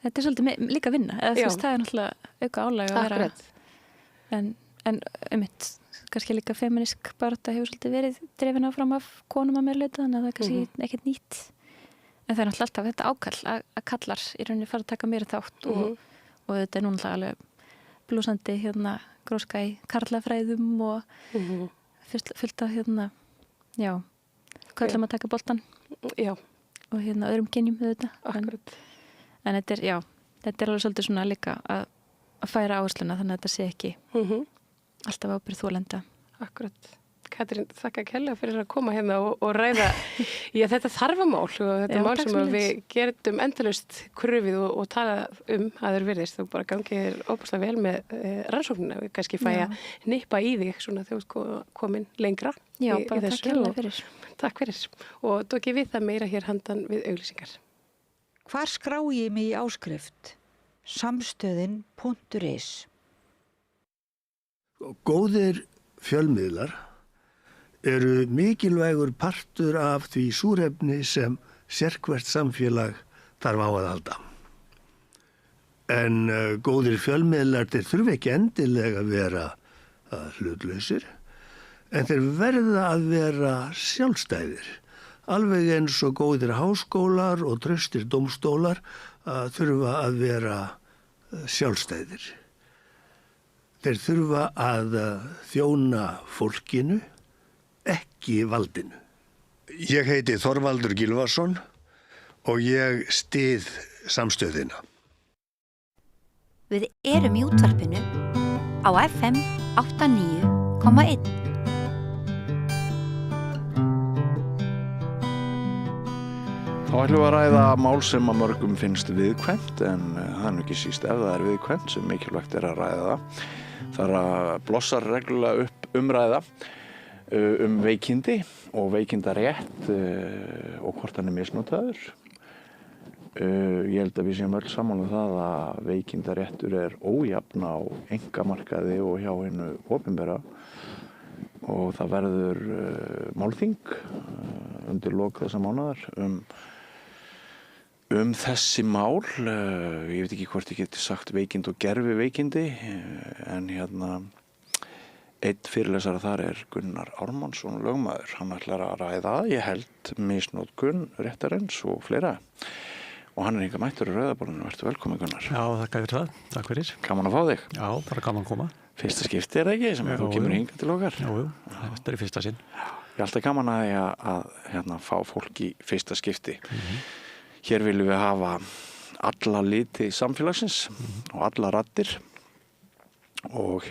þetta svolítið líka vinna eða það náttúrulega auka álag að vera en einmitt kannski líka feminísk barátta hefur svolítið verið drifin áfram af konum að meira leita þannig að það er kannski ekkert nýtt en það er náttúrulega alltaf þetta ákall að kallar í rauninni fara að taka meira þátt og þetta núna alveg blúsandi gróska í karlafræðum og fullt af köllum að taka boltan og öðrum kynjum en þetta er alveg svolítið svona líka að færa áhersluna þannig að þetta sé ekki alltaf ábyrgð þolenda. Akkurat. Katrín, þakka kærlega fyrir að koma hérna og ræða þetta þarfamál og þetta mál sem við getum endalaust krufið og tala að þeir virðist og bara gangið óbúslega vel með rannsóknina og kannski fæ að nippa í þig svona þegar þú komin lengra í þessu. Takk kærlega fyrir. Takk fyrir og tók ég við það meira hér handan við auglýsingar. Hvar skrá ég mig í áskrift? Samstöðin.is Góðir fjölmiðlar eru mikilvægur partur af því súrefni sem sérhvert samfélag þarf á að halda. En góðir fjölmiðlar þeir þurfa ekki endilega að vera hlutlausir, en þeir verða að vera sjálfstæðir. Alveg eins og góðir háskólar og traustir dómstólar þurfa að vera sjálfstæðir. Þeir þurfa að þjóna fólkinu, ekki valdinu. Ég heiti Þorvaldur Gylfason og ég styð samstöðina. Við erum í útvarpinu á FM 89,1. Þá ætlum við að ræða mál sem að mörgum finnst viðkvæmt en það er ekki síst ef það er viðkvæmt sem mikilvægt er að ræða það. Það er að blossar reglulega upp umræða veikindi og veikindarétt og hvort hann er misnotaður. Ég held að við séum öll saman það að veikindaréttur er ójafn á einkamarkaði og hjá hinu opinbera og það verður málþing undir lok þessa mánaðar þessi mál. Ég veit ekki hvort ég geti sagt veikind og gerfi veikindi, en einn fyrirlesara þar Gunnar Ármannsson, lögmaður. Hann ætlar að ræða, ég held, misnotkun réttarins og fleira. Og hann hingað mættur í Rauðaborðinu. Vertu velkomin, Gunnar. Já, þakka fyrir það. Takk fyrir. Gaman að fá þig. Já, bara gaman að koma. Fyrsta skipti það ekki, sem þú kemur hingað til okkar? Jú, þetta í fyrsta sinn. Ég er alltaf gaman að fá fólk í fyrsta skipti. Hér viljum við hafa alla liti samfélagsins og alla raddir. Og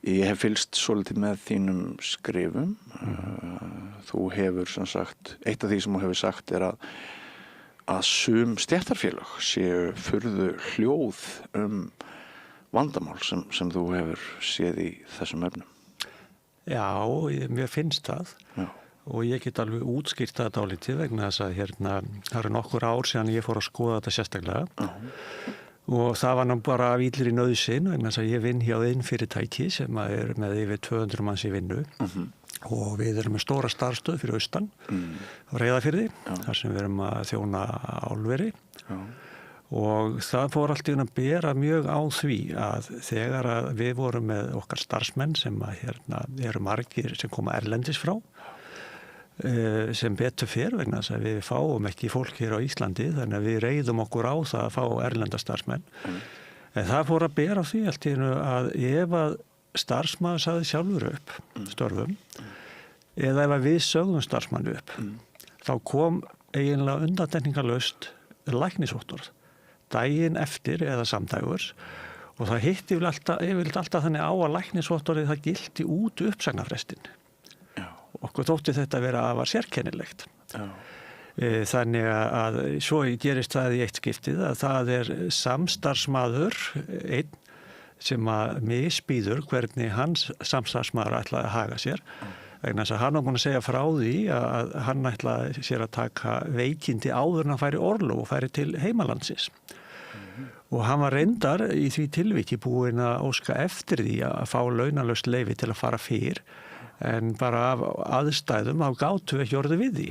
ég hef fylgst svolítið með þínum skrifum. Þú hefur, sem sagt, eitt af því sem þú hefur sagt að sum stéttarfélög séu furðu hljóð vandamál sem þú hefur séð í þessum efnum. Já, mér finnst það. Já. Og ég get alveg útskýrt það dálítið vegna þess að það eru nokkur ár síðan ég fór að skoða þetta sérstaklega. Og það var nú bara af illri nauðsyn vegna þess að ég vinn hjá einn fyrirtæki sem er með yfir 200 manns í vinnu. Og við erum með stóra starfstöð fyrir austan á Reyðarfirði, þar sem við erum að þjóna álveri. Og það fór allt í að bera mjög á því að þegar við vorum með okkar starfsmenn sem eru margir sem koma erlendis frá, sem betur fer vegna þess að við fáum ekki fólk hér á Íslandi, þannig að við reiðum okkur á það að fá erlenda starfsmenn. En það fór að bera á því allt í að ef að starfsmaður sagði sjálfur upp störfum eða ef að við sögðum starfsmannu upp, þá kom eiginlega undantekningarlaust læknisvottorð daginn eftir eða samdægurs og það hitti yfirleitt alltaf þannig á að læknisvottorðið það gilti út uppsagnarfrestin. Okkur þótti þetta vera að var sérkennilegt. Þannig að svo gerist það í eitt skiptið að það samstarfsmaður einn sem að misbýður hvernig hans samstarfsmaður ætlaði að haga sér. Vegna þess að hann var búin að segja frá því að hann ætlaði sér að taka veikindi áður en að færi orlof og færi til heimalandsins. Og hann var reyndar í því tilviki búinn að óska eftir því að fá launalaust leyfi til að fara fyrr, en bara af aðstæðum þá gátu við ekki orðið við því.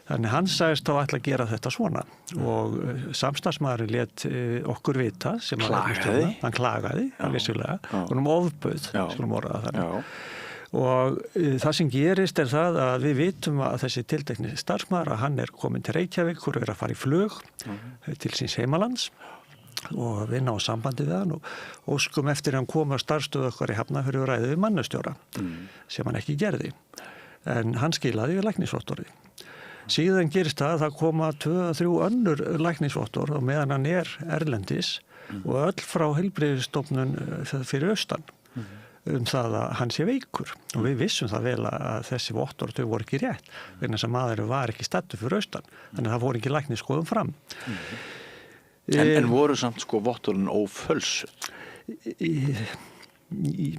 Þannig hann sagðist þá ætla að gera þetta svona og samstarfsmaðurinn lét okkur vita sem hann klagaði, vissulega, og ofbauð, skulum orða það þannig. Og það sem gerist það að við vitum að þessi tiltekni starfsmaður að hann komin til Reykjavík og að fara í flug til síns heimalands og við náum sambandi við hann og óskum eftir hann koma starfstöð okkar í Hafnarfirði og ræði við mannastjóra sem hann ekki gerði. En hann skilaði við læknisvottorði. Síðan gerist það að það koma 2-3 önnur læknisvottorð og meðan hann erlendis og öll frá heilbrigðisstofnun fyrir austan það að hann sé veikur og við vissum það vel að þessi vottorð þau voru ekki rétt vegna þess að maðurinn var ekki staddur fyrir austan þannig að það voru ekki læknisskoðun fram. En voru samt vottorðin ófölsuð?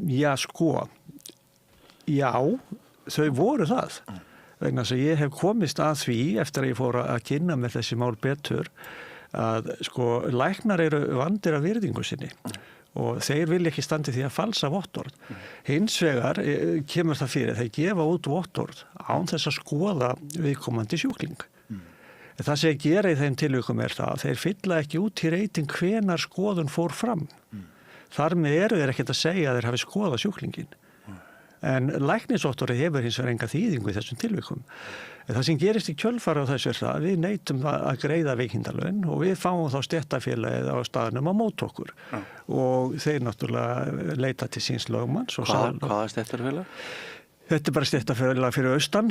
Já, já, þau voru það. Vegna þess að ég hef komist að því eftir að ég fór að kynna með þessi mál betur að læknar eru vandir af virðingu sinni og þeir vilja ekki standi því að falsa vottorð. Hins vegar kemur það fyrir þeir gefa út vottorð án þess að skoða viðkomandi sjúkling. Það sem ég gera í þeim tilvikum það að þeir fylla ekki út í reyting hvenar skoðun fór fram. Þar með eru þeir ekkert að segja að þeir hafi skoðað sjúklingin. En læknisvottorðið hefur hins vegar enga þýðingu í þessum tilvikum. Það sem gerist í kjölfara á þessu það að við neitum að greiða veikindalaun og við fáum þá stéttarfélagið á staðnum á mót okkur. Og þeir náttúrulega leita til síns lögmanns. Hvaða stéttarfélag? Þetta bara stéttarfélag fyrir austan.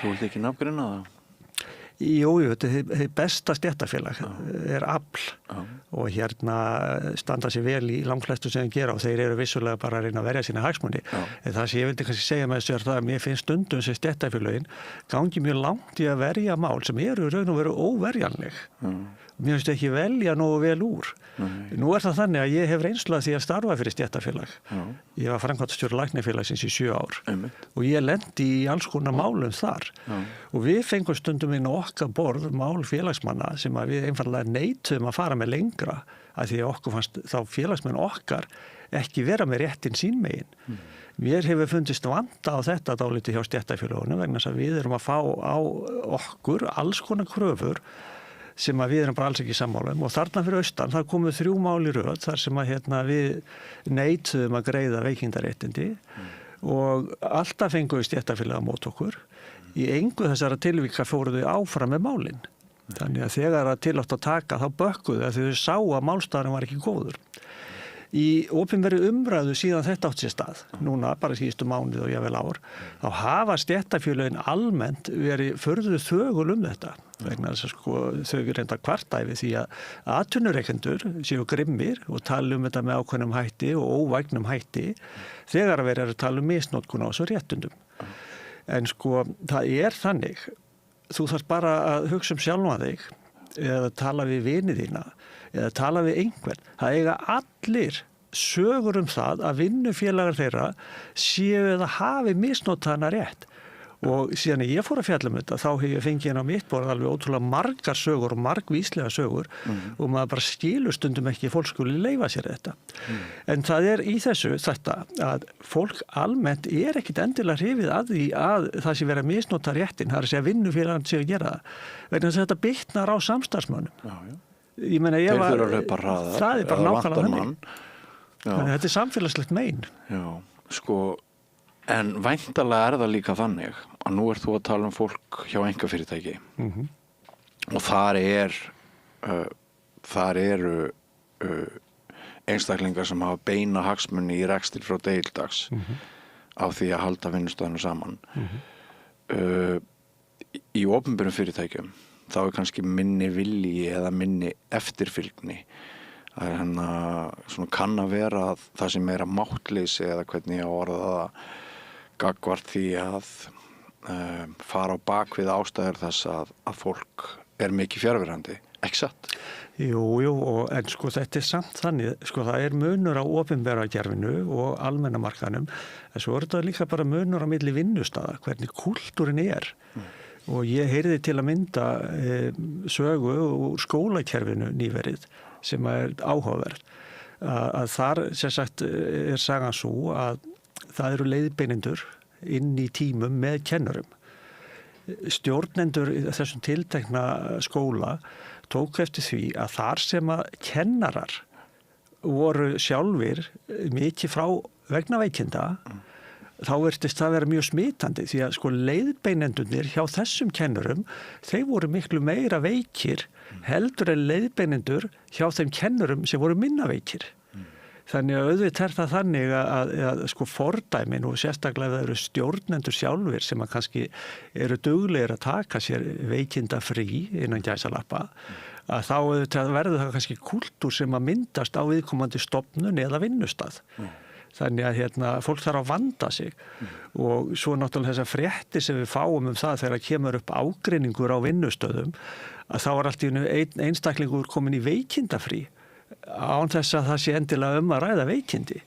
Þú vilt ekki nafngreinna það? Jú, þetta er besta stéttarfélag, Afl og standa sér vel í langflestu sem þeir gera og þeir eru vissulega bara að reyna að verja sína hagsmuni. En það sem ég vildi kannski segja með þessu það að mér finnst stundum sem stéttarfélögin gangi mjög langt í að verja mál sem eru raun og veru óverjanleg. Mér finnst ekki velja nógu vel úr. Nú það þannig að ég hef reynslu af því að starfa fyrir stéttarfélag. Ég var framkvæmdastjóri læknafélagsins í 7 ár og ég lendi í alls konar málum þar. Og við fengum stundum inn á okkar borð mál félagsmanna sem að við einfallega neituðum að fara með lengra að því að okkur fannst þá félagsmenn okkar ekki vera með réttin sín megin. Mér hefur fundist vanda á þetta dálítið hjá stéttarfélögunum vegna þess að við erum að fá á okkur alls konar kröfur sem að við erum bara alls ekki sammála og þarna fyrir austan það komu 3 mál í röð þar sem að við neituðum að greiða veikindaréttindi og alltaf fengu við stéttarfélag á mót okkur. Í engu þessara tilvika fóru þau áfram með málin. Þannig að þegar að til átt að taka þá bökkuðu að þau sá að málstaðurinn var ekki góður. Í opinberri umræðu síðan þetta átt sér stað, núna bara síðustu mánuð og jafnvel ár, þá hafa stéttarfélögin almennt verið furðu þögul þetta. Vegna þess að þau reynda kvartæfi því að atvinnurekendur séu grimmir og tala þetta með ákveðnum hætti og óvægnum hætti þegar að vera að tala misnotkun á þessu réttundum. En það þannig, þú þarf bara að hugsa sjálfa þig eða tala við vini þína eða tala við einhvern. Það eiga allir sögur það að vinnufélagar þeirra séu eða hafi misnotana rétt. Og síðan ég fór að fjalla þetta, þá hef ég fengið inn á mitt borð alveg ótrúlega margar sögur og margvíslega sögur og maður bara skilur stundum ekki fólk skuli leyfa sér þetta. En það í þessu þetta að fólk almennt ekkit endilega hrifið að því að það sé vera að misnota réttin, það að segja vinnufélagarnir séu að gera það. Vegna þess að þetta bitnar á samstarfsmönnum. Ég meina, það bara nákvæmlega þannig. Þannig að þetta samfélagslegt mein. Já, en væntanlega það líka þannig að nú þú að tala fólk hjá einkafyrirtæki og þar eru einstaklingar sem hafa beina hagsmuni í rekstri frá degi til dags á því að halda vinnustæðinu saman. Í opinberum fyrirtækjum þá kannski minni vilji eða minni eftirfylgni. Það kann að vera að það sem meira máttleysi eða hvernig ég orða það gagnvart því að fara á bak við ástæður þess að fólk mikið fjarverandi, ekki satt? Jú, en þetta samt þannig, það munur á opinbera gerfinu og almenna markaðnum, en svo þetta líka bara munur á milli vinnustaða, hvernig kúltúrin og ég heyrði til að mynda sögu úr skólakerfinu nýverið sem áhugaverð að þar sem sagt sagan svo að það eru leiðbeinendur inn í tímum með kennurum. Stjórnendur í þessum tiltekna skóla tók eftir því að þar sem að kennarar voru sjálfir mikið frá vegna veikinda þá virtist það vera mjög smitandi því að leiðbeinendurnir hjá þessum kennurum, þeir voru miklu meira veikir heldur en leiðbeinendur hjá þeim kennurum sem voru minna veikir. Þannig að auðvitað það þannig að fordæmin og sérstaklega ef það eru stjórnendur sjálfir sem að kannski eru duglegir að taka sér veikinda frí innan gæsalappa, að þá auðvitað verður það kannski kúltúr sem að myndast á viðkomandi stofnun eða vinnustað. Þannig að fólk þarf að vanda sig og svo náttúrulega þessar fréttir sem við fáum það þegar kemur upp ágreiningur á vinnustöðum að þá allt í einu einstaklingur komin í veikindafrí án þess að það sé endilega að ræða veikindi.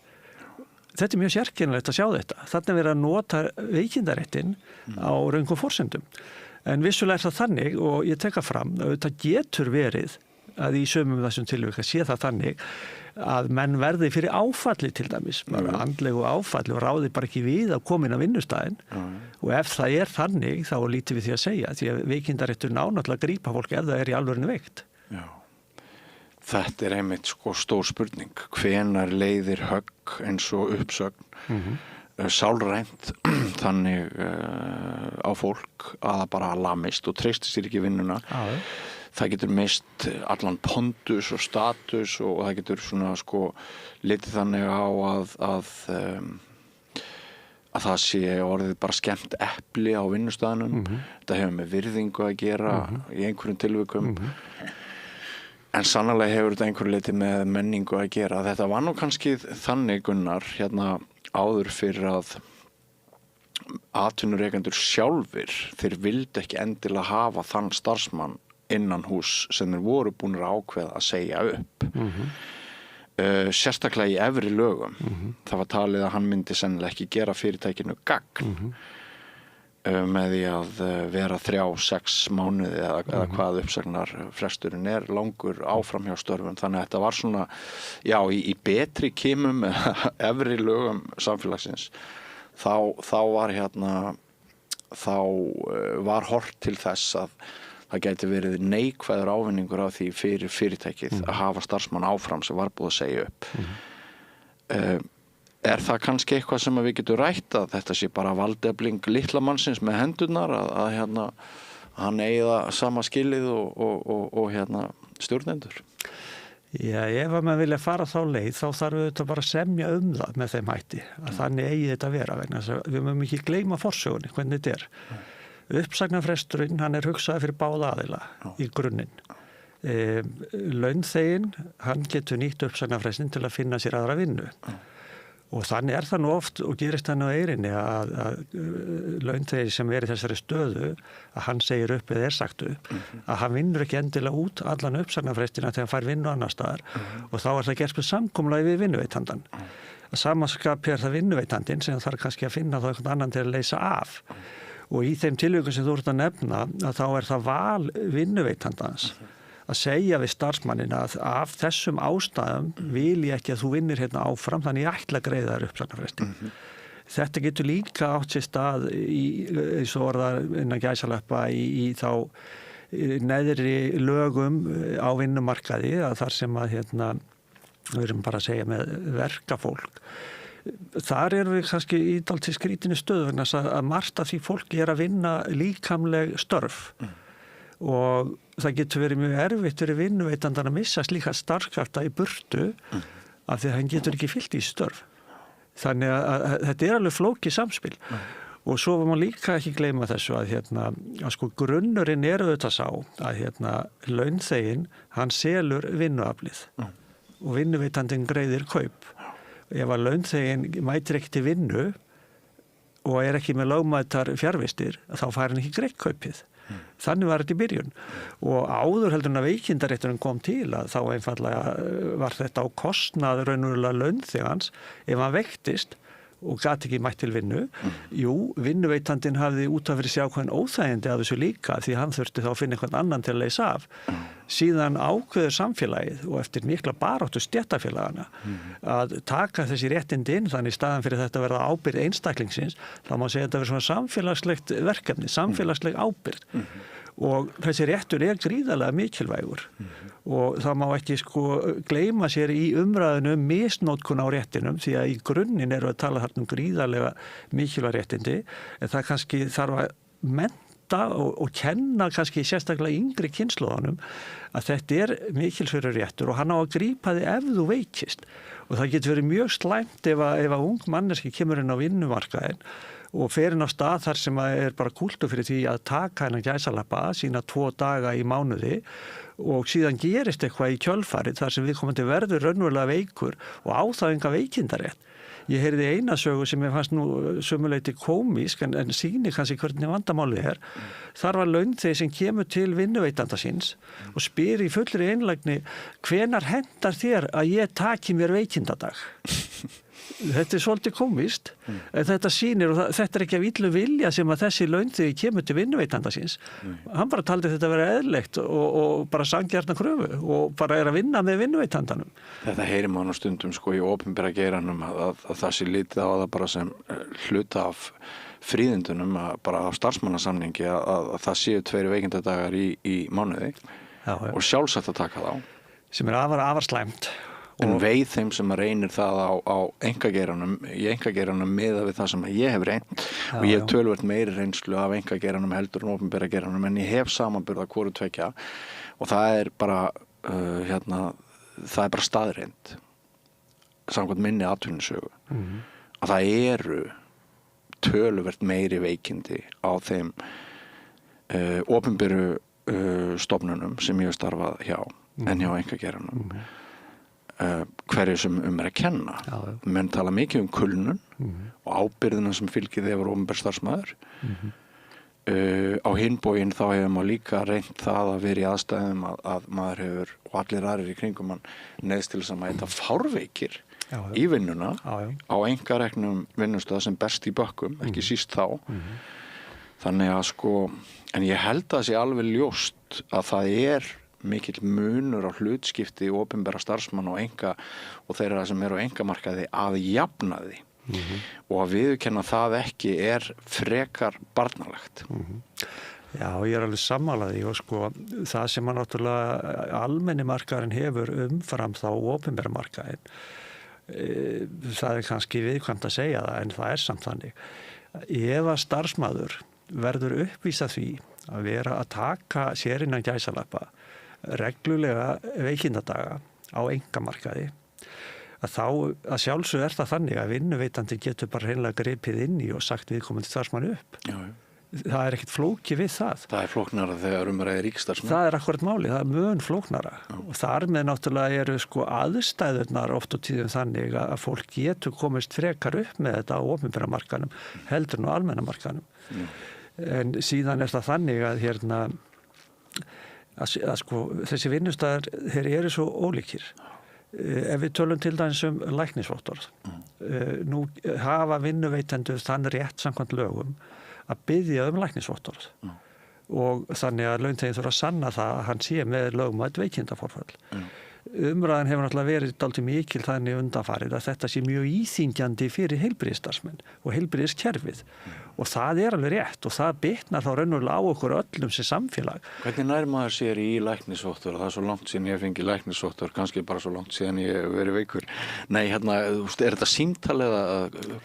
Þetta mjög sérkennilegt að sjá þetta. Þannig verið að nota veikindaréttin á röngum forsendum. En vissulega það þannig og ég teka fram að þetta getur verið að í sömum þessum tilvika sé það þannig að menn verði fyrir áfalli til dæmis, bara andlegu áfalli og ráði bara ekki við að koma inn á vinnustæðin og ef það þannig þá lítið við því að segja því að veikindaréttur náttúrulega grípa fólk ef það í alvörinu veikt. Já. Þetta einmitt stór spurning. Hvenær leiðir högg eins og uppsögn sálrænt þannig á fólk að það bara lamist og treystir sér ekki vinnuna. Það getur mist allan pondus og status og það getur litið þannig á að það sé orðið bara skemmt epli á vinnustæðunum. Þetta hefur með virðingu að gera í einhverjum tilvikum. En sannarlega hefur þetta einhverju leyti með menningu að gera. Þetta var nú kannski þannig, Gunnar, áður fyrir að atvinnurekendur sjálfir, þeir vildu ekki endilega hafa þann starfsmann innan hús sem þeir voru búnir að ákveða að segja upp. Sérstaklega í efri lögum. Það var talið að hann myndi sennilega ekki gera fyrirtækinu gagn. með því að vera 3-6 mánuði eða hvað uppsagnar fresturinn langur áfram hjá störfum. Þannig að þetta var svona, já, í betri kimum efri lögum samfélagsins þá var horft til þess að það gæti verið neikvæður ávinningur af því fyrir fyrirtækið að hafa starfsmann áfram sem var búið að segja upp. Það kannski eitthvað sem við getum rætt að þetta sé bara valdefling litla mannsins með hendurnar að hann eigi það sama skilið og stjórnendur? Já, ef að maður vilja fara þá leið þá þarf við bara að semja það með þeim hætti að þannig eigi þetta að vera vegna þess að við mögum ekki gleyma forsögunni hvernig þetta Uppsagnarfresturinn, hann hugsaður fyrir báða aðila í grunninn. Launþeginn, hann getur nýtt uppsagnarfrestin til að finna sér aðra vinnu. Og þannig það nú oft og gerist það nú eirinni að launþegi sem í þessari stöðu að hann segir upp eða sagt upp að hann vinnur ekki endilega út allan uppsagnarfrestina þegar hann fær vinnu annar staðar og þá það gert með samkomulagi við vinnuveitandan. Að samanskapi það vinnuveitandinn sem þarf kannski að finna þá einhvern annan til að leysa af. Og í þeim tilvikum sem þú ert að nefna að þá það val vinnuveitandans að segja við starfsmannin að af þessum ástæðum vil ég ekki að þú vinnir hérna áfram þannig ég ætla að greiða þér uppsagnarfresti. Þetta getur líka átt sér stað eins og orðar innan gæsalöppa í þá neðri lögum á vinnumarkaði að þar sem að við erum bara að segja með verkafólk. Þar við kannski í dálítið skrýtinni stöðu vegna að margt af því fólki að vinna líkamleg störf og það getur verið mjög erfitt fyrir vinnuveitandan að missa slíka starfskrafta í burtu af því að hann getur ekki fyllt í störf. Þannig að þetta alveg flókið samspil og svo var maður líka ekki gleyma þessu að sko grunnurinn auðvitað sá að launþeginn hann selur vinnuaflið og vinnuveitandinn greiðir kaup. Ef að launþeginn mætir ekki til vinnu og ekki með lögmætar fjarvistir, þá fær hann ekki greitt kaupið. Þannig var þetta í byrjun. Og áður heldur en að veikindarétturinn kom til að þá einfallega var þetta á kostnað raunverulega launþegans ef hann veiktist og gat ekki mætt til vinnu. Jú, vinnuveitandinn hafði út af fyrir sig ákveðin óþægindi af þessu líka því hann þurfti þá að finna einhvern annan til að leysa af. Síðan ákveður samfélagið og eftir mikla baráttu stéttarfélagana að taka þessi réttindi inn þannig í staðan fyrir þetta að verða ábyrgð einstaklingsins þá má segja þetta verið svona samfélagslegt verkefni, samfélagsleg ábyrgð og þessi réttur gríðarlega mikilvægur og það má ekki gleyma sér í umræðinu misnotkun á réttinum því að í grunninn að tala þarna gríðarlega mikilvæg réttindi en það kannski þarf að mennta og kenna kannski sérstaklega yngri kynslóðanum að þetta mikilsverður réttur og hann á að grípa þig ef þú veikist og það getur verið mjög slæmt ef að ung manneski kemur inn á vinnumarkaðinn og fer inn á stað þar sem bara kúltur fyrir því að taka hennan gæsalappa sína 2 daga í mánuði og síðan gerist eitthvað í kjölfarið þar sem viðkomandi verður raunverulega veikur og á það enga veikindarétt. Ég heyrði eina sögu sem ég fannst nú sömuleyti komísk en sýnir kannski hvernig vandamálið Þar var launþegi sem kemur til vinnuveitanda síns og spyr í fullri einlægni hvenær hentar þér að ég taki mér veikindadag? Þetta svolítið komist en þetta sýnir og þetta ekki af illu vilja sem að þessi launþegi kemur til vinnuveitanda síns. Hann bara taldi þetta vera eðlilegt og bara sanngjarna kröfu og bara að vinna með vinnuveitandanum. Þetta heyrir maður nú stundum í opinbera geiranum að það sé litið á það bara sem hluta af fríðindunum bara af starfsmannasamningi að það séu 2 veikindadagar í mánuði og sjálfsagt að taka þá. Sem afar slæmt. En veið þeim sem reynir það á í einkageiranum miðað við það sem ég hef reynt og ég hef töluvert meiri reynslu af einkageiranum heldur en opinbera geiranum en ég hef samanburð af hvoru tveggja og það bara það bara staðreynd samkvæmt minni atvinnusögu að það eru töluvert meiri veikindi á þeim opinberu stofnunum sem ég hef starfað hjá en hjá einkageiranum. Hverju sem að kenna. Menn tala mikið kulnun og ábyrðina sem fylgir þegar opinber starfsmaður. Á hinn bóginn þá hefur maður líka reynt það að vera í aðstæðum að maður hefur og allir aðrir í kringum mann neðst til þess að maður fárveikir í vinnuna á einkareknum vinnustað sem berst í bökkum, ekki síst þá. Þannig að sko, en ég held að það sé alveg ljóst að það mikill munur á hlutskipti opinbera starfsmann og þeirra sem eru á einkamarkaði að jafnaði og að viðurkenna það ekki frekar barnalegt. Já, ég alveg sammála því og sko það sem að náttúrulega almenni markaðurinn hefur umfram þá opinbera markaðinn, það kannski viðkvæmt að segja það en það samt þannig. Ef að starfsmaður verður uppvísa því að vera að taka sér innan gæsalappa reglulega veikindadaga á einkamarkaði, að þá að sjálfsög það þannig að vinnuveitandi getur bara hreinlega gripið inn í og sagt viðkomandi starfsmann upp. Já. Það ekkert flókið við það. Það flóknara þegar ræðir ríkisstarfsmenn. Það akkúrat málið, það mun flóknara. Já. Og þar með náttúrulega eru sko aðstæðurnar oft og tíðum þannig að fólk getur komist frekar upp með þetta á opinbera markanum heldur en á almenna markanum. En síðan það þannig að að sko þessi vinnustæðar þeir eru svo ólíkir. Ef við tölum til dæmis læknisvottorð, nú hafa vinnuveitendur þann rétt samkvæmt lögum að biðja læknisvottorð og þannig að launþeginn þurfa að sanna það að hann sé með lögmætt veikindaforfall. Umræðan hefur náttúrulega verið dálítið mikil þannig undanfarið að þetta sé mjög íþyngjandi fyrir heilbrigðisstarfsmenn og heilbrigðiskerfið og það alveg rétt og það bitnar þá raunverulega á okkur öllum sem samfélag. Hvernig nær maður sér í læknisvottorð? Það svo langt síðan ég fengi læknisvottorð, kannski bara svo langt síðan ég verið veikur. Nei, þetta símtal eða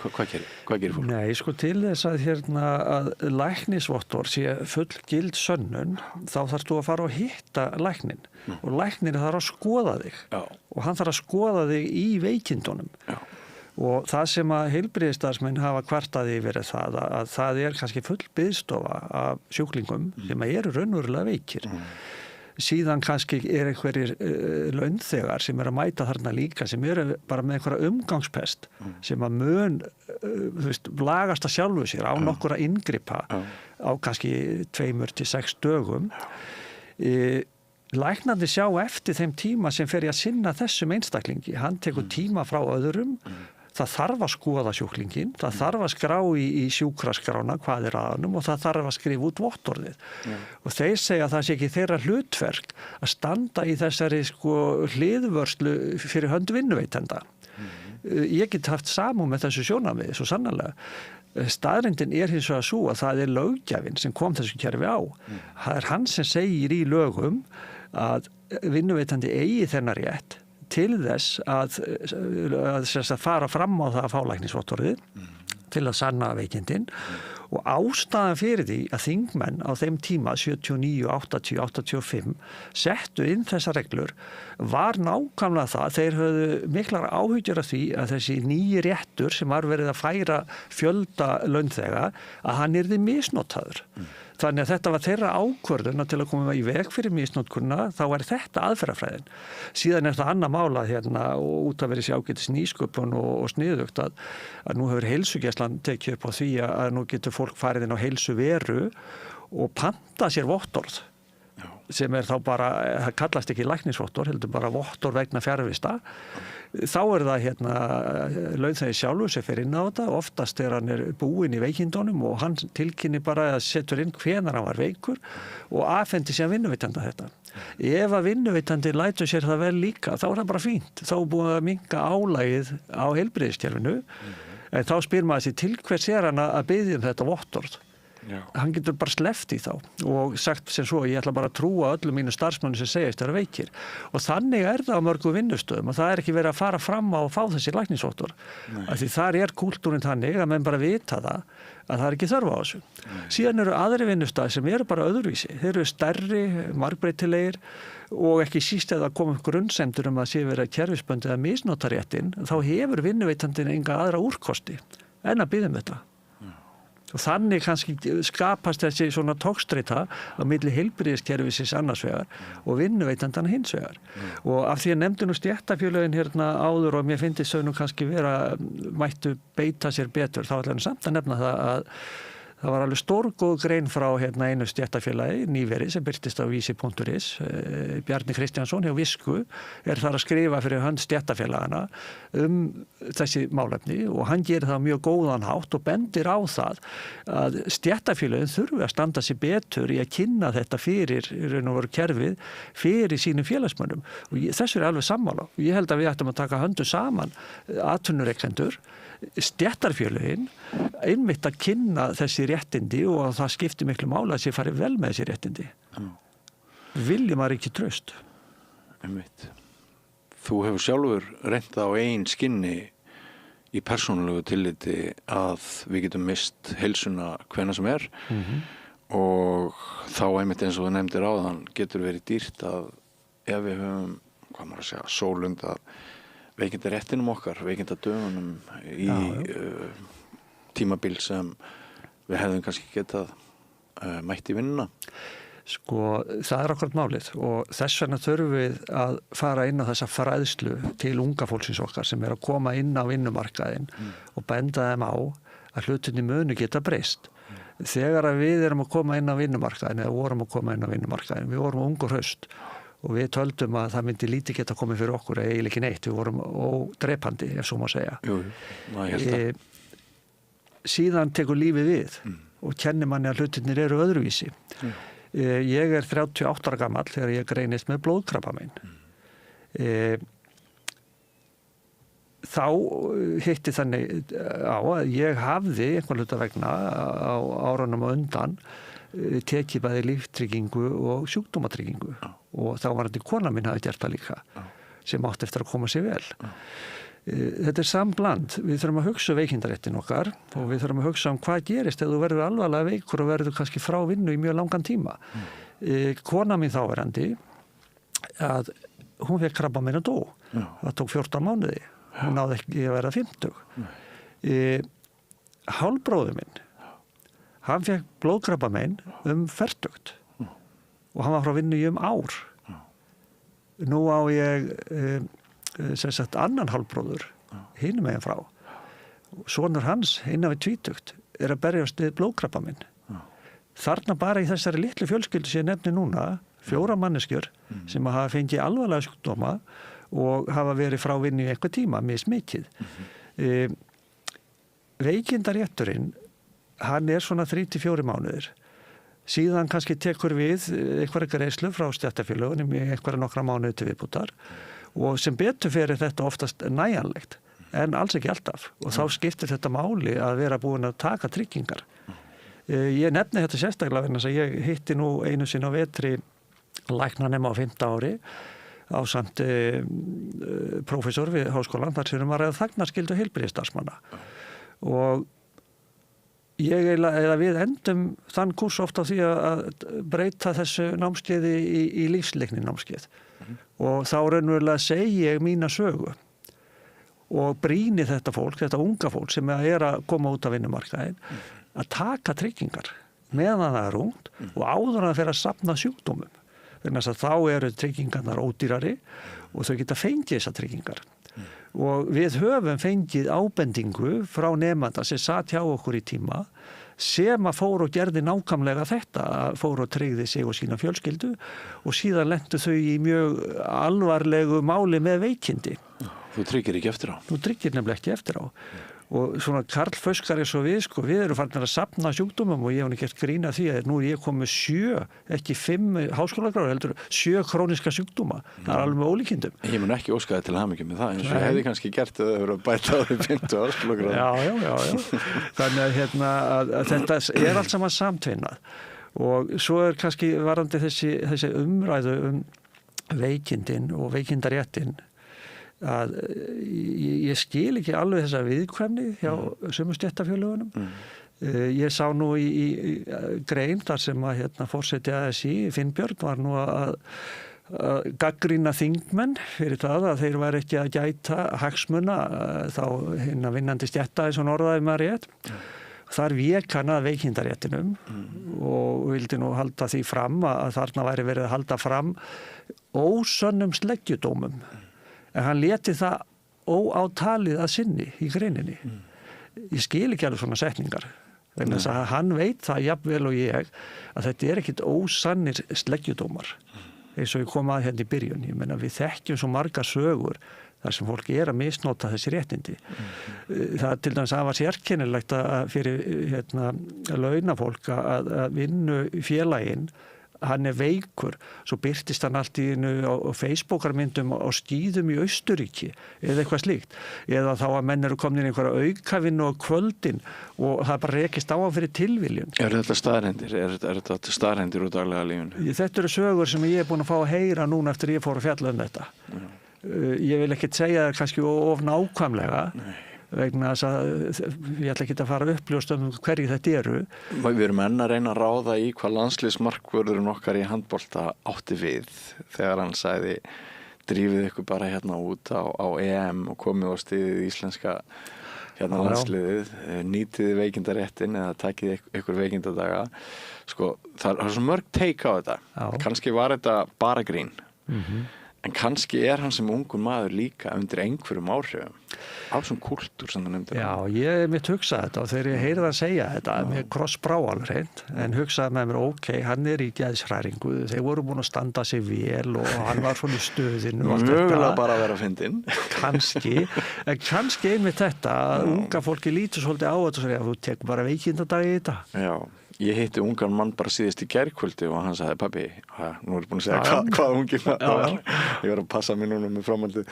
hvað gerir fólk? Nei, sko til þess að læknisvottorð sé fullgild sönnun, þá þarfst þú að fara og hitta læknin og læknir þarf að skoða þig. Já. Og hann þarf að skoða þig í veikindunum. Já. Og það sem að heilbrigðisstarfsmenn hafa kvartað yfir það að það kannski full biðstofa af sjúklingum sem eru raunverulega veikir. Síðan kannski einhverjir launþegar sem að mæta þarna líka sem eru bara með einhverja umgangspest sem að mun lagast að sjálfu sér á nokkura inngripa á kannski 2 til 6 dögum. Læknarnir sjá eftir þeim tíma sem fer að sinna þessum einstaklingi. Hann tekur tíma frá öðrum, það þarf að skoða sjúklingin, það þarf að skrá í sjúkraskrána hvað að honum og það þarf að skrifa út vottorðið. Og þeir segja að það sé ekki þeirra hlutverk að standa í þessari hliðvörslu fyrir hönd vinnuveitenda. Ég get haft samúð með þessu sjónarmiði, svo sannarlega. Staðreyndin hins vegar svo að það löggjafinn sem kom þessu kerfi á. Það hann sem segir í lögum að vinnuveitandi eigi þennan rétt til þess að fara fram á það að fá læknisvottorðið til að sanna veikindin og ástæðan fyrir því að þingmenn á þeim tíma 79, 80, 85 settu inn þessar reglur var nákvæmlega það þeir höfðu miklar áhyggjur af því að þessi nýji réttur sem var verið að færa fjölda launþega að hann yrði misnotaður. Þannig að þetta var þeirra ákvörðun til að koma í veg fyrir misnotkunna, þá þetta aðferðafræðin. Síðan það annað mála og út að verið sér ágætis nýsköpun og sniðugt að nú hefur heilsugæslan tekið upp á því að nú getur fólk farið inn á heilsuveru og panta sér vottorð sem þá bara, það kallast ekki læknisvottorð, heldur bara vottorð vegna fjarvista. Þá það launþegi sjálfur sem fer inn á þetta, oftast hann búinn í veikindunum og hann tilkynni bara að setur inn hvenær hann var veikur og afhendi sér vinnuveitanda þetta. Ef að vinnuveitandi lætur sér það vel líka, þá það bara fínt. Þá búið að minnka álagið á heilbrigðiskerfinu, en þá spyr maður sig til hvers hann að biðja þetta vottorð. Já. Hann getur bara sleppt í þá og sagt sem svo, ég ætla bara að trúa öllum mínu starfsmönnum sem segist vera veikir og þannig það á mörgum vinnustöðum og það ekki verið að fara fram á að fá þessi læknisvottorð af því þar kúltúrin þannig að menn bara vita það að það ekki þörf á þessu. Síðan eru aðri vinnustöðir sem eru bara öðruvísi, þeir eru stærri, margbreytilegir og ekki síst eða koma grunnsemdur að sé verið kerfisböndið að misnota réttin, þá hefur vinnuveitandinn enga aðra úrkosti en að biðja þetta. Og þannig kannski skapast þessi svona togstreita á milli heilbrigðiskerfisins annars vegar og vinnuveitandana hins vegar. Og af því að nefndi nú stéttarfélögin áður og mér finnst þau nú kannski mættu beita sér betur, þá ætla hann samt að nefna það að Það var alveg stórgóð grein frá einu stéttarfélagi, nýverið, sem birtist á vísi.is. Bjarni Kristjánsson hjá Visku þar að skrifa fyrir hönd stéttarfélagana þessi málefni og hann gerir það mjög góðan hátt og bendir á það að stéttarfélagin þurfi að standa sig betur í að kynna þetta fyrir raun og veru kerfið fyrir sínum félagsmönnum. Og þessu alveg sammála. Ég held að við ættum að taka höndum saman atvinnurekendur, stéttarfélögin einmitt að kynna þessi réttindi og að það skiptir miklu máli að sé farið vel með þessi réttindi. Viljum maður ekki traust. Einmitt. Þú hefur sjálfur reynt á eigin skinni í persónulegu tilliti að við getum mist heilsuna hvenær sem og þá einmitt eins og þú nefndir áðan getur verið dýrt að ef við höfum, hvað maður að segja, sólund að veikinda réttinum okkar, veikinda dögunum í tímabil sem við hefðum kannski getað mætt í vinnuna. Sko, það akkurat málið og þess vegna þurfum við að fara inn á þessa fræðslu til unga fólksins okkar sem að koma inn á vinnumarkaðinn og benda þeim á að hlutinni munu geta breyst. Þegar að við erum að koma inn á vinnumarkaðinn eða vorum að koma inn á vinnumarkaðinn, við vorum ungur haust og við töldum að það myndi lítið geta komið fyrir okkur eða eiginlega ekki neitt, við vorum ódrepandi ef svo má segja. Síðan tekur lífið við og kennir manni að hlutirnir eru öðruvísi. Ég 38 ára gamall þegar ég greinist með blóðkrabbamein. Þá hitti þannig á að ég hafði einhvern hluta vegna á árunum á undan tekið bæði líftryggingu og sjúkdómatryggingu og þá var þetta kona mín hafi gert það líka sem átti eftir að koma sér vel. Þetta sambland, við þurfum að hugsa veikindaréttin okkar og við þurfum að hugsa hvað gerist ef þú verður alvarlega veikur og verður kannski frá vinnu í mjög langan tíma. Kona mín þáverandi að hún fekk krabbamein og dó. Það tók 14 mánuði. Hún náði ekki að vera 50. Hálfbróður minn, hann fekk blóðkrabbamein fertugt og hann var frá vinnu í ár. Nú á ég annan hálfbróður hinum megin frá. Sonur hans, innan við 20, að berjast við blóðkrabbamein. Þarna bara í þessari litlu fjölskyldu sem ég nefni núna, 4 manneskjur sem hafa fengið alvarlega sjúkdóma og hafa verið frá vinnu í einhver tíma, mismikið. Veikindarétturinn, hann svona 3-4 mánuðir. Síðan kannski tekur við einhverja greiðslu frá stéttarfélögunum í einhverja nokkra mánuði til viðbútar og sem betur fyrir þetta oftast nægjanlegt en alls ekki alltaf og þá skiptir þetta máli að vera búin að taka tryggingar. Ég nefni þetta sérstaklega vegna þess að ég hitti nú einu sinni á vetri læknanema á 5. ári ásamt prófessor við háskólann þar sem var að þagnarskyldu heilbrigðisstarfsmanna og við endum þann kurs oft á því að breyta þessu námskeiði í lífsleikni námskeið og þá raunverulega segi ég mína sögu og brýni þetta fólk, þetta unga fólk sem að koma út af vinnumarkaðinn að taka tryggingar meðan það ungt og áður að fyrir að safna sjúkdómum. Þannig að þá eru tryggingarnar ódýrari og þau geta fengið þessar tryggingar. Og við höfum fengið ábendingu frá nemanda sem satt hjá okkur í tíma sem að fór og gerði nákvæmlega þetta, fór og tryggði sig og sína fjölskyldu og síðan lentu þau í mjög alvarlegu máli með veikindi. Þú tryggir ekki eftir á. Þú tryggir nefnilega ekki eftir á. Og svona karlföskar eins og við erum farin að safna sjúkdómum og ég hef gert grína því að nú ég komið 7, ekki 5 háskólagráður, heldur 7 króniska sjúkdóma. Það alveg með ólíkindum. Ég mun ekki óskaði til hamingju með það, eins og ég hefði kannski gert að það hefur að bæta árið 50 háskólagráður. Já. Þannig að þetta allt saman samtvinnað. Og svo kannski varandi þessi umræðu veikindin og veikindaréttin að ég skil ekki alveg þessa viðkvæmni hjá sömu stéttarfélögunum. Ég sá nú í grein þar sem að forseti ASÍ, Finnbjörn, var nú að gagnrýna þingmenn fyrir það að þeir væri ekki að gæta hagsmuna þá vinnandi stétta eins og orðaði maður rétt. Þar vék hann að veikindaréttinum og vildi nú halda því fram að þarna væri verið að halda fram ósönnum sleggjudómum. En hann leti það óátalið að sinni í greininni. Ég skil ekki alveg svona setningar. Vegna þess að hann veit það jafnvel og ég að þetta ekkit ósannir sleggjudómar eins og ég kom að hérna í byrjun. Ég meina við þekkjum svo marga sögur þar sem fólk að misnota þessi réttindi. Það til dæmis að var sérkennilegt fyrir launafólk að vinnu félaginn, hann veikur, svo byrtist hann allt í á Facebookarmyndum á skíðum í Austurríki eða eitthvað slíkt. Eða þá að menn eru komin í einhverja aukavinnu á kvöldin og það bara rekist á hann fyrir tilviljun. Þetta staðreyndir? Þetta staðreyndir úr daglega lífinu? Þetta eru sögur sem ég búin að fá að heyra núna eftir ég fór að fjalla þetta. Ég vil ekkert segja það kannski of nákvæmlega. Vegna þess að ég ætla ekki að fara að uppljósta hverju þetta eru. Við erum enn að reyna að ráða í hvað landsliðsmarkvörðurinn okkar í handbolta átti við þegar hann sagði drífið ykkur bara hérna út á EM og komið á stiðið íslenska landsliðið, nýtiði veikindaréttin eða takið ykkur veikindadaga. Sko, það er svo mörg teik á þetta. Kannski var þetta bara grín. En kannski hann sem ungur maður líka undir einhverjum áhrifum af svona kultúr sem það nefndir. Já, ég mitt hugsaði þetta og þegar ég heyrði að segja þetta, mér krossbrá alveg hreint, en hugsaði með mér, hann í geðshræringu, þeir voru búin að standa sig vel og hann var svona í stöðinu og allt þetta. Mögulega bara að vera fyndinn. En kannski einmitt þetta, að unga fólki lítur svolítið á þetta og segja, þú tekur bara veikindadag í þetta. Já. Ég hitti ungan mann bara síðast í gærkvöldi og hann sagði, pabbi, nú er ég búin að segja hvað ungir það var. Ég var að passa mér núna með framhaldið.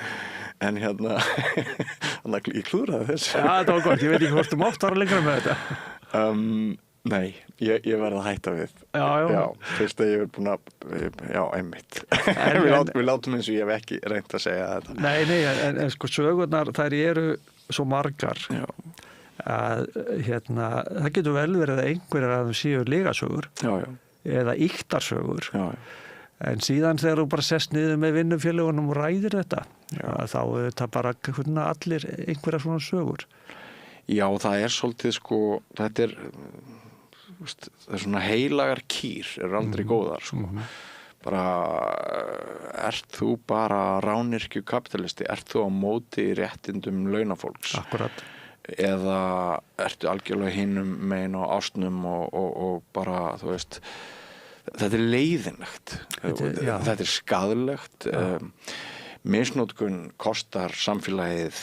En ég klúðraði þess. Já, þetta var gott. Ég veit ekki hvort þú mátt ára lengra með þetta. Nei, ég verði að hætta við. Já, fyrst að ég er búin að, einmitt. Við látum eins og ég hef ekki reynt að segja þetta. Nei, en sko sögurnar, þær eru svo margar. Já. Að það getur vel verið að einhverjar að þeim séu lygasögur eða ýktarsögur en síðan þegar þú bara sest niður með vinnufélagunum og ræðir þetta þá er þetta bara allir einhverjar svona sögur. Já, það er svolítið sko það er svona heilagar kýr eru aldrei góðar sko. Bara ert þú bara rányrkju kapitalisti, ert þú á móti réttindum launafólks? Akkurat. Eða ertu algjörlega hinum megin á ástnum og bara, þú veist, þetta er leiðinlegt, þetta er skaðlegt, misnotkun kostar samfélagið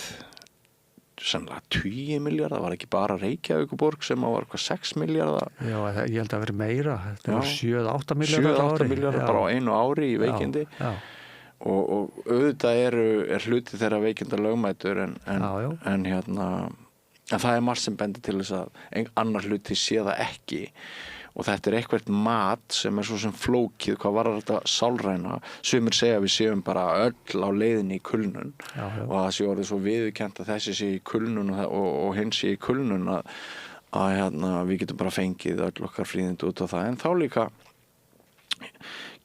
sennilega 20 milljarða, var ekki bara Reykjavíkurborg sem var 6 milljarða. Já, ég held að vera meira, þetta var 7-8 milljarða á ári. 7-8 milljarða bara á einu ári í veikindi. Og auðvitað er hluti þeirra veikinda lögmætur en það er margt sem bendir til þess að annar hluti sé það ekki og þetta er eitthvað mat sem svo sem flókið, hvað var þetta sálræna, sumir segja við séum bara öll á leiðinni í kulnun og það sé orðið svo viðurkennt að þessi sé í kulnun og hins sé í kulnun að við getum bara fengið öll okkar fríðindi út á það, en þá líka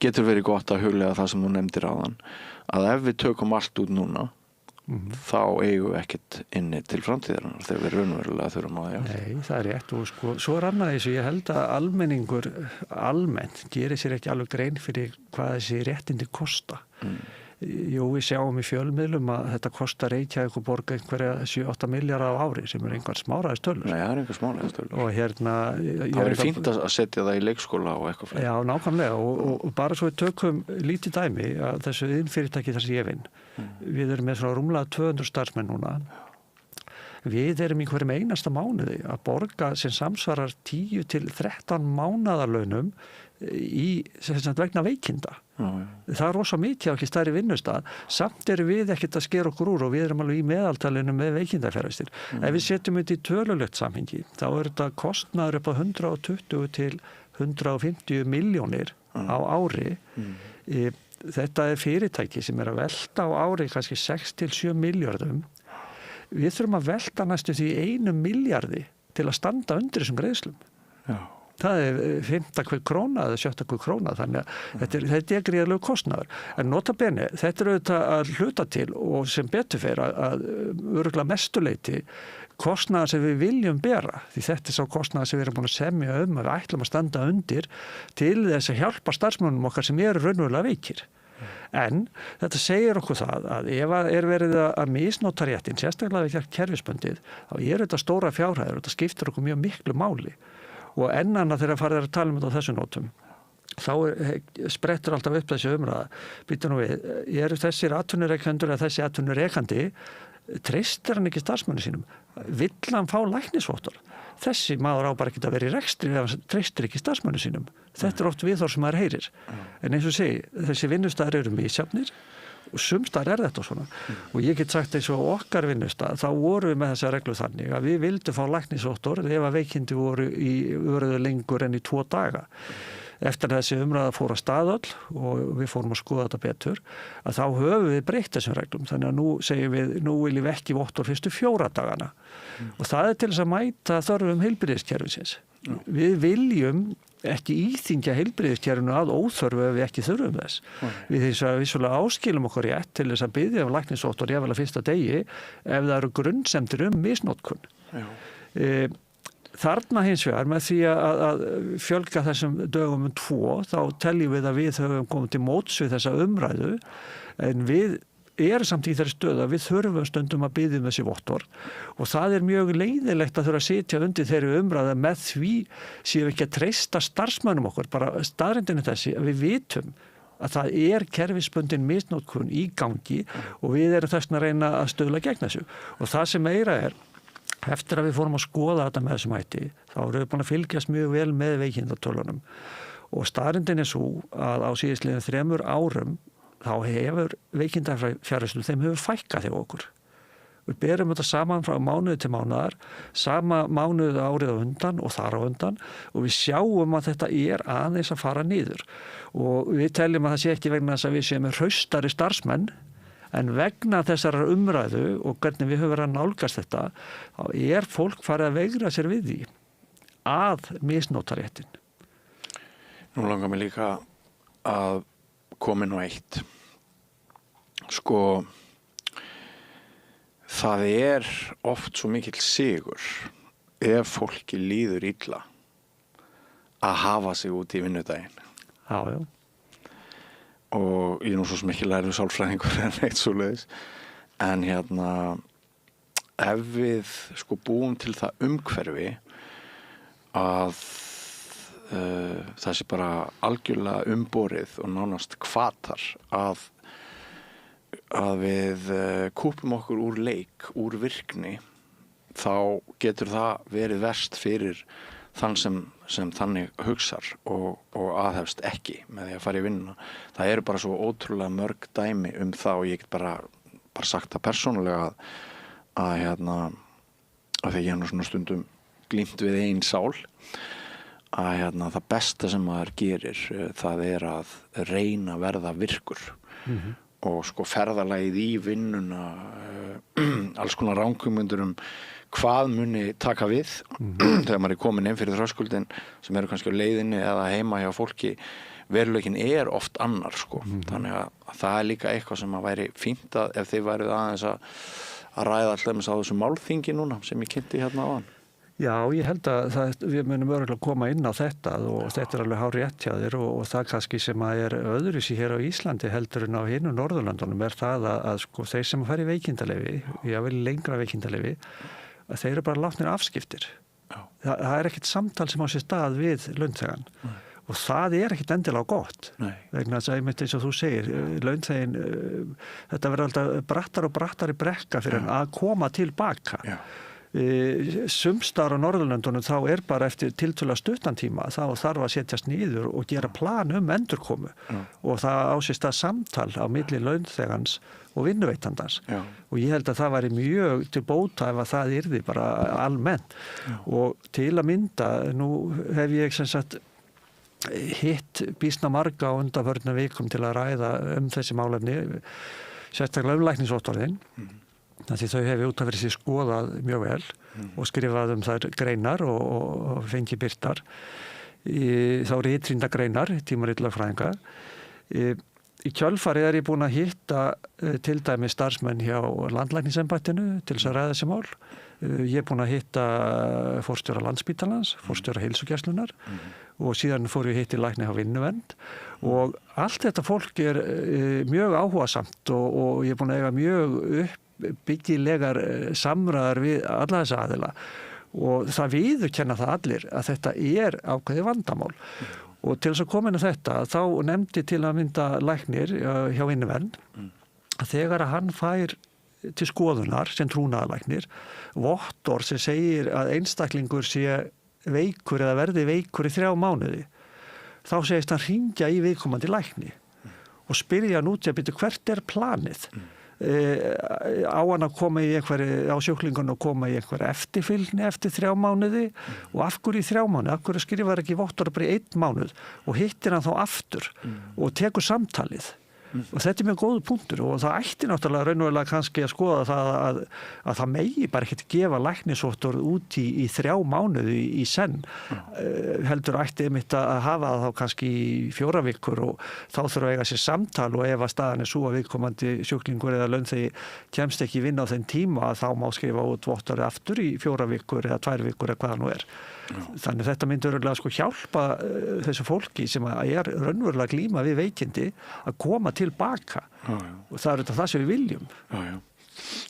getur verið gott að huglega það sem þú nefndir áðan, að ef við tökum allt út núna þá eigum við ekkert inni til framtíðarinnar þegar við raunverulega þurfum að það. Nei, það er rétt og sko, svo er annað þessu, ég held að almenningur almennt gerir sér ekki alveg grein fyrir hvað þessi réttindi kosta. Jú, við sjáum í fjölmiðlum að þetta kostar Reykjavíkurborg einhverja 7-8 milljarða á ári sem er einhver smáræðistölur. Nei, það er einhver smáræðistölur. Og það verður fínt að setja það í leikskóla og eitthvað fleiri. Já, nákvæmlega og bara svo við tökum lítið dæmi að þessu iðnfyrirtæki þar sem ég vinn. Við erum með svona rúmlega 200 starfsmenn núna. Við erum í hverjum einasta mánuði að borga sem samsvarar 10-13 mánaðarlaunum vegna veikinda. Það er rosa mikið á ekki stærri vinnustað, samt erum við ekkert að skera okkur úr og við erum alveg í meðaltalinu með veikindaferðistir. Ef við setjum þetta í tölulegt samhengi, þá er þetta kostnaður upp á 120-150 milljónir á ári. Þetta er fyrirtæki sem er að velta á ári kannski 6-7 milljörðum. Við þurfum að velta næstu því 1 milljarði til að standa undir þessum greiðslum. Já. Það er 5. hver króna eða 7. hver króna, þannig að þetta er gríðarlegur kostnaður. En nota bene, þetta er auðvitað að hluta til og sem betur fer að örugglega mestuleyti kostnaðar sem við viljum bera, því þetta er sá kostnaðar sem við erum búin að semja að við ætlum að standa undir til þess að hjálpa starfsmönnum okkar sem eru raunverulega veikir. En þetta segir okkur það að ef verið að misnota réttin, sérstaklega við kerfisbundið, þá þetta stóra fjárhæður og þetta skiptir okkur mjög miklu máli. Og ennana þegar farið að tala um þetta á þessu nótum, þá sprettur alltaf upp þessi umræða. Býtum nú við, eru þessir atvinnurekendur eða þessi atvinnurekandi, treystir hann ekki starfsmanni sínum? Vill hann fá læknisvottorð? Þessi maður á bara ekki að vera í rekstri ef hann treystir ekki starfsmanni sínum. Þetta oft viðhorf sem maður heyrir. En eins og segi, þessi vinnustæðar eru misjafnir og sumstaðar þetta svona. Og ég get sagt eins og okkar vinnustæð, þá vorum við með þessa reglu þannig að við vildum fá læknisvottorð ef að veikindi voru lengur en í 2 daga. Eftir þessi umræða fór að staðall og við fórum að skoða þetta betur, að þá höfum við breytt þessum reglum. Þannig að nú segjum við, nú viljum við ekki vottorð fyrstu 4 dagana. Og það til þess að mæta þörfum heilbrigðiskerfisins. Við viljum ekki íþyngja heilbrigðiskerfinu að óþörfu ef við ekki þurfum þess. Við þess að vissulega áskilum okkur rétt til þess að biðja læknisvottorð jafnvel á fyrsta degi ef það eru grunnsemdir misnotkun. Þarna hins vegar með því að fjölga þessum dögum 2, þá teljum við að við höfum komið til móts við þessa umræðu, en við erum samt í þeirri stöðu að við þurfum stundum að biðja þessi vottorð og það mjög leiðilegt að þurfa að sitja undir þeirri umræðu með því séum við ekki að treysta starfsmönnum okkur, bara staðreyndinu þessi að við vitum að það kerfisbundin misnotkun í gangi og við erum þess að reyna að stuðla gegn þessu. Og það sem meira eftir að við fórum að skoða þetta með þessum hætti, þá erum við búin að fylgjast mjög vel með veikindatölunum og staðreyndin svo að á síðastliðin 3 árum þá hefur veikindafjárhæslum, þeim hefur fækkað hjá okkur. Við berum þetta saman frá mánuði til mánuðar, sama mánuði árið á undan og þar á undan og við sjáum að þetta aðeins að fara niður. Og við teljum að það sé ekki vegna þess að við séum með hraustari starfsmenn, en vegna þessar umræðu og hvernig við höfum verið að nálgast þetta, þá fólk farið að veigra sér við því að misnota réttin. Nú langar mig líka að koma inn á eitt. Sko, það oft svo mikill sigur ef fólki líður illa að hafa sig út í vinnudaginn. Já, já. Og ég nú svo sem ekki lærður sálfræðingur en eitt svoleiðis. En ef við sko búum til það umhverfi að það sé bara algjörlega umborið og nánast hvatar að við kúpum okkur úr leik, úr virkni, þá getur það verið verst fyrir þann sem þannig hugsar og aðhefst ekki með því að fara í vinnuna. Það eru bara svo ótrúlega mörg dæmi um það og ég get bara sagt það persónulega að þegar ég nú svona stundum glímt við ein sál að það besta sem maður gerir það að reyna að verða virkur og sko ferðalagið í vinnuna alls konar ranghugmyndir hvað muni taka við þegar maður komin inn fyrir þröskuldin sem eru kannski á leiðinni eða heima hjá fólki. Veruleikinn oft annar sko. Þannig að það líka eitthvað sem að væri fínt að ef þið væruð aðeins að ræða alltaf á þessu málþingi núna sem ég kynnti hérna áðan. Já, ég held að við munum örgulega koma inn á þetta og þetta alveg hárrétt hjá þér og það kannski sem að öðruvísi hér á Íslandi heldur en á hinu Norðurlöndunum það að sko þeir sem fara í veikindaleyfi, ég vil lengra veikindaleyfi, að þeir eru bara látnir afskiptir. Það ekkert samtal sem á sér stað við launþegann og það ekkert endilega gott. Vegna þess að einmitt eins og þú segir, launþeginn, þetta verður alltaf brattar og brattar í brekka fyrir að koma tilbaka. Sumstar á Norðurlöndunum þá bara eftir tiltölulega stuttan tíma þá þarf að setjast niður og gera plan endurkomu og það á sér stað samtal á milli launþegans og vinnuveitandans og ég held að það væri mjög til bóta ef að það yrði bara almennt og til að mynda nú hef ég sem sagt hitt býsna marga á undanförnum vikum til að ræða þessi málefni sérstaklega læknisvottorðin því þau hefur út af verið sér skoðað mjög vel og skrifað þær greinar og fengi birtar þá ritrýnda greinar tímarit lögfræðinga í kjölfarið ég búin að hitta til dæmis starfsmenn hjá landlæknisembættinu til þess að ræða þessi mál Ég er búin að hitta forstjóra Landspítalans, forstjóra heilsugæslunnar og síðan fór ég hitti lækni á Vinnuvernd og allt þetta fólk er mjög áhugasamt og ég er búin að eiga mjög uppbyggilegar samræðar við alla þessa aðila og það viðurkenna það allir að þetta er ákveðið vandamál og til þess að koma inn á þetta þá nefndi til að mynda læknir hjá Vinnuvernd að þegar að hann fær til skoðunar sem trúnaðarlæknir vottor sem segir að einstaklingur sé veikur eða verði veikur í 3 mánuði þá segist hann hringja í viðkomandi lækni og spyrja hann út að byrja hvert er planið á hann að koma í á sjúklingun og koma í einhverja eftirfylgni eftir 3 mánuði og af hverju í 3 mánuði, af hverju skrifar ekki vottor bara í 1 mánuð og hittir hann þá aftur og tekur samtalið og þetta er mjög góð punktur og það ætti náttúrulega raunverulega kannski að skoða það að það megi bara ekkert gefa læknisvottor út í 3 mánuði í senn heldur ætti einmitt að hafa það þá kannski í 4 vikur og þá þurfa að eiga sér samtal og ef að staðan er svo að viðkomandi sjúklingur eða launþegi kemst ekki vinna á þeim tíma að þá má skrifa út vottorið aftur í 4 vikur eða 2 vikur eða hvað nú er. Þannig þetta myndur hjálpa þessu fólki sem er raunverulega glíma við veikindi að koma tilbaka og það er þetta það sem við viljum.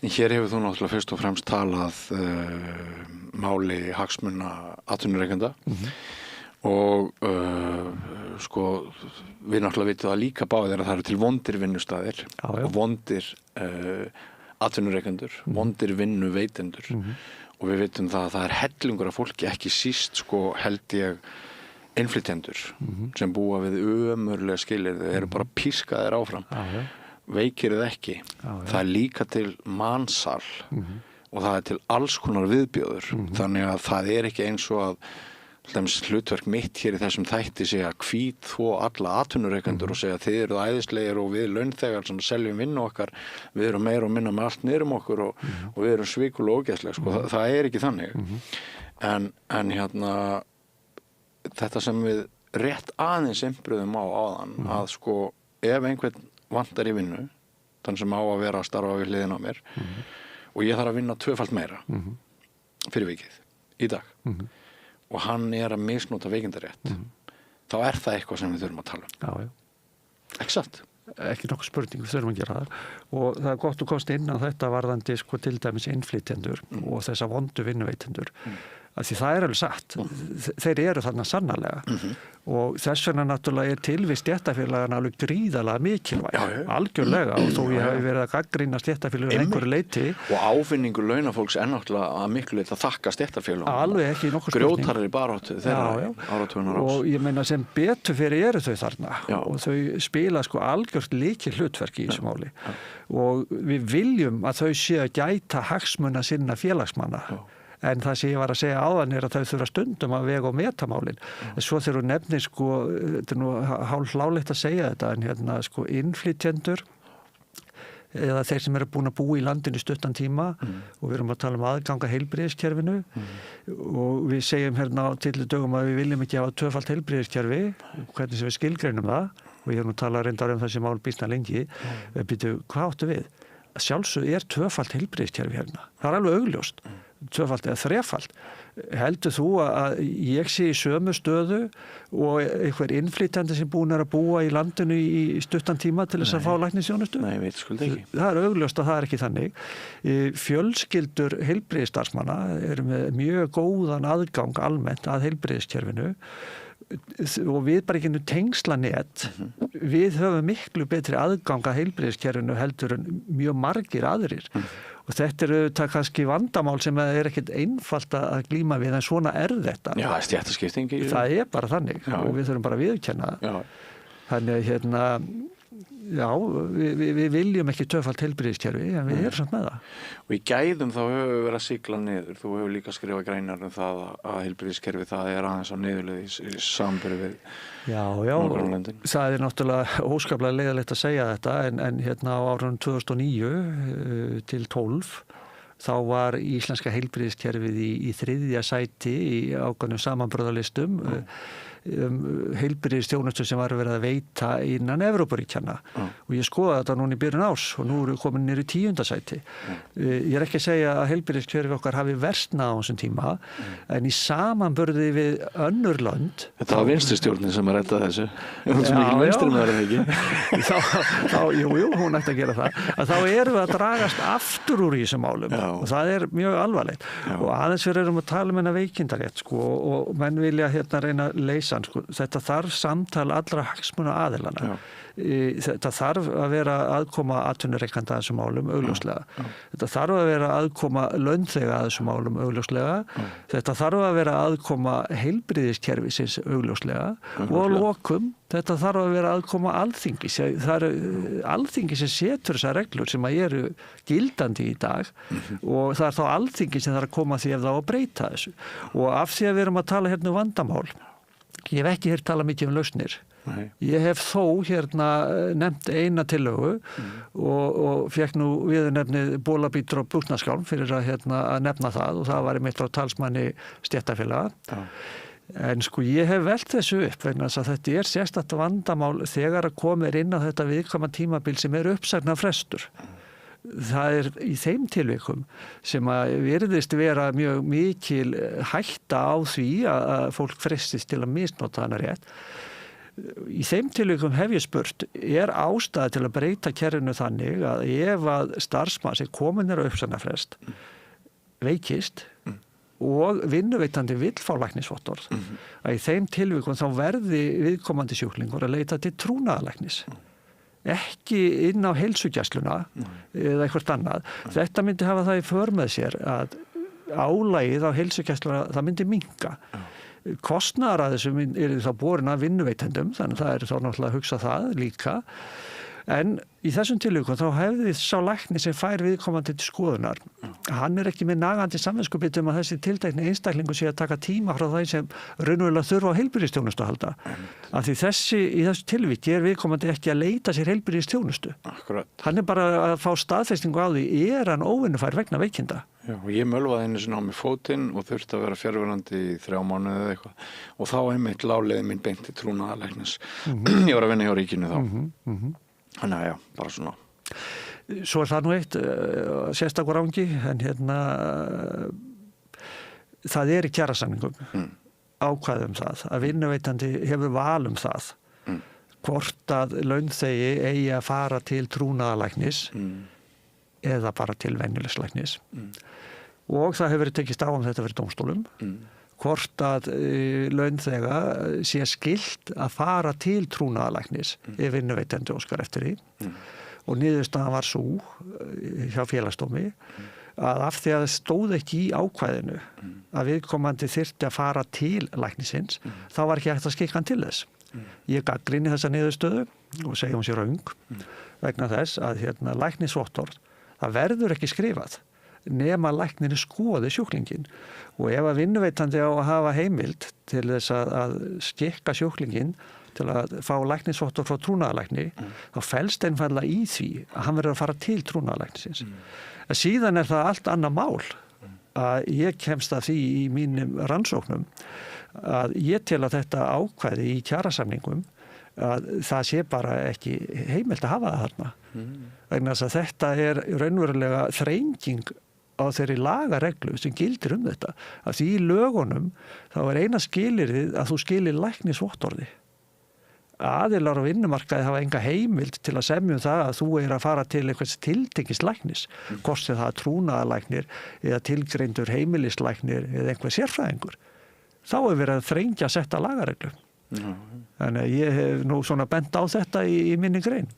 Hér hefur þú náttúrulega fyrst og fremst talað máli hagsmuna atvinnurekenda og við náttúrulega vitum það líka báðir að það eru til vondir vinnustaðir og vondir atvinnurekendur, vondir vinnuveitendur og við vitum það að það er hellingur af fólki, ekki síst held ég innflytjendur sem búa við ömurlega skilyrði, þeir eru bara pískaðir áfram, veikir eða ekki. Það er líka til mansal og það er til alls konar viðbjóður, þannig að það er ekki eins og að hlutverk mitt hér í þessum þætti segja hvít þó alla atvinnurekendur og segja þið eru æðislegir og við launþegar sem seljum vinnu okkar, við erum meira og minna með allt niður okkur og við erum svikul og ógeðsleg, það er ekki þannig en þetta sem við rétt aðeins einbröðum á áðan að ef einhvern vantar í vinnu þann sem á að vera að starfa við hliðina á mér og ég þarf að vinna 2-falt meira fyrir vikið í dag og hann er að misnota veikindarétt þá er það eitthvað sem við þurfum að tala um. Ekki satt? Ekki nokkuð spurning, við þurfum að gera það og það er gott að kosta inn á þetta varðandi til dæmis innflytjendur og þessa vondu vinnuveitendur af því það er alveg satt, þeir eru þarna sannarlega og þess vegna náttúrulega er til við stéttarfélagana alveg gríðarlega mikilvæg, algjörlega og þó ég hafi verið að gagnrýna stéttarfélagana einhverju leyti. Og ávinningur launafólks er náttúrulega að miklu leyti að þakka stéttarfélagana. Alveg ekki nokkuð spurning. Grjótarri baráttu þeirra áratugunar ás. Og ég meina sem betur fyrir eru þau þarna og þau spila algjört lykilhlutverk í þessu máli og við viljum að þau séu að gæta hagsmuna sinna félagsmanna. En það sem ég var að segja áðan er að þau þurfa stundum að vega og meta málin. Svo þegar þú nefnir, þetta er nú hálf hláleitt að segja þetta, en innflytjendur eða þeir sem eru búin að búa í landinu stuttan tíma og við erum að tala um aðganga heilbrigðiskerfinu og við segjum á tilli dögum að við viljum ekki hafa 2-falt heilbrigðiskerfi, hvernig sem við skilgreinum það og ég hef nú talað reyndar um þessi mál býsna lengi, býtu, hvað áttu við? Sjálfsög er 2-falt heilbrigðiskerfi hérna. Það er alveg augljóst. 2-falt eða 3-falt. Heldur þú að ég sé í sömu stöðu og einhver innflytjandi sem búin að búa í landinu í stuttan tíma til þess að fá læknisþjónustu? Nei, veit skulda ekki. Það er augljóst að það er ekki þannig. Fjölskyldur heilbrigðisstarfsmanna eru með mjög góðan aðgang almennt að heilbrigðiskerfinu og við bara ekki tengslanett við höfum miklu betri aðgang að heilbrigðiskerfinu heldur en mjög margir aðrir og þetta er auðvitað kannski vandamál sem er ekkert einfalt að glíma við en svona er þetta. Já, stéttaskipting. Það er bara þannig og við þurfum bara að viðurkenna það. Þannig við viljum ekki 2-falt heilbrigðiskerfi en við erum samt með það. Og í gæðum þá höfum við verið að sigla niður. Þú hefur líka skrifað greinar um það að heilbrigðiskerfi það er aðeins á niðurleið í samanburði við Norðurlöndin. Það er náttúrulega óskaplega leiðilegt að segja þetta en á árunum 2009 til 12 þá var íslenska heilbrigðiskerfið í 3. sæti í ákveðnum samanburðarlistum heilbrigðisþjónustu sem var verið að veita innan Evrópuríkjanna og ég skoða þetta núna í byrjun árs og nú erum við komin niður í 10. sæti. Ég er ekki að segja að heilbrigðiskerfið okkar hafi versnað á þessum tíma en í samanburði við önnur lönd. Þetta var vinstristjórnin sem að redda þessu. Jú, hún ætti að gera það. Að þá erum við að dragast aftur úr í þessum málum og það er mjög alvarlegt. Og aðeins við erum að tala um hennar veikindarétt sko, og menn vilja reyna að leysa hann. Sko. Þetta þarf samtal allra hagsmuna aðilana. Þetta þarf að vera aðkoma atvinnureikanda að þessum málum augljóslega. Þetta þarf að vera aðkoma launþega að þessum málum augljóslega. Þetta þarf að vera aðkoma heilbrigðiskerfisins augljóslega og að lokum þetta þarf að vera aðkoma alþingis. Það er alþingis sem setur þessar reglur sem að eru gildandi í dag og það er þá alþingis sem þarf að koma því ef það á að breyta þessu. Og af því að við erum að tala hérna um vandamál, ég hef ekki tala mikið um lausnir. Ég hef þó nefnt eina tillögu og fekk nú viðurnefnið bólabítur og búknaskálm fyrir að nefna það og það var einmitt frá talsmanni stéttarfélaga. En sko ég hef velt þessu upp vegna þess að þetta er sérstakt vandamál þegar að komir inn á þetta viðkvæma tímabil sem er uppsagnarfrestur. Það er í þeim tilvikum sem að virðist vera mjög mikil hætta á því að fólk frestist til að misnota hana rétt. Í þeim tilvikum hef ég spurt, er ástæða til að breyta kerfinu þannig að ef að starfsmann sem komin er á uppsagnarfrest veikist og vinnuveitandi vill fá læknisvottorð, að í þeim tilvikum þá verði viðkomandi sjúklingur að leita til trúnaðarlæknis. Ekki inn á heilsugæsluna eða eitthvað annað. Þetta myndi hafa það í för með sér að álagið á heilsugæsluna, það myndi minnka. Kostnaðar að þessu er þá borin af vinnuveitendum, þannig að það er þá náttúrulega að hugsa það líka. En í þessum tilvikum þá hefði sá læknir sem fær viðkomandi til skoðunar. Hann er ekki með nagandi samvinskupið að þessi tiltekni einstaklingu sé að taka tíma frá það sem raunverulega þurfa á heilbrigðisþjónustu að halda. Af því í þessu tilviki er viðkomandi ekki að leita sér heilbrigðisþjónustu. Hann er bara að fá staðfestingu á því, er hann óvinnufær vegna veikinda. Já, og ég mölvaði einu sinni á mig fótinn og þurfti að vera fjarverandi í 3 mánuði eða eitthvað og þá einmitt láleiði minn beint til trúnaðarlæknis. Ég var að vinna hjá ríkinu þá. Þannig að já, bara svona. Svo er það nú eitt sérstakur ángi, en það er í kjarasamningum ákvæðum það, að vinnuveitandi hefur val það hvort að launþegi eigi að fara til trúnaðarlæknis eða bara til venjulegs læknis. Og það hefur verið tekist á þetta fyrir dómstólum. Hvort að launþega sé skylt að fara til trúnaðarlæknis ef vinnuveitandi óskar eftir því. Og niðurstaðan var svo hjá Félagsdómi að af því að það stóð ekki í ákvæðinu að viðkomandi þyrfti að fara til læknisins, þá var ekki hægt að skikka hann til þess. Ég gagnrýni þessa niðurstöðu og segja hún sér röng vegna þess að læknisvottorð, það verður ekki skrifað nema læknirinn skoði sjúklingin og ef að vinnuveitandi á að hafa heimild til þess að skikka sjúklingin til að fá læknisvottorð frá trúnaðarlækni, þá felst einfaldlega í því að hann verður að fara til trúnaðarlæknisins. Síðan er það allt annað mál að ég kemst að því í mínum rannsóknum að ég tel að þetta ákvæði í kjarasamningum að það sé bara ekki heimilt að hafa það þarna. Vegna þess að þetta er raunverulega þrenging á þeirri lagareglu sem gildir þetta. Af því í lögunum þá er eina skilyrðið að þú skilir læknisvottorði. Aðilar á vinnumarkaði hafa enga heimild til að semja það að þú er að fara til einhvers tiltekins læknis, hvort sem það trúnaðarlæknir eða tilgreindur heimilislæknir eða einhver sérfræðingur. Þá er verið að þrengja að setja lagareglu. Þannig að ég hef nú svona bent á þetta í minni grein.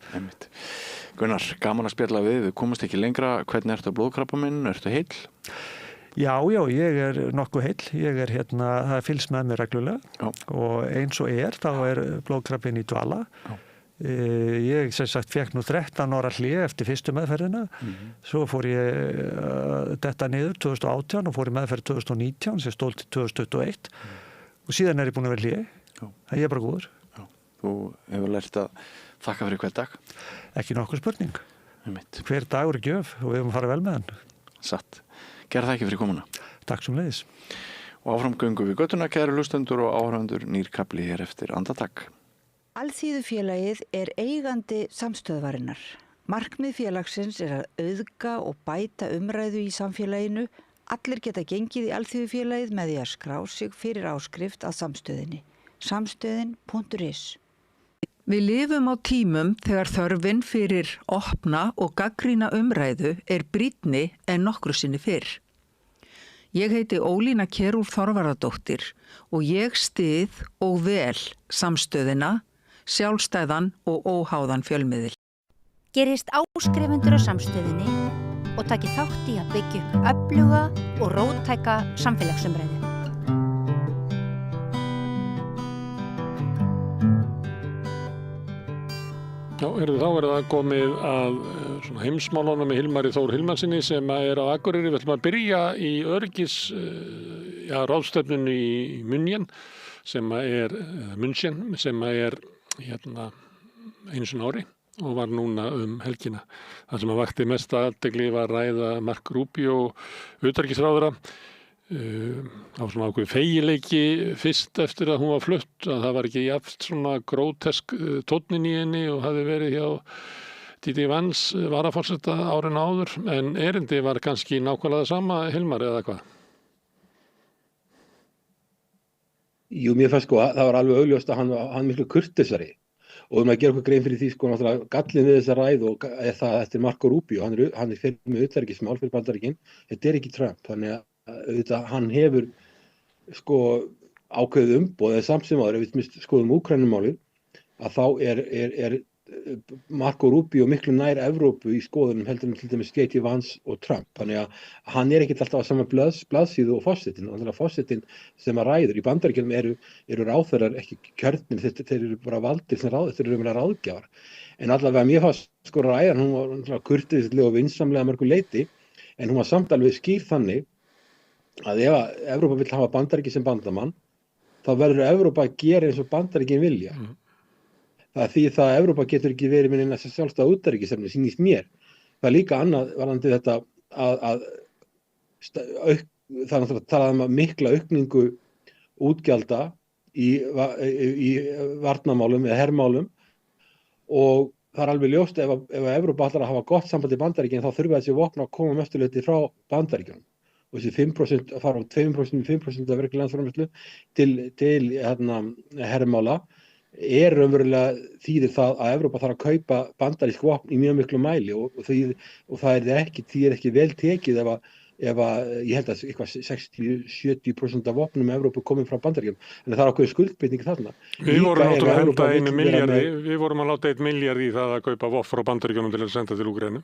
Gunnar, gaman að spjalla við komumst ekki lengra. Hvernig ertu blóðkrabbaminn? Ertu heill? Já, ég er nokkuð heill. Ég er það fylgst með mér reglulega og eins og þá er blóðkrabbinn í dvala. Ég sem sagt fekk nú 13 ára hlé eftir fyrstu meðferðina. Svo fór ég detta niður 2018 og fór í meðferð 2019 sem stóð til 2021 og síðan er ég búin að vera hlé. Það er bara góður. Þú hefur lært að þakka fyrir hver dag? Ekki nokkuð spurning. Hver dagur er gjöf og við höfum að fara vel með hann. Satt. Gerðu þakki fyrir komuna. Takk sömuleiðis. Og áfram göngum við göttuna, kæru hlustendur og áhörfundur, nýr kafli hér eftir andartak. Alþýðufélagið er eigandi samstöðvarinnar. Markmið félagsins er að auðga og bæta umræðu í samfélaginu. Allir geta gengið í Alþýðufélagið með því að skrá sig fyrir áskrift að samstöðinni. Samstöðin.is. Við lifum á tímum þegar þörfin fyrir opna og gagnrýna umræðu er brýnni en nokkru sinni fyrr. Ég heiti Ólína Kjerúlf Þorvarðardóttir og ég styð og vel samstöðina, sjálfstæðan og óháðan fjölmiðil. Gerist áskrifendur á samstöðinni og taki þátt í að byggja upp öfluga og róttæka samfélagsumræðu. Já, þá það komið að heimsmálunum með Hilmari Þór Hilmarsinni sem á Akureyri. Við ætlum að byrja í ráðstefnunni í München sem er einu sinni ári og var núna helgina. Það sem vakti mesta athygli var ræða Mark Rubio, utanríkisráðherra. Það var svona ákveðið fegileiki fyrst eftir að hún var flutt, að það var ekki jafnt svona grótesk tónnin í henni og hafði verið hjá Didi Vance varaforseta árin áður, en erindi var kannski nákvæmlega það sama, Hilmar, eða hvað? Jú, mér fannst það var alveg augljóst að hann miklu kurteisari og að gera okkur grein fyrir því náttúrulega gallin við þessa ræðu og þetta er Marco Rubio, hann er fyrir með utanríkismál fyrir Bandaríkin, þetta er ekki Trump, þannig að hann hefur ákveðið umboð eða samt sem áður, ef við skoðum Úkraínumálið, að þá er Marco Rubio miklu nær Evrópu í skoðunum heldur en til dæmis Didi Vance og Trump, þannig að hann er ekkert alltaf á sama blaðsíðu og forsetinn, og þannig að forsetinn sem að ræður í Bandaríkjunum eru ráðherrar ekki kjörnir, þeir eru bara valdir sem ráðherrar, þeir eru meira ráðgjafar, en allavega mér fannst ræðan, hún var kurteislega og vinsamlega mörgu leyti, en hún var samt alveg skýr þannig að ef Evrópa vill hafa Bandaríki sem bandamann, þá verður Evrópa að gera eins og Bandaríkin vilja. Það því það að Evrópa getur ekki verið með eina sjálfstæða utanríkisstefnu, sýnist mér. Það er líka annað varðandi þetta það er náttúrulega talað mikla aukningu útgjalda í varnarmálum eða hermálum og það er alveg ljóst ef Evrópa ætlar að hafa gott samband í Bandaríkin þá þurfa þessi vopn að koma mestuleyti frá Bandaríkjunum. Og þessi 5% að fara á 2% 5% af verklega landsframleiðslu til hermála raunverulega þýðir það að Evrópa þarf að kaupa bandarísk vopn í mjög miklu mæli og það er ekki vel tekið ef ég held að eitthvað 60-70% af vopnum í Evrópu komið frá Bandaríkjunum. En það er ákveðin skuldbindning þarna. Við vorum náttúrulega að henda 1 milljarði, við vorum að láta 1 milljarð í það að kaupa vopn frá Bandaríkjunum til að senda til Úkraínu.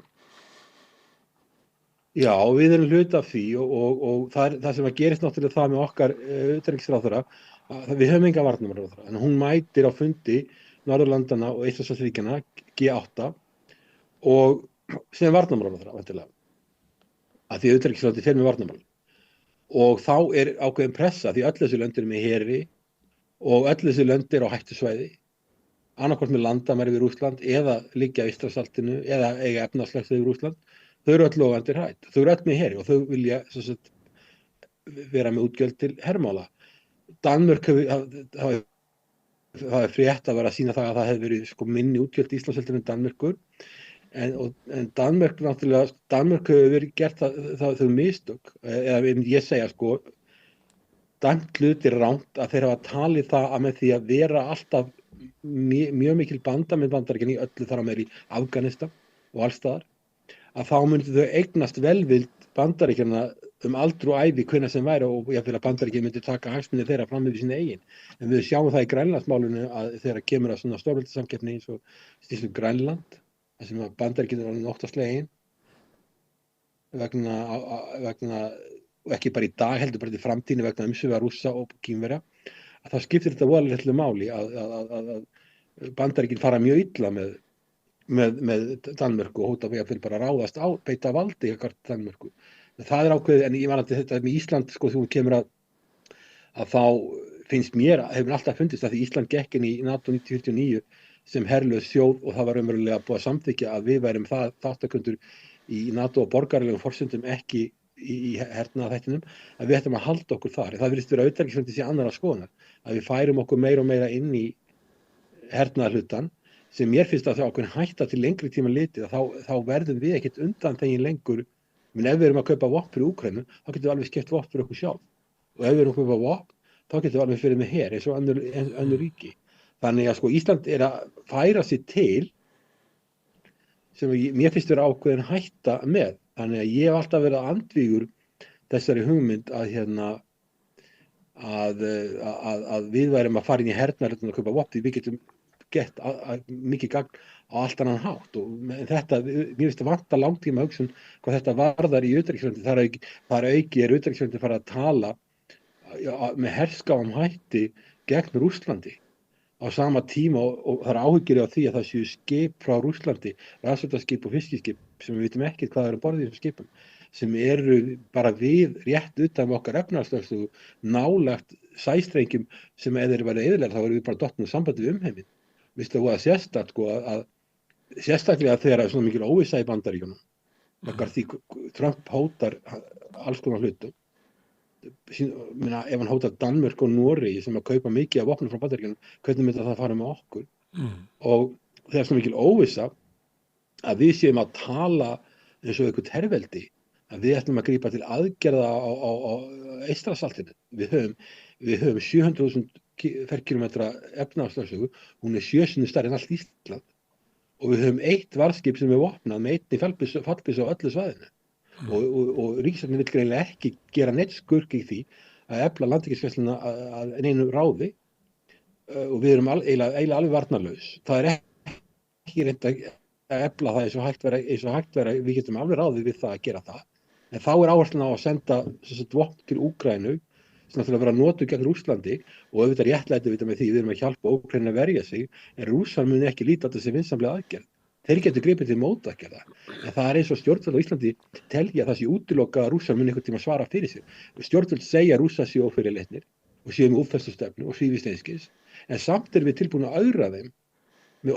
Já, við erum hluti af því og það sem að gerist náttúrulega það með okkar utanríkisráðherra, við höfum enga varnarmálaráðherra, en hún mætir á fundi Norðurlandana og Eystrasaltsríkjanna G8 og sem varnarmálaráðherra vantilega, að því utanríkisráðherra fer með varnarmál. Og þá er ákveðin pressa því öll þessi lönd eru með heri og öll þessi lönd eru á hættusvæði, annarkvort með landamæri við Rússland eða liggja í Eystrasaltinu eða eiga efnahagslega við Rússland. Þau eru öll lofandi hrædd, þau eru öll með heri og þau vilja vera með útgjöld til hermála. Danmörk það er frétt að vera að sýna það að það hefði verið minni útgjöld í Íslands heldur en Danmörkur en Danmörk hefur verið gert þau mistök eða ég segja dæmt hluti rangt að þeir hafa talið það að með því að vera alltaf mjög mikil banda með Bandaríkin í öllu þar á meir í Afganistan og allstaðar að þá myndu þau eignast velvild Bandaríkjanna aldur og ævi hvenær sem væri og ég að Bandaríkin myndi taka hagsmunir þeirra fram með sína eigin. En við sjáum það í Grænlandsmálinu að þegar kemur að svona stórveldasamkeppni eins og Grænland, þar sem að Bandaríkin orðin óttaslegin vegna og ekki bara í dag heldur bara í framtíðinni vegna umsvifa Rússa og Kínverja, að það skiptir þetta voðalega máli að Bandaríkin fara mjög illa með Danmörku og hóta fyrir bara að ráðast á beita valdi hjá Danmörku. Það er ákveðið, en ég var að þetta með Ísland, þú kemur að þá finnst mér, hefur alltaf fundist að því Ísland gekk inn í NATO 1949 sem herlaus þjóð og það var raunverulega búið að samþykkja að við værum þáttakendur í NATO og borgaralegum forsendum ekki í hernaðarþættinum, að við ættum að halda okkur þar. Það virðist vera utanríkisráðuneytið sé annarra skoðunar, að við færum okkur meira og meira inn í hernaðarhlutann, sem mér finnst að það ákveðin hætta til lengri tíma litið, að þá verðum við ekkert undan þegin lengur, menn ef við erum að kaupa vopn fyrir Úkraínu, þá getum við alveg skipt vopn fyrir okkur sjálf. Og ef við erum að kaupa vopn, þá getum við alveg fyrir með her, eins og önnur ríki. Þannig að sko Ísland er að færa sig til, sem mér finnst vera ákveðin hætta með. Þannig að ég hef alltaf verið andvígur þessari hugmynd að við værum að fara inn í hernaðarhlutann og kaupa vopn, við getum gett mikið gagn á allt annan hátt. Og þetta, mér finnst að vanta langtíma hugsun hvað þetta varðar í utanríkisráðuneytinu. Þar auki er utanríkisráðuneytinu farið að tala með herskáum hætti gegn Rússlandi á sama tíma og það er áhyggjur á því að það séu skip frá Rússlandi, rannsóknarskip og fiskiskip sem við vitum ekkert hvað er um borð í þessum skipum, sem eru bara við rétt utan okkar efnahagslögsögu nálægt sæstrengjum sem ef þeir verða eyðilegar þá erum við bara dottnum sambandi við umheiminn. Vistu það voða sérstakt sko að sérstaklega þegar svona mikil óvissa í Bandaríkjunum, vegna því Trump hótar alls konar hlutum. Ef hann hótar Danmörk og Noregi sem að kaupa mikið af vopnum frá Bandaríkjunum, hvernig myndi það fara með okkur? Og þegar svona mikil óvissa að við séum að tala eins og eitthvað herveldi, að við ætlum að grípa til aðgerða á Eystrasaltinu. Við höfum 700.000 ferkílómetra efnahagslögsögu, hún er 7 sinnum stærri en allt Ísland. Og við höfum 1 varðskip sem er vopnað með 1 fallbyssu á öllu svæðinu. Og ríkisstjórnin vill greinilega ekki gera neitt skurk í því að efla landhelgisgæsluna að neinu ráði og við erum eiginlega alveg varnarlaus. Það er ekki reynt að efla það eins og hægt vera, við getum alveg ráðið við það að gera það. En þá er áherslan á að senda vopn til Úkraínu sem ætla að vera notuð gegn Rússlandi og auðvitað réttlæti við með því við erum að hjálpa Úkraínu að verja sig, en Rússar muni ekki líta á þessi vinsamlega aðgerð. Þeir getur gripið til mótaðgerða, en það er eins og stjórnvöld á Íslandi telja að það sé útilokað að Rússar muni einhvern tíma svara fyrir sig. Stjórnvöld segja að Rússar séu ófyrirleitnir og séu með útfærslustefnu og svífist einskis, en samt erum við tilbúin að augra þeim með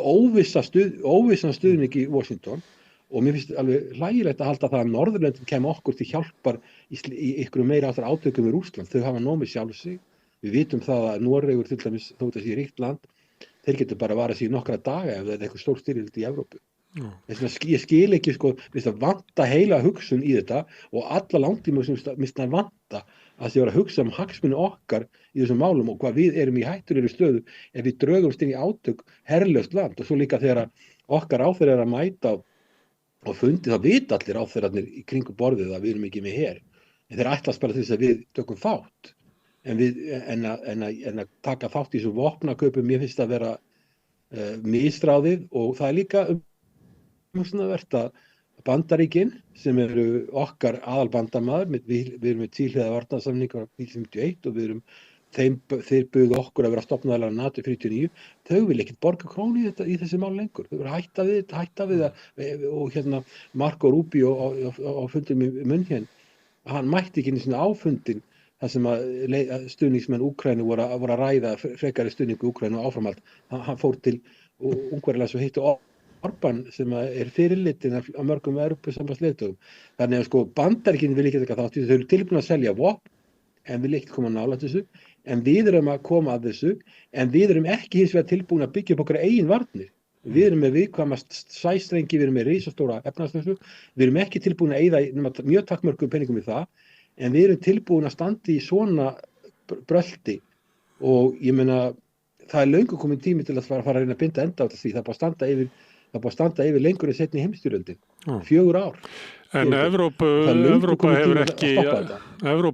óvissan stuðning í Washington og mér finnst alveg hlægilegt að halda það að Norðurlöndin kemur okkur til hjálpar í ykkur meira áttar átökum í Rússland. Þau hafa nóg með sjálf sig. Við vitum það að Noregur til dæmis þótt að sé ríkt land, þeir getur bara varað sig í nokkra daga ef það er eitthvað stór styrjöld í Evrópu. Ég skil ekki sko, að vanta heila hugsun í þetta og alla langtíma sem að vanta að þið vera að hugsa hagsmuni okkar í þessum málum og hvað við erum í hættulegri stöðu ef við drögumst inn í átök herlaust land og svo líka þegar okkar ráðherrar er að mæta og fundi það vita allir ráðherrarnir í kringum borðið að við erum ekki með her. En þeir ætlast bara til þess að við tökum þátt en að taka þátt í þessum vopnakaupum, mér finnst að vera misráðið og það er líka umhugsunarvert að Bandaríkin sem eru okkar aðalbandamaður, við erum með tvíhliða varnarsamningar á 1951 og þeir buðu okkur að vera stofnaðalega NATO 49, þau vil ekkert borga krónu í þessi mál lengur, þau verður hætta við það og Marco Rubio á fundum í München, hann mætti ekki einu sinni á fundin þar sem að stuðningsmenn Úkraínu voru að ræða frekari stuðningu Úkraínu og áframhald, hann fór til Ungverjalands og hitti Orbán sem er fyrirlitin af mörgum Evrópusambandsleiðtogum. Þannig að sko Bandaríkin vil ekki taka þátt í þessu, þau eru tilbúin að selja vopn en vil ekki koma nálægt þessu, en við erum að koma að þessu, en við erum ekki hins vegar tilbúin að byggja upp okkar eigin varnir. Við erum með viðkvæma sæstrengi, við erum með risastóra efnahagslögsögu, við erum ekki tilbúin að eyða mjög takmörkum peningum í það, en við erum tilbúin að standa í svona brölti og ég meina það er löngu komin tími til að fara að reyna að binda enda á því, það er búið að standa yfir lengur en seinni heimsstyrjöldin, 4 ár. En Evrópa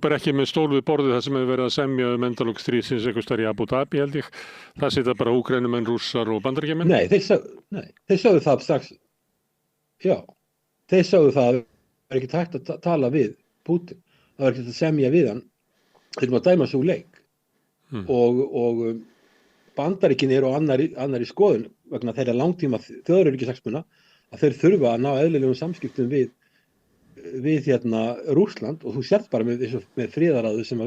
er ekki með stól við borðið það sem hefur verið að semja endalok stríðsins einhvers staðar í Abu Dhabi held ég. Það sitja bara Úkraínumenn, Rússar og Bandaríkjamenn. Nei, þeir sögðu það strax. Já, þeir sögðu það er ekki hægt að tala við Putin. Það er ekki að semja við hann. Þeir eru að dæma svo leik. Og Bandaríkin eru á annarri skoðun vegna þeirra langtíma þjóðaröryggishagsmuna að þeir þurfa að ná eðlilegum samskiptum við Rússland og þú sért bara með friðaráðu sem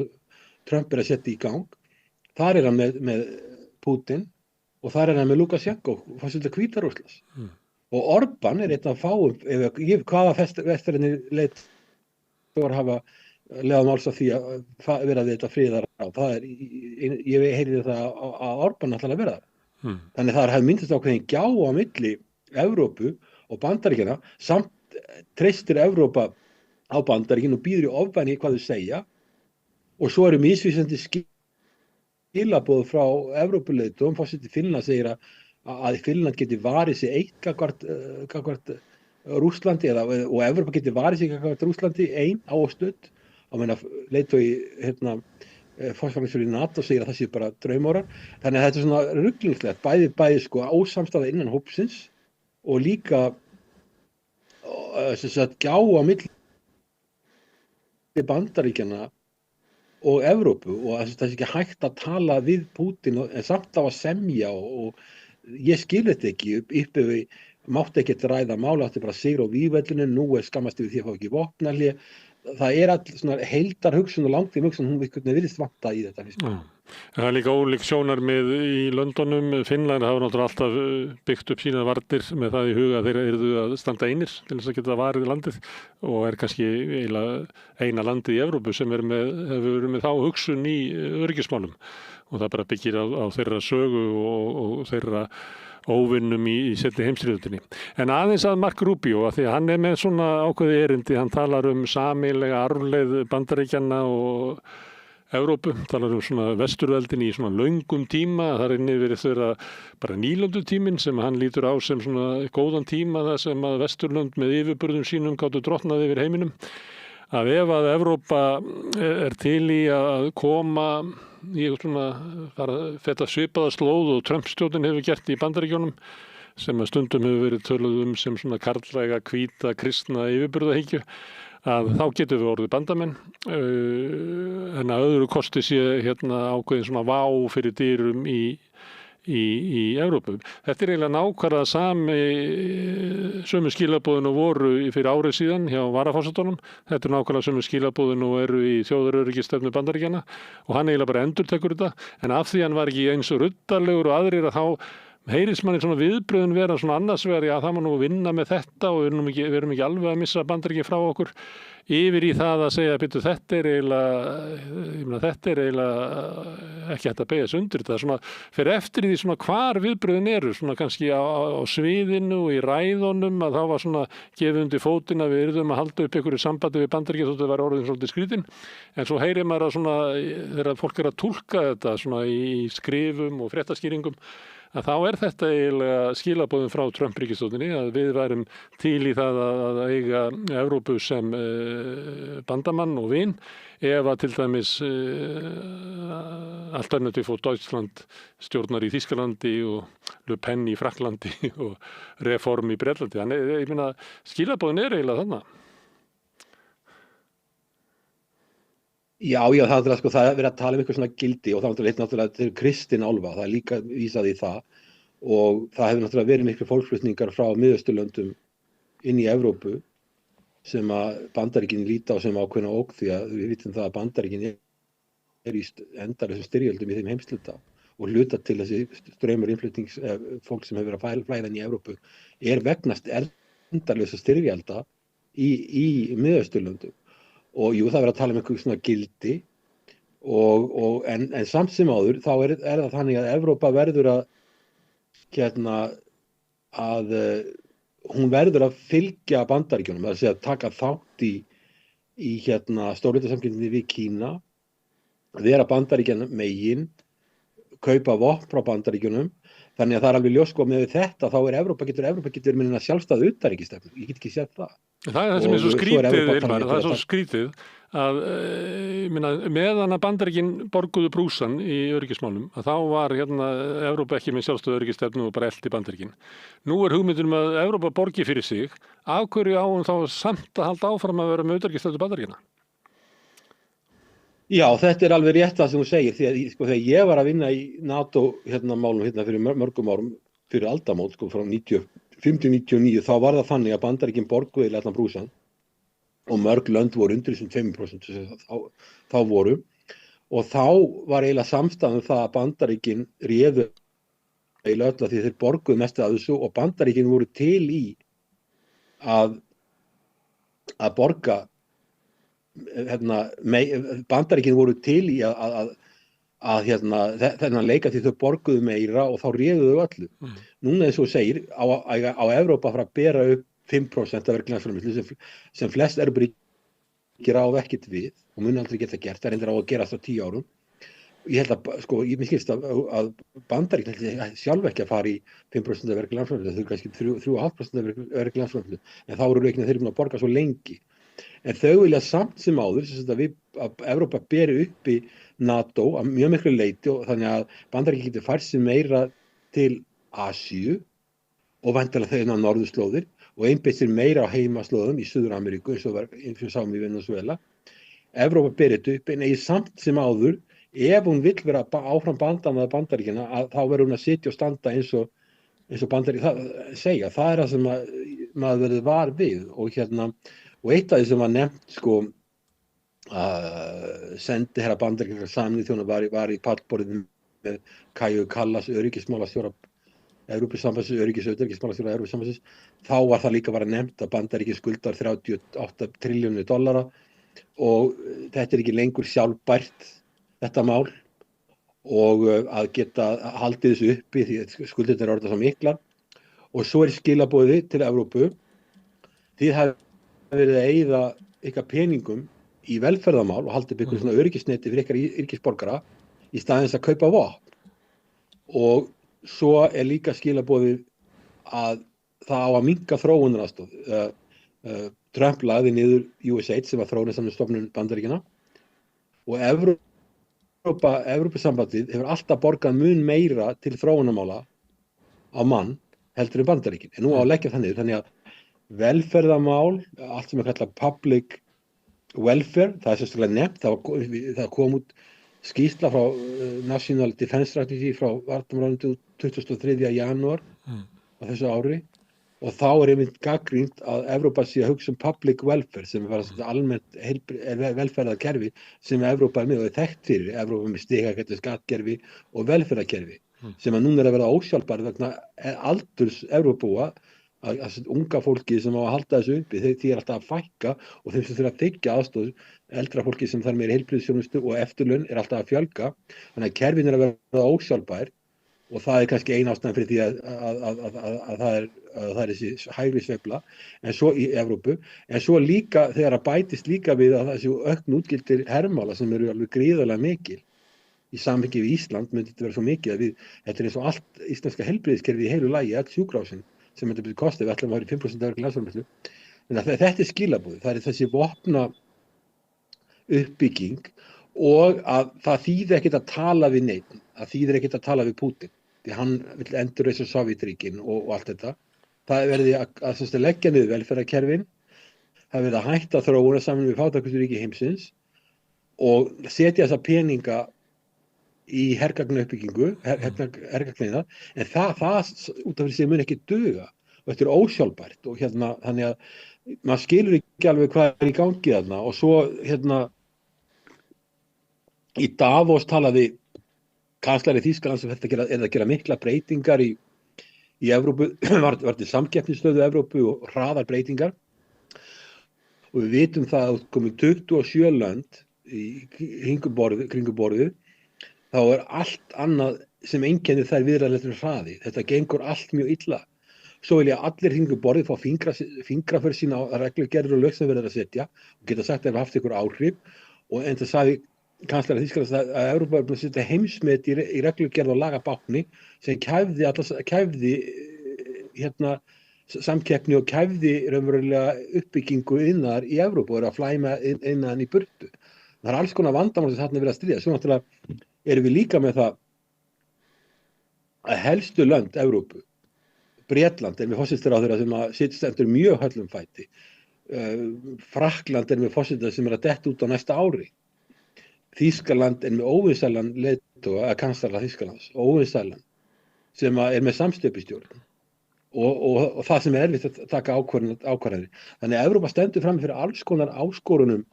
Trump er að setja í gang. Þar er hann með Putin og þar er hann með Lukashenko, forseta Hvíta-Rússlands. Og Orbán er einn af fáum, hvaða vestræðinni leitt leiðtogar hafa leiða máls af því að vera þetta friðar á. Ég heyrði það að Orbán ætlaði að vera það. Þannig það hefði myndast ákveðin gjá á milli Evrópu og Bandaríkjanna, samt treystir Evrópa á Bandaríkin og býður í ofvæni hvað þau segja, og svo eru misvísandi skilaboð frá Evrópuleiðtogum. Forseti Finnland segir að Finnland geti varið sig eitt gagnvart Rússlandi og Evrópa geti varið sig gagnvart Rússlandi á og stutt. Á meina leiðtogi forsvarsmaður í NATO segir að það sé bara draumórar. Þannig að þetta er svona ruglingslegt, bæði sko ósamstaða innan hópsins og líka gjá á milli Bandaríkjanna og Evrópu, og það er ekki hægt að tala við Pútín en samt á að semja, og ég skil þetta ekki uppi við mátti ekki ræða mála, átti bara sigra á vígvellinu, nú skammast yfir því að fá ekki vopnahlé. Það er all svona heildar hugsun og langtímahugsun, hún virðist vanta í þetta. Það er líka ólík sjónarmið í löndunum. Finnland hafa náttúrulega alltaf byggt upp sína varnir með það í huga að þeir yrðu að standa einir til þess að geta varið landið, og er kannski eina landið í Evrópu sem hefur verið með þá hugsun í öryggismálum, og það bara byggir á þeirra sögu og þeirra óvinnum í seinni heimsstyrjöldinni. En aðeins að Marco Rubio, að því að hann er með svona ákveði erindi, hann talar sameiginlega arfleið Bandaríkjanna og Evrópu, talar svona vesturveldin í svona löngum tíma. Það er verið þeirra bara nýlöndutíminn sem hann lítur á sem svona góðan tíma, það sem að vesturlönd með yfirburðum sínum gátu drottnað yfir heiminum. Að ef að Evrópa er til í að koma í svona feta svipaða slóð og Trump-stjórnin hefur gert í Bandaríkjunum, sem að stundum hefur verið töluð sem svona karllæga, hvíta, kristna yfirburðahyggju, að þá getum við orðið bandamenn, en að öðru kosti sé ákveðin svona vá fyrir dyrum í Evrópu. Þetta er eiginlega nákvæmlega sömu skilaboðin og voru fyrir árið síðan hjá varaforsetunum. Þetta er nákvæmlega sömu skilaboðin og eru í þjóðaröryggisstefnu Bandaríkjanna, og hann eiginlega bara endurtekur þetta, en af því hann var ekki eins og ruddalegur og aðrir, að þá heyrist manni svona viðbröðin vera svona annars vegar, já það má nú vinna með þetta og við erum ekki alveg að missa Bandaríkin frá okkur, yfir í það að segja að þetta er eiginlega ekki hægt að beygja sig undir þetta. Svona fyrir eftir því svona hvar viðbröðin eru, svona kannski á sviðinu og í ræðunum, að þá var svona gefið undir fótinn að við yrðum að halda upp einhverju sambandi við Bandaríkin þótt það var orðin svolítið skrítin, en svo heyrir maður að svona þegar fólk er að túlka þetta svona í skrifum og fréttaskýringum, að þá er þetta eiginlega skilaboðin frá Trump-ríkisstjórninni, að við værum til í það að eiga Evrópu sem bandamann og vin, ef að til dæmis Alternative for Deutschland stjórnar í Þýskalandi og Le Pen í Frakklandi og Reform í Bretlandi. Þannig ég meina skilaboðin er eiginlega þannig. Já, það er það er verið að tala um eitthvað svona gildi, og það er náttúrulega til kristin álfa, það er líka vísað í það, og það hefur náttúrulega verið miklu fólksflutningar frá Miðausturlöndum inn í Evrópu sem að Bandaríkin líta á sem ákveðna ógn, því að við vitum það að Bandaríkin er í endalausum styrjöldum í þeim heimshluta, og hluta til þessi straumur innflutnings fólk sem hefur verið að flæða inn í Evrópu er vegnast endalausa styrjalda í Miðausturlöndum. Og jú, það verður að tala um einhver svona gildi, en samt sem áður þá er það þannig að Evrópa verður hún verður að fylgja Bandaríkjunum, það er að taka þátt í stórhlutasamskipti við Kína, vera Bandaríkjanna megin, kaupa vopn frá Bandaríkjunum. Þannig að það er alveg ljóst sko með þetta, þá er Evrópa getur minna sjálfstæð utanríkisstefnu, ég get ekki séð það. Það er það sem er svo skrítið, Ilmar, það er svo skrítið að meðan að Bandaríkin borguðu brúsan í öryggismálum, að þá var Evrópa ekki með sjálfstæð öryggisstefnu og bara elti Bandaríkin. Nú er hugmyndin að Evrópa borgi fyrir sig, af hverju á hún þá samt að halda áfram að vera með öryggisstefnu Bandaríkina? Já, þetta er alveg rétt það sem þú segir, því að þegar ég var að vinna í NATO málum fyrir mörgum árum, fyrir aldamót, frá 1950-1999, þá var það þannig að Bandaríkin borguðu allan brúsann, og mörg lönd voru undir þessum 2% þá voru, og þá var eiginlega samstæðan það að Bandaríkin réðu eiginlega öll að því þeir borguðu mest af þessu, og Bandaríkin voru til í að borga Bandaríkin voru til í að þennan leika því þau borguðu meira og þá réðu þau öllu. Núna eins og þú segir, á Evrópa að fara að bera upp 5% af verkefnaðarframleiðslu sem flest Evrópuríki ráða ekkert við og muni aldrei geta gert, það reyndir á að gerast á 10 árum. Ég held að, mér skilst að Bandaríkin sjálf ekki að fara í 5% af verkefnaðarframleiðslu, þau eru kannski 3,5% af verkefnaðarframleiðslu, en þá eru reiknað þeir búin að borga svo lengi. En þau vilja samt sem áður, að Evrópa beri uppi NATO að mjög miklu leyti og þannig að Bandaríkin getur fært sig meira til Asíu og væntanlega þau inn á norðurslóðir og einbeitt sér meira á heimaslóðum í Suður-Ameríku eins og við sáum í Venezuela. Evrópa beri þetta upp en eigi samt sem áður, ef hún vill vera áfram bandamaður Bandaríkina, þá verður hún að sitja og standa eins og Bandaríkin segja. Það það sem maður verður var við og eitt af því sem var nefnt sendi herra Bandaríkjanna Sameinuðu þjóðanna var í pallborðinu með Kaja Kallas, öryggismálastjóra Evrópusambandsins, öryggismálastjóra Evrópusambandsins. Þá var það líka bara nefnt að Bandaríkin skuldar 38 triljónir dollara og þetta ekki lengur sjálfbært þetta mál og að geta haldið þessu uppi því skuldirnar eru orðnar svo miklar. Og svo skilaboðið til Evrópu, þið hafi verið að eyða ykkar peningum í velferðarmál og haldið byggur svona öryggisneti fyrir ykkar ríkisborgara í staðins að kaupa vopn. Og svo líka skilaboðið að það á að minnka þróunaraðstoð. Trump lagði niður USAID sem var þróunarsamvinnustofnun Bandaríkjanna og Evrópusambandið hefur alltaf borgað mun meira til þróunarmála á mann heldur en Bandaríkin. En nú á að leggja það niður, þannig að velferðarmál, allt sem kallað public welfare, það sérstaklega nefnt, það kom út skýrsla frá National Defense Strategy frá varnarmálaráðuneytinu 23. janúar á þessu ári og þá einmitt gagnrýnt að Evrópa sé að hugsa public welfare sem var almennt velferðarkerfi sem Evrópa með og þekkt fyrir, Evrópa með stigakerfi, skattkerfi og velferðarkerfi sem að núna að verða ósjálfbær vegna aldurs Evrópúa að unga fólki sem á að halda þessu uppi, því alltaf að fækka og þeim sem þurfa að þiggja aðstoð, eldra fólki sem þarf meiri heilbrigðisþjónustu og eftirlaun alltaf að fjölga, þannig að kerfin að verða ósjálfbær og það kannski ein ástæðan fyrir því að það þessi hægri sveifla en svo í Evrópu, en svo líka þegar að bætist líka við að þessi auknu útgildir hermála sem eru alveg gríðarlega mikil í samhengi við Ísland myndi þetta vera svo mikið að þetta eins og allt íslenska heilbrigðiskerfi í heilu lagi, öll sjúkrahúsin sem þetta byrja kostið, við ætlum að vera í 5% af landsframleiðslu. En þetta er skilabúð, það er þessi vopna uppbygging og að það þýðir ekkert að tala við neitt, það þýðir ekkert að tala við Putin, því hann vill endurreisa Sovétríkin og allt þetta. Það verði að leggja niður velferðarkerfin, það verði að hætta þróunarsamvinnu við fátækustu ríki heimsins og setja þessa peninga í hergagnuppbyggingu, hergagnina, en það út af því sem mun ekki duga og þetta er ósjálfbært og þannig að maður skilur ekki alveg hvað í gangi þarna og svo í Davos talaði kanslari Þýskalands sem þetta að gera mikla breytingar í Evrópu, var til samkeppnisstöðu Evrópu og hraðar breytingar og við vitum það að komið 27 lönd í kringum borðið þá allt annað sem einkennir þær viðræðilegri hraði. Þetta gengur allt mjög illa. Svo vilja allir hringum borðið fá fingraför sína á reglugerðir og lög sem verður að setja og geta sagt að það hefur haft einhver áhrif og en það sagði kanslari Þýskalands að Evrópa er búin að setja heimsmet í reglugerð og lagabákni sem kæfði samkeppni og kæfði raunverulega uppbyggingu innar í Evrópu og er að flæma innan í burtu. Það alls konar vandamál sem þarna er verið að stríða. Svo náttúrulega erum við líka með það að helstu lönd Evrópu, Bretland er með forsætisráðherra sem stendur mjög höllum fæti, Frakkland er með forsætisráðherra sem er að detta út á næsta ári, Þýskaland er með óvinsælan leiðtoga, kanslara Þýskalands, óvinsælan sem er með samsteypustjórn og það sem er erfitt að taka ákvarðanir. Þannig að Evrópa stendur fram fyrir alls konar áskorunum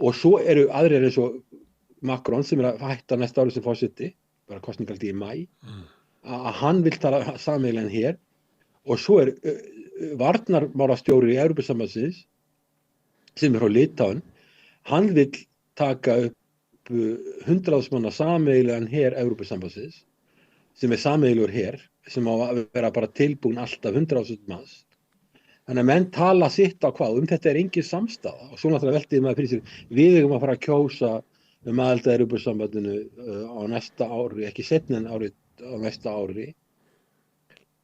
og svo eru aðrir eins og Macron sem er að hætta næsta ári sem forseti, bara kosningaldi í maí, að hann vill tala sameiginlegan hér og svo er varnarmálastjóri í Evrópusambandsins sem er frá Litáen Hann vill taka upp 100.000 manna sameiginlegan her Evrópusambandsins, sem sameiginlegur her, sem á að vera bara tilbúin alltaf 100.000 manns. Þannig að menn tala sitt á hvað, þetta engin samstaða. Og svo náttúrulega veltið maður fyrir sér, við eigum að fara að kjósa aðild að Evrópusambandinu á næsta ári, ekki seinna en á næsta ári.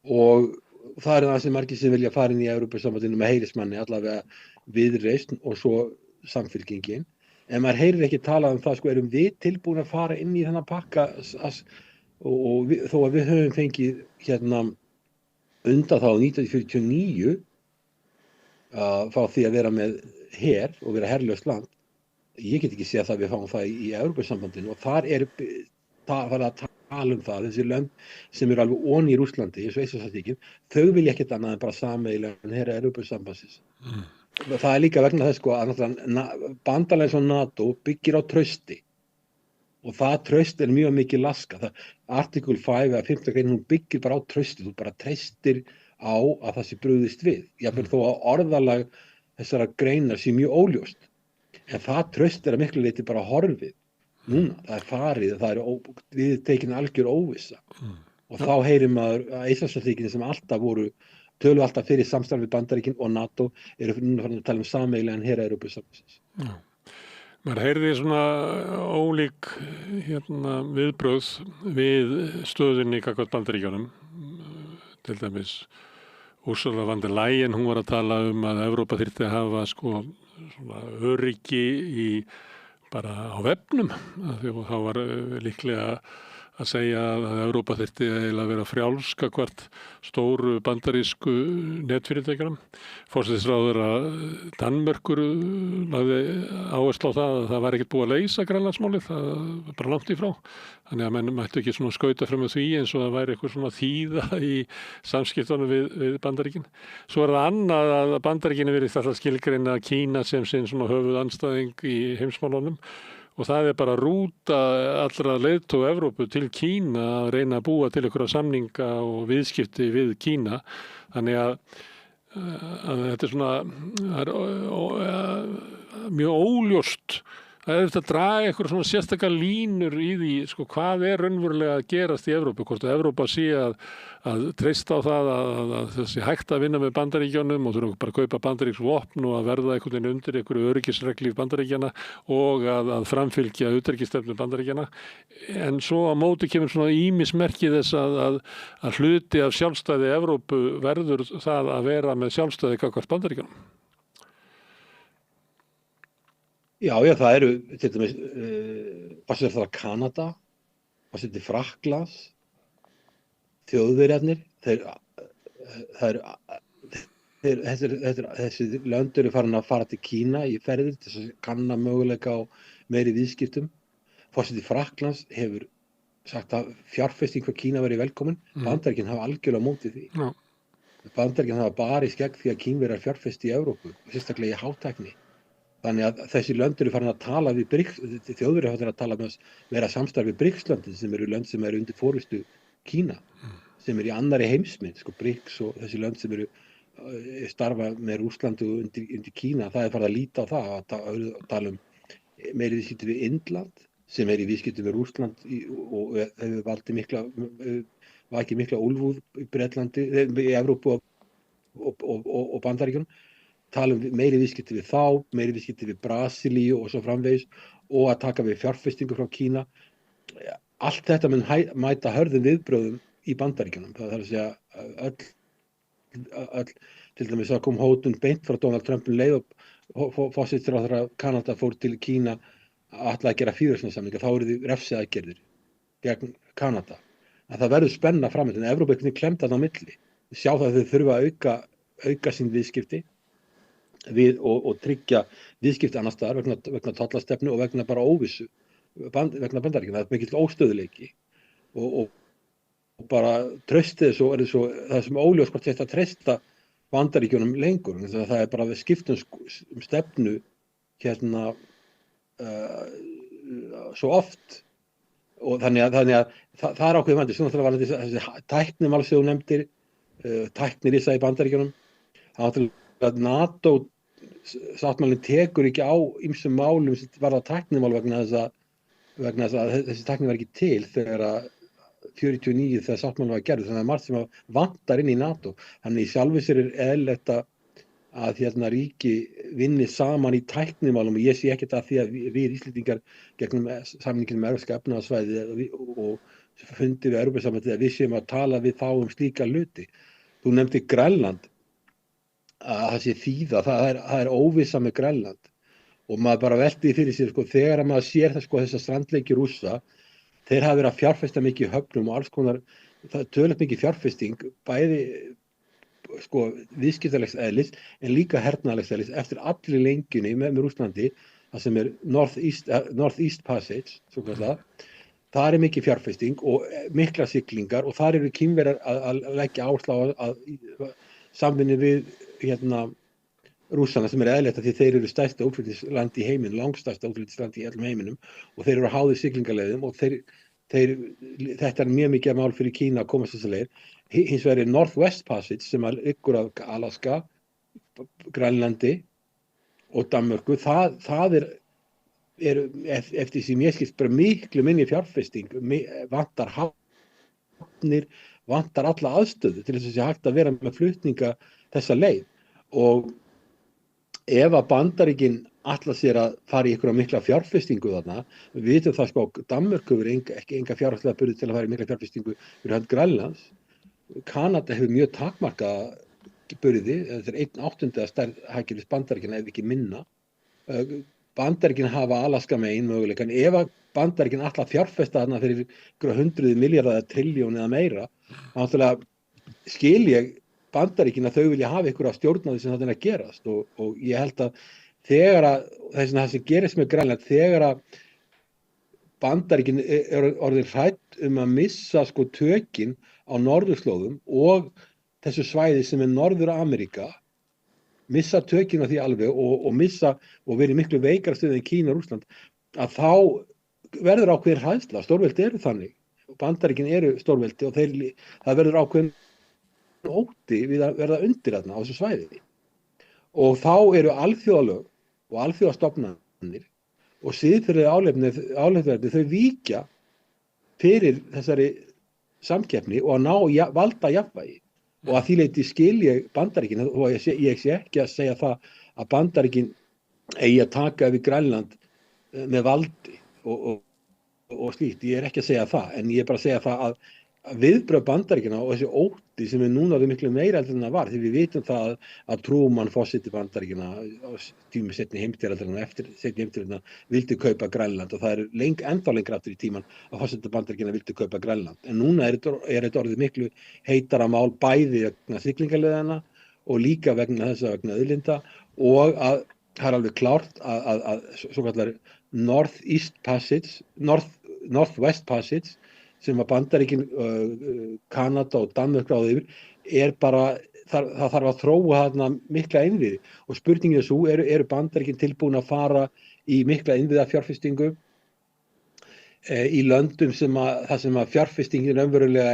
Og það það sem margir sem vilja fara inn í Evrópusambandinu með heiðursmanni, allavega Viðreisn og svo Samfylkingin. En maður heyrir ekki talað það, sko, erum við tilbúin að fara inn í þennan pakka og þó að við höfum fengið undanþágu 1949 frá því að vera með her og vera herlaust land. Ég get ekki séð það að við fáum það í Evrópusambandinu og þar farið að tala það, þessi lönd sem eru alveg ofan í Rússlandi, eins og Eystrasaltsríkin, þau vilja ekkert annað en bara sameiginlegan her Evrópusambandsins. Það líka vegna þess, sko, að bandalag eins og NATO byggir á trausti og það traust mjög mikið laskað. Article 5 eða 15 grein, hún byggir bara á trausti, þú bara treystir á að það sé brugðist við. Jafnvel þó að orðalag þessara greinar sé mjög óljóst. En það traust að miklu leyti bara horfið. Núna, það farið, það við tekin algjör óvissa. Og þá heyrir maður að Eystrasaltsríkin sem alltaf tölu alltaf fyrir samstarf við Bandaríkin og NATO eru núna farin að tala sameiginlegan her Evrópusambandsins. Já. Maður heyrði svona ólík viðbrögð við stöðunni gagnvart Bandaríkjunum. Til dæmis Ursula von der Leyen, hún var að tala að Evrópa þyrfti að hafa svona öryggi bara á vefnum. Þá var líklega að segja að Evrópa þyrfti eiginlega að vera frjáls gagnvart stóru bandarísku netfyrirtækjunum. Forsætisráðherra Danmerkur lagði áherslu á það að það var ekkert búið að leysa Grænlandsmálið, það var bara langt í frá. Þannig að menn mættu ekki svona skauta fram með því eins og það væri eitthvað svona þýða í samskiptunum við Bandaríkin. Svo það annað að Bandaríkinu verið alltaf skilgreina Kína sem sinn svona höfuðandstæðing í heimsmálunum. Og það bara rúta allra leiðtoga Evrópu til Kína að reyna að búa til einhverja samninga og viðskipti við Kína. Þannig að þetta svona mjög óljóst. Það þetta að draga eitthvað svona sérstakar línur í því, sko, hvað raunverulega að gerast í Evrópu. Hvort að Evrópa sé að treysta á það að þessi hægt að vinna með Bandaríkjunum og þurfa bara að kaupa bandarísk vopn og að verða einhvern veginn undir einhverju öryggisreglu Bandaríkjana og að framfylgja utanríkisstefnu Bandaríkjana. En svo á móti kemur svona ýmismerki þess að hluti af sjálfstæði Evrópu verður það að vera með sjálfstæði gagnvart Bandaríkjunum. Já, það eru til dæmis passir það Kanada, passir til Frakklands, Þjóðverjarnir, þessi lönd eru farin að fara til Kína í ferðir til að kanna möguleika á meiri viðskiptum. Passir til Frakklands hefur sagt að fjárfesting fyrir Kína verið velkomin. Bandaríkin hafa algjörlega mótið því. Já. Bandaríkin hafa barist gegn því að Kínverjar fjárfesti í Evrópu, sérstaklega í hátækni. Þannig að þessi lönd eru farin að tala við Þjóðverjar farin að tala með vera samstarf við BRICS-löndin sem eru lönd sem eru undir forystu Kína, sem eru í annarri heimsmynd, sko, BRICS og þessi lönd sem eru starfa með Rússlandi og undir Kína. Það farið að líta á það að tala meiri viðskipti við Indland sem í viðskipti við Rússland og hefur vakið mikla úlfúð í Bretlandi, í Evrópu og Bandaríkjunum. Tala meiri viðskipti við þá, meiri viðskipti við Brasilíu og svo framvegis og að taka við fjárfestingu frá Kína. Allt þetta mun mæta hörðum viðbrögðum í Bandaríkjunum. Það að segja öll til dæmis að kom hótun beint frá Donald Trump leið og forsætisráðherra Kanada fór til Kína að ætla að gera fríverslunarsamninga. Þá eru þið refsiaðgerðir gegn Kanada. En það verður spenna framöndan. Evrópa er klemd þarna á milli. Sjá það að þau þurfa að auka sín viðskipti og tryggja viðskipti annars staðar vegna tollastefnu og vegna bara óvissu vegna Bandaríkjanna. Það mikill óstöðuleiki og bara traustið það sem óljós hvort þetta treysta Bandaríkjunum lengur. Það bara við skiptum stefnu svo oft og þannig að það ákveðið vandi. Svo náttúrulega var þessi tæknimál sem þú nefndir, tæknirissa í Bandaríkjunum. Það náttúrulega NATO sáttmálinn tekur ekki á ýmsum málum sem varða tæknimál vegna þess að þessi tækni var ekki til þegar að 49 þegar sáttmálinn var gerður, þannig að margt sem vantar inn í NATO. Þannig í sjálfu sér eðlilegt að ríki vinni saman í tæknimálum og ég sé ekkert að því að við Íslendingar gegnum samninginn með Evrópska efnahagssvæðið og fundi við Evrópusambandið að við séum að tala við þá slíka hluti. Þú nefndi Grænland, að það sé þýða, það er óvissa með Grænland og maður bara velti fyrir sér þegar maður sér þessa strandleiki Rússa, þeir hafa verið að fjárfesta mikið í höfnum og alls konar, það töluvert mikið fjárfesting, bæði viðskiptalegs eðlis en líka hernaðalegs eðlis eftir allir lengjunni með Rússlandi, það sem North-East Passage, svo kallað. Það er mikið fjárfesting og mikla siglingar og þar eru Kínverjar að leggja áherslu á samvinnu við Rússana sem er eðlilegt því þeir eru stærsta útflutningsland í heiminum, langstærsta útflutningsland í öllum heiminum og þeir eru háðir siglingaleiðum og þetta er mjög mikið mál fyrir Kína að komast þessa leið. Hins vegar er Northwest Passage sem liggur af Alaska, Grænlandi og Danmörku, það er eftir sem ég skilst bara miklu minni fjárfesting, vantar hafnir, vantar alla aðstöðu til þess að sé hægt að vera með flutninga þessa leið og ef að Bandaríkin ætla sér að fara í einhverja mikla fjárfestingu þarna, við vitum það Danmörku hefur ekki enga fjárhagslega burði til að fara í mikla fjárfestingu fyrir hönd Grænlands. Kanada hefur mjög takmarkaða burði, þetta er 1/8 stærð hagkerfis Bandaríkjanna ef ekki minna. Bandaríkin hafa Alaska megin möguleikann, ef að Bandaríkin ætla að fjárfesta þarna fyrir 100 milljarða eða trilljón eða meira, þá skil ég Bandaríkin að þau vilja hafa einhverja stjórn á því sem þetta er að gerast og ég held að þegar að það sem gerist með Grænland, þegar að Bandaríkin er orðin hrædd að missa tökin á norðurslóðum og þessu svæði sem er Norður-Ameríka, missa tökin á því alveg og missa og verið miklu veikara stöðu en Kína og Rússland, að þá verður ákveðin hræðsla. Stórveldi eru þannig, Bandaríkin eru stórveldi og það verður ákveðin ótti við að verða undir þarna á þessu svæði. Og þá eru alþjóðalög og alþjóðastofnanir og siðferðileg álefni þau víkja fyrir þessari samkeppni og að ná valda jafnvægi. Og að því leyti skil ég Bandaríkin og ég sé ekki að segja það að Bandaríkin eigi að taka við Grænland með valdi og slíkt. Ég er ekki að segja það, en ég er bara að segja það að viðbrögð Bandaríkjanna og þessi ótti sem er núna miklu meira heldur en það var, því við vitum það að Truman forseti Bandaríkjanna á tími seinni heimsstyrjaldarinnar eftir seinni heimsstyrjaldarinnar vildi kaupa Grænland og það er ennþá lengra aftur í tíman að forseti Bandaríkjanna vildi kaupa Grænland. En núna er þetta orðið miklu heitara mál bæði vegna siglingaleiðanna og líka vegna auðlinda og að það er alveg klárt að svo kallar North-East Passage, Northwest Passage sem að Bandaríkin, Kanada og Danmörk ráði yfir, það þarf að þróa þarna mikla innviði og spurningin er svo, eru Bandaríkin tilbúin að fara í mikla innviða fjárfestingu í löndum þar sem að fjárfestingin raunverulega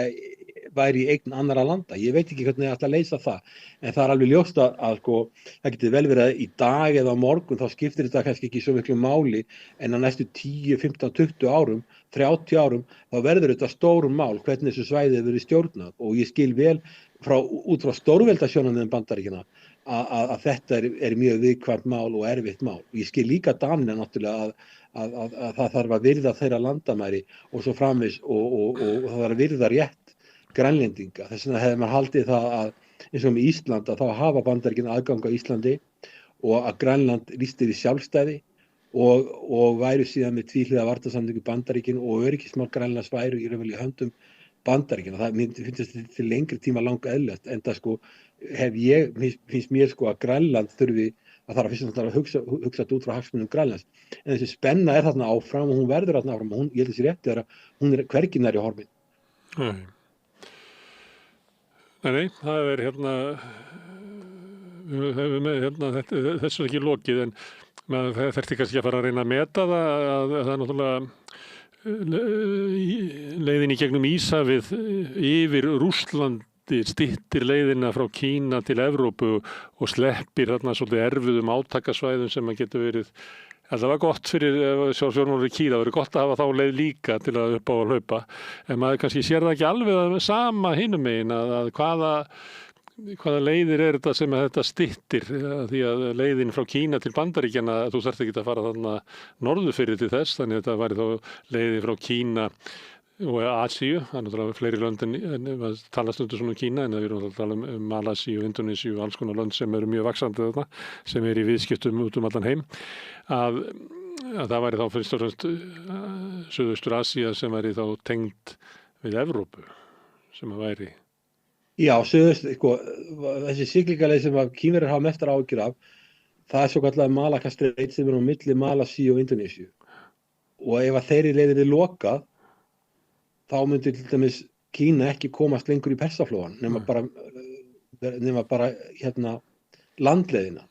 væri í eign annarra landa. Ég veit ekki hvernig það ætla að leysa það, en það er alveg ljóst að það getur vel verið að í dag eða á morgun þá skiptir þetta kannski ekki svo miklu máli en á næstu 10, 15, 20 árum, 30 árum, þá verður þetta stórum mál hvernig þessu svæði verið stjórnað og ég skil vel út frá stórveldasjónarmiðum Bandaríkjanna að þetta er mjög viðkvæmt mál og erfitt mál. Ég skil líka Danina náttúrulega að það þarf að virða þeirra landamæri og svo framvegis og það þarf að virða rétt Grænlendinga. Þess vegna hefði maður haldið það að eins og með Ísland að þá hafa Bandaríkin aðgang á Íslandi og að Grænland lýsti við sjálfstæði og væru síðan með tvíhliða varnarsamningu Bandaríkin og öryggismál Grænlands væru í raunverulega höndum Bandaríkina. Það finnst þetta til lengri tíma langa eðlilegt en það finnst mér að Grænland þurfi að þarf fyrst að hugsa út frá hagsmunum Grænlands. En þessi spenna er þarna áfram og hún verður þarna áfram og ég held þessi rétti að hún er hvergi nærri horfin. Nei, það er þessu er ekki lokið en maður þurfti kannski að fara að reyna að meta það að það er náttúrulega leiðin í gegnum Íshafið yfir Rússland styttir leiðina frá Kína til Evrópu og sleppir þarna svolítið erfiðum átakasvæðum sem að getur verið. Það var gott fyrir sjálfsjórnmálur í Kína, það verið gott að hafa þá leið líka til að upp á að hlaupa. En maður kannski sér það ekki alveg sama hinum megin að hvaða leiðir þetta sem að þetta styttir, því að leiðin frá Kína til Bandaríkjanna, þú þarft ekki að fara þarna norður fyrir til þess, þannig að þetta væri þá leiðin frá Kína og Asíu, það er náttúrulega fleiri lönd en við talast um svona Kína, en við erum að tala um Malasíu, Indónesíu og alls konar lönd sem eru mjög vaxandi þarna, sem eru í viðskiptum út allan heim, að það væri þá fyrst og fremst Suðaustur Asía sem væri þá tengd við Evrópu, sem að væri. Já, þessi siglingaleið sem Kínverjar hafa mestar áhyggjur af, það er svo kallar Malakka-streit sem er á milli Malasíu og Indónesíu. Og ef að þeirri leiðir er lokað, þá myndi til dæmis Kína ekki komast lengur í Persaflóan, nema bara landleiðina.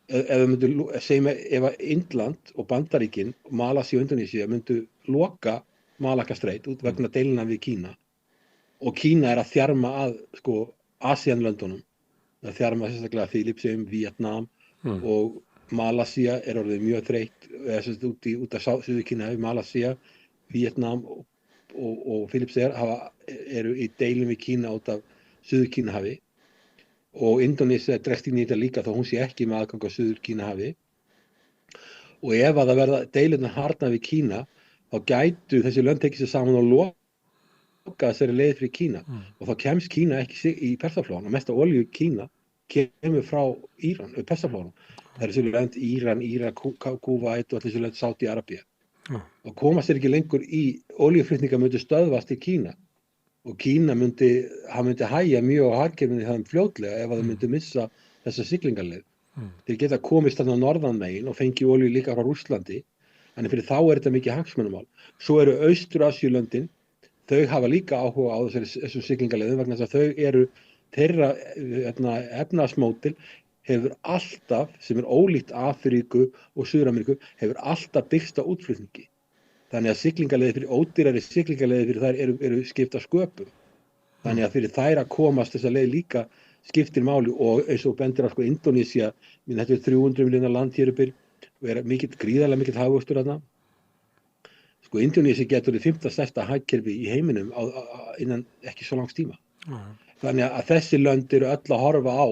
Ef að Indland og Bandaríkin, Malasíu og Indónesíu myndu loka Malakka-streit út vegna deilina við Kína, og Kína er að þjarma að ASEAN-löndunum, að þjarma sérstaklega Filippseyjum, Víetnam og Malasía er orðið mjög þreytt, út af Suður-Kínahafi, Malasía, Víetnam og Filippseyjar eru í deilum við Kína út af Suður-Kínahafi og Indónesía dregst inn í þetta líka þó hún sé ekki með aðgang á Suður-Kínahafi og ef að það verða deilurnar harðna við Kína þá gætu þessi lönd tekið sér saman og loka þessari leið fyrir Kína og þá kemst Kína ekki í Persaflóan og mesta olíu Kína kemur frá Íran, Persaflóan. Það eru þessi lönd Íran, Írak, Kúvait og þessi lönd Sádi-Arabía. Og komast þeir ekki lengur í olíuflutninga myndi stöðvast í Kína og Kína myndi hægja mjög á hagkerfinu þeim fljótlega ef það myndi missa þessa siglingaleið. Þeir geta komist þarna norðan megin og fengi olíu líka frá Rússlandi, en fyrir þá er þetta mikið hagsmunamál. Svo eru Austur-Asíulöndin, þau hafa líka áhuga á þessum siglingaleiðum vegna þess að þau eru þeirra efnahagsmódel hefur alltaf, sem er ólíkt Afríku og Suður-Ameríku, hefur alltaf byggst á útflutningi. Þannig að siglingaleiðir fyrir ódýrari siglingaleiðir fyrir þær eru skipta sköpum. Þannig að fyrir þær að komast þessa leið líka skiptir máli og eins og bendir á Indónesía, þetta er 300 miljónar land hér uppir og er gríðarlega mikill hagvöxtur þarna. Indónesía getur 5. stærsta hagkerfi í heiminum innan ekki svo langs tíma. Þannig að þessi lönd eru öll að horfa á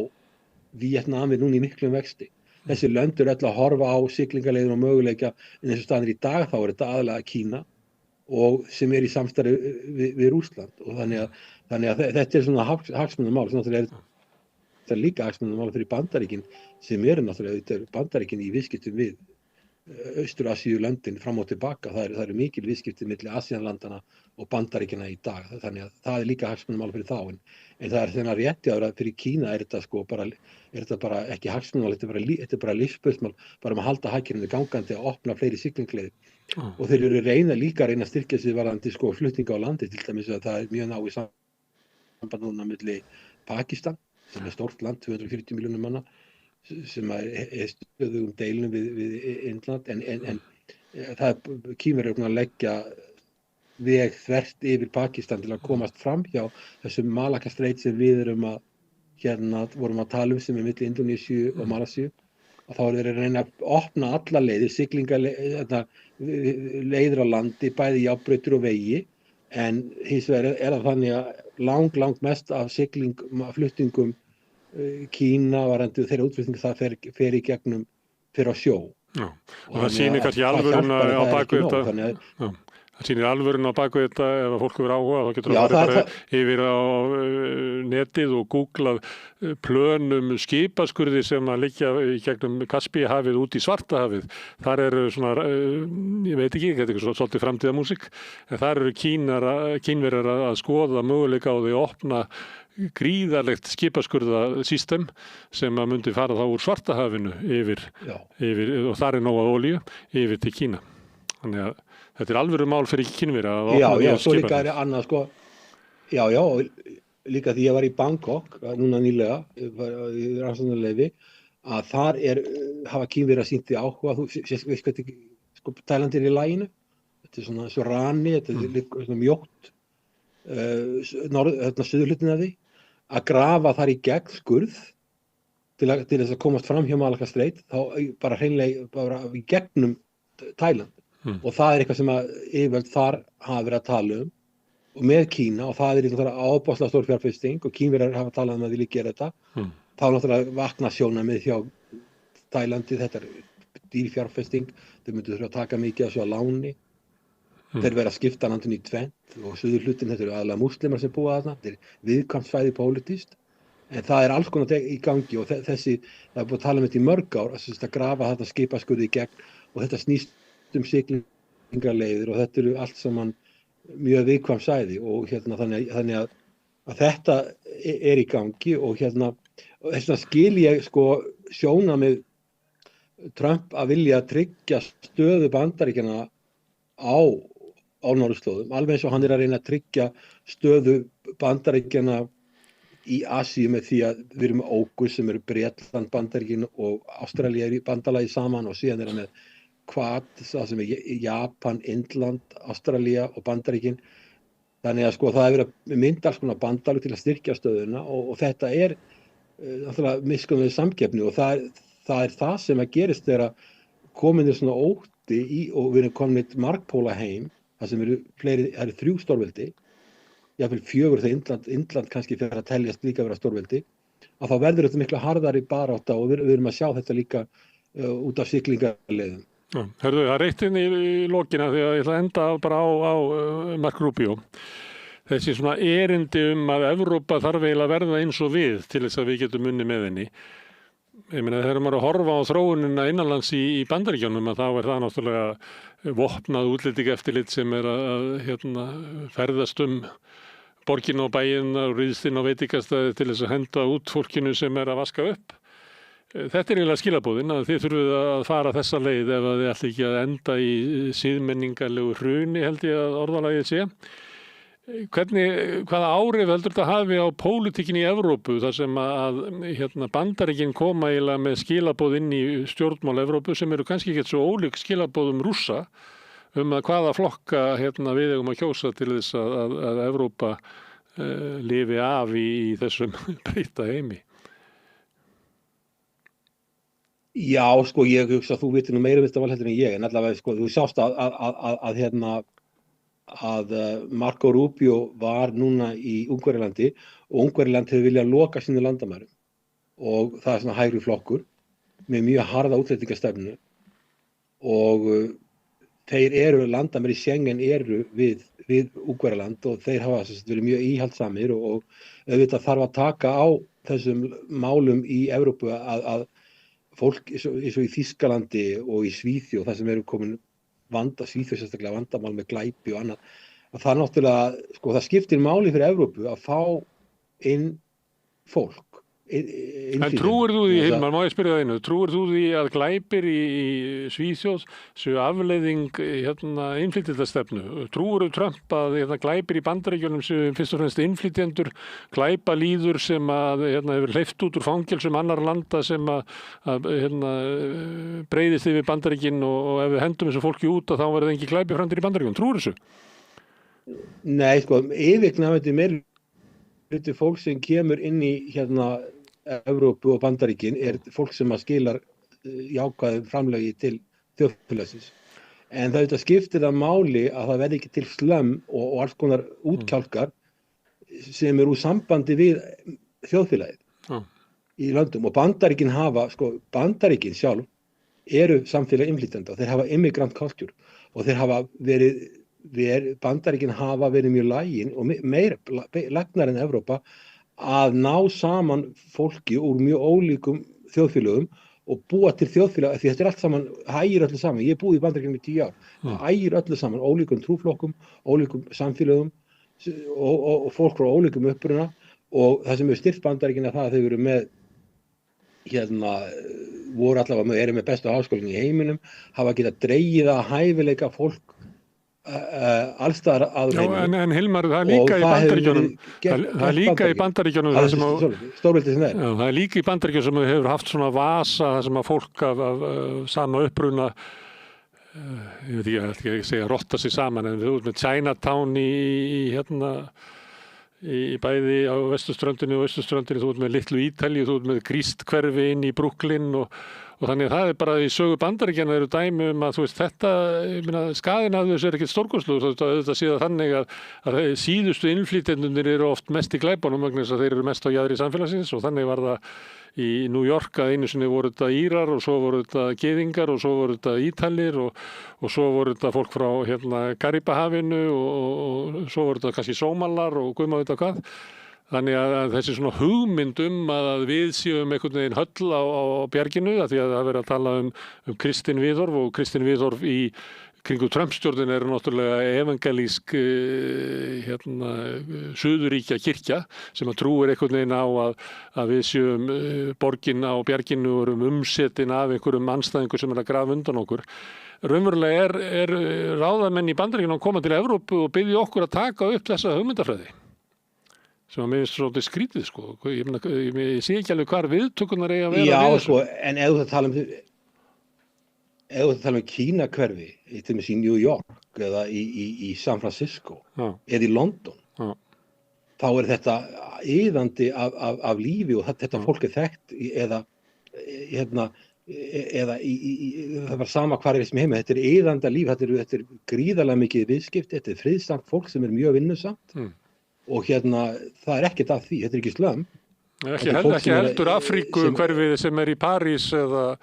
Víetnam er núna í miklum vexti. Þessi lönd eru öll að horfa á siglingaleiðir og möguleika en eins og staðan í dag þá er þetta aðalega Kína og sem er í samstarfi við Rússland og þannig að þetta er svona hagsmunamál sem náttúrulega þetta er líka hagsmunamál fyrir Bandaríkin sem eru náttúrulega Bandaríkin í viðskiptum við Austur-Asíulöndin fram og tilbaka, það eru mikil viðskipti milli ASEAN-landana og Bandaríkjanna í dag, þannig að það er líka hagsmunamál fyrir þá, en það er þennan rétti að fyrir Kína er þetta bara ekki hagsmunamál, þetta er bara lífsspörsmál, bara að halda hagkerfinu gangandi að opna fleiri siglingaleiðir og þeir eru líka að reyna að styrkja sig varðandi flutninga á landi, til dæmis að það er mjög náið samband núna milli Pakistan, sem er stórt land, 240 milljónir manna, sem er stöðugum deilum við Indland en Kínverjar eru að leggja veg þvert yfir Pakistan til að komast fram hjá þessum Malakka-streit sem við erum að vorum að tala sem er milli Indónesíu og Malasíu og þá er þeir að reyna að opna alla leiðir, siglingaleiðir á landi, bæði járnbrautir og vegi en hins vegar er það þannig að langt mest af flutningum Kína varandi þeirra útflutning það fer í gegnum fyrir á sjó. Já, og það sýnir kannski alvöruna á baku þetta. Það sýnir alvöruna á baku þetta ef að fólk hefur áhuga, þá getur það farið bara yfir á netið og googlað plönum skipaskurði sem að liggja í gegnum Kaspíahafið út í Svartahafið. Þar eru svona, ég veit ekki, þetta er svolítið framtíðamúsík, en þar eru Kínverjar að skoða möguleika á því að opna gríðarlegt skipaskurðasystem sem að myndi fara þá úr Svartahafinu yfir og þar er nóg af olíu yfir til Kína. Þannig að þetta er alvöru mál fyrir Kínverja að opna nýja skipaskurð. Já, svo líka er annað líka því ég var í Bangkok núna nýlega í rannsóknarleyfi að þar hafa Kínverjar sýnt því áhuga, þú veist hvað Tæland er í laginu, þetta er svona svo rani, þetta er svona mjótt suðurhlutin af því að grafa þar í gegn skurð til þess að komast fram hjá Malacca Strait, þá bara hreinlega bara í gegnum Tæland. Og það eitthvað sem að yfirvöld þar hafa verið að tala og með Kína, og það náttúrulega ábáslega stór fjárfesting og Kínverjar hafa talað að vilja gera þetta. Þá náttúrulega vakna sjónarmið hjá Tælandi, þetta dýr fjárfesting, þeir myndu þurfa að taka mikið af svo að láni. Þeir verða að skipta landinu í tvennt og suðurhlutin, þetta eru aðalega múslimar sem búa þarna, þetta er viðkvæmt svæði pólitískt. En það alls konar í gangi og það er búið að tala þetta í mörg ár, að grafa þetta skipaskurði í gegn og þetta snýst siglingaleiðir og þetta eru allt saman mjög viðkvæm svæði og þannig að þetta í gangi og þess vegna skil ég sjónarmið Trump að vilja tryggja stöðu Bandaríkjanna á norðurslóðum, alveg eins og hann að reyna að tryggja stöðu Bandaríkjanna í Asíu með því að við erum með ógus sem eru Bretland, Bandaríkin og Ástralía í bandalagi saman og síðan með Quad, það sem Japan, Indland, Ástralía og Bandaríkin. Þannig að það er verið að mynda alls konar bandalag til að styrkja stöðuna og þetta náttúrulega miskunnið samkeppni og það það sem að gerist þegar komin svona ótti og við erum komin með margpóla heim, það sem það eru 3 stórveldi, jafnvel 4 þegar Indland kannski fyrir að teljast líka vera stórveldi, að þá verður þetta miklu harðari barátta og við erum að sjá þetta líka út af siglingaleiðum. Hörðu, það reitt inn í lokina því að ég ætla að enda bara á Marco Rubio. Þessi svona erindi að Evrópa þarf eiginlega að verða eins og við til þess að við getum unnið með henni. Ég meina þegar maður að horfa á þróunina innanlands í Bandaríkjunum að þá er það náttúrulega vopnað útlendingaeftirlit sem að ferðast borgin og bæinn og ríðst inn á veitingastæði til þess að henda út fólkinu sem að vaska upp. Þetta eiginlega skilaboðin að þið þurfið að fara þessa leið ef að þið ætli ekki að enda í siðmenningarlegu hruni held ég að orðalagið sé. Hvaða áhrif heldur þetta hafi á pólitíkin í Evrópu þar sem að Bandaríkin koma eiginlega með skilaboð inn í stjórnmál Evrópu sem eru kannski ekki svo ólík skilaboðum Rússa að hvaða flokka við eigum að kjósa til þess að Evrópa lifi af í þessum breytta heimi. Já, ég hugsa að þú vitir nú meira þetta valheldur en ég, en allavega, þú sást að Marco Rubio var núna í Ungverjalandi og Ungverjaland hefur viljað loka sínu landamærum og það er svona hægri flokkur með mjög harða útlendingastefnu og þeir landamæri í Schengen við Ungverjaland og þeir hafa verið mjög íhaldsamir og auðvitað þarf að taka á þessum málum í Evrópu að fólk eins og í Þýskalandi og í Svíþjóð þar sem eru komin Svíþjóð sérstaklega vandamál með glæpi og annað, að það náttúrulega, það skiptir máli fyrir Evrópu að fá inn fólk. En trúir þú því, Hilmar, má ég spyrja það einu, trúir þú því að glæpir í Svíþjóð séu afleiðing innflytjendastefnu? Trúir þú Trump að glæpir í Bandaríkjunum séu fyrst og fremst innflytjendur, glæpalýður sem hefur hleypt út úr fangelsum annarra landa sem breiðist yfir Bandaríkin og ef við hendum þessu fólki út þá verður engin glæpi framtíð í Bandaríkjunum? Trúir þessu? Nei, yfirgnæfandi meirihluti fólk sem kemur inn í Evrópu og Bandaríkin fólk sem skilar jákvæðu framlagi til þjóðfélagsins. En það skiptir það máli að það verði ekki til slömm og alls konar útkjálkar sem úr sambandi við þjóðfélagið í löndum. Og Bandaríkin Bandaríkin sjálf eru samfélag innflytjenda og þeir hafa immigrant culture og þeir hafa Bandaríkin hafa verið mjög lægin og meira lægnar en Evrópa að ná saman fólki úr mjög ólíkum þjóðfélögum og búa til þjóðfélag, því þetta allt saman, hægir öllu saman. Ég búið í Bandaríkjunum í 10 ár. Það hægir öllu saman, ólíkum trúflokkum, ólíkum samfélögum og fólk frá ólíkum uppruna og það sem hefur styrkt Bandaríkin það að þau eru með voru allavega eru með bestu háskólinn í heiminum, hafa getað dregið að hæfileika fólk allstaðar að heiminum. En Hilmar, það líka í Bandaríkjunum það líka í Bandaríkjunum stórveldið sem það líka í Bandaríkjunum sem hefur haft svona vasa það sem að fólk af sama uppruna ég veit ekki að segja rotta sig saman en við erum með Chinatown í í bæði á vesturströndinni og austurströndinni, þú ert með litlu Ítalíu, þú ert með gríst hverfi inn í Brooklyn og þannig að það bara í sögu Bandaríkjanna eru dæmi að þú veist þetta, ég meina skaðinn af þessu ekkert stórkostlegur, þetta sé það þannig að síðustu innflytjendurnir eru oft mest í glæpunum vegna þess að þeir eru mest á jaðri samfélagsins og þannig var það í New York að einu sinni voru þetta Írar og svo voru þetta Gyðingar og svo voru þetta Ítalir og svo voru þetta fólk frá Karibahafinu og svo voru þetta kannski Sómalar og guð má vita hvað. Þannig að þessi svona hugmynd að við séum einhvern veginn höll á bjarginu, að því að það verið að tala um kristin viðhorf og kristin viðhorf í kringu Trump-stjórnin eru náttúrulega evangelísk suðuríkja kirkja sem að trúir einhvern veginn á að við séum borgin á bjarginu og erum umsetin af einhverjum andstæðingur sem að grafa undan okkur. Raunverulega er ráðamenn í Bandaríkjunum að koma til Evrópu og biðja okkur að taka upp þessa hugmyndafræði. Sem að mér finnst svolítið skrítið, sko. Ég sé ekki alveg hvar viðtökurnar eiga að vera. Já, sko, en ef þú tala um Kína hverfi, til dæmis í New York eða í San Francisco eða í London, þá er þetta iðandi af lífi og þetta fólk er þekkt eða það var sama hvar sem heima, þetta er iðandi af lífi, þetta er gríðarlega mikið viðskipti, þetta er friðsamt fólk sem er mjög vinnusamt. Og það er ekkert af því, þetta er ekki slömm. Ekki heldur Afríku hverfið sem er í París eða,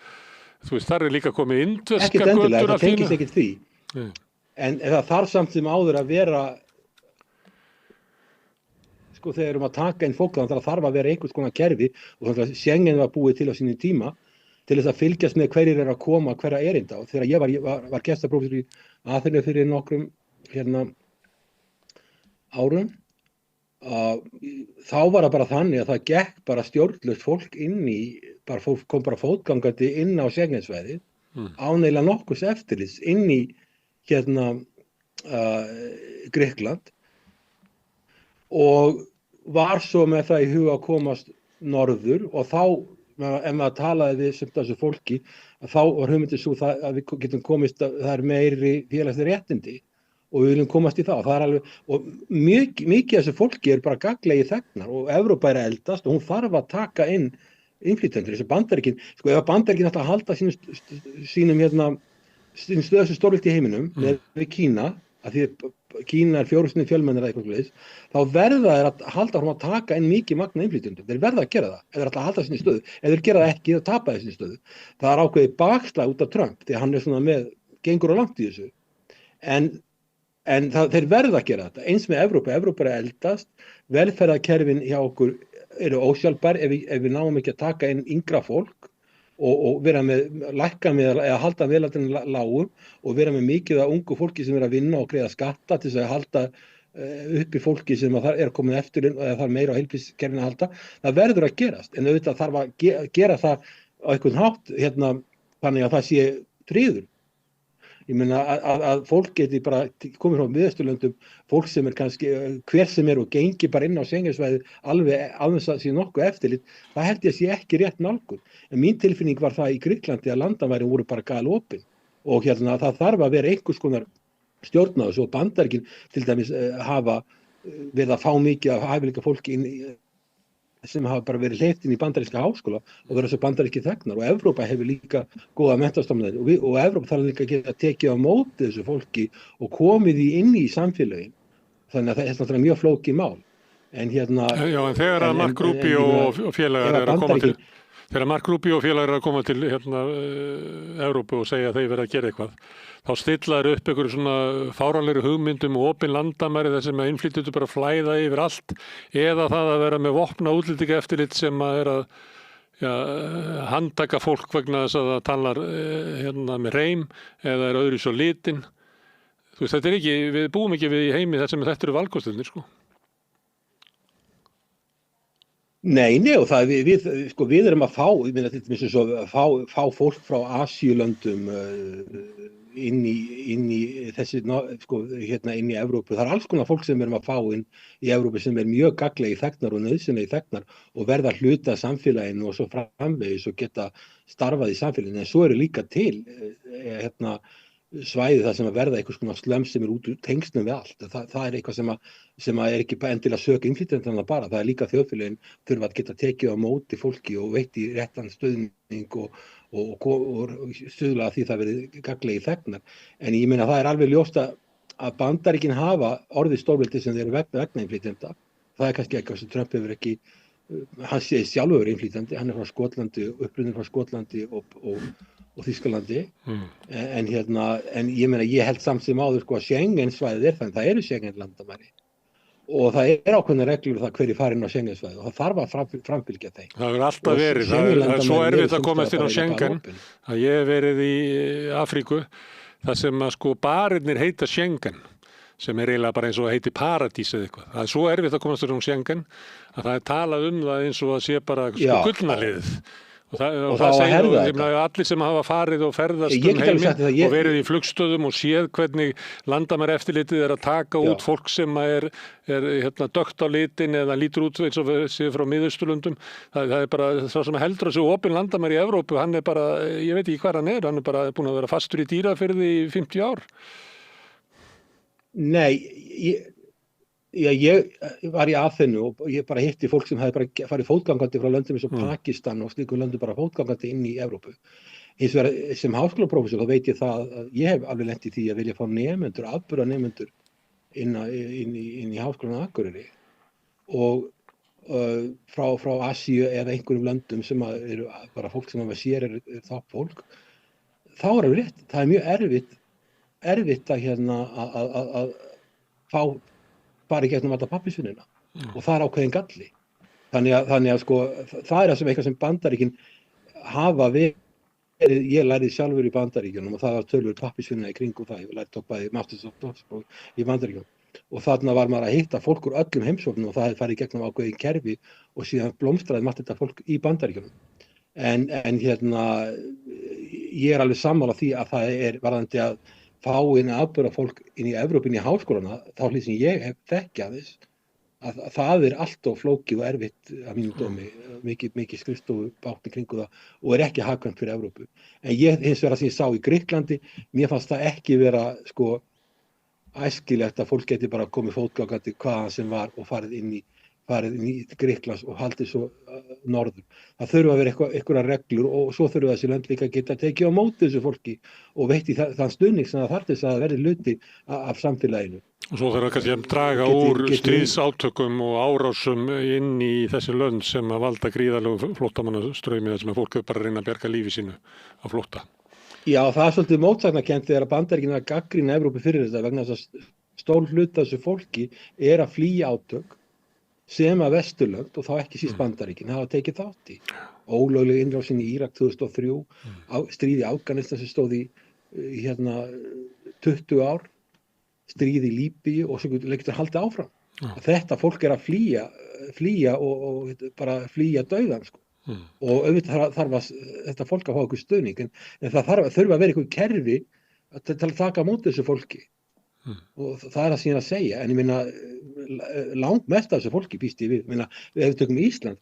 þú veist, þar er líka komið indverska götur. Ekkert endilega, það tengist ekkert því. En það þarf samt sem áður að vera, sko þegar að taka inn fólk, þannig að það þarf að vera einhvers konar kerfi og þannig að Schengen var búið til á sínu tíma til þess að fylgjast með hverjir er að koma, hverja erinda. Og þegar ég var gestaprófessor í Aþenu fyrir nokkrum árum, þá var það bara þannig að það gekk bara stjórnlaust fólk fólk kom bara fótgangandi inn á Schengensvæðið án eiginlega nokkurs eftirlits inn í Grikkland og var svo með það í huga að komast norður og þá, ef maður talaði við sumt af þessu fólki, þá var hugmyndin svo að við getum komist að það er meiri félagsleg réttindi og við viljum komast í það. Það er alveg, og mikið af þessu fólki er bara gagnlegir þegnar og Evrópa er að eldast og hún þarf að taka inn innflytjendur. Þessi Bandaríkin, sko ef Bandaríkin ætla að halda sínum stöðustu stórveldi í heiminum með Kína, að því Kína er 4 sinni fjölmennir eða eitthvað svoleiðis, þá verða þeir að halda frá að taka inn mikið magna innflytjendur. Þeir verða að gera það, ef þeir ætla að halda sinni stöðu. Ef þeir gera það ekki, þá tapa þeir sinni stöðu. Það er ákveðið bakslag út af Trump, því hann er svona gengur á langt í þessu. En þeir verða að gera þetta, eins með Evrópa er að eldast, velferðarkerfin hjá okkur eru ósjálfbær ef við náum ekki að taka inn yngra fólk og vera lækka með eða halda meðalaldurinn lágum og vera með mikið af ungu fólki sem er að vinna og greiða skatta til þess að halda uppi fólki sem er komið eftir eða þarf meira á heilbrigðiskerfinu að halda. Það verður að gerast, en auðvitað þarf að gera það á einhvern hátt þannig að það sé friður. Ég meina að fólk geti bara komið frá Miðausturlöndum, fólk sem er kannski hver sem er og gengi bara inn á Schengensvæðið alveg alveg að sé nokkuð eftirlit, það held ég að sé ekki rétt nálgun. En mín tilfinning var það í Grikklandi að landamærin voru bara galopin og það þarf að vera einhvers konar stjórn á þessu og Bandaríkin til dæmis hafa verið að fá mikið af hæfileika fólki inn sem hafa bara verið hleypt inn í bandaríska háskóla og verið þessu bandaríski þegnar og Evrópa hefur líka góða menntastofnanir og Evrópa þarf líka að geta tekið á móti þessu fólki og komið því inn í samfélögin, þannig að það er náttúrulega mjög flókið mál. En Já, en þegar að Mark Rubio og félagar er að koma til þegar Mark Rubio og félagar er að koma til Evrópu og segja að þeir verða að gera eitthvað, þá stillaður upp einhverju svona fáranlegri hugmyndum og opin landamæri þar sem að innflytjendur bara flæða yfir allt eða það að vera með vopna útlendinga eftirlit sem að er að handtaka fólk vegna þess að það talar með reim eða er öðru svo litin. Þú veist, þetta er ekki, við búum ekki við í heimi þar sem þetta eru valkostirnir, sko. Nei, og það við erum að fá, ég meina til dæmis fá fólk frá Asíulöndum inn í þessi, inn í Evrópu. Það er alls konar fólk sem við erum að fá inn í Evrópu sem er mjög gagnlegir þegnar og nauðsynlegir þegnar og verða hluta af samfélaginu og svo framvegis og geta starfað í samfélaginu. En svo eru líka til svæði þar sem að verða einhvers konar slömm sem út úr tengslum við allt. Það er eitthvað sem er ekki endilega sök innflytjendana bara, það er líka þjóðfélögin þurfa að geta tekið á móti fólki og veitti réttan stuðning og stuðla að því það verið gagnlegir þegnar. En ég meina það er alveg ljóst að Bandaríkin hafa orðið stórveldi sem þeir eru vegna innflytjenda. Það er kannski eitthvað sem Trump hefur ekki, hann sé sjálfur innflytjandi, hann er frá Skotlandi, upprunnin frá Skotlandi og Þýskalandi. En ég meina ég held samt sem áður sko að Schengen-svæðið þannig, það eru Schengen-landamæri og það er ákveðnar reglur það hverju fara inn á Schengen-svæðið og það þarf að framfylgja þeim. Það hefur alltaf verið, það er svo erfitt að komast inn á Schengen að ég hef verið í Afríku þar sem að sko barirnir heita Schengen sem er eiginlega bara eins og að heiti paradís eða eitthvað. Það er svo erfitt að komast inn á Schengen að það er talað það eins og að sé bara sko gullnaliðið. Og það segir allir sem hafa farið og ferðast heiminn og verið í flugstöðum og séð hvernig landamæraeftirlitið er að taka út fólk sem er dökkt á litin eða lítur út eins og séð frá Miðausturlöndum. Það er bara sá sem heldur þessu opin landamæri í Evrópu, hann er bara, ég veit ekki hvað hann er búin að vera fastur í Dýrafirði í 50 ár. Nei, ég var í Aþenu og ég bara hitti fólk sem hefði bara farið fótgangandi frá löndum eins og Pakistan og slíkum löndum bara fótgangandi inn í Evrópu. Hins vegar sem háskólaprófessor þá veit ég það að ég hef alveg lent í því að vilja fá nemendur, afburða nemendur inn í Háskólann á Akureyri og frá Asíu eða einhverjum löndum sem eru bara fólk sem sér er það fólk. Þá er alveg rétt, það er mjög erfitt að fá fara í gegnum alla pappísvinnuna og það er ákveðin galli. Þannig að sko, það er eitthvað sem Bandaríkin hafa verið, ég lærið sjálfur í Bandaríkjunum og það var tölvur pappísvinna í kringum það, ég tók bæði Masters of Doctor í Bandaríkjunum og þarna var maður að hitta fólk úr öllum heimsóknum og það hefði farið í gegnum ákveðin kerfi og síðan blómstraði margt þetta fólk í Bandaríkjunum. En ég er alveg sammála því að það er varðandi að fá inn að afburða fólk inn í Evrópu, inn í háskólana, þá hlýtt sem ég hef þekkja þess, að það er allt of flókið og erfitt að mínum dómi, mikið skrifstofu bátt í kringu það og er ekki hagkvæmt fyrir Evrópu. En hins vegar sem ég sá í Grikklandi, mér fannst það ekki vera sko æskilegt að fólk geti bara komið fótgangandi hvaðan sem var og farið inn í Grikklands og haldið svo norður. Það þurfa að vera einhverjar reglur og svo þurfa þessi lönd líka að geta tekið á móti þessu fólki og veitti þann stuðning sem það þarf þess að verði hluti af samfélaginu. Og svo þarf kannski að draga úr stríðsátökum og árásum inn í þessi lönd sem að valda gríðarlegu flóttamannastraumi þar sem að fólk er bara að reyna að bjarga lífi sínu á flótta. Já, það er svolítið mótsagnakennt þegar að Bandaríkin er að gagnrýna Evrópu fyrir þetta vegna þess að stór hluti af þessu fólki er að flýja átök sem að Vesturlönd og þá ekki síst Bandaríkin hafa tekið þátt í. Ólögleg innrásin í Írak 2003, stríð í Afganistan sem stóð í 20 ár, stríð í Líbíu og svo getur haldið áfram. Þetta fólk er að flýja og bara flýja dauðan sko. Og auðvitað þarf þetta fólk að fá einhver stuðning en það þurfa að vera einhver kerfi til að taka á móti þessu fólki. Og það er að síðan að segja, en ég meina langmest af þessu fólki býst ég við, við hefum tökum Ísland,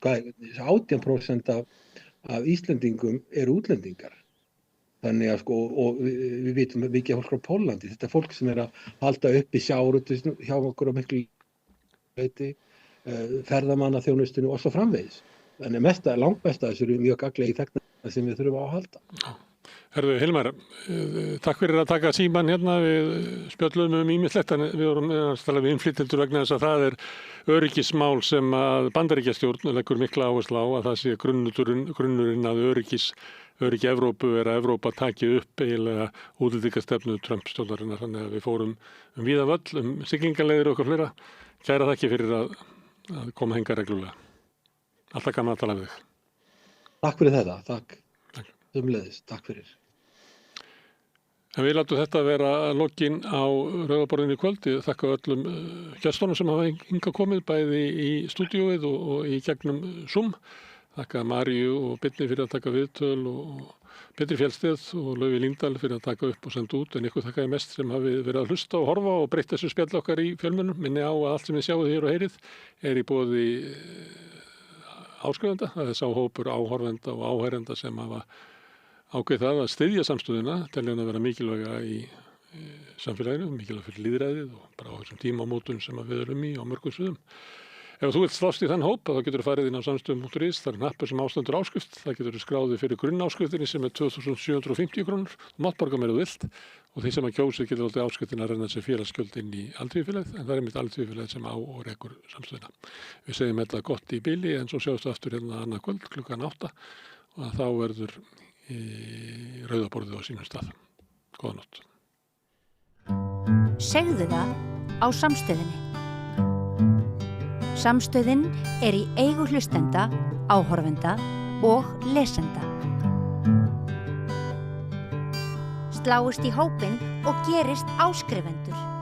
18% af Íslendingum eru útlendingar, þannig að sko, og við vitum mikið fólk frá Pólandi, þetta er fólk sem er að halda uppi sjávarútvegi hjá okkur á miklu leyti, ferðamannaþjónustinu og svo framvegis, þannig langmest af þessu eru mjög gagnlegir þegnar sem við þurfum á að halda. Herðu, Hilmar, takk fyrir að taka síman hérna, við spjöllum ýmislegt en við vorum að tala við innflytjendur vegna þess að það er öryggismál sem að Bandaríkjastjórn leggur mikla áherslu á að það sé grunnurinn að öryggi Evrópu er að Evrópa taki upp eiginlega útlendingastefnu Trump-stjórnarinnar, þannig að við fórum víða völl, siglingaleiðir og okkur fleira. Kæra þakki fyrir að koma hingað reglulega. Alltaf gaman að tala við þig. Takk fyrir þetta, takk. Umleiðis, takk fyrir. En við látum þetta vera lokin á Rauðaborðinu í kvöld. Ég þakka öllum gestunum sem hafa hingað komið, bæði í stúdíóið og í gegnum Zoom. Þakka Maríu og Birni fyrir að taka viðtöl og Petri Fjellsteð og Laufi Líndal fyrir að taka upp og senda út. En ykkur þakka ég mest sem hafi verið að hlusta og horfa og breytt þessu spjall okkar í fjölmiðlum. Minni á að allt sem við sjáum hér og heyrið er í boði áskrifenda. Það er sá hópur áhorfenda og áheyrenda sem hafa ákveð það að styðja samstöðuna, telja hann að vera mikilvæga í samfélaginu, mikilvæg fyrir lýðræðið og bara á þessum tímamótum sem við erum í á mörgum sviðum. Ef þú vilt slást í þann hóp, þá getur þú farið inn á samstöðum.is, það er hnappur sem ástandur áskrift, það getur þú skráðið fyrir grunnáskriftinni sem er 2.750 krónur, þú mátt borga meira þú vilt og því sem að kjósið getur alltaf áskriftin að renna sem félagsgjöld inn í Alþýðufélagið, en það er einmitt Alþýðufélagið sem á og rekur samstöðuna. Við segjum þetta gott í bili en svo sjáumst aftur hérna annað kvöld klukkan 8 og þá verður rauðaborðið á sínum stað. Góða nótt. Segðu það á Samstöðinni. Samstöðin er í eigu hlustenda, áhorfenda og lesenda. Sláist í hópinn og gerist áskrifendur.